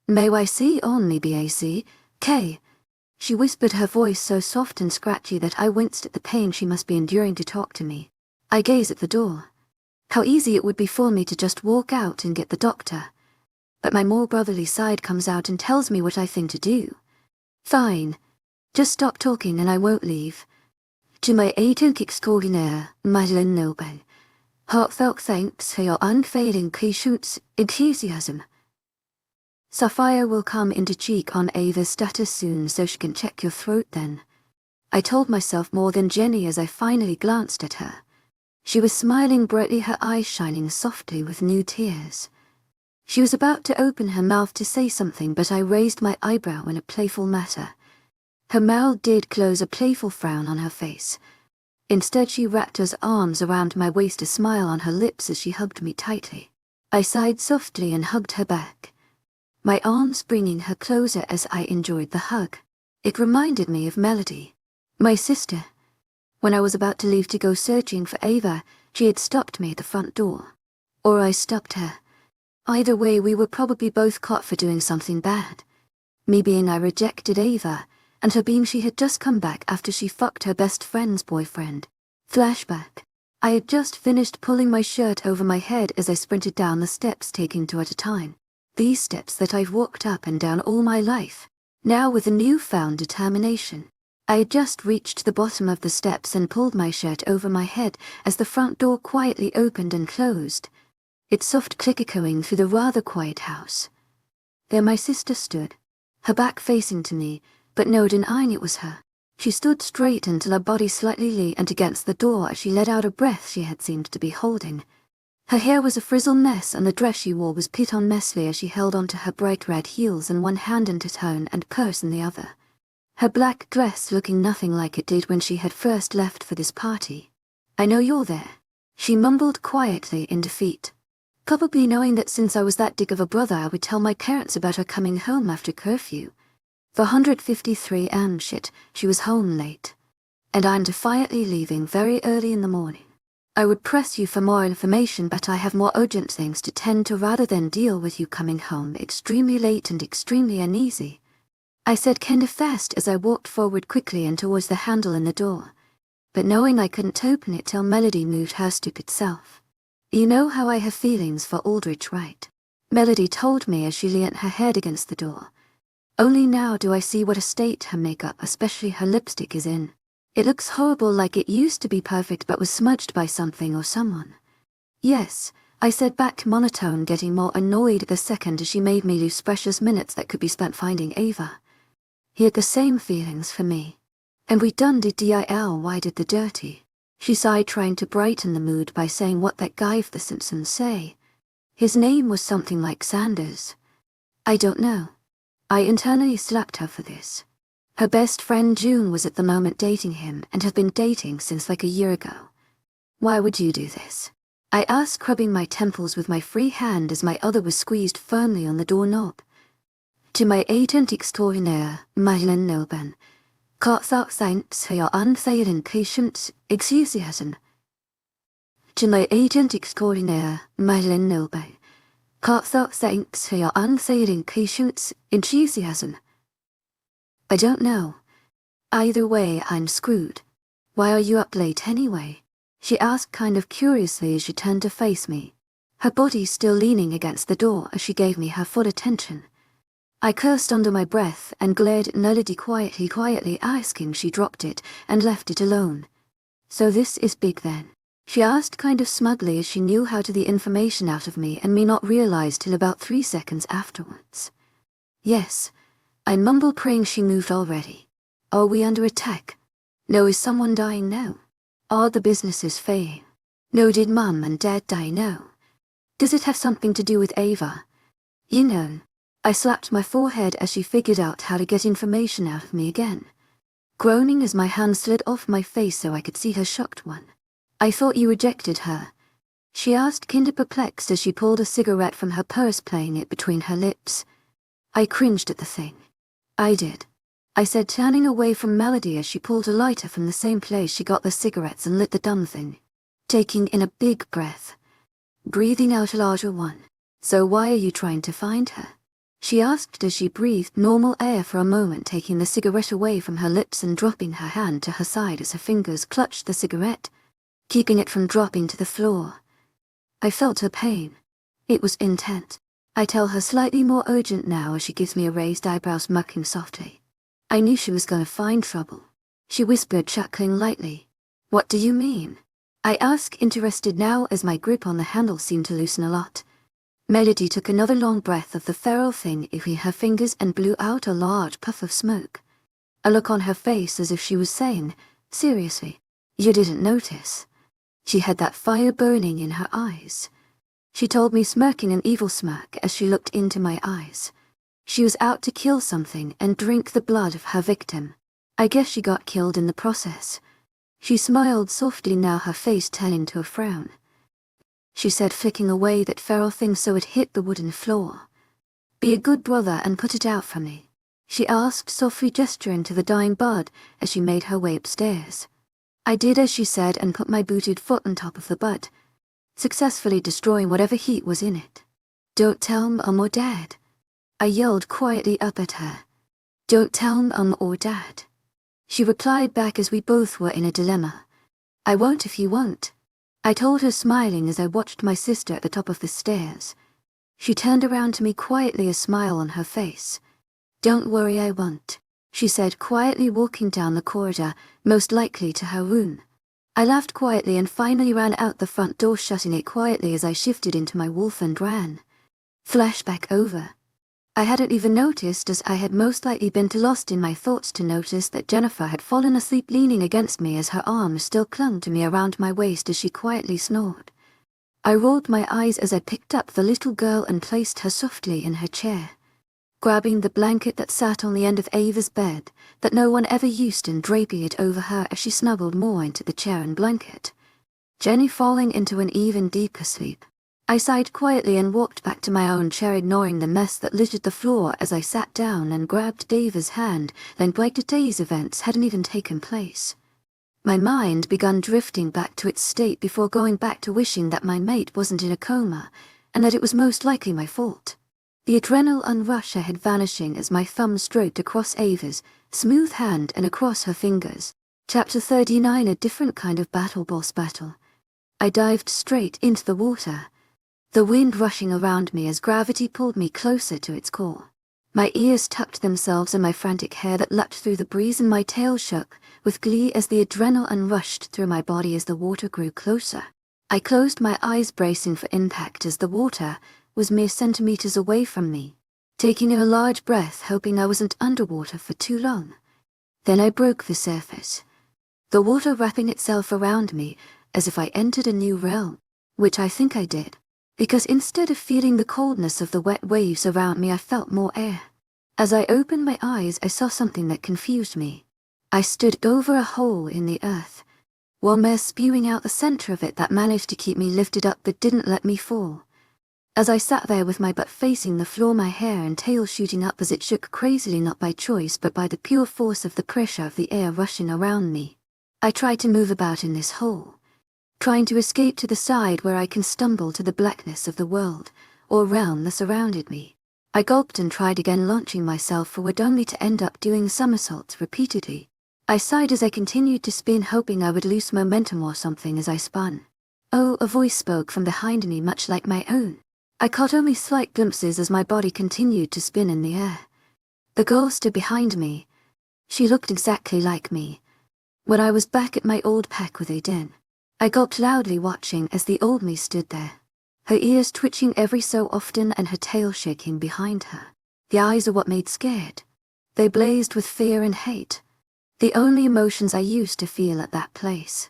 may I see only BAC, K? She whispered, her voice so soft and scratchy that I winced at the pain she must be enduring to talk to me. I gazed at the door. How easy it would be for me to just walk out and get the doctor. But my more brotherly side comes out and tells me what I think to do. Fine. Just stop talking and I won't leave. To my agent extraordinaire, Madeleine Noble. Heartfelt thanks for your unfailing patience, enthusiasm. Sapphire will come into cheek on Ava's status soon so she can check your throat then. I told myself more than Jenny as I finally glanced at her. She was smiling brightly, her eyes shining softly with new tears. She was about to open her mouth to say something, but I raised my eyebrow in a playful manner. Her mouth did close, a playful frown on her face. Instead, she wrapped her arms around my waist, a smile on her lips as she hugged me tightly. I sighed softly and hugged her back, my arms bringing her closer as I enjoyed the hug. It reminded me of Melody, my sister. When I was about to leave to go searching for Ava, she had stopped me at the front door. Or I stopped her. Either way, we were probably both caught for doing something bad. Me being I rejected Ava, and her being she had just come back after she fucked her best friend's boyfriend. Flashback. I had just finished pulling my shirt over my head as I sprinted down the steps, taking two at a time. These steps that I've walked up and down all my life, now with a newfound determination. I had just reached the bottom of the steps and pulled my shirt over my head as the front door quietly opened and closed, its soft click echoing through the rather quiet house. There my sister stood, her back facing to me, but no denying it was her. She stood straight until her body slightly leaned against the door as she let out a breath she had seemed to be holding. Her hair was a frizzled mess and the dress she wore was put on messily as she held onto her bright red heels in one hand and her tone and purse in the other. Her black dress looking nothing like it did when she had first left for this party. I know you're there, she mumbled quietly in defeat. Probably knowing that since I was that dick of a brother I would tell my parents about her coming home after curfew. For 153 and shit, she was home late. And I'm defiantly leaving very early in the morning. I would press you for more information, but I have more urgent things to tend to rather than deal with you coming home extremely late and extremely uneasy. I said kinda fast as I walked forward quickly and towards the handle in the door, but knowing I couldn't open it till Melody moved her stupid self. You know how I have feelings for Aldrich, right? Melody told me as she leaned her head against the door. Only now do I see what a state her makeup, especially her lipstick, is in. It looks horrible, like it used to be perfect but was smudged by something or someone. Yes, I said back monotone, getting more annoyed the second as she made me lose precious minutes that could be spent finding Ava. He had the same feelings for me. And we done did why did the dirty. She sighed, trying to brighten the mood by saying what that guy of The Simpsons say. His name was something like Sanders. I don't know. I internally slapped her for this. Her best friend June was at the moment dating him and had been dating since like a year ago. Why would you do this? I asked, scrubbing my temples with my free hand as my other was squeezed firmly on the doorknob. To my agent extraordinaire, Madeleine Noble. Heartfelt thanks for your unfailing patience, enthusiasm. To my agent extraordinaire, Madeleine Noble. Heartfelt thanks for your unfailing patience, enthusiasm. I don't know. Either way, I'm screwed. Why are you up late anyway? She asked kind of curiously as she turned to face me, her body still leaning against the door as she gave me her full attention. I cursed under my breath and glared at Melody quietly asking. She dropped it and left it alone. So this is big then? She asked kind of smugly as she knew how to the information out of me and me not realize till about 3 seconds afterwards. Yes, I mumbled, praying she moved already. Are we under attack? No. Is someone dying? No. Are the businesses failing? No. Did Mum and Dad die? No. Does it have something to do with Ava? You know. I slapped my forehead as she figured out how to get information out of me again, groaning as my hand slid off my face so I could see her shocked one. I thought you rejected her, she asked, kinda perplexed as she pulled a cigarette from her purse, playing it between her lips. I cringed at the thing. I did, I said, turning away from Melody as she pulled a lighter from the same place she got the cigarettes and lit the dumb thing, taking in a big breath, breathing out a larger one. So why are you trying to find her? She asked as she breathed normal air for a moment, taking the cigarette away from her lips and dropping her hand to her side as her fingers clutched the cigarette, keeping it from dropping to the floor. I felt her pain. It was intense. I tell her, slightly more urgent now as she gives me a raised eyebrow, smirking softly. I knew she was going to find trouble. She whispered, chuckling lightly. What do you mean? I asked, interested now as my grip on the handle seemed to loosen a lot. Melody took another long breath of the feral thing between her fingers and blew out a large puff of smoke. A look on her face as if she was saying, seriously, you didn't notice? She had that fire burning in her eyes. She told me, smirking an evil smirk as she looked into my eyes. She was out to kill something and drink the blood of her victim. I guess she got killed in the process. She smiled softly now, her face turning to a frown. She said, flicking away that feral thing so it hit the wooden floor. Be a good brother and put it out for me, she asked, softly gesturing to the dying bud as she made her way upstairs. I did as she said and put my booted foot on top of the bud, successfully destroying whatever heat was in it. Don't tell Mum or Dad, I yelled quietly up at her. Don't tell Mum or Dad, she replied back as we both were in a dilemma. I won't if you won't, I told her, smiling as I watched my sister at the top of the stairs. She turned around to me quietly, a smile on her face. Don't worry, I won't, she said, quietly walking down the corridor, most likely to her room. I laughed quietly and finally ran out the front door, shutting it quietly as I shifted into my wolf and ran. Flashback over. I hadn't even noticed, as I had most likely been too lost in my thoughts to notice, that Jennifer had fallen asleep leaning against me as her arms still clung to me around my waist as she quietly snored. I rolled my eyes as I picked up the little girl and placed her softly in her chair, grabbing the blanket that sat on the end of Ava's bed that no one ever used and draping it over her as she snuggled more into the chair and blanket, Jenny falling into an even deeper sleep. I sighed quietly and walked back to my own chair, ignoring the mess that littered the floor as I sat down and grabbed Ava's hand, like today's events hadn't even taken place. My mind began drifting back to its state before going back to wishing that my mate wasn't in a coma, and that it was most likely my fault. The adrenaline rush had vanishing as my thumb stroked across Ava's smooth hand and across her fingers. Chapter 39, a different kind of battle boss battle. I dived straight into the water, the wind rushing around me as gravity pulled me closer to its core. My ears tucked themselves in my frantic hair that lapped through the breeze, and my tail shook with glee as the adrenaline rushed through my body as the water grew closer. I closed my eyes, bracing for impact as the water was mere centimeters away from me, taking in a large breath, hoping I wasn't underwater for too long. Then I broke the surface, the water wrapping itself around me as if I entered a new realm, which I think I did, because instead of feeling the coldness of the wet waves around me, I felt more air. As I opened my eyes, I saw something that confused me. I stood over a hole in the earth, warm air spewing out the center of it that managed to keep me lifted up but didn't let me fall. As I sat there with my butt facing the floor, my hair and tail shooting up as it shook crazily, not by choice but by the pure force of the pressure of the air rushing around me, I tried to move about in this hole, trying to escape to the side where I can stumble to the blackness of the world, or realm that surrounded me. I gulped and tried again, launching myself forward only to end up doing somersaults repeatedly. I sighed as I continued to spin, hoping I would lose momentum or something as I spun. Oh, a voice spoke from behind me, much like my own. I caught only slight glimpses as my body continued to spin in the air. The girl stood behind me. She looked exactly like me when I was back at my old pack with Aiden. I gulped loudly, watching as the old me stood there, her ears twitching every so often and her tail shaking behind her. The eyes are what made scared. They blazed with fear and hate, the only emotions I used to feel at that place.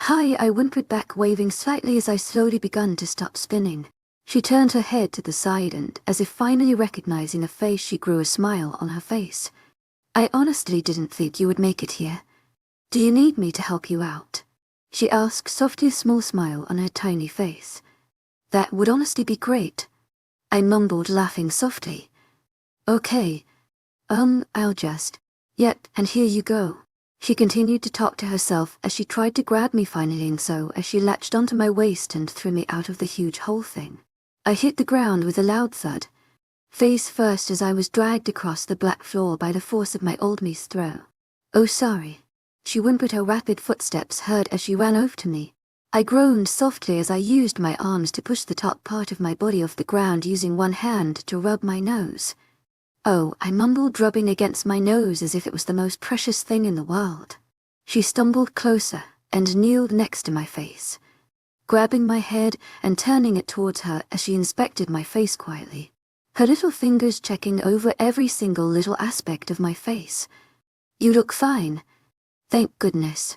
Hi, I whimpered back, waving slightly as I slowly begun to stop spinning. She turned her head to the side and, as if finally recognizing a face, she grew a smile on her face. I honestly didn't think you would make it here. Do you need me to help you out? She asked, softly, a small smile on her tiny face. That would honestly be great. I mumbled, laughing softly. Okay. I'll just. Yet, and here you go. She continued to talk to herself as she tried to grab me finally, and so as she latched onto my waist and threw me out of the huge hole thing. I hit the ground with a loud thud, face first, as I was dragged across the black floor by the force of my old me's throw. Oh, sorry. She whimpered, her rapid footsteps heard as she ran over to me. I groaned softly as I used my arms to push the top part of my body off the ground, using one hand to rub my nose. Oh, I mumbled, rubbing against my nose as if it was the most precious thing in the world. She stumbled closer and kneeled next to my face, grabbing my head and turning it towards her as she inspected my face quietly, her little fingers checking over every single little aspect of my face. You look fine. Thank goodness.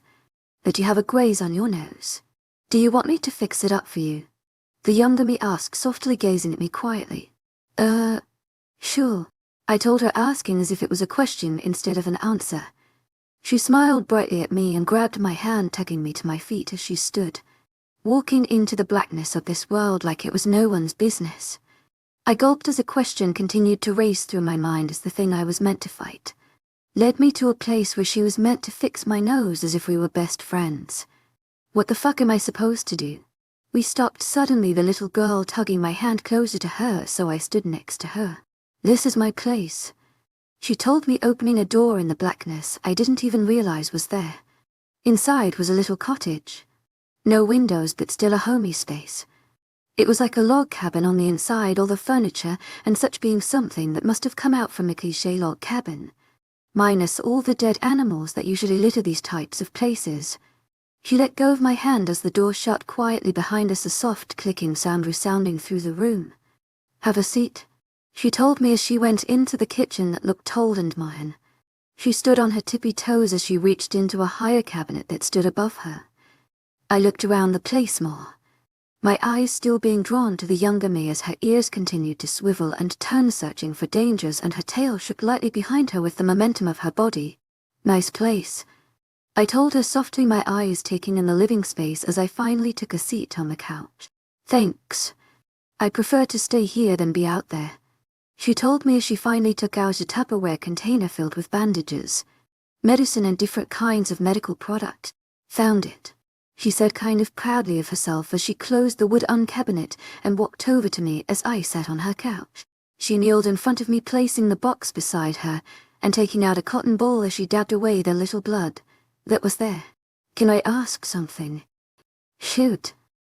But you have a graze on your nose. Do you want me to fix it up for you? The younger me asked, softly gazing at me quietly. Sure. I told her, asking as if it was a question instead of an answer. She smiled brightly at me and grabbed my hand, tugging me to my feet as she stood, walking into the blackness of this world like it was no one's business. I gulped as a question continued to race through my mind as the thing I was meant to fight led me to a place where she was meant to fix my nose as if we were best friends. What the fuck am I supposed to do? We stopped suddenly, the little girl tugging my hand closer to her, so I stood next to her. This is my place, she told me, opening a door in the blackness I didn't even realize was there. Inside was a little cottage. No windows, but still a homey space. It was like a log cabin on the inside, all the furniture and such being something that must have come out from a cliché log cabin, minus all the dead animals that usually litter these types of places. She let go of my hand as the door shut quietly behind us, a soft clicking sound resounding through the room. Have a seat, she told me as she went into the kitchen that looked old and modern. She stood on her tippy toes as she reached into a higher cabinet that stood above her. I looked around the place more, my eyes still being drawn to the younger me as her ears continued to swivel and turn, searching for dangers, and her tail shook lightly behind her with the momentum of her body. Nice place, I told her softly, my eyes taking in the living space as I finally took a seat on the couch. Thanks. I prefer to stay here than be out there, she told me as she finally took out a Tupperware container filled with bandages, medicine and different kinds of medical product. Found it, she said, kind of proudly of herself as she closed the wood cabinet and walked over to me as I sat on her couch. She kneeled in front of me, placing the box beside her and taking out a cotton ball as she dabbed away the little blood that was there. Can I ask something? Shoot,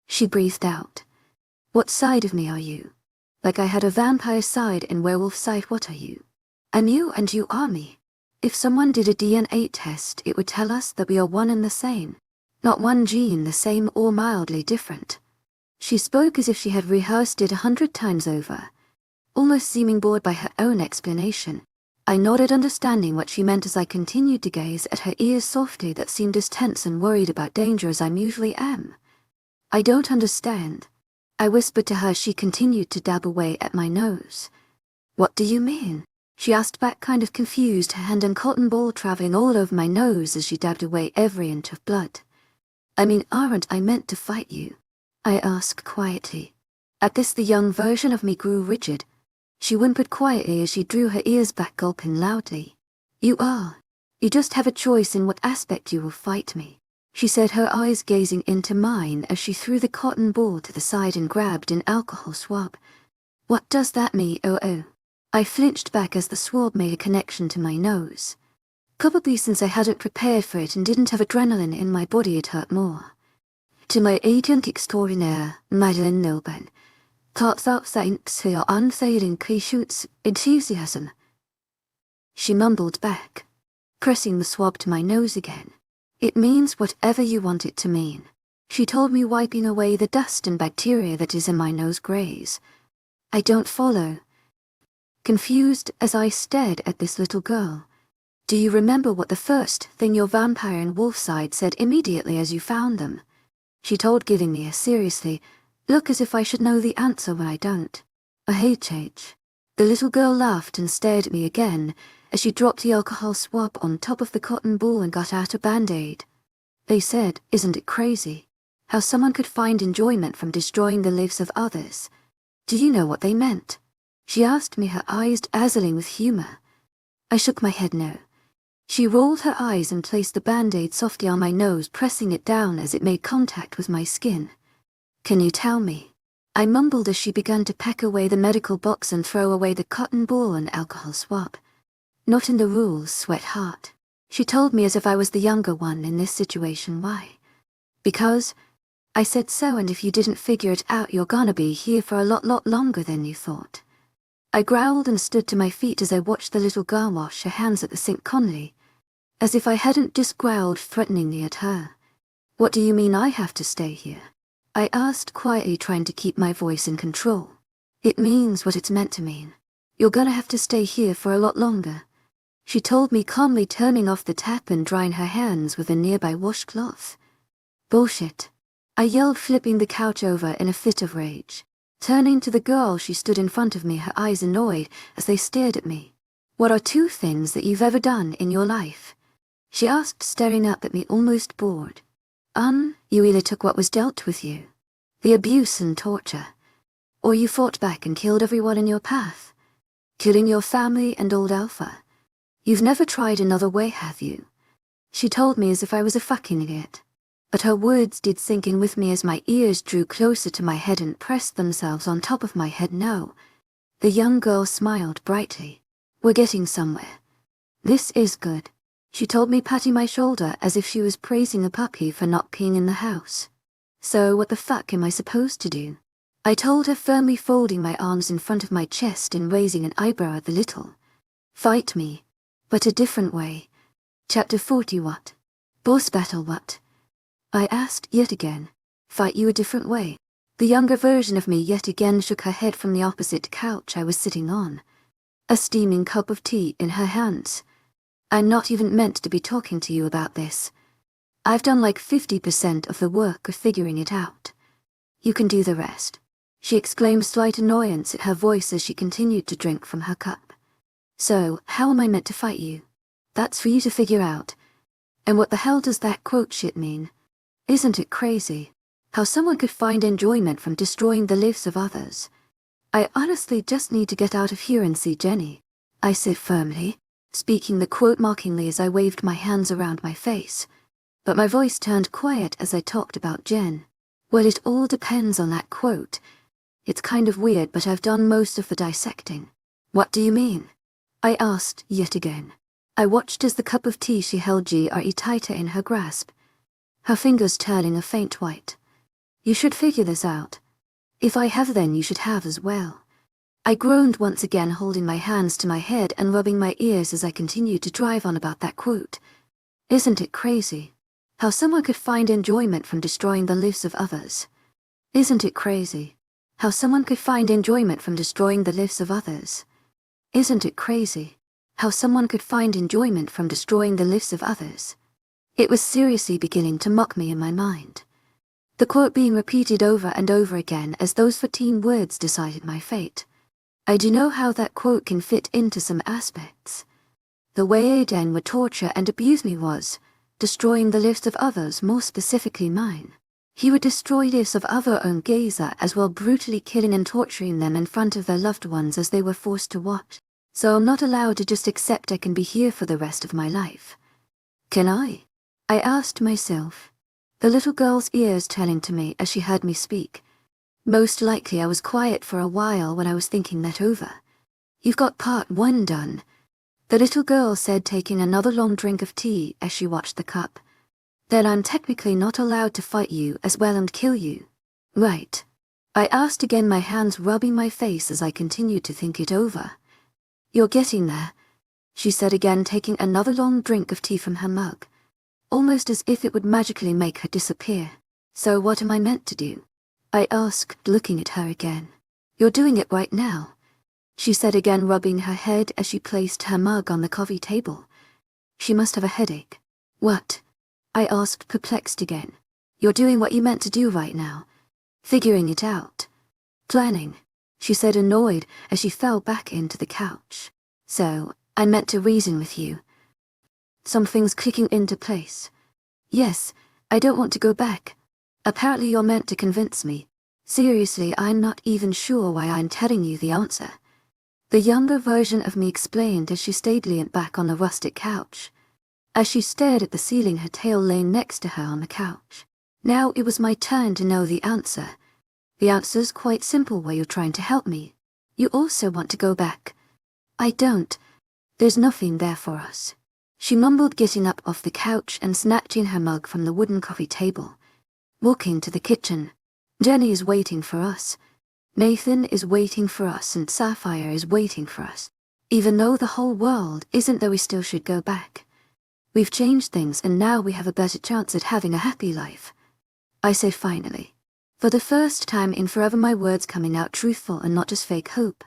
she breathed out. What side of me are you? Like I had a vampire side and werewolf side. What are you? I'm you and you are me. If someone did a DNA test, it would tell us that we are one and the same, not one gene the same or mildly different. She spoke as if she had rehearsed it 100 times over, almost seeming bored by her own explanation. I nodded, understanding what she meant as I continued to gaze at her ears softly that seemed as tense and worried about danger as I usually am. I don't understand, I whispered to her. She continued to dab away at my nose. What do you mean? She asked back, kind of confused, her hand and cotton ball traveling all over my nose as she dabbed away every inch of blood. I mean, aren't I meant to fight you? I asked quietly. At this the young version of me grew rigid. She whimpered quietly as she drew her ears back, gulping loudly. You are. You just have a choice in what aspect you will fight me, she said, her eyes gazing into mine as she threw the cotton ball to the side and grabbed an alcohol swab. What does that mean? Oh. I flinched back as the swab made a connection to my nose. Probably since I hadn't prepared for it and didn't have adrenaline in my body, it hurt more. To my agent extraordinaire, Madeline Nilben, thoughts out thanks to your unfailing Kishut's enthusiasm, she mumbled back, pressing the swab to my nose again. It means whatever you want it to mean, she told me, wiping away the dust and bacteria that is in my nose graze. I don't follow. Confused as I stared at this little girl. Do you remember what the first thing your vampire and wolf side said immediately as you found them? She told, giving me a seriously, Look as if I should know the answer when I don't. I hate H. The little girl laughed and stared at me again as she dropped the alcohol swab on top of the cotton ball and got out a Band-Aid. They said, isn't it crazy? How someone could find enjoyment from destroying the lives of others. Do you know what they meant? She asked me, her eyes dazzling with humor. I shook my head no. She rolled her eyes and placed the Band-Aid softly on my nose, pressing it down as it made contact with my skin. Can you tell me? I mumbled as she began to pack away the medical box and throw away the cotton ball and alcohol swab. Not in the rules, sweetheart. She told me as if I was the younger one in this situation. Why? Because I said so, and if you didn't figure it out, you're gonna be here for a lot longer than you thought. I growled and stood to my feet as I watched the little girl wash her hands at the sink calmly, as if I hadn't just growled threateningly at her. What do you mean I have to stay here? I asked quietly, trying to keep my voice in control. It means what it's meant to mean. You're gonna have to stay here for a lot longer, she told me calmly, turning off the tap and drying her hands with a nearby washcloth. Bullshit, I yelled, flipping the couch over in a fit of rage. Turning to the girl, she stood in front of me, her eyes annoyed as they stared at me. What are 2 things that you've ever done in your life? She asked, staring up at me, almost bored. You either took what was dealt with you, the abuse and torture, or you fought back and killed everyone in your path, killing your family and old Alpha. You've never tried another way, have you? She told me as if I was a fucking idiot. But her words did sink in with me as my ears drew closer to my head and pressed themselves on top of my head. No. The young girl smiled brightly. We're getting somewhere. This is good, she told me, patting my shoulder as if she was praising a puppy for not peeing in the house. So what the fuck am I supposed to do? I told her, firmly folding my arms in front of my chest and raising an eyebrow at the little. Fight me, but a different way. Chapter 40. What? Boss battle what? I asked yet again. Fight you a different way? The younger version of me yet again shook her head from the opposite couch I was sitting on, a steaming cup of tea in her hands. I'm not even meant to be talking to you about this. I've done like 50% of the work of figuring it out. You can do the rest, she exclaimed, slight annoyance at her voice as she continued to drink from her cup. So, how am I meant to fight you? That's for you to figure out. And what the hell does that quote shit mean? Isn't it crazy? How someone could find enjoyment from destroying the lives of others. I honestly just need to get out of here and see Jenny, I said firmly, speaking the quote mockingly as I waved my hands around my face. But my voice turned quiet as I talked about Jen. Well, it all depends on that quote. It's kind of weird, but I've done most of the dissecting. What do you mean? I asked yet again. I watched as the cup of tea she held grew tighter in her grasp, her fingers turning a faint white. You should figure this out. If I have, then you should have as well. I groaned once again, holding my hands to my head and rubbing my ears as I continued to drive on about that quote. Isn't it crazy? How someone could find enjoyment from destroying the lives of others. Isn't it crazy? How someone could find enjoyment from destroying the lives of others. Isn't it crazy? How someone could find enjoyment from destroying the lives of others. It was seriously beginning to mock me in my mind. The quote being repeated over and over again as those 14 words decided my fate. I do know how that quote can fit into some aspects. The way Aiden would torture and abuse me was destroying the lives of others, more specifically mine. He would destroy lives of other own gazer as well, brutally killing and torturing them in front of their loved ones as they were forced to watch. So I'm not allowed to just accept I can be here for the rest of my life. Can I? I asked myself, the little girl's ears turning to me as she heard me speak. Most likely I was quiet for a while when I was thinking that over. You've got part 1 done, the little girl said, taking another long drink of tea as she watched the cup. Then I'm technically not allowed to fight you as well and kill you, right? I asked again, my hands rubbing my face as I continued to think it over. You're getting there, she said again, taking another long drink of tea from her mug, almost as if it would magically make her disappear. So what am I meant to do? I asked, looking at her again. You're doing it right now, she said again, rubbing her head as she placed her mug on the coffee table. She must have a headache. What? I asked, perplexed again. You're doing what you meant to do right now, Figuring it out. Planning, she said, annoyed as she fell back into the couch. So, I meant to reason with you. Some things clicking into place. Yes, I don't want to go back. Apparently you're meant to convince me. Seriously, I'm not even sure why I'm telling you the answer. The younger version of me explained as she stayed leant back on the rustic couch. As she stared at the ceiling, her tail lay next to her on the couch. Now it was my turn to know the answer. The answer's quite simple while you're trying to help me. You also want to go back. I don't. There's nothing there for us. She mumbled, getting up off the couch and snatching her mug from the wooden coffee table. Walking to the kitchen. Jenny is waiting for us. Nathan is waiting for us, and Sapphire is waiting for us. Even though the whole world isn't, though, we still should go back. We've changed things and now we have a better chance at having a happy life. I said finally. For the first time in forever, my words coming out truthful and not just fake hope.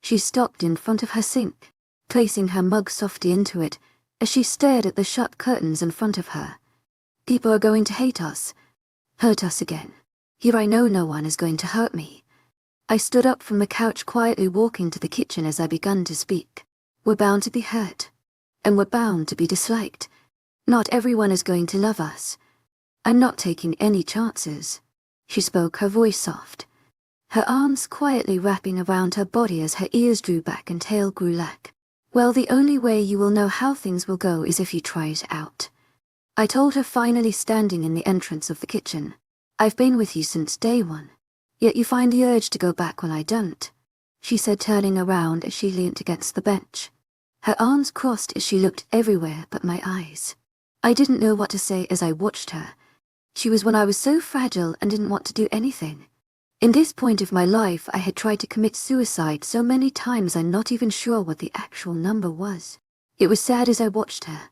She stopped in front of her sink, placing her mug softly into it as she stared at the shut curtains in front of her. People are going to hate us. Hurt us again. Here I know no one is going to hurt me. I stood up from the couch, quietly walking to the kitchen as I began to speak. We're bound to be hurt. And we're bound to be disliked. Not everyone is going to love us. I'm not taking any chances. She spoke, her voice soft. Her arms quietly wrapping around her body as her ears drew back and tail grew lack. Well, the only way you will know how things will go is if you try it out. I told her, finally standing in the entrance of the kitchen. I've been with you since day one. Yet you find the urge to go back when I don't, she said, turning around as she leant against the bench. Her arms crossed as she looked everywhere but my eyes. I didn't know what to say as I watched her. She was when I was so fragile and didn't want to do anything. In this point of my life, I had tried to commit suicide so many times I'm not even sure what the actual number was. It was sad as I watched her.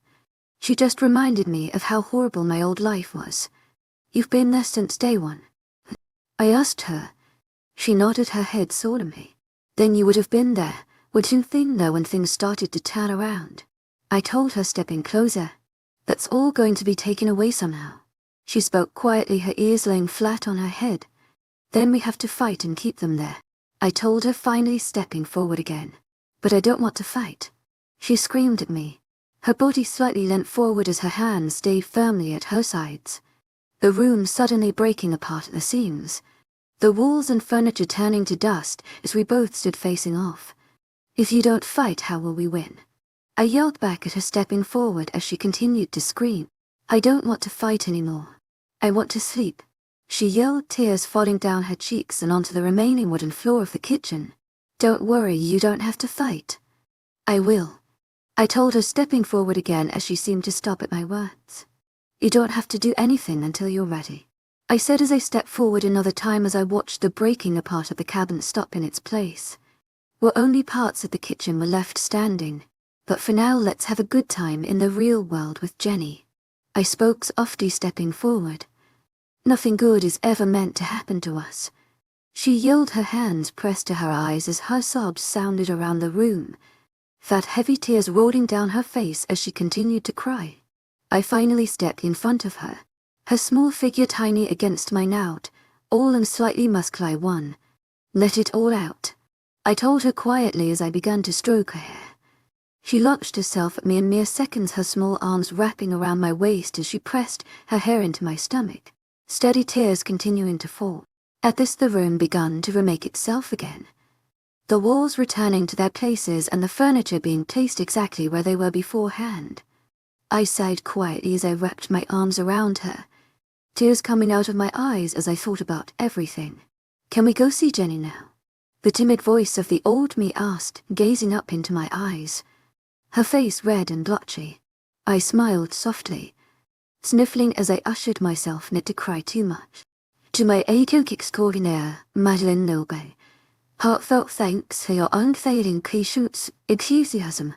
She just reminded me of how horrible my old life was. You've been there since day one? I asked her. She nodded her head solemnly. Then you would have been there, would you think, though, when things started to turn around? I told her, stepping closer. That's all going to be taken away somehow. She spoke quietly, her ears laying flat on her head. Then we have to fight and keep them there. I told her, finally stepping forward again. But I don't want to fight. She screamed at me. Her body slightly leant forward as her hands stayed firmly at her sides. The room suddenly breaking apart at the seams. The walls and furniture turning to dust as we both stood facing off. If you don't fight, how will we win? I yelled back at her, stepping forward as she continued to scream. I don't want to fight anymore. I want to sleep. She yelled, tears falling down her cheeks and onto the remaining wooden floor of the kitchen. Don't worry, you don't have to fight. I will. I told her, stepping forward again as she seemed to stop at my words. You don't have to do anything until you're ready, I said as I stepped forward another time as I watched the breaking apart of the cabin stop in its place. Where only parts of the kitchen were left standing. But for now, let's have a good time in the real world with Jenny. I spoke softly, stepping forward. Nothing good is ever meant to happen to us. She yelled, her hands pressed to her eyes as her sobs sounded around the room. Fat, heavy tears rolling down her face as she continued to cry. I finally stepped in front of her, her small figure tiny against mine, out, all and slightly muscular one. Let it all out, I told her quietly as I began to stroke her hair. She launched herself at me in mere seconds, her small arms wrapping around my waist as she pressed her hair into my stomach, steady tears continuing to fall. At this, the room began to remake itself again. The walls returning to their places and the furniture being placed exactly where they were beforehand. I sighed quietly as I wrapped my arms around her, tears coming out of my eyes as I thought about everything. Can we go see Jenny now? The timid voice of the old me asked, gazing up into my eyes. Her face red and blotchy. I smiled softly, sniffling as I ushered myself not to cry too much. To my ago extraordinaire, Madeleine Noble. Heartfelt thanks for your unfailing patience, enthusiasm.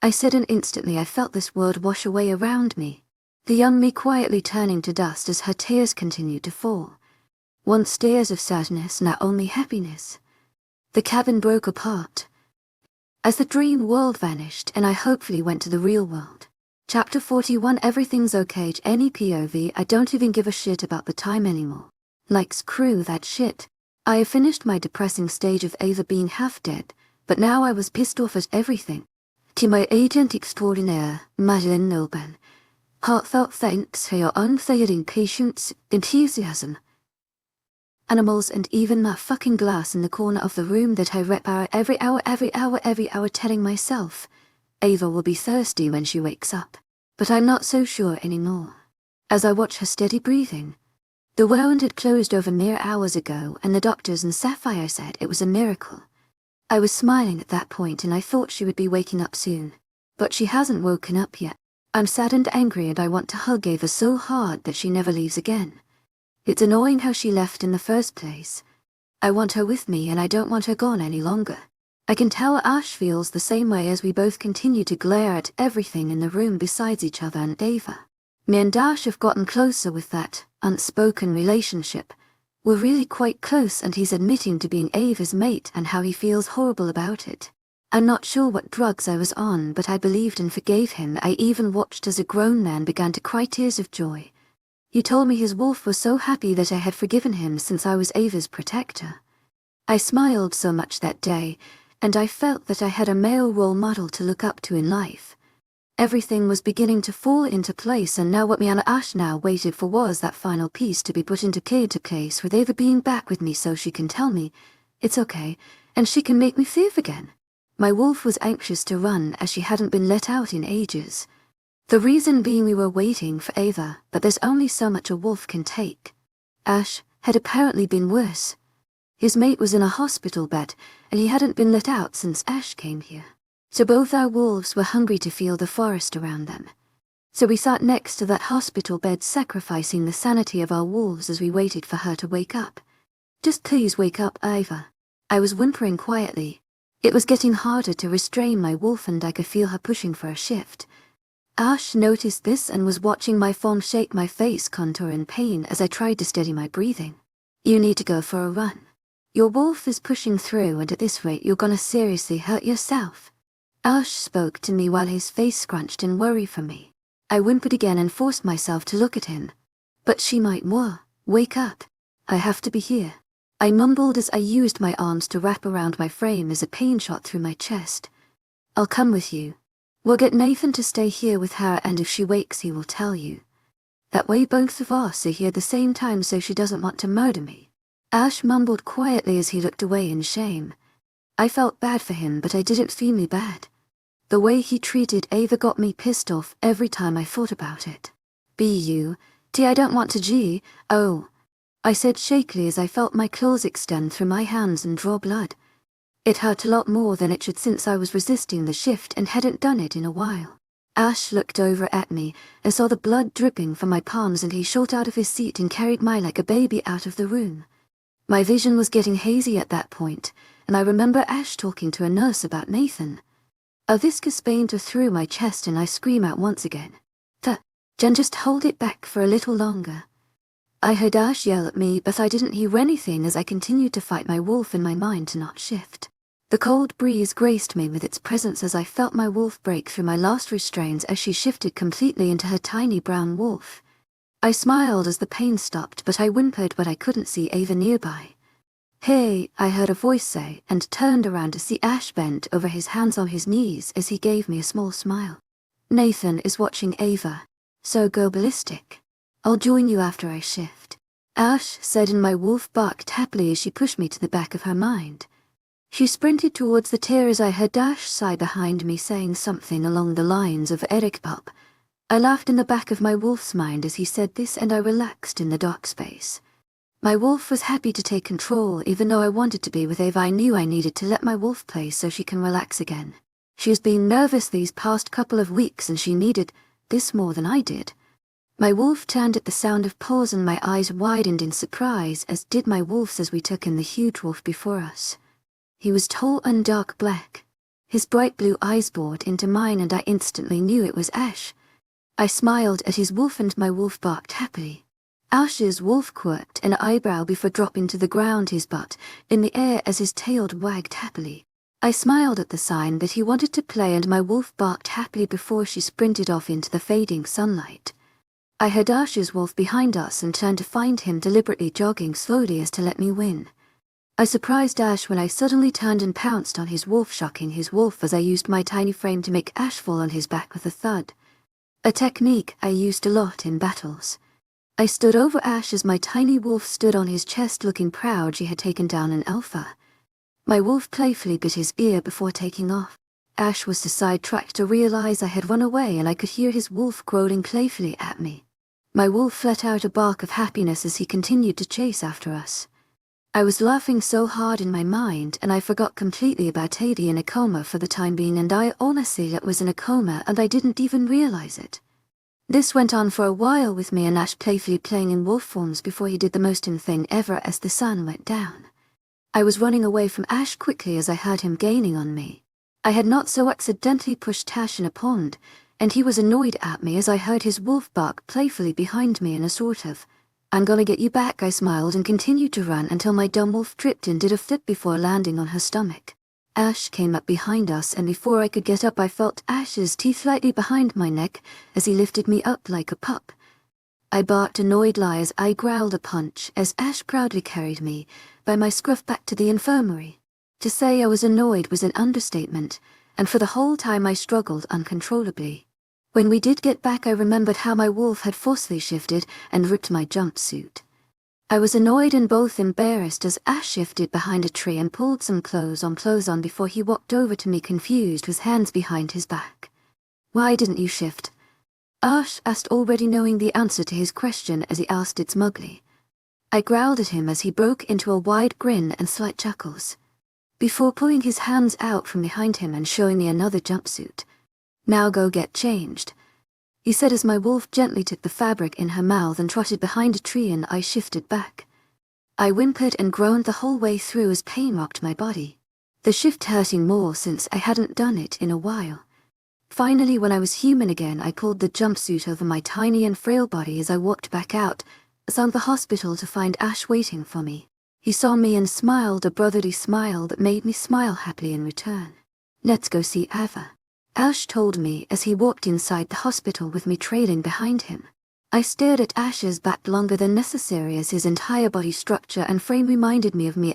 I said, and instantly I felt this word wash away around me, the young me quietly turning to dust as her tears continued to fall. Once tears of sadness, now only happiness. The cabin broke apart as the dream world vanished and I hopefully went to the real world. Chapter 41. Everything's okay. Any POV. I don't even give a shit about the time anymore. Like screw that shit. I have finished my depressing stage of Ava being half dead, but now I was pissed off at everything. To my agent extraordinaire, Madeleine Nobel. Heartfelt thanks for your unfailing patience, enthusiasm. Animals and even that fucking glass in the corner of the room that I repair every hour telling myself, Ava will be thirsty when she wakes up. But I'm not so sure anymore. As I watch her steady breathing. The wound had closed over mere hours ago, and the doctors and Sapphire said it was a miracle. I was smiling at that point and I thought she would be waking up soon. But she hasn't woken up yet. I'm sad and angry and I want to hug Ava so hard that she never leaves again. It's annoying how she left in the first place. I want her with me and I don't want her gone any longer. I can tell Ash feels the same way as we both continue to glare at everything in the room besides each other and Ava. Me and Ash have gotten closer with that unspoken relationship. We're really quite close and he's admitting to being Ava's mate and how he feels horrible about it. I'm not sure what drugs I was on, but I believed and forgave him. I even watched as a grown man began to cry tears of joy. He told me his wolf was so happy that I had forgiven him since I was Ava's protector. I smiled so much that day, and I felt that I had a male role model to look up to in life. Everything was beginning to fall into place, and now what me and Ash now waited for was that final piece to be put into place with Ava being back with me so she can tell me, it's okay, and she can make me safe again. My wolf was anxious to run as she hadn't been let out in ages. The reason being we were waiting for Ava, but there's only so much a wolf can take. Ash had apparently been worse. His mate was in a hospital bed, and he hadn't been let out since Ash came here. So both our wolves were hungry to feel the forest around them. So we sat next to that hospital bed sacrificing the sanity of our wolves as we waited for her to wake up. Just please wake up, Ava. I was whimpering quietly. It was getting harder to restrain my wolf and I could feel her pushing for a shift. Ash noticed this and was watching my form shake, my face contour in pain as I tried to steady my breathing. You need to go for a run. Your wolf is pushing through and at this rate you're gonna seriously hurt yourself. Ash spoke to me while his face scrunched in worry for me. I whimpered again and forced myself to look at him. But she might wake up. I have to be here. I mumbled as I used my arms to wrap around my frame as a pain shot through my chest. I'll come with you. We'll get Nathan to stay here with her and if she wakes he will tell you. That way both of us are here at the same time so she doesn't want to murder me. Ash mumbled quietly as he looked away in shame. I felt bad for him but I didn't feel me bad. The way he treated Ava got me pissed off every time I thought about it. I don't want to oh. I said shakily as I felt my claws extend through my hands and draw blood. It hurt a lot more than it should since I was resisting the shift and hadn't done it in a while. Ash looked over at me and saw the blood dripping from my palms and he shot out of his seat and carried me like a baby out of the room. My vision was getting hazy at that point, and I remember Ash talking to a nurse about Nathan. A viscous pain tore through my chest and I scream out once again. Jen, just hold it back for a little longer. I heard Ash yell at me but I didn't hear anything as I continued to fight my wolf in my mind to not shift. The cold breeze graced me with its presence as I felt my wolf break through my last restraints as she shifted completely into her tiny brown wolf. I smiled as the pain stopped but I whimpered but I couldn't see Ava nearby. Hey, I heard a voice say and turned around to see Ash bent over his hands on his knees as he gave me a small smile. Nathan is watching Ava, so go ballistic. I'll join you after I shift. Ash said and my wolf barked happily as she pushed me to the back of her mind. She sprinted towards the tear as I heard Dash sigh behind me saying something along the lines of Eric Pop. I laughed in the back of my wolf's mind as he said this and I relaxed in the dark space. My wolf was happy to take control even though I wanted to be with Ava. I knew I needed to let my wolf play so she can relax again. She was being nervous these past couple of weeks and she needed this more than I did. My wolf turned at the sound of paws and my eyes widened in surprise as did my wolf's as we took in the huge wolf before us. He was tall and dark black. His bright blue eyes bored into mine and I instantly knew it was Ash. I smiled at his wolf and my wolf barked happily. Ash's wolf quirked an eyebrow before dropping to the ground, his butt in the air as his tail wagged happily. I smiled at the sign that he wanted to play and my wolf barked happily before she sprinted off into the fading sunlight. I heard Ash's wolf behind us and turned to find him deliberately jogging slowly as to let me win. I surprised Ash when I suddenly turned and pounced on his wolf, shocking his wolf as I used my tiny frame to make Ash fall on his back with a thud. A technique I used a lot in battles. I stood over Ash as my tiny wolf stood on his chest looking proud she had taken down an alpha. My wolf playfully bit his ear before taking off. Ash was too sidetracked to realize I had run away, and I could hear his wolf growling playfully at me. My wolf let out a bark of happiness as he continued to chase after us. I was laughing so hard in my mind, and I forgot completely about Teddy in a coma for the time being, and I honestly was in a coma and I didn't even realize it. This went on for a while with me and Ash playfully playing in wolf forms before he did the most thing ever as the sun went down. I was running away from Ash quickly as I heard him gaining on me. I had not so accidentally pushed Ash in a pond, and he was annoyed at me as I heard his wolf bark playfully behind me in a sort of, "I'm gonna get you back," I smiled and continued to run until my dumb wolf tripped and did a flip before landing on her stomach. Ash came up behind us, and before I could get up I felt Ash's teeth lightly behind my neck as he lifted me up like a pup. I barked annoyedly as I growled a punch as Ash proudly carried me by my scruff back to the infirmary. To say I was annoyed was an understatement, and for the whole time I struggled uncontrollably. When we did get back I remembered how my wolf had forcefully shifted and ripped my jumpsuit. I was annoyed and both embarrassed as Ash shifted behind a tree and pulled some clothes on before he walked over to me confused with hands behind his back. "Why didn't you shift?" Ash asked, already knowing the answer to his question as he asked it smugly. I growled at him as he broke into a wide grin and slight chuckles, before pulling his hands out from behind him and showing me another jumpsuit. "Now go get changed," he said as my wolf gently took the fabric in her mouth and trotted behind a tree and I shifted back. I whimpered and groaned the whole way through as pain rocked my body, the shift hurting more since I hadn't done it in a while. Finally, when I was human again, I pulled the jumpsuit over my tiny and frail body as I walked back out, saw the hospital to find Ash waiting for me. He saw me and smiled a brotherly smile that made me smile happily in return. "Let's go see Ava," Ash told me as he walked inside the hospital with me trailing behind him. I stared at Ash's back longer than necessary as his entire body structure and frame reminded me of me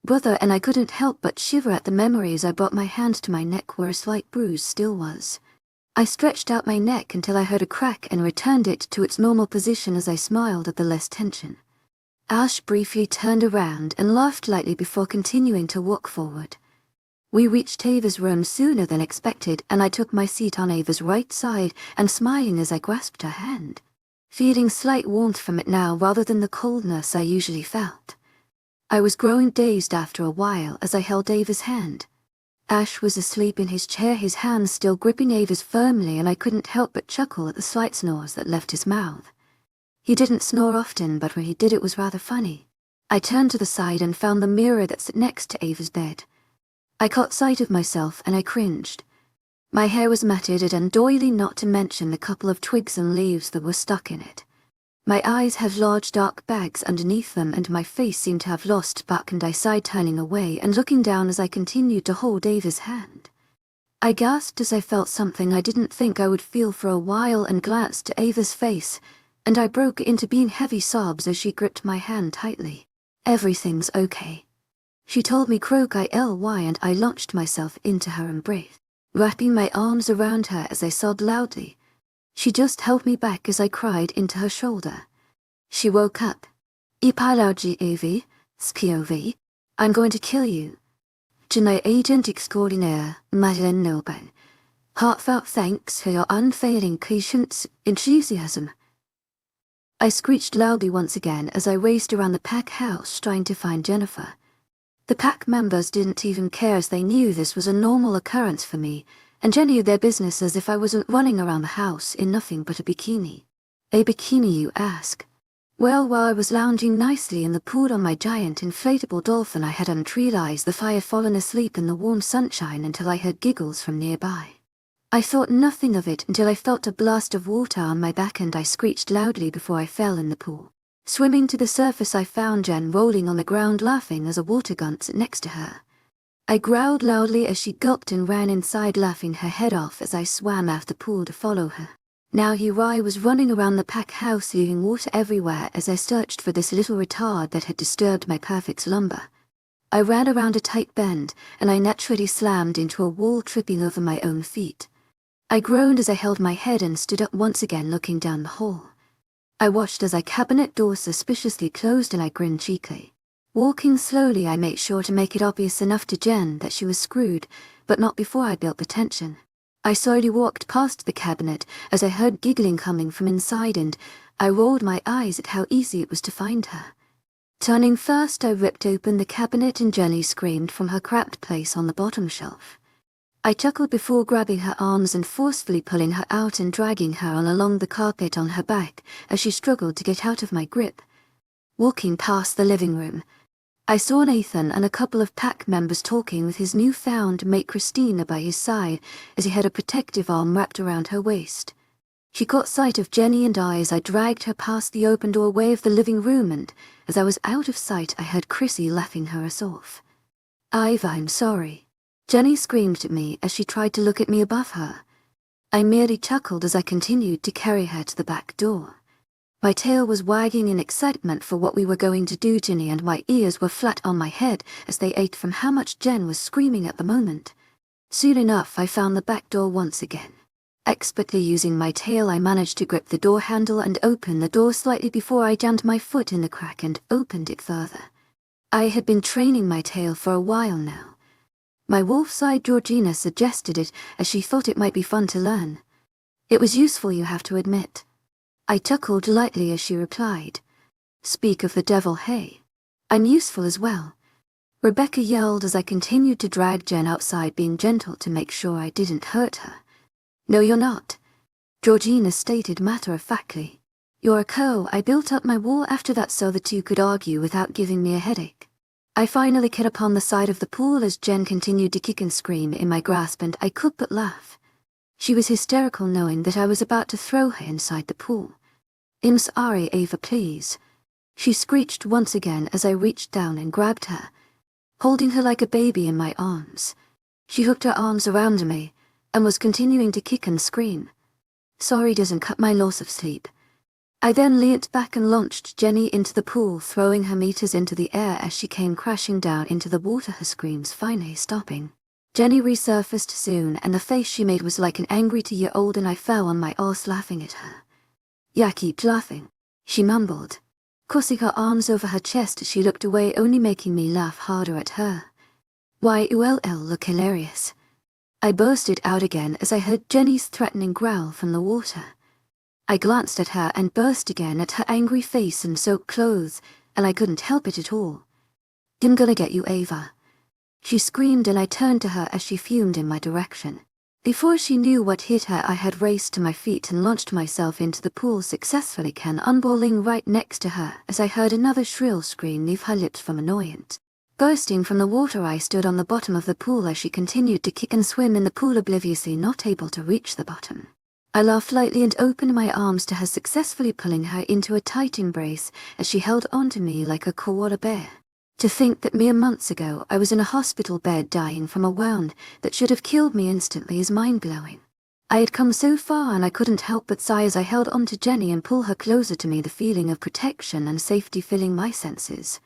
brother, and I couldn't help but shiver at the memory as I brought my hand to my neck where a slight bruise still was. I stretched out my neck until I heard a crack and returned it to its normal position as I smiled at the less tension. Ash briefly turned around and laughed lightly before continuing to walk forward. We reached Ava's room sooner than expected, and I took my seat on Ava's right side and smiling as I grasped her hand, feeling slight warmth from it now rather than the coldness I usually felt. I was growing dazed after a while as I held Ava's hand. Ash was asleep in his chair, his hands still gripping Ava's firmly, and I couldn't help but chuckle at the slight snores that left his mouth. He didn't snore often, but when he did it was rather funny. I turned to the side and found the mirror that sat next to Ava's bed. I caught sight of myself and I cringed. My hair was matted and doily, not to mention the couple of twigs and leaves that were stuck in it. My eyes had large dark bags underneath them and my face seemed to have lost back, and I sighed, turning away and looking down as I continued to hold Ava's hand. I gasped as I felt something I didn't think I would feel for a while and glanced to Ava's face, and I broke into being heavy sobs as she gripped my hand tightly. "Everything's okay," she told me croak-ly, and I launched myself into her embrace, wrapping my arms around her as I sobbed loudly. She just held me back as I cried into her shoulder. She woke up. "Ipalauji Avi, Skiovi, I'm going to kill you. Jedi Agent Extraordinaire, Madeleine Nobel. Heartfelt thanks for your unfailing patience, enthusiasm." I screeched loudly once again as I raced around the pack house trying to find Jennifer. The pack members didn't even care as they knew this was a normal occurrence for me, and Jenny their business as if I wasn't running around the house in nothing but a bikini. A bikini, you ask? Well, while I was lounging nicely in the pool on my giant inflatable dolphin, I had unrealized the fire fallen asleep in the warm sunshine until I heard giggles from nearby. I thought nothing of it until I felt a blast of water on my back and I screeched loudly before I fell in the pool. Swimming to the surface, I found Jen rolling on the ground laughing as a water gun sat next to her. I growled loudly as she gulped and ran inside, laughing her head off as I swam out the pool to follow her. Now here I was running around the pack house leaving water everywhere as I searched for this little retard that had disturbed my perfect slumber. I ran around a tight bend, and I naturally slammed into a wall, tripping over my own feet. I groaned as I held my head and stood up once again, looking down the hall. I watched as a cabinet door suspiciously closed, and I grinned cheekily. Walking slowly, I made sure to make it obvious enough to Jen that she was screwed, but not before I built the tension. I slowly walked past the cabinet as I heard giggling coming from inside, and I rolled my eyes at how easy it was to find her. Turning first, I ripped open the cabinet and Jenny screamed from her cramped place on the bottom shelf. I chuckled before grabbing her arms and forcefully pulling her out and dragging her on along the carpet on her back as she struggled to get out of my grip. Walking past the living room, I saw Nathan and a couple of pack members talking with his newfound mate Christina by his side as he had a protective arm wrapped around her waist. She caught sight of Jenny and I as I dragged her past the open doorway of the living room, and as I was out of sight I heard Chrissy laughing her ass off. I'm sorry," Jenny screamed at me as she tried to look at me above her. I merely chuckled as I continued to carry her to the back door. My tail was wagging in excitement for what we were going to do, Jenny, and my ears were flat on my head as they ached from how much Jen was screaming at the moment. Soon enough, I found the back door once again. Expertly using my tail, I managed to grip the door handle and open the door slightly before I jammed my foot in the crack and opened it further. I had been training my tail for a while now. My wolf-side Georgina suggested it as she thought it might be fun to learn. It was useful, you have to admit. I chuckled lightly as she replied, "Speak of the devil, hey. I'm useful as well." Rebecca yelled as I continued to drag Jen outside, being gentle to make sure I didn't hurt her. "No, you're not," Georgina stated matter-of-factly. "You're a co. I built up my wall after that so that you could argue without giving me a headache." I finally hit upon the side of the pool as Jen continued to kick and scream in my grasp, and I could but laugh. She was hysterical, knowing that I was about to throw her inside the pool. "I'm sorry, Ava, please," she screeched once again as I reached down and grabbed her, holding her like a baby in my arms. She hooked her arms around me and was continuing to kick and scream. "Sorry doesn't cut my loss of sleep." I then leant back and launched Jenny into the pool, throwing her meters into the air as she came crashing down into the water, her screams finally stopping. Jenny resurfaced soon, and the face she made was like an angry 2-year-old, and I fell on my arse laughing at her. "Yeah, keep laughing," she mumbled. Crossing her arms over her chest, she looked away, only making me laugh harder at her. "Why, you'll look hilarious." I bursted out again as I heard Jenny's threatening growl from the water. I glanced at her and burst again at her angry face and soaked clothes, and I couldn't help it at all. "I'm gonna get you, Ava," she screamed, and I turned to her as she fumed in my direction. Before she knew what hit her, I had raced to my feet and launched myself into the pool, successfully cannonballing right next to her as I heard another shrill scream leave her lips from annoyance. Bursting from the water, I stood on the bottom of the pool as she continued to kick and swim in the pool, obliviously not able to reach the bottom. I laughed lightly and opened my arms to her, successfully pulling her into a tight embrace as she held onto me like a koala bear. To think that mere months ago I was in a hospital bed dying from a wound that should have killed me instantly is mind-blowing. I had come so far, and I couldn't help but sigh as I held onto Jenny and pull her closer to me, the feeling of protection and safety filling my senses.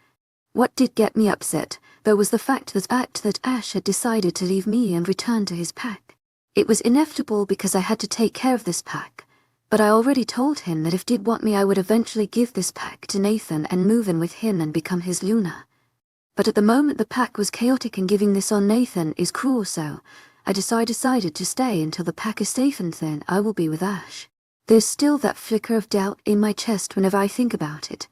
What did get me upset, though, was the fact that Ash had decided to leave me and return to his pack. It was inevitable because I had to take care of this pack, but I already told him that if did want me I would eventually give this pack to Nathan and move in with him and become his Luna. But at the moment the pack was chaotic, and giving this on Nathan is cruel, so I decided to stay until the pack is safe, and then I will be with Ash. There's still that flicker of doubt in my chest whenever I think about it.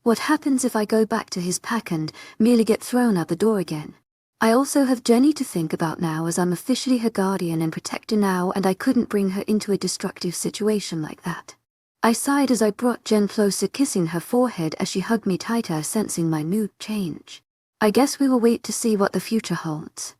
What happens if I go back to his pack and merely get thrown out the door again? I also have Jenny to think about now, as I'm officially her guardian and protector now, and I couldn't bring her into a destructive situation like that. I sighed as I brought Jen closer, kissing her forehead as she hugged me tighter, sensing my mood change. I guess we will wait to see what the future holds.